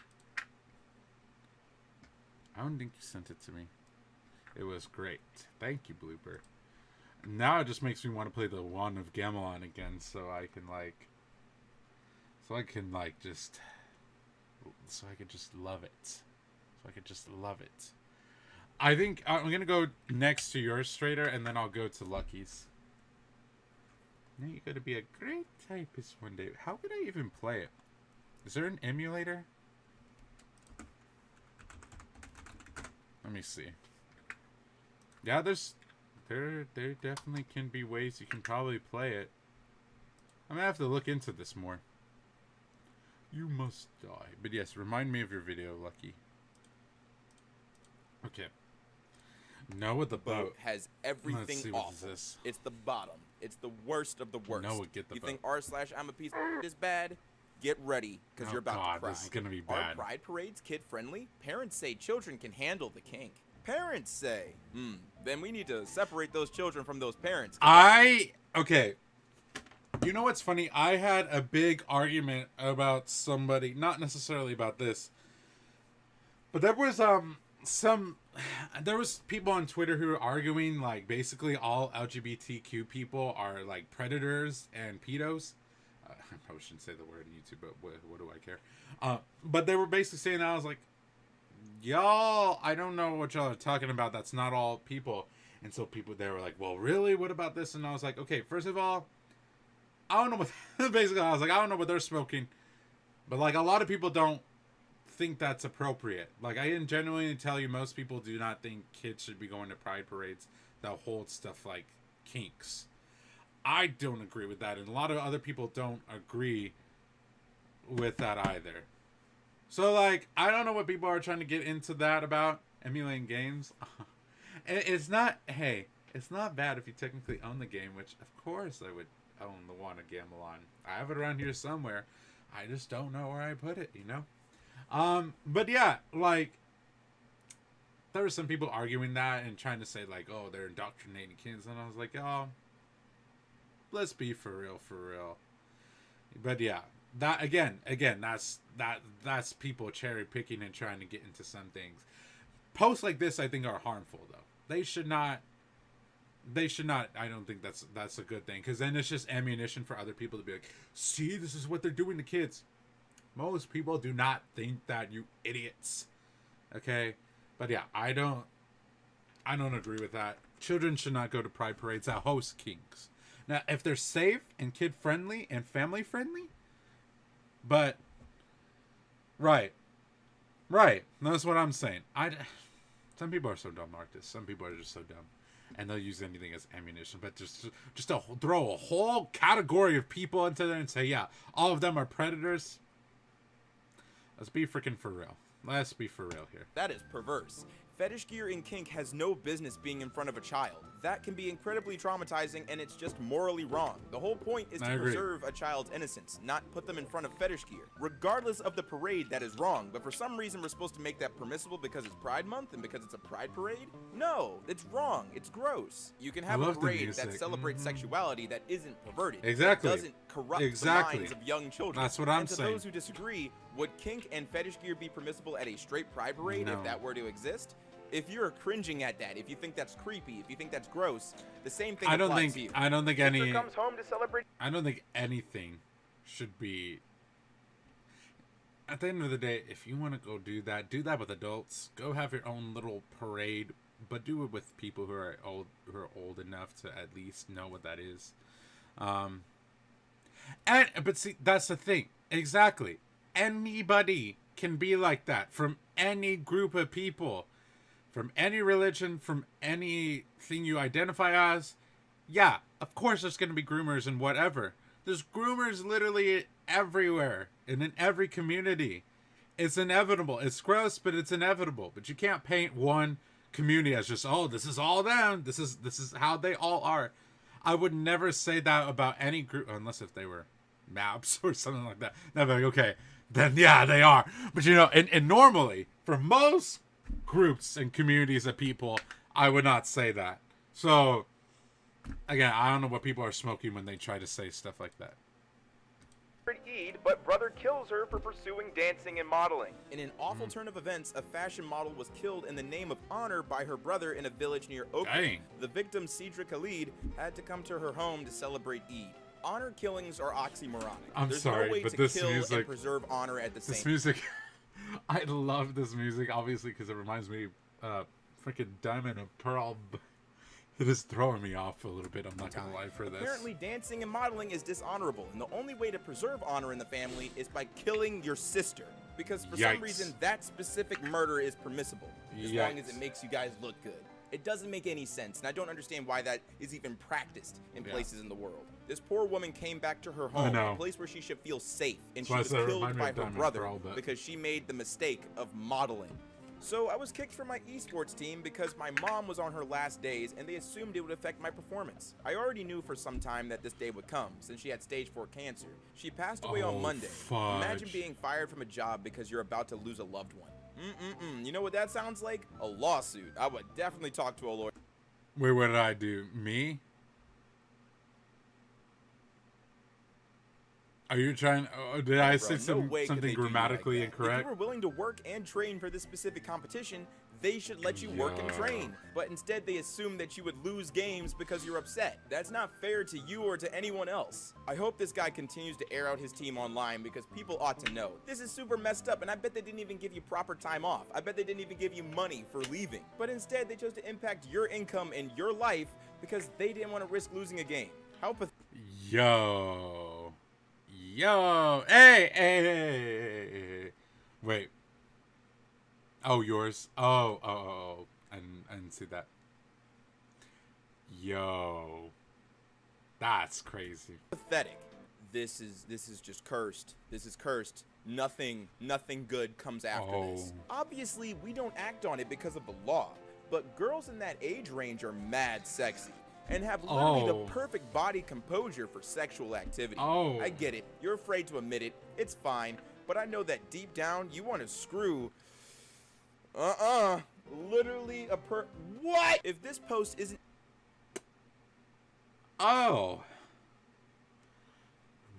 I don't think you sent it to me. It was great. Thank you, Blooper. Now it just makes me want to play the Wand of Gamelon again, so I can just love it. I think I'm gonna go next to yours, Strader, and then I'll go to Lucky's. Now you're gonna be a great typist one day. How could I even play it? Is there an emulator? Let me see. Yeah, there definitely can be ways you can probably play it. I'm gonna have to look into this more. You must die. But yes, remind me of your video, Lucky. Okay. No with the boat. Has everything awful. It's the bottom. It's the worst of the worst. No, get the you boat. think r/I'm a piece of is bad? Get ready, because you're about to cry. This is gonna be bad. Are pride parades kid-friendly? Parents say children can handle the kink. Parents say, then we need to separate those children from those parents. Okay. You know what's funny? I had a big argument about somebody, not necessarily about this, but there was people on Twitter who were arguing like basically all LGBTQ people are like predators and pedos. I probably shouldn't say the word on YouTube, but what do I care? But they were basically saying that. I was like, y'all, I don't know what y'all are talking about. That's not all people. And so they were like, well, really? What about this? And I was like, okay, first of all, I don't know what, basically I was like, I don't know what they're smoking. But like a lot of people don't think that's appropriate. Like I can genuinely tell you most people do not think kids should be going to pride parades that hold stuff like kinks. I don't agree with that. And a lot of other people don't agree with that either. So, like, I don't know what people are trying to get into that about emulating games. It's not bad if you technically own the game, which, of course, I would own the Wand of Gamelon. I have it around here somewhere. I just don't know where I put it, you know? But yeah, like, there were some people arguing that and trying to say, like, oh, they're indoctrinating kids. And I was like, oh, let's be for real. But yeah. That again, that's people cherry picking and trying to get into some things. Posts like this, I think, are harmful though. They should not. I don't think that's a good thing, because then it's just ammunition for other people to be like, see, this is what they're doing to kids. Most people do not think that, you idiots. Okay, but yeah, I don't agree with that. Children should not go to pride parades that host kinks. Now, if they're safe and kid friendly and family friendly. But, right. That's what I'm saying. Some people are so dumb, Marcus. Some people are just so dumb, and they'll use anything as ammunition. But just to throw a whole category of people into there and say, yeah, all of them are predators. Let's be freaking for real. Let's be for real here. That is perverse. Fetish gear in kink has no business being in front of a child. That can be incredibly traumatizing, and it's just morally wrong. The whole point is to preserve a child's innocence, not put them in front of fetish gear. Regardless of the parade, that is wrong, but for some reason we're supposed to make that permissible because it's Pride Month and because it's a pride parade? No, it's wrong. It's gross. You can have a parade that celebrates sexuality that isn't perverted. Exactly. That doesn't corrupt the minds of young children. That's what I'm saying. saying. And to those who disagree, would kink and fetish gear be permissible at a straight pride parade if that were to exist? If you're cringing at that, if you think that's creepy, if you think that's gross, the same thing applies to you. I don't think any. Comes home to celebrate. I don't think anything should be. At the end of the day, if you want to go do that with adults. Go have your own little parade but do it with people who are old enough to at least know what that is. But see, that's the thing. Exactly. Anybody can be like that, from any group of people, from any religion, from anything you identify as. Yeah, of course there's going to be groomers and whatever. There's groomers literally everywhere and in every community. It's inevitable. It's gross, but it's inevitable. But you can't paint one community as just, oh, this is all them. This is how they all are. I would never say that about any group, unless if they were maps or something like that. Then I'd be like, okay, then yeah, they are. But you know, and normally for most groups and communities of people, I would not say that. So again, I don't know what people are smoking when they try to say stuff like that. Eid, but brother kills her for pursuing dancing and modeling. In an awful turn of events, a fashion model was killed in the name of honor by her brother in a village near Oakland. Dang. The victim, Cedric Khalid, had to come to her home to celebrate Eid. Honor killings are oxymoronic. There's no way to kill and preserve honor at the same time. This music, I love this music, obviously, because it reminds me of freaking Diamond and Pearl. It is throwing me off a little bit, I'm not gonna lie for this. Apparently, dancing and modeling is dishonorable, and the only way to preserve honor in the family is by killing your sister. Because for some reason, that specific murder is permissible, as long as it makes you guys look good. It doesn't make any sense, and I don't understand why that is even practiced in places in the world. This poor woman came back to her home, a place where she should feel safe, and she was killed by her brother because she made the mistake of modeling. So I was kicked from my esports team because my mom was on her last days and they assumed it would affect my performance. I already knew for some time that this day would come since she had stage 4 cancer. She passed away on Monday. Imagine being fired from a job because you're about to lose a loved one. You know what that sounds like? A lawsuit. I would definitely talk to a lawyer. Wait, what did I do? Me? Are you trying? Did I say something grammatically incorrect? If you were willing to work and train for this specific competition, they should let you work and train. But instead, they assume that you would lose games because you're upset. That's not fair to you or to anyone else. I hope this guy continues to air out his team online because people ought to know. This is super messed up, and I bet they didn't even give you proper time off. I bet they didn't even give you money for leaving. But instead, they chose to impact your income and your life because they didn't want to risk losing a game. How pathetic. Yo, hey. Wait. Oh, yours. Oh. I didn't see that. Yo, that's crazy. Pathetic. This is just cursed. This is cursed. Nothing good comes after this. Obviously, we don't act on it because of the law, but girls in that age range are mad sexy and have literally the perfect body composure for sexual activity. I get it. You're afraid to admit it. It's fine. But I know that deep down, you want to screw... Literally What? If this post isn't... Oh.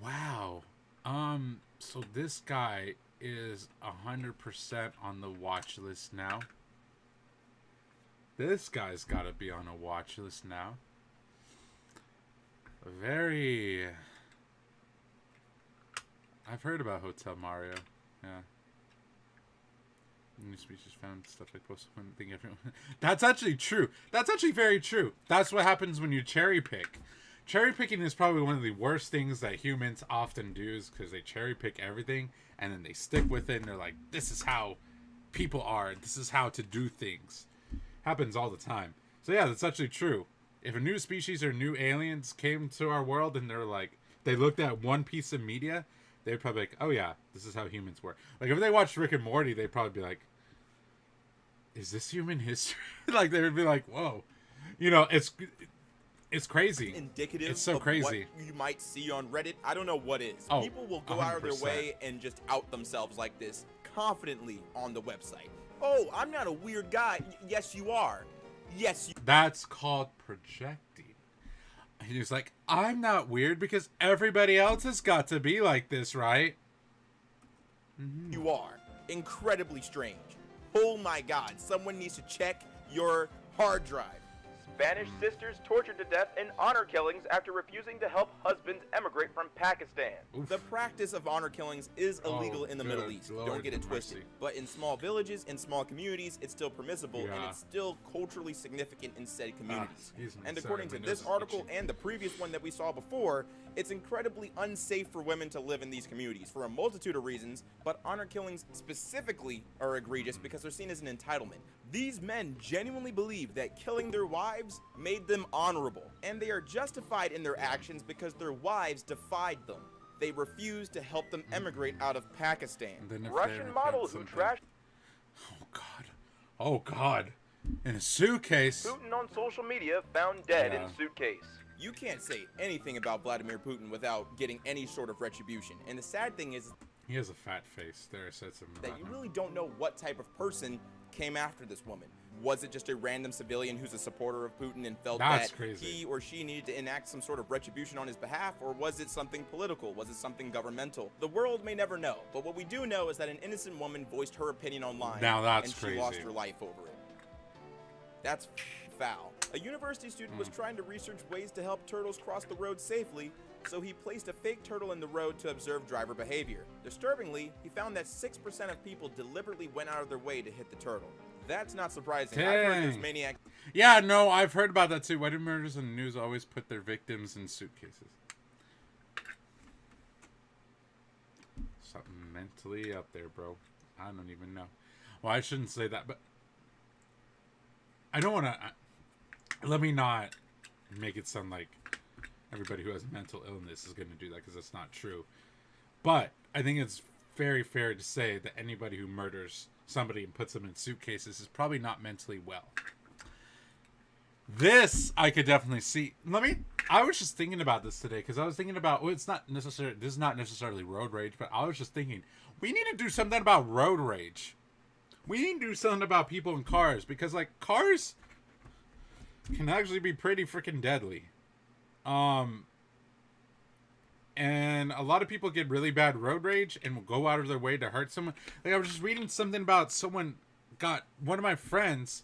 Wow. So this guy is 100% on the watch list now. This guy's got to be on a watch list now. I've heard about Hotel Mario. Yeah. New species found, stuff like post one thing everyone. That's actually true. That's actually very true. That's what happens when you cherry pick. Cherry picking is probably one of the worst things that humans often do, is because they cherry pick everything and then they stick with it and they're like, this is how people are. This is how to do things. Happens all the time. So yeah, that's actually true. If a new species or new aliens came to our world and they're like, they looked at one piece of media, they'd probably be like, oh yeah, this is how humans work. Like if they watched Rick and Morty, they'd probably be like, is this human history? Like they would be like, whoa, you know, it's crazy. Indicative it's so of crazy. What you might see on Reddit. I don't know what is. People will go 100%. out of their way and just out themselves like this confidently on the website. Oh, I'm not a weird guy. Yes, you are. Yes, you. That's called projecting. And he was like, I'm not weird because everybody else has got to be like this, right? You are. Incredibly strange. Oh my god, someone needs to check your hard drive. banished sisters tortured to death, and honor killings after refusing to help husbands emigrate from Pakistan. The practice of honor killings is illegal in the Middle East. Don't get it twisted. But in small villages, in small communities, it's still permissible, and it's still culturally significant in said communities. And according to this article and the previous one that we saw before, it's incredibly unsafe for women to live in these communities for a multitude of reasons, but honor killings specifically are egregious because they're seen as an entitlement. These men genuinely believe that killing their wives made them honorable, and they are justified in their actions because their wives defied them. They refused to help them emigrate out of Pakistan. Russian model who trashed... Oh God. In a suitcase. Putin on social media found dead in suitcase. You can't say anything about Vladimir Putin without getting any sort of retribution. And the sad thing is... He has a fat face. There, I said something that you really don't know what type of person came after this woman. Was it just a random civilian who's a supporter of Putin and felt that he or she needed to enact some sort of retribution on his behalf? Or was it something political? Was it something governmental? The world may never know. But what we do know is that an innocent woman voiced her opinion online. Now that's and she lost her life over it. That's foul. A university student was trying to research ways to help turtles cross the road safely, so he placed a fake turtle in the road to observe driver behavior. Disturbingly, he found that 6% of people deliberately went out of their way to hit the turtle. That's not surprising. I've heard there's maniac... Yeah, no, I've heard about that too. Why do murders in the news always put their victims in suitcases? Something mentally up there, bro. I don't even know. Well, I shouldn't say that, but I don't want to... Let me not make it sound like everybody who has mental illness is going to do that, because that's not true. But I think it's very fair to say that anybody who murders somebody and puts them in suitcases is probably not mentally well. This I could definitely see. I was just thinking about this today, because I was thinking about, well, this is not necessarily road rage, but I was just thinking, we need to do something about road rage. We need to do something about people in cars, because like cars can actually be pretty freaking deadly. And a lot of people get really bad road rage and will go out of their way to hurt someone. Like I was just reading something about one of my friends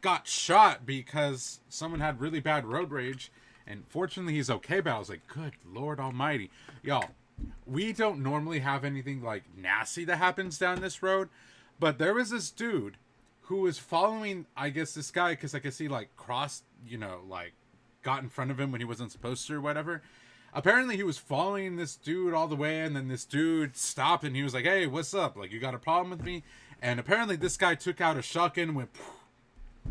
got shot because someone had really bad road rage, and fortunately he's okay, but I was like, good Lord almighty. Y'all, we don't normally have anything like nasty that happens down this road, but there was this dude who was following, I guess, this guy, because I guess he like crossed, like got in front of him when he wasn't supposed to or whatever. Apparently he was following this dude all the way, and then this dude stopped and he was like, hey, what's up? Like, you got a problem with me? And apparently this guy took out a shotgun and went,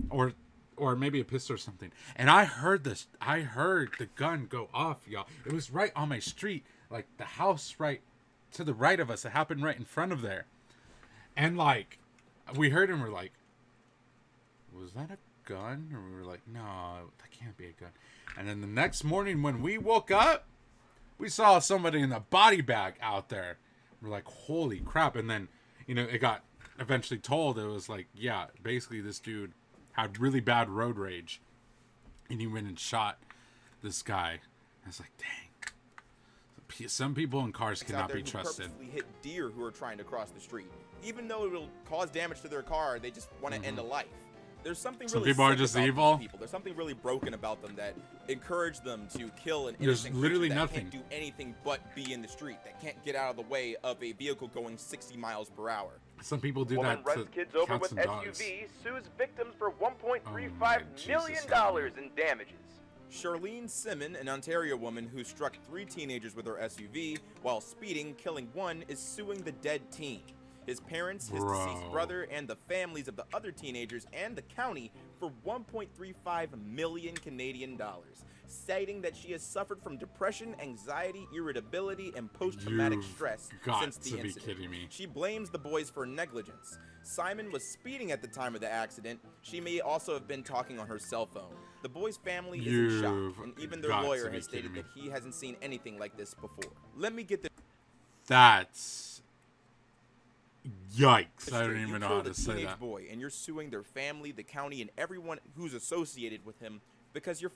or maybe a pistol or something. And I heard the gun go off, y'all. It was right on my street, like the house right to the right of us. It happened right in front of there. And like, we heard him, we're like, was that a gun? Or we were like, no, that can't be a gun. And then the next morning when we woke up, we saw somebody in a body bag out there. We're like, holy crap. And then, it got eventually told, it was like, yeah, basically this dude had really bad road rage, and he went and shot this guy. I was like, dang. Some people in cars cannot be trusted. Purposely hit deer who are trying to cross the street. Even though it will cause damage to their car, they just want to end a life. There's something really people are just evil. People. There's something really broken about them that encourage them to kill an innocent creature that can't do anything but be in the street, that can't get out of the way of a vehicle going 60 miles per hour. Some people do Woman that runs to kids over cats with and dogs. SUV, sues victims for $1.35 million in damages. Charlene Simon, an Ontario woman who struck 3 teenagers with her SUV while speeding, killing one, is suing the dead teen, his parents, his deceased brother, and the families of the other teenagers and the county for 1.35 million Canadian dollars, citing that she has suffered from depression, anxiety, irritability, and post-traumatic stress since the incident. Kidding me. She blames the boys for negligence. Simon was speeding at the time of the accident. She may also have been talking on her cell phone. The boy's family is in shock, and even their lawyer has stated that he hasn't seen anything like this before. Let me get this. That's yikes. I don't even know how to say that. Boy, and you're suing their family, the county, and everyone who's associated with him because you're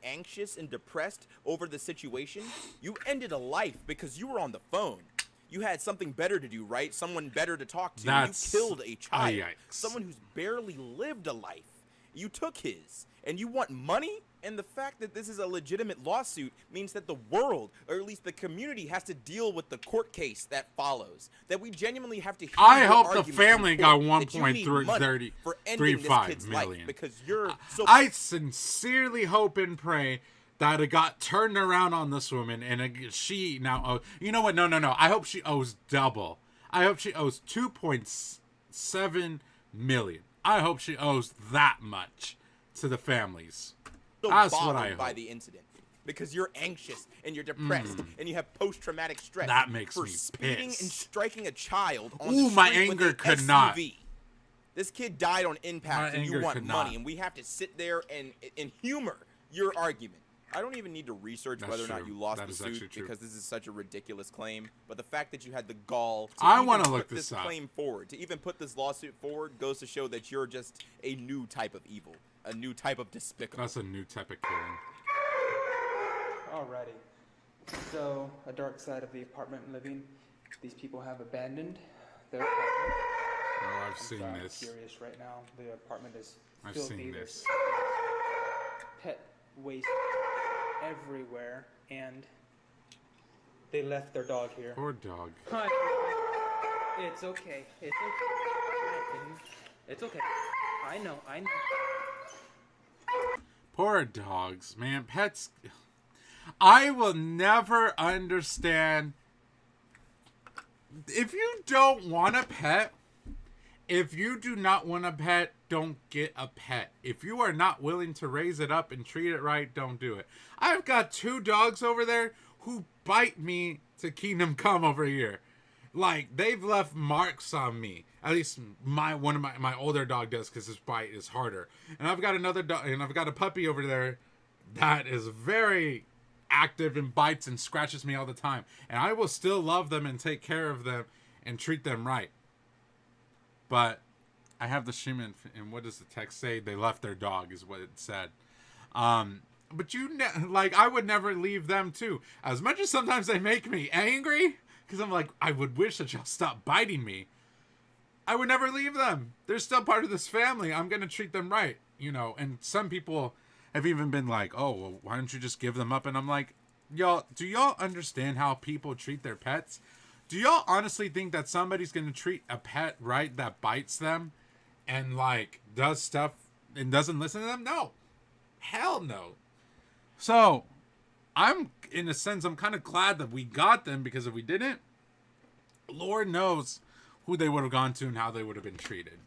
anxious and depressed over the situation. You ended a life because you were on the phone. You had something better to do, right? Someone better to talk to. You killed a child. Someone who's barely lived a life. You took his, And you want money? And the fact that this is a legitimate lawsuit means that the world, or at least the community, has to deal with the court case that follows. That we genuinely have to hear I your hope the argument family in got court that you need money for ending this 1.35 kid's life million. because you're so. I sincerely hope and pray that it got turned around on this woman and she now owes. You know what? No. I hope she owes double. I hope she owes 2.7 million. I hope she owes that much to the families. So That's what bothered I hope. by the incident because you're anxious and you're depressed and you have post-traumatic stress. That makes for me speeding pissed. and striking a child on Ooh, the my street anger with could an not. SUV. This kid died on impact, My and you anger want could money, not. and we have to sit there and humor your argument. I don't even need to research That's whether or not true. you lost That the is actually suit true. because this is such a ridiculous claim. But the fact that you had the gall to I even wanna put look this this up. claim forward, to even put this lawsuit forward, goes to show that you're just a new type of evil, a new type of despicable. That's a new type of killing. Alrighty. So, a dark side of the apartment living. These people have abandoned their apartment. Oh, I've I'm seen sorry, this. I'm curious right now. The apartment is I've filthy. seen There's this. pet waste everywhere, and they left their dog here. Poor dog. Hi. It's okay. It's okay. It's okay. I know. Poor dogs, man. Pets. I will never understand. If you don't want a pet, if you do not want a pet, don't get a pet. If you are not willing to raise it up and treat it right, don't do it. I've got 2 dogs over there who bite me to Kingdom Come over here. Like, they've left marks on me. At least one of my older dog does, because his bite is harder. And I've got another dog, and I've got a puppy over there that is very active and bites and scratches me all the time. And I will still love them and take care of them and treat them right. But I have the shimon, and what does the text say? They left their dog, is what it said. But I would never leave them too. As much as sometimes they make me angry, because I'm like, I would wish that y'all stop biting me. I would never leave them. They're still part of this family. I'm going to treat them right, you know. And some people have even been like, oh, well, why don't you just give them up? And I'm like, y'all, do y'all understand how people treat their pets? Do y'all honestly think that somebody's going to treat a pet right that bites them and, like, does stuff and doesn't listen to them? No. Hell no. So, in a sense, I'm kind of glad that we got them, because if we didn't, Lord knows who they would have gone to and how they would have been treated.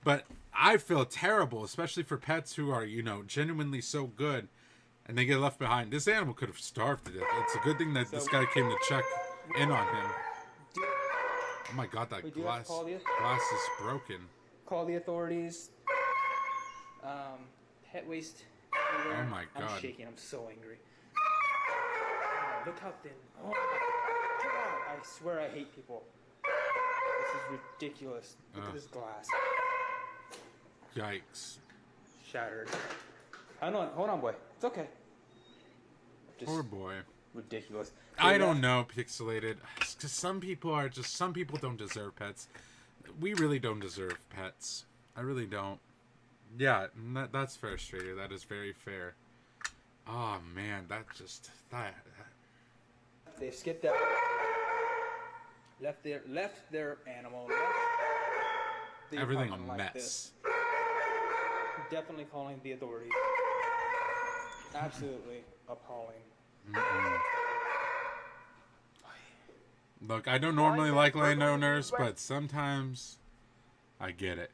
But I feel terrible, especially for pets who are, you know, genuinely so good and they get left behind. This animal could have starved to death. It's a good thing that this guy came to check in on him. Oh my god, that glass is broken. Call the authorities. Pet waste everywhere. Oh my god. I'm shaking. I'm so angry. Oh, look how thin. Oh my god. I swear I hate people. This is ridiculous. Look at this glass. Yikes. Shattered. Hold on, boy. It's okay. Poor boy. Ridiculous. I don't know, Pixelated. Because some people don't deserve pets. We really don't deserve pets. I really don't. Yeah, that's fair, Strader. That is very fair. Oh, man, that. They've skipped out. Left their animal. Everything a like mess. This. Definitely calling the authorities. Absolutely appalling. Look, I don't normally like landowners, but sometimes I get it.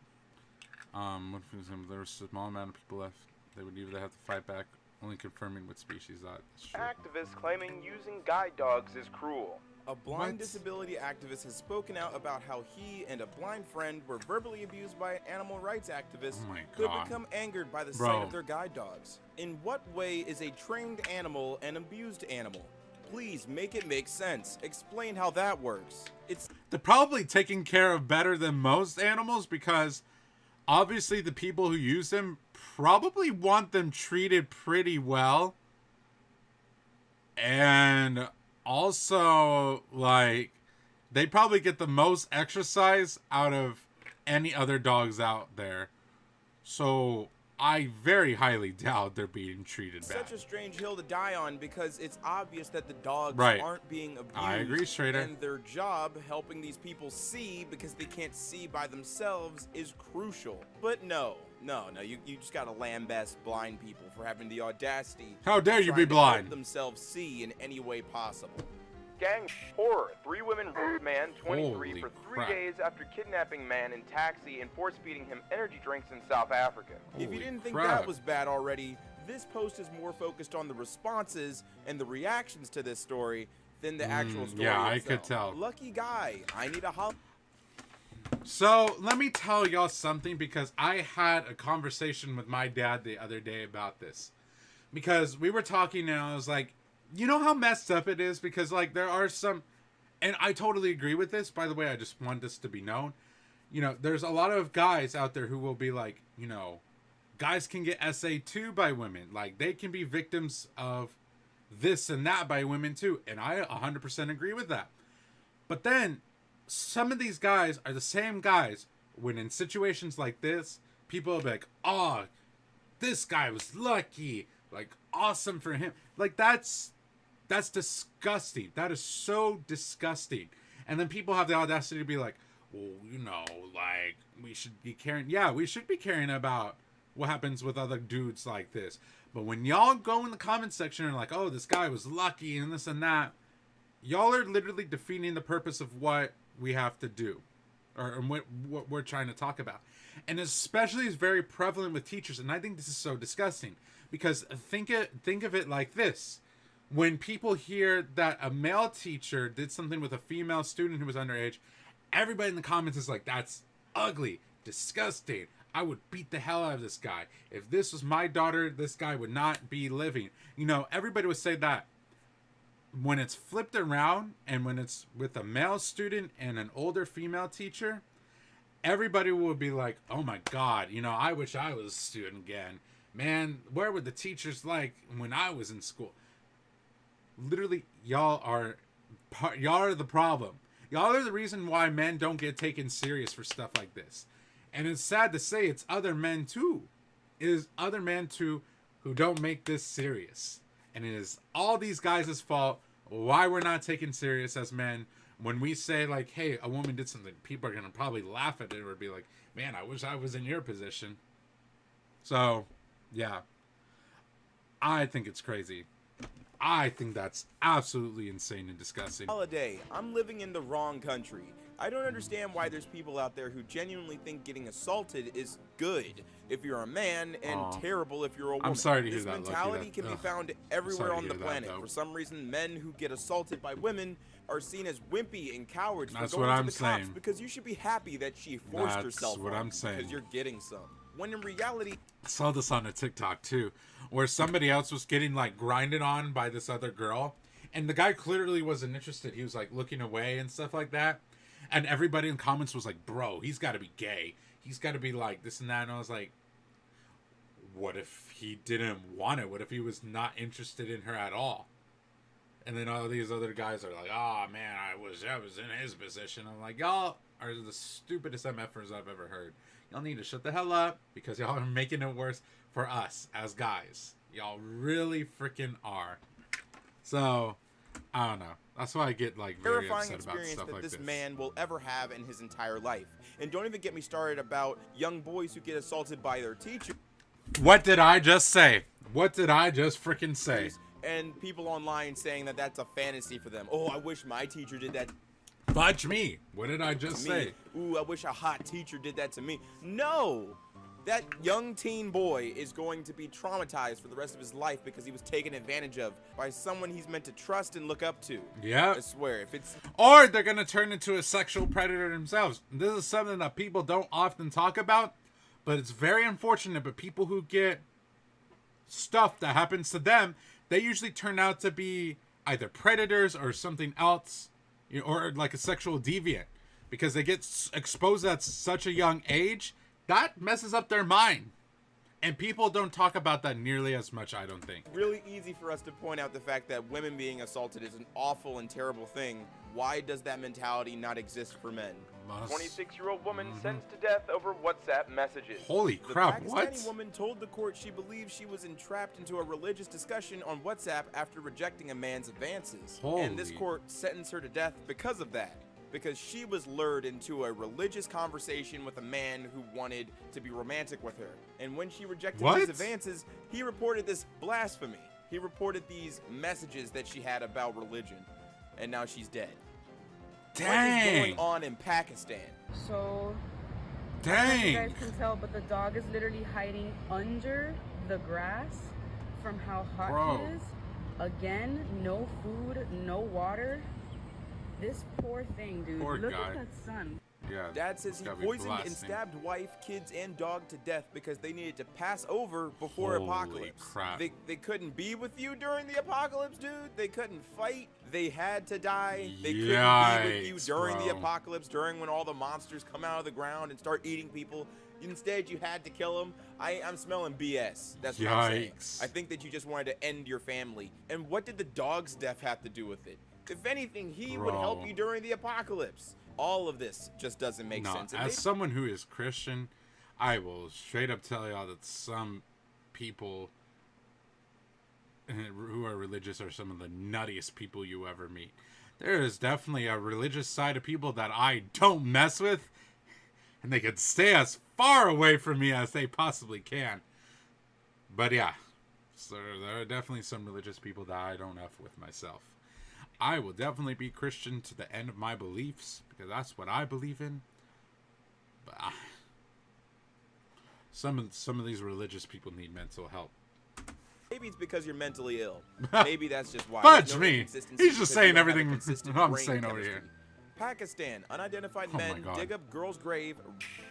What if there was a small amount of people left? They would either have to fight back, only confirming what species that. Activists claiming using guide dogs is cruel. A blind disability activist has spoken out about how he and a blind friend were verbally abused by an animal rights activist who had become angered by the sight of their guide dogs. In what way is a trained animal an abused animal? Please make it make sense. Explain how that works. They're probably taken care of better than most animals, because obviously the people who use them probably want them treated pretty well. And also, like, they probably get the most exercise out of any other dogs out there. So I very highly doubt they're being treated bad. Such a strange hill to die on because it's obvious that the dogs Right. aren't being abused. I agree, Schrader. And their job, helping these people see because they can't see by themselves, is crucial. But no, you just gotta lambaste blind people for having the audacity. How dare you be trying to blind? help themselves see in any way possible. Gang horror. 3 women raped man, 23, Holy for 3 crap. days after kidnapping man in taxi and force-feeding him energy drinks in South Africa. If you didn't think crap. that was bad already, this post is more focused on the responses and the reactions to this story than the actual story yeah, I itself. could tell. Lucky guy. I need a hop. So let me tell y'all something, because I had a conversation with my dad the other day about this. Because we were talking and I was like, you know how messed up it is? Because like there are some, and I totally agree with this. By the way, I just want this to be known. You know, there's a lot of guys out there who will be like, you know, guys can get SA2 by women. Like they can be victims of this and that by women too. And I 100% agree with that. But then some of these guys are the same guys when in situations like this, people will be like, oh, this guy was lucky. Like, awesome for him. Like, that's disgusting. That is so disgusting. And then people have the audacity to be like, well, you know, like, we should be caring. Yeah, we should be caring about what happens with other dudes like this. But when y'all go in the comment section and like, oh, this guy was lucky and this and that, y'all are literally defeating the purpose of what we have to do, or what we're trying to talk about. And especially is very prevalent with teachers. And I think this is so disgusting, because think of it like this. When people hear that a male teacher did something with a female student who was underage, everybody in the comments is like, that's ugly, disgusting. I would beat the hell out of this guy. If this was my daughter, this guy would not be living. You know, everybody would say that. When it's flipped around and when it's with a male student and an older female teacher, everybody will be like, oh my God, you know, I wish I was a student again. Man, where were the teachers like when I was in school? Literally, y'all are the problem. Y'all are the reason why men don't get taken serious for stuff like this. And it's sad to say it's other men too. It is other men too who don't make this serious. And it is all these guys' fault why we're not taken serious as men. When we say like, hey, a woman did something, people are going to probably laugh at it or be like, man, I wish I was in your position. So, yeah. I think it's crazy. I think that's absolutely insane and disgusting. Holiday. I'm living in the wrong country. I don't understand why there's people out there who genuinely think getting assaulted is good if you're a man and terrible if you're a woman. I'm sorry to hear this that, Lucky. mentality can be found everywhere on the hear that, planet. though. For some reason, men who get assaulted by women are seen as wimpy and cowards That's for going what to I'm the cops saying. because you should be happy that she forced That's herself what on I'm you saying. because you're getting some. When in reality, I saw this on a TikTok too, where somebody else was getting like grinded on by this other girl, and the guy clearly wasn't interested. He was like looking away and stuff like that, and everybody in comments was like, bro, he's got to be gay, he's got to be like this and that. And I was like, what if he didn't want it? What if he was not interested in her at all? And then all these other guys are like, oh man, I wish I was in his position. I'm like, y'all are the stupidest MFers I've ever heard. Y'all need to shut the hell up, because y'all are making it worse for us as guys. Y'all really freaking are. So, I don't know. That's why I get like very terrifying upset about experience stuff that like this this. man will ever have in his entire life. And don't even get me started about young boys who get assaulted by their teachers. What did I just say? What did I just freaking say? And people online saying that that's a fantasy for them. Oh, I wish my teacher did that Fudge me. What did I just to me. say? Ooh, I wish a hot teacher did that to me. No! That young teen boy is going to be traumatized for the rest of his life because he was taken advantage of by someone he's meant to trust and look up to. Yeah. I swear, if it's... Or they're going to turn into a sexual predator themselves. This is something that people don't often talk about, but it's very unfortunate. But people who get stuff that happens to them, they usually turn out to be either predators or something else, you know, or like a sexual deviant, because they get exposed at such a young age. That messes up their mind. And people don't talk about that nearly as much, I don't think. Really easy for us to point out the fact that women being assaulted is an awful and terrible thing. Why does that mentality not exist for men? 26-year-old woman sentenced to death over WhatsApp messages. Holy crap, The what? Pakistani woman told the court she believed she was entrapped into a religious discussion on WhatsApp after rejecting a man's advances. And this Holy. court sentenced her to death because of that. Because she was lured into a religious conversation with a man who wanted to be romantic with her. And when she rejected his advances, he reported this blasphemy. He reported these messages that she had about religion. And now she's dead. What is going on in Pakistan? So, I don't know if you guys can tell, but the dog is literally hiding under the grass from how hot he is. Again, no food, no water. This poor thing, dude. Poor Look guy. at that sun. Yeah. Dad says he gotta be poisoned and blasting. stabbed wife, kids, and dog to death because they needed to pass over before Holy apocalypse. crap. They couldn't be with you during the apocalypse, dude. They couldn't fight. They had to die. They couldn't be with you Yikes, during the bro. apocalypse, during when all the monsters come out of the ground and start eating people. Instead, you had to kill them. I'm smelling BS. That's what I'm saying. Yikes. I think that you just wanted to end your family. And what did the dog's death have to do with it? If anything, he would help Bro. you during the apocalypse. All of this just doesn't make No, sense. And as they- someone who is Christian, I will straight up tell y'all that some people who are religious are some of the nuttiest people you ever meet. There is definitely a religious side of people that I don't mess with, and they can stay as far away from me as they possibly can. But yeah, so there are definitely some religious people that I don't F with myself. I will definitely be Christian to the end of my beliefs, because that's what I believe in. But some of these religious people need mental help. Maybe it's because you're mentally ill. Maybe that's just why. Fudge There's no me. inconsistency He's just because saying you don't have a everything consistent I'm brain saying over chemistry. here. Pakistan, unidentified Oh my men God. dig up girl's grave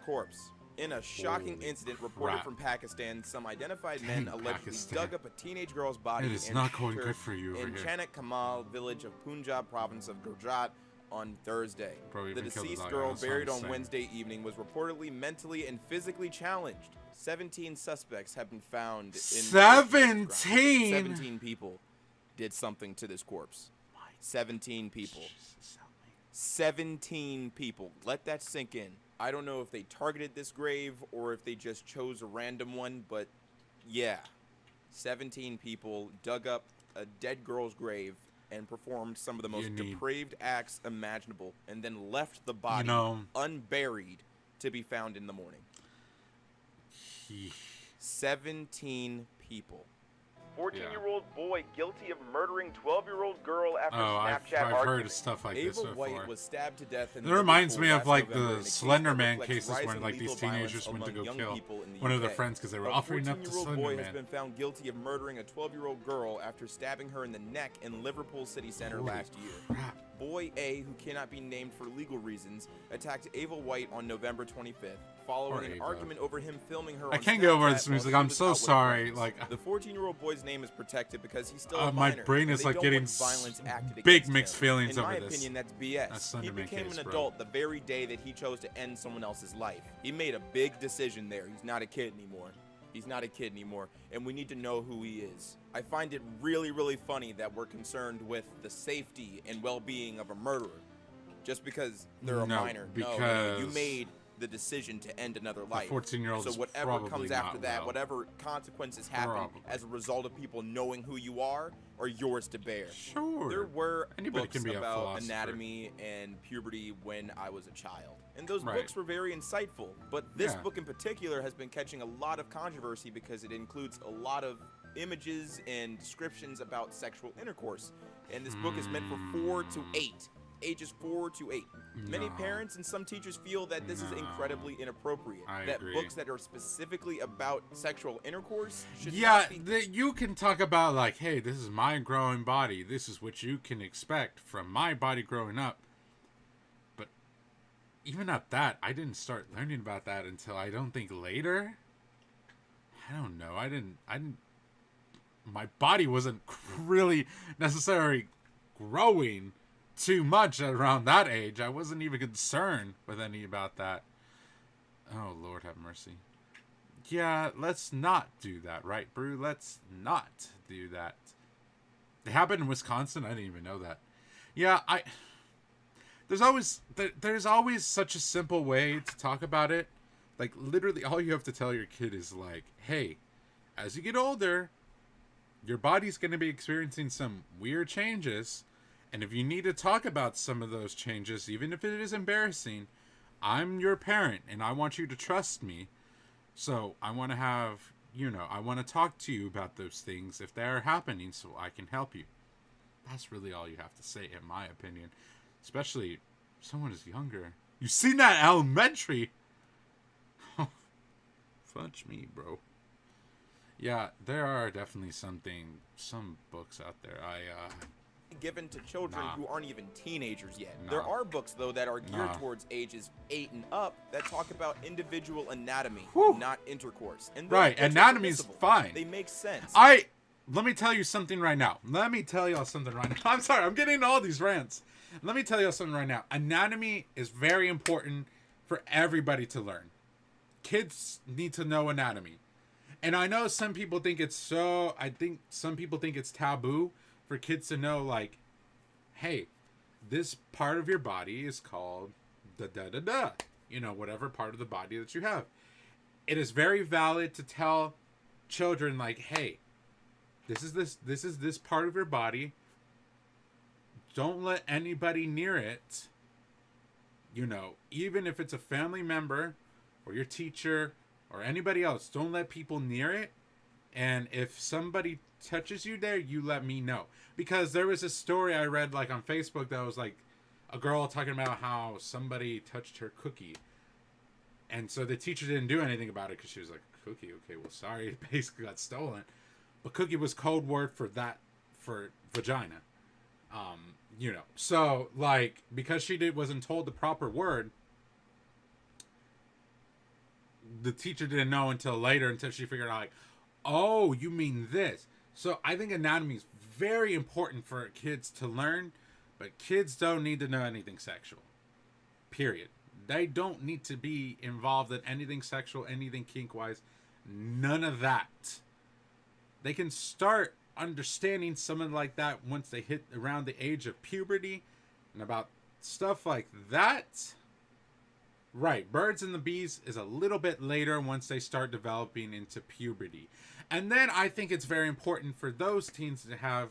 corpse. In a shocking Holy incident reported crap. from Pakistan, some identified Dang, men allegedly Pakistan. dug up a teenage girl's body It is and not going her good for you over in here. Chanak Kamal village of Punjab province of Gujarat on Thursday. Probably The even killed the deceased dog, girl, that's what I'm buried on saying. Wednesday evening, was reportedly mentally and physically challenged. 17 suspects have been found in 17? 17 people did something to this corpse. 17 people. 17 people. Let that sink in. I don't know if they targeted this grave or if they just chose a random one, but yeah. 17 people dug up a dead girl's grave and performed some of the most depraved acts imaginable and then left the body unburied to be found in the morning. 17 people. 14-year-old boy guilty of murdering 12-year-old girl after I've Snapchat heard argument. of stuff like Ava this before. White was stabbed to death in It reminds me Liverpool of like last November in a the case Slender that Man reflects cases when rising like these lethal violence teenagers went to among go young kill people in the one of their UK. friends because they were A offering up to 14-year-old Slender boy Man. has been found guilty of murdering a 12-year-old girl after stabbing her in the neck in Liverpool city center Holy last year. Boy A, who cannot be named for legal reasons, attacked Ava White on November 25th following Poor an Ava. argument over him filming her I on can't get over Snapchat this while music. she I'm was so out with sorry. friends. Like The 14-year-old boy's name is protected because he's still a my minor. brain and is they like don't getting want violence acted big against mixed him. feelings In over my this. opinion, that's BS. That's He Slender Man became case, an bro. adult the very day that he chose to end someone else's life. He made a big decision there. He's not a kid anymore. He's not a kid anymore, and we need to know who he is. I find it really, really funny that we're concerned with the safety and well-being of a murderer just because they're a No, minor. No, you because made the decision to end another life. 14-year-old So is whatever probably comes not after that, well. whatever consequences happen Probably. as a result of people knowing who you are yours to bear. Sure. There were Anybody books can be a about philosopher. anatomy and puberty when I was a child. And those Right. books were very insightful. But this Yeah. book in particular has been catching a lot of controversy because it includes a lot of images and descriptions about sexual intercourse. And this book is meant for 4 to 8. Ages 4 to 8. Many No. parents and some teachers feel that this is incredibly inappropriate. I that agree. books that are specifically about sexual intercourse should Yeah, not be you can talk about like, hey, this is my growing body. This is what you can expect from my body growing up. But even at that, I didn't start learning about that until I don't think later. I don't know. I didn't. My body wasn't really necessarily growing too much around that age. I wasn't even concerned with any about that. Oh, Lord have mercy. yeah, let's not do that, right, Brew? Let's not do that. It happened in Wisconsin. I didn't even know that. Yeah, there's always such a simple way to talk about it. Like, literally, all you have to tell your kid is like, hey, as you get older, your body's going to be experiencing some weird changes. And if you need to talk about some of those changes, even if it is embarrassing, I'm your parent and I want you to trust me. So I want to have, I want to talk to you about those things if they are happening so I can help you. That's really all you have to say, in my opinion. Especially if someone is younger. You've seen that elementary? Fudge me, bro. Yeah, there are definitely some books out there. Given to children who aren't even teenagers yet. Nah. There are books, though, that are geared Nah. towards ages 8 and up that talk about individual anatomy, not intercourse. And those Right, books are anatomy's permissible. fine. They make sense. Let me tell you something right now. I'm sorry, I'm getting all these rants. Let me tell you something right now. Anatomy is very important for everybody to learn. Kids need to know anatomy. And I know some people think it's taboo for kids to know, like, hey, this part of your body is called da-da-da-da. Whatever part of the body that you have. It is very valid to tell children, like, hey, this is this part of your body. Don't let anybody near it. Even if it's a family member or your teacher or anybody else, don't let people near it. And if somebody touches you there, you let me know. Because there was a story I read, like, on Facebook that was like a girl talking about how somebody touched her cookie. And so the teacher didn't do anything about it because she was like, cookie? Okay, well, sorry, it basically got stolen. But cookie was code word for vagina. So, like, because she wasn't told the proper word, the teacher didn't know until later, until she figured out, like, oh, you mean this. So I think anatomy is very important for kids to learn, but kids don't need to know anything sexual. Period. They don't need to be involved in anything sexual, anything kink-wise. None of that. They can start understanding something like that once they hit around the age of puberty and about stuff like that. Right, birds and the bees is a little bit later once they start developing into puberty. And then I think it's very important for those teens to have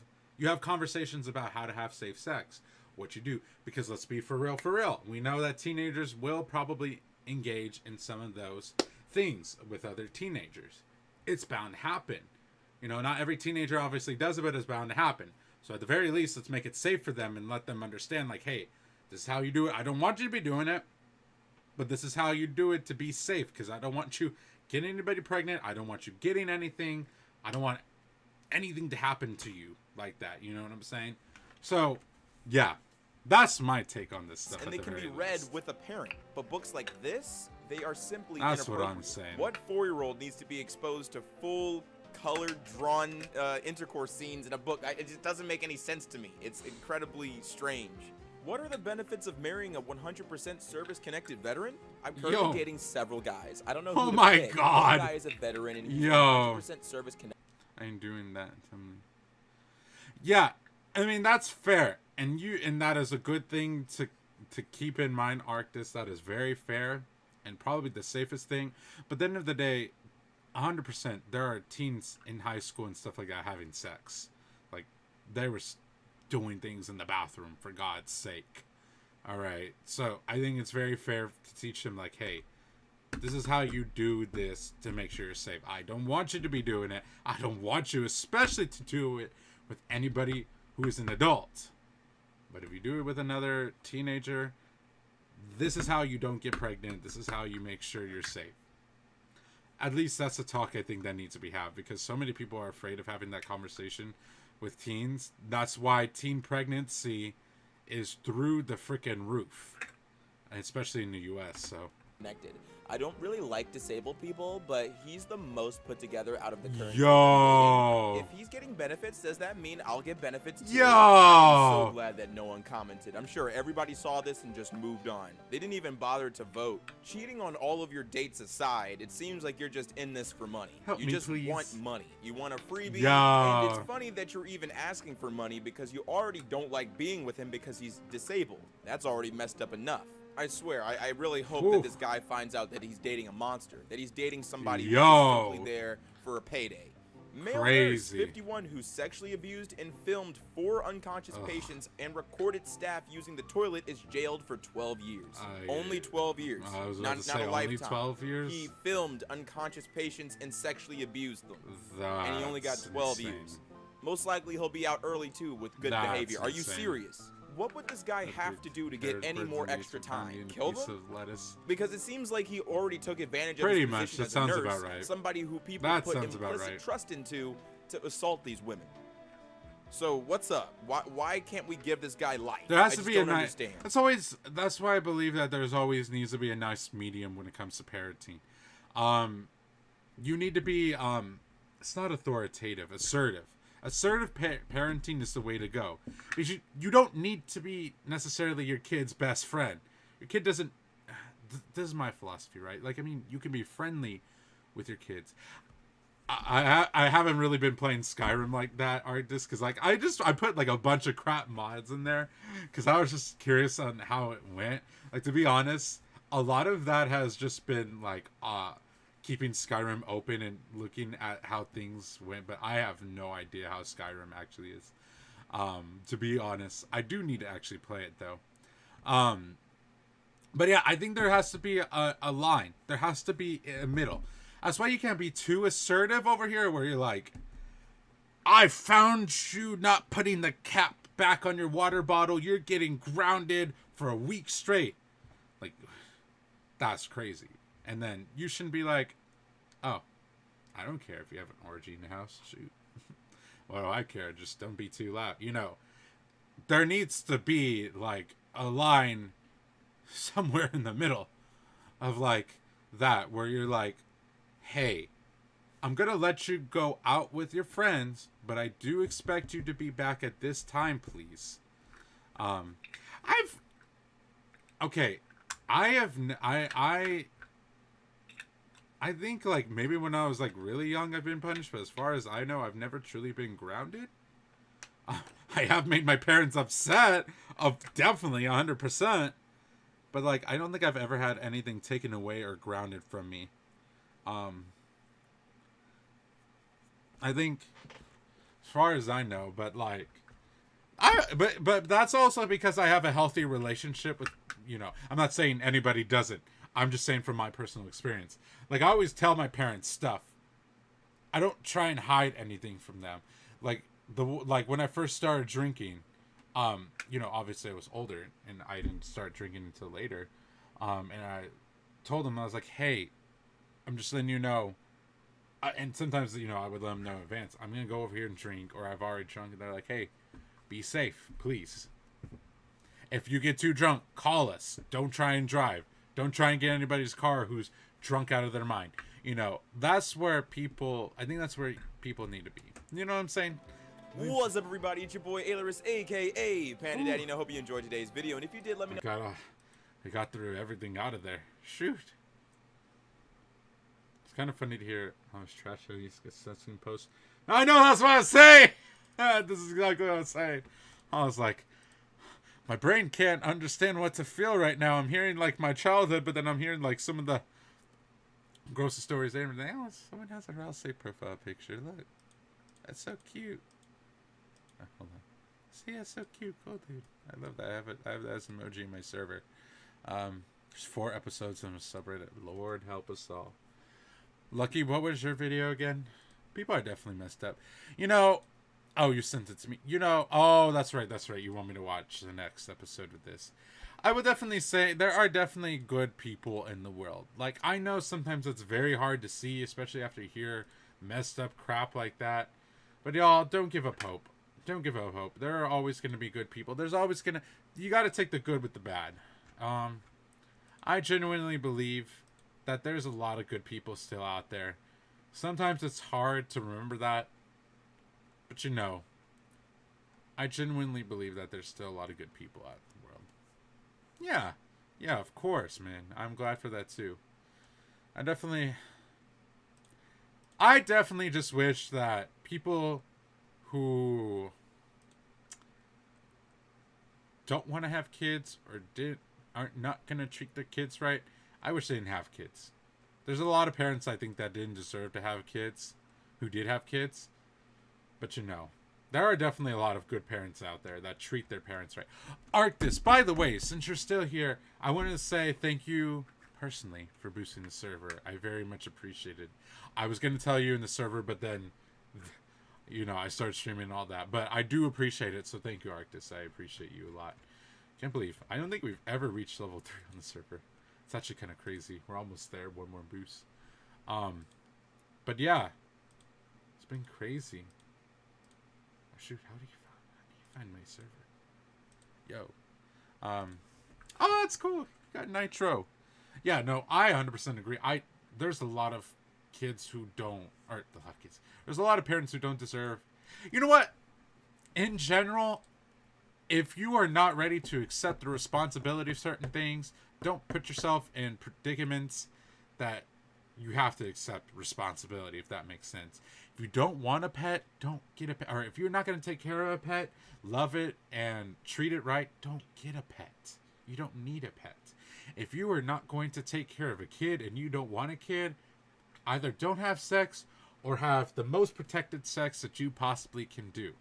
conversations about how to have safe sex, what you do. Because let's be for real. We know that teenagers will probably engage in some of those things with other teenagers. It's bound to happen. Not every teenager obviously does it, but it's bound to happen. So at the very least, let's make it safe for them and let them understand, like, hey, this is how you do it. I don't want you to be doing it, but this is how you do it to be safe, because I don't want you getting anybody pregnant. I don't want you getting anything. I don't want anything to happen to you like that. You know what I'm saying? So, yeah, that's my take on this stuff. And they can be read with a parent. But books like this, they are simply That's what inappropriate. I'm saying. What 4-year-old needs to be exposed to full colored drawn intercourse scenes in a book? It just doesn't make any sense to me. It's incredibly strange. What are the benefits of marrying a 100% service-connected veteran? I'm currently dating several guys. I don't know who Oh to my pick. God. One guy is a veteran and he's Yo. 100% service-connected. I ain't doing that. Yeah, I mean, that's fair. And that is a good thing to keep in mind, Arctis. That is very fair and probably the safest thing. But at the end of the day, 100%, there are teens in high school and stuff like that having sex. Like, they were doing things in the bathroom, for God's sake. All right. So I think it's very fair to teach them, like, hey, this is how you do this to make sure you're safe. I don't want you to be doing it. I don't want you especially to do it with anybody who is an adult. But if you do it with another teenager, this is how you don't get pregnant. This is how you make sure you're safe. At least that's a talk I think that needs to be had, because so many people are afraid of having that conversation with teens. That's why teen pregnancy is through the freaking roof, especially in the U.S. So connected. I don't really like disabled people, but he's the most put together out of the current. Yo. If he's getting benefits, does that mean I'll get benefits too? Yo. I'm so glad that no one commented. I'm sure everybody saw this and just moved on. They didn't even bother to vote. Cheating on all of your dates aside, it seems like you're just in this for money. Help you me, just please. want money. You want a freebie. Yo. And it's funny that you're even asking for money because you already don't like being with him because he's disabled. That's already messed up enough. I swear, I really hope that this guy finds out that he's dating a monster, that he's dating somebody who's just simply there for a payday. Male nurse 51 who sexually abused and filmed 4 unconscious patients and recorded staff using the toilet is jailed for 12 years. Only 12 years. I was not say, a lifetime. 12 years? He filmed unconscious patients and sexually abused them. That's and he only got 12 years. Most likely he'll be out early too with good behavior. Are you serious? What would this guy have to do to get any more extra time? Kill them? Because it seems like he already took advantage of his position as a nurse, somebody who people put implicit trust into to assault these women. So what's up? Why can't we give this guy life? There has to be a nice. That's why I believe that there's always needs to be a nice medium when it comes to parenting. You need to be it's not authoritative, assertive. Assertive parenting is the way to go. Because you don't need to be necessarily your kid's best friend. Your kid doesn't... This is my philosophy, right? Like, I mean, you can be friendly with your kids. I haven't really been playing Skyrim like that, artist, because like I put like a bunch of crap mods in there because I was just curious on how it went. Like, to be honest, a lot of that has just been like keeping Skyrim open and looking at how things went, but I have no idea how Skyrim actually is. To be honest, I do need to actually play it though. But yeah, I think there has to be a line. There has to be a middle. That's why you can't be too assertive over here where you're like, I found you not putting the cap back on your water bottle. You're getting grounded for a week straight. Like, that's crazy. And then you shouldn't be like, oh, I don't care if you have an orgy in the house. Shoot. What do I care? Just don't be too loud. You know, there needs to be like a line somewhere in the middle of like that where you're like, hey, I'm going to let you go out with your friends, but I do expect you to be back at this time, please. I think, like, maybe when I was, like, really young, I've been punished, but as far as I know, I've never truly been grounded. I have made my parents upset, definitely, 100%, but, like, I don't think I've ever had anything taken away or grounded from me. I think, as far as I know, but, like, but that's also because I have a healthy relationship with, you know, I'm not saying anybody doesn't. I'm just saying from my personal experience. Like, I always tell my parents stuff. I don't try and hide anything from them. Like when I first started drinking, you know, obviously I was older and I didn't start drinking until later. And I told them, I was like, hey, I'm just letting you know. And sometimes, you know, I would let them know in advance. I'm going to go over here and drink, or I've already drunk. And they're like, hey, be safe, please. If you get too drunk, call us. Don't try and drive. Don't try and get anybody's car who's drunk out of their mind. You know, that's where people, I think that's where people need to be. You know what I'm saying? What's up, everybody? It's your boy, Ailerus, a.k.a. Panda Daddy, and I hope you enjoyed today's video. And if you did, let me know. I got through everything out of there. Shoot. It's kind of funny to hear how much trash I used to get post. I know, that's what I was saying! This is exactly what I was saying. I was like, my brain can't understand what to feel right now. I'm hearing, like, my childhood, but then I'm hearing, like, some of the grossest stories and everything. Oh, someone has a Rouse profile picture. Look. That's so cute. Oh, hold on. See, that's so cute. Cool, dude. I love that. I have that as an emoji in my server. There's 4 episodes on the subreddit. Lord help us all. Lucky, what was your video again? People are definitely messed up. You know... Oh, you sent it to me. You know, oh, that's right. You want me to watch the next episode with this. I would definitely say there are definitely good people in the world. Like, I know sometimes it's very hard to see, especially after you hear messed up crap like that. But y'all, don't give up hope. Don't give up hope. There are always going to be good people. There's always going to... You got to take the good with the bad. I genuinely believe that there's a lot of good people still out there. Sometimes it's hard to remember that, but you know, I genuinely believe that there's still a lot of good people out in the world. Yeah. Yeah, of course, man. I'm glad for that too. I definitely just wish that people who don't want to have kids or aren't not going to treat their kids right, I wish they didn't have kids. There's a lot of parents, I think, that didn't deserve to have kids, who did have kids. But you know, there are definitely a lot of good parents out there that treat their parents right. Arctis, by the way, since you're still here, I wanted to say thank you personally for boosting the server. I very much appreciate it. I was going to tell you in the server, but then, you know, I started streaming and all that. But I do appreciate it, so thank you, Arctis. I appreciate you a lot. Can't believe, I don't think we've ever reached level 3 on the server. It's actually kind of crazy. We're almost there. One more boost. But yeah, it's been crazy. Oh, shoot, how do you find my server? Yo. Oh, that's cool. Got Nitro. Yeah, no, I 100% agree. There's a lot of kids who don't, or a lot of kids. There's a lot of parents who don't deserve. You know what? In general, if you are not ready to accept the responsibility of certain things, don't put yourself in predicaments that you have to accept responsibility, if that makes sense. If you don't want a pet, don't get a pet. Or if you're not going to take care of a pet, love it and treat it right, don't get a pet. You don't need a pet. If you are not going to take care of a kid and you don't want a kid, either don't have sex or have the most protected sex that you possibly can do.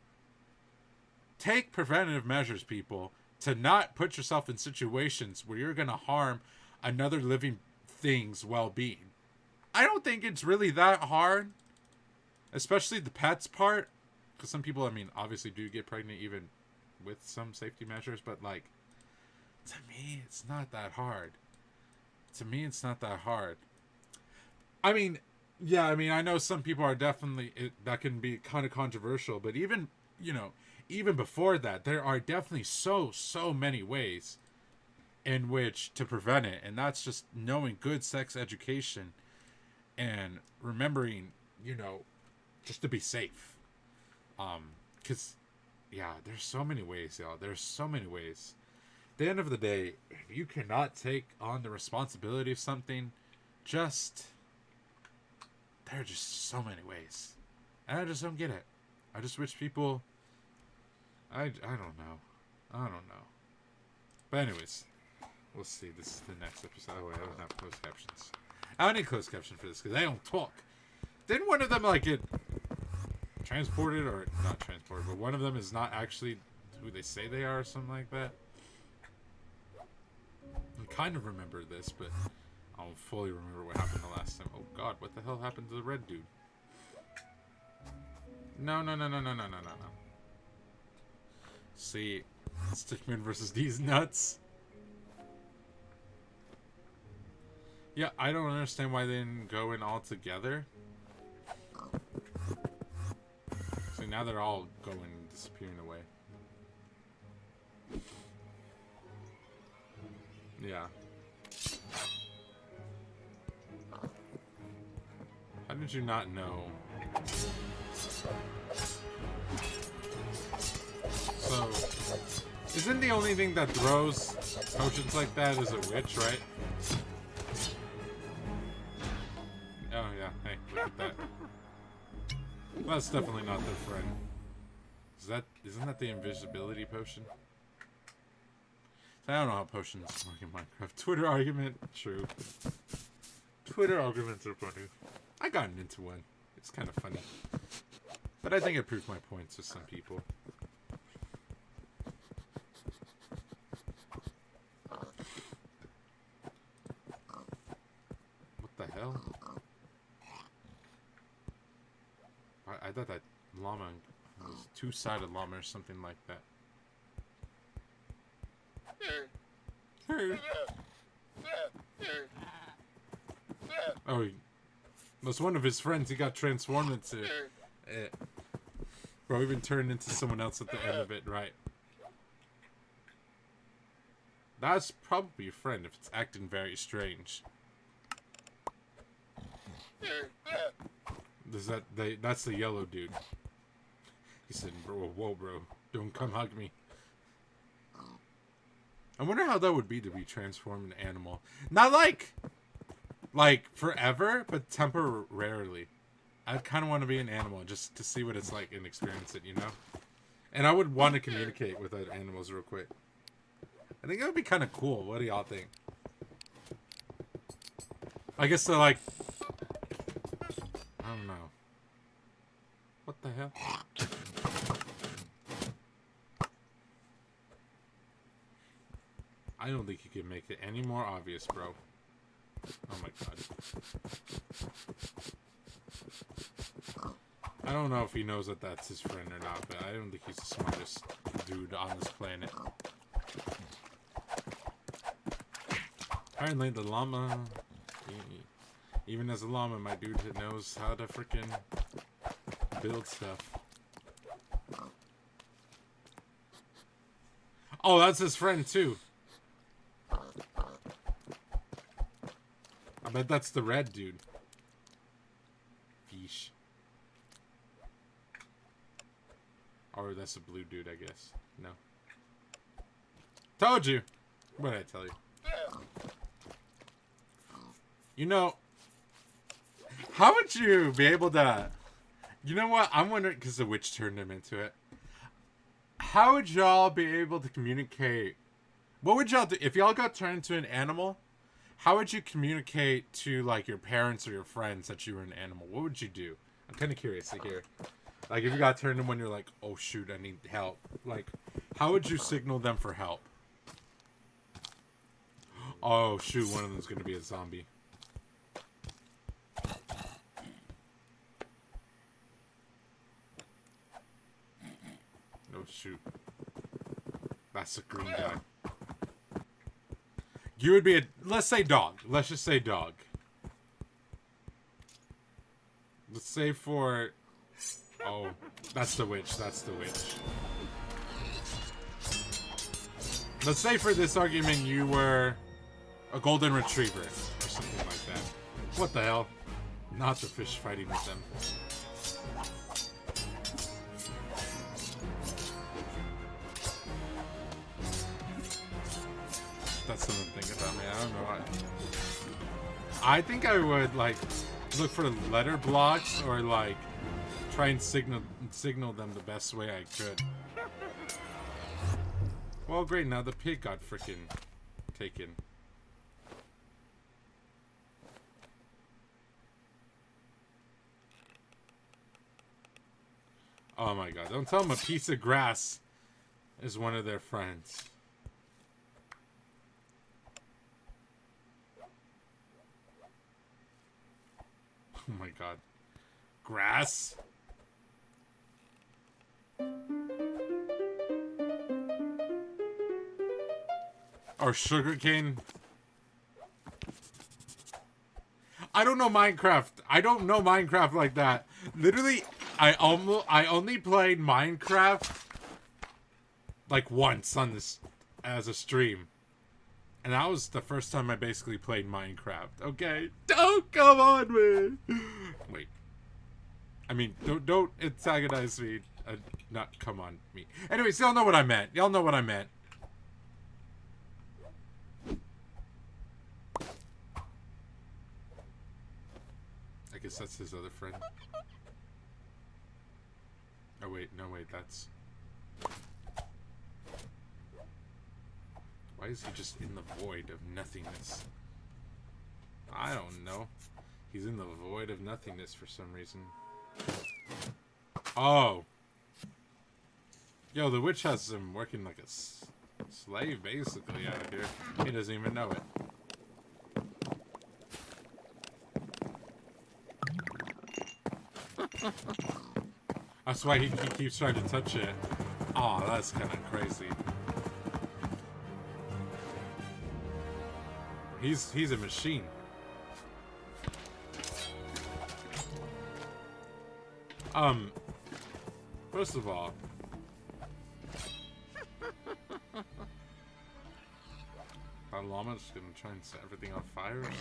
Take preventative measures, people, to not put yourself in situations where you're going to harm another living thing's well-being. I don't think it's really that hard, especially the pets part, because some people, I mean, obviously do get pregnant even with some safety measures, but like, to me, it's not that hard. To me, it's not that hard. I mean, yeah, I mean, I know some people are definitely, that can be kind of controversial, but even, you know, even before that, there are definitely so many ways in which to prevent it. And that's just knowing good sex education and remembering, you know, just to be safe. Because, yeah, there's so many ways, y'all. There's so many ways. At the end of the day, if you cannot take on the responsibility of something, there are just so many ways. And I just don't get it. I just wish people... I don't know. I don't know. But anyways, we'll see. This is the next episode. Oh, wait, I don't have closed captions. I don't need closed caption for this because they don't talk. Didn't one of them, like, get transported, or not transported, but one of them is not actually who they say they are or something like that? I kind of remember this, but I don't fully remember what happened the last time. Oh, God, what the hell happened to the red dude? No. See, Stickman versus these nuts. Yeah, I don't understand why they didn't go in all together. See, now they're all going, disappearing away. Yeah. How did you not know? So, isn't the only thing that throws potions like that is a witch, right? Oh yeah, hey, look at that. Well, that's definitely not their friend. Isn't that the invisibility potion? I don't know how potions work in Minecraft. Twitter argument, true. Twitter arguments are funny. I gotten into one. It's kind of funny. But I think it proved my points to some people. What the hell? I thought that llama was a two-sided llama or something like that. Oh, that's one of his friends. He got transformed into it. Bro, even turned into someone else at the end of it, right? That's probably your friend if it's acting very strange. That's the yellow dude. He said, bro, whoa, bro. Don't come hug me. I wonder how that would be to be transformed into an animal. Not like forever, but temporarily. I kind of want to be an animal just to see what it's like and experience it, you know? And I would want to communicate with other animals real quick. I think that would be kind of cool. What do y'all think? I guess they're like... I don't know. What the hell? I don't think you can make it any more obvious, bro. Oh my god. I don't know if he knows that that's his friend or not, but I don't think he's the smartest dude on this planet. Apparently the llama, even as a llama, my dude knows how to freaking build stuff. Oh, that's his friend too. I bet that's the red dude. Fish. Or that's a blue dude, I guess. No. Told you! What did I tell you? You know, how would you be able to... You know what? I'm wondering, because the witch turned him into it. How would y'all be able to communicate? What would y'all do? If y'all got turned into an animal, how would you communicate to, like, your parents or your friends that you were an animal? What would you do? I'm kind of curious to hear. Like, if you got turned in when you're like, oh, shoot, I need help. Like, how would you signal them for help? Oh, shoot, one of them's going to be a zombie. Oh, shoot. That's a green guy. You would be a... Let's say dog. Let's just say dog. Let's say for... Oh, that's the witch. That's the witch. Let's say for this argument you were a golden retriever or something like that. What the hell? Not the fish fighting with them. That's something to think about, man. I don't know. I think I would, like, look for letter blocks or, like, try and signal them the best way I could. Well, great. Now the pig got freaking taken. Oh my god. Don't tell them a piece of grass is one of their friends. Oh my god. Grass? Or sugarcane? I don't know Minecraft. I don't know Minecraft like that. Literally, I only played Minecraft like once on this as a stream. And that was the first time I basically played Minecraft. Okay? Don't come on, man. Wait. I mean, don't antagonize me. Not come on me. Anyways, y'all know what I meant. Y'all know what I meant. I guess that's his other friend. Oh wait, no wait, that's... Why is he just in the void of nothingness? I don't know. He's in the void of nothingness for some reason. Oh! Yo, the witch has him working like a slave, basically, out here. He doesn't even know it. That's why he keeps trying to touch it. Oh, that's kind of crazy. He's a machine. First of all, That llama's just gonna try and set everything on fire or something.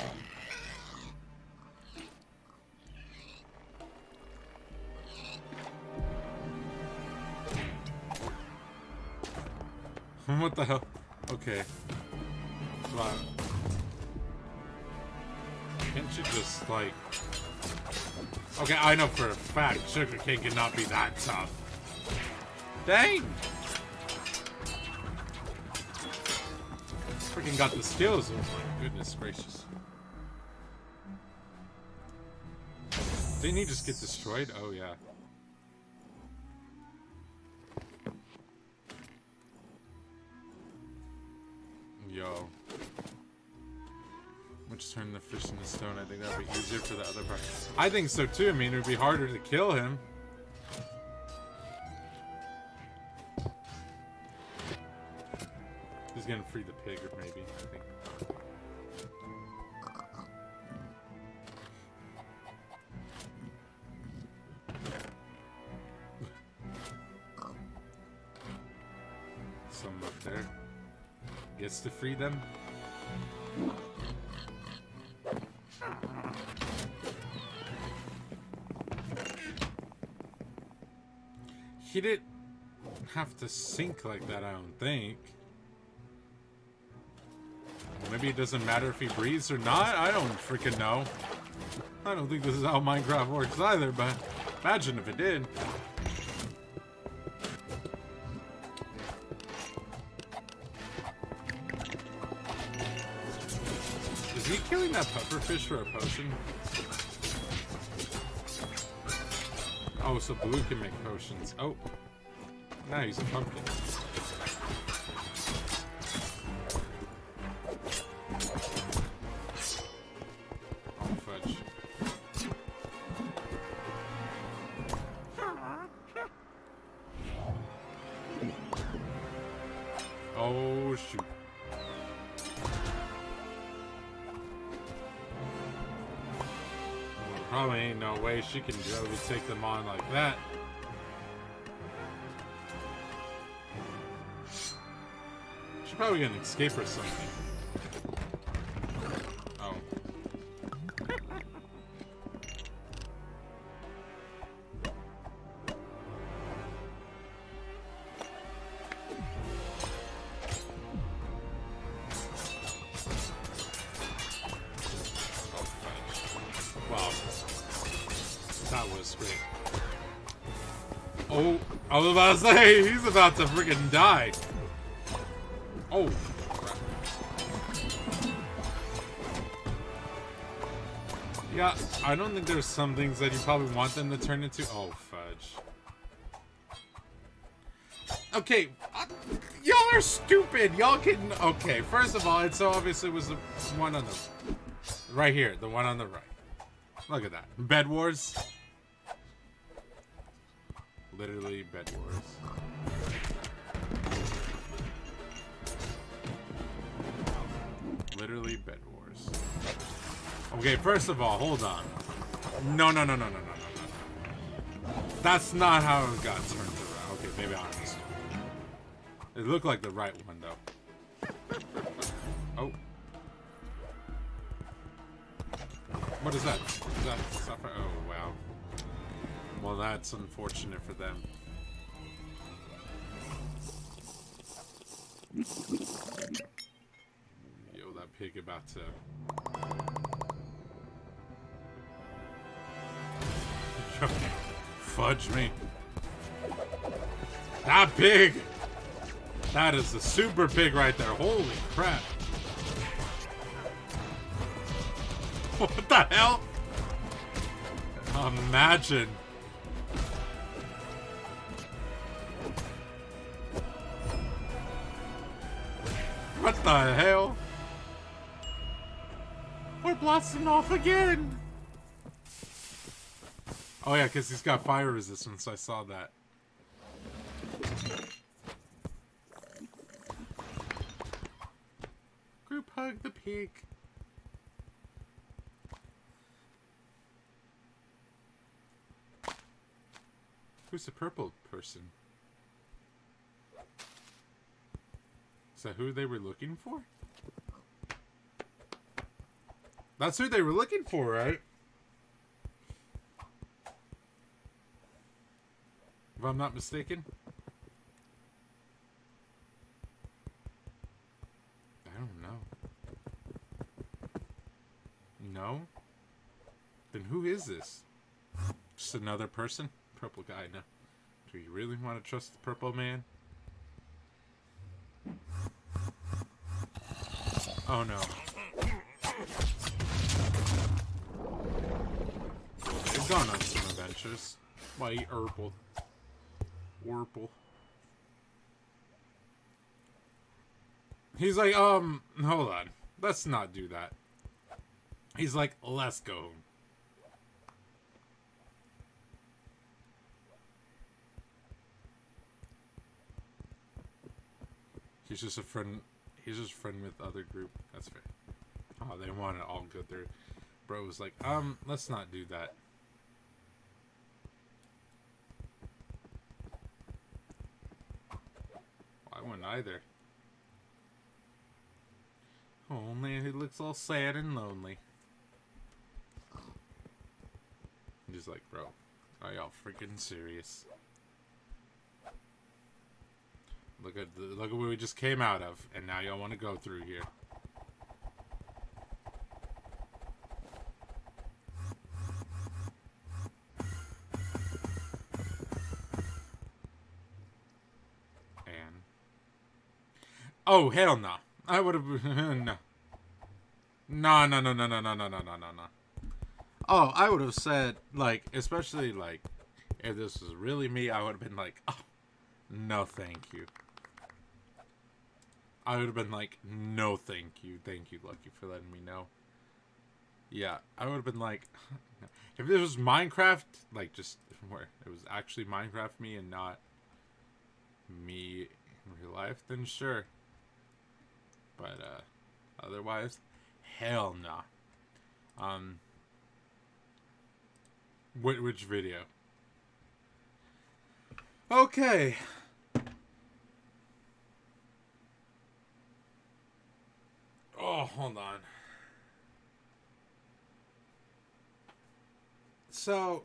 What the hell? Okay. Wow. Can't you just, like... Okay, I know for a fact Sugarcane cannot be that tough. Dang! Freaking got the skills. Oh my goodness gracious. Didn't he just get destroyed? Oh yeah. Yo. Which turn the fish into stone. I think that would be easier for the other part. I think so too. I mean, it would be harder to kill him. He's gonna free the pig, or maybe, I think. Some up there. Gets to free them. He didn't have to sink like that, I don't think. Maybe it doesn't matter if he breathes or not. I don't freaking know. I don't think this is how Minecraft works either, but imagine if it did. Is he killing that pufferfish for a potion? Oh, so blue can make potions. Oh. Now he's a pumpkin. Oh, fudge. Oh, shoot. Probably ain't no way she can really take them on like that. She's probably gonna escape or something. Oh. Wow. That was great. Oh, I was about to say, he's about to freaking die. Oh, crap. Yeah, I don't think there's some things that you probably want them to turn into. Oh, fudge. Okay, y'all are stupid. Y'all can. Okay, first of all, it so obviously was the one on the right here, the one on the right. Look at that. Bed Wars. Literally Bed Wars. Literally Bed Wars. Okay, first of all, hold on. No. That's not how it got turned around. Okay, maybe I missed it. It looked like the right one, though. Oh. What is that? Is that suffer? Oh, wow. Well, that's unfortunate for them. Yo, that pig about to... Fudge me. That pig! That is the super pig right there. Holy crap. What the hell? Imagine. What the hell? We're blasting off again. Oh yeah, because he's got fire resistance. I saw that. Group hug the pig. Who's the purple person? Is that who they were looking for? That's who they were looking for, right? If I'm not mistaken. I don't know. No? Then who is this? Just another person? Purple guy, no. Do you really want to trust the purple man? Oh no. They've gone on some adventures. Why, Urple. Warple. He's like, hold on. Let's not do that. He's like, let's go home. He's just a friend. He's just a friend with the other group. That's fair. Oh, they want to all go through. Bro was like, let's not do that. I wouldn't either. Oh man, he looks all sad and lonely. I'm just like, bro, are y'all freaking serious? Look at what we just came out of, and now y'all want to go through here. And oh hell no! I would have no. No. Oh, I would have said like, especially like, if this was really me, I would have been like, oh, no, thank you. I would have been like, no, thank you, Lucky, for letting me know. Yeah, I would have been like, if it was Minecraft, like just where it was actually Minecraft me and not me in real life, then sure. But otherwise, hell nah. Which video? Okay. Oh, hold on. So,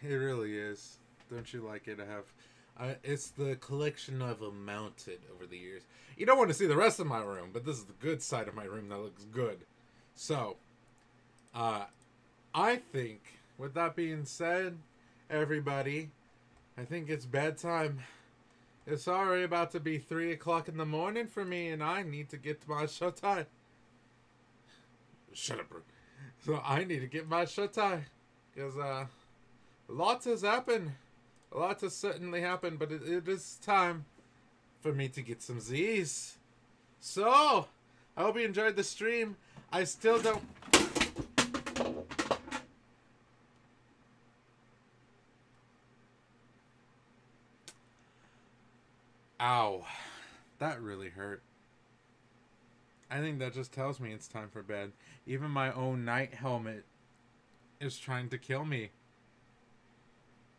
it really is. Don't you like it to have... it's the collection I've mounted over the years. You don't want to see the rest of my room, but this is the good side of my room that looks good. So, I think, with that being said, everybody, I think it's bedtime. It's already about to be 3 o'clock in the morning for me, and I need to get to my showtime. Shut up, bro. So I need to get my showtime. Because, lots has happened. A lot has certainly happened, but it is time for me to get some Z's. So, I hope you enjoyed the stream. I still don't... Ow. That really hurt. I think that just tells me it's time for bed. Even my own night helmet is trying to kill me.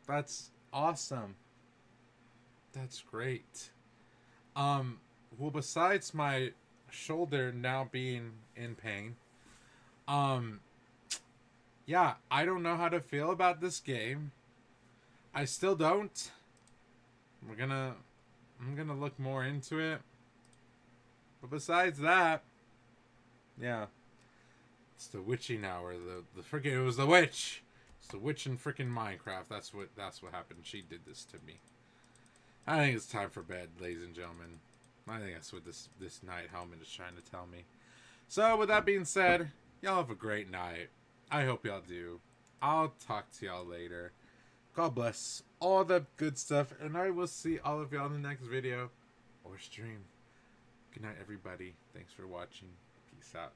That's awesome. That's great. Well, besides my shoulder now being in pain, yeah, I don't know how to feel about this game. I still don't. I'm gonna look more into it. But besides that, yeah, it's the witching hour. The freaking, it was the witch. It's the witch in freaking Minecraft. That's what happened. She did this to me. I think it's time for bed, ladies and gentlemen. I think that's what this night helmet is trying to tell me. So with that being said, y'all have a great night. I hope y'all do. I'll talk to y'all later. God bless, all the good stuff, and I will see all of y'all in the next video or stream. Good night, everybody. Thanks for watching. Peace out.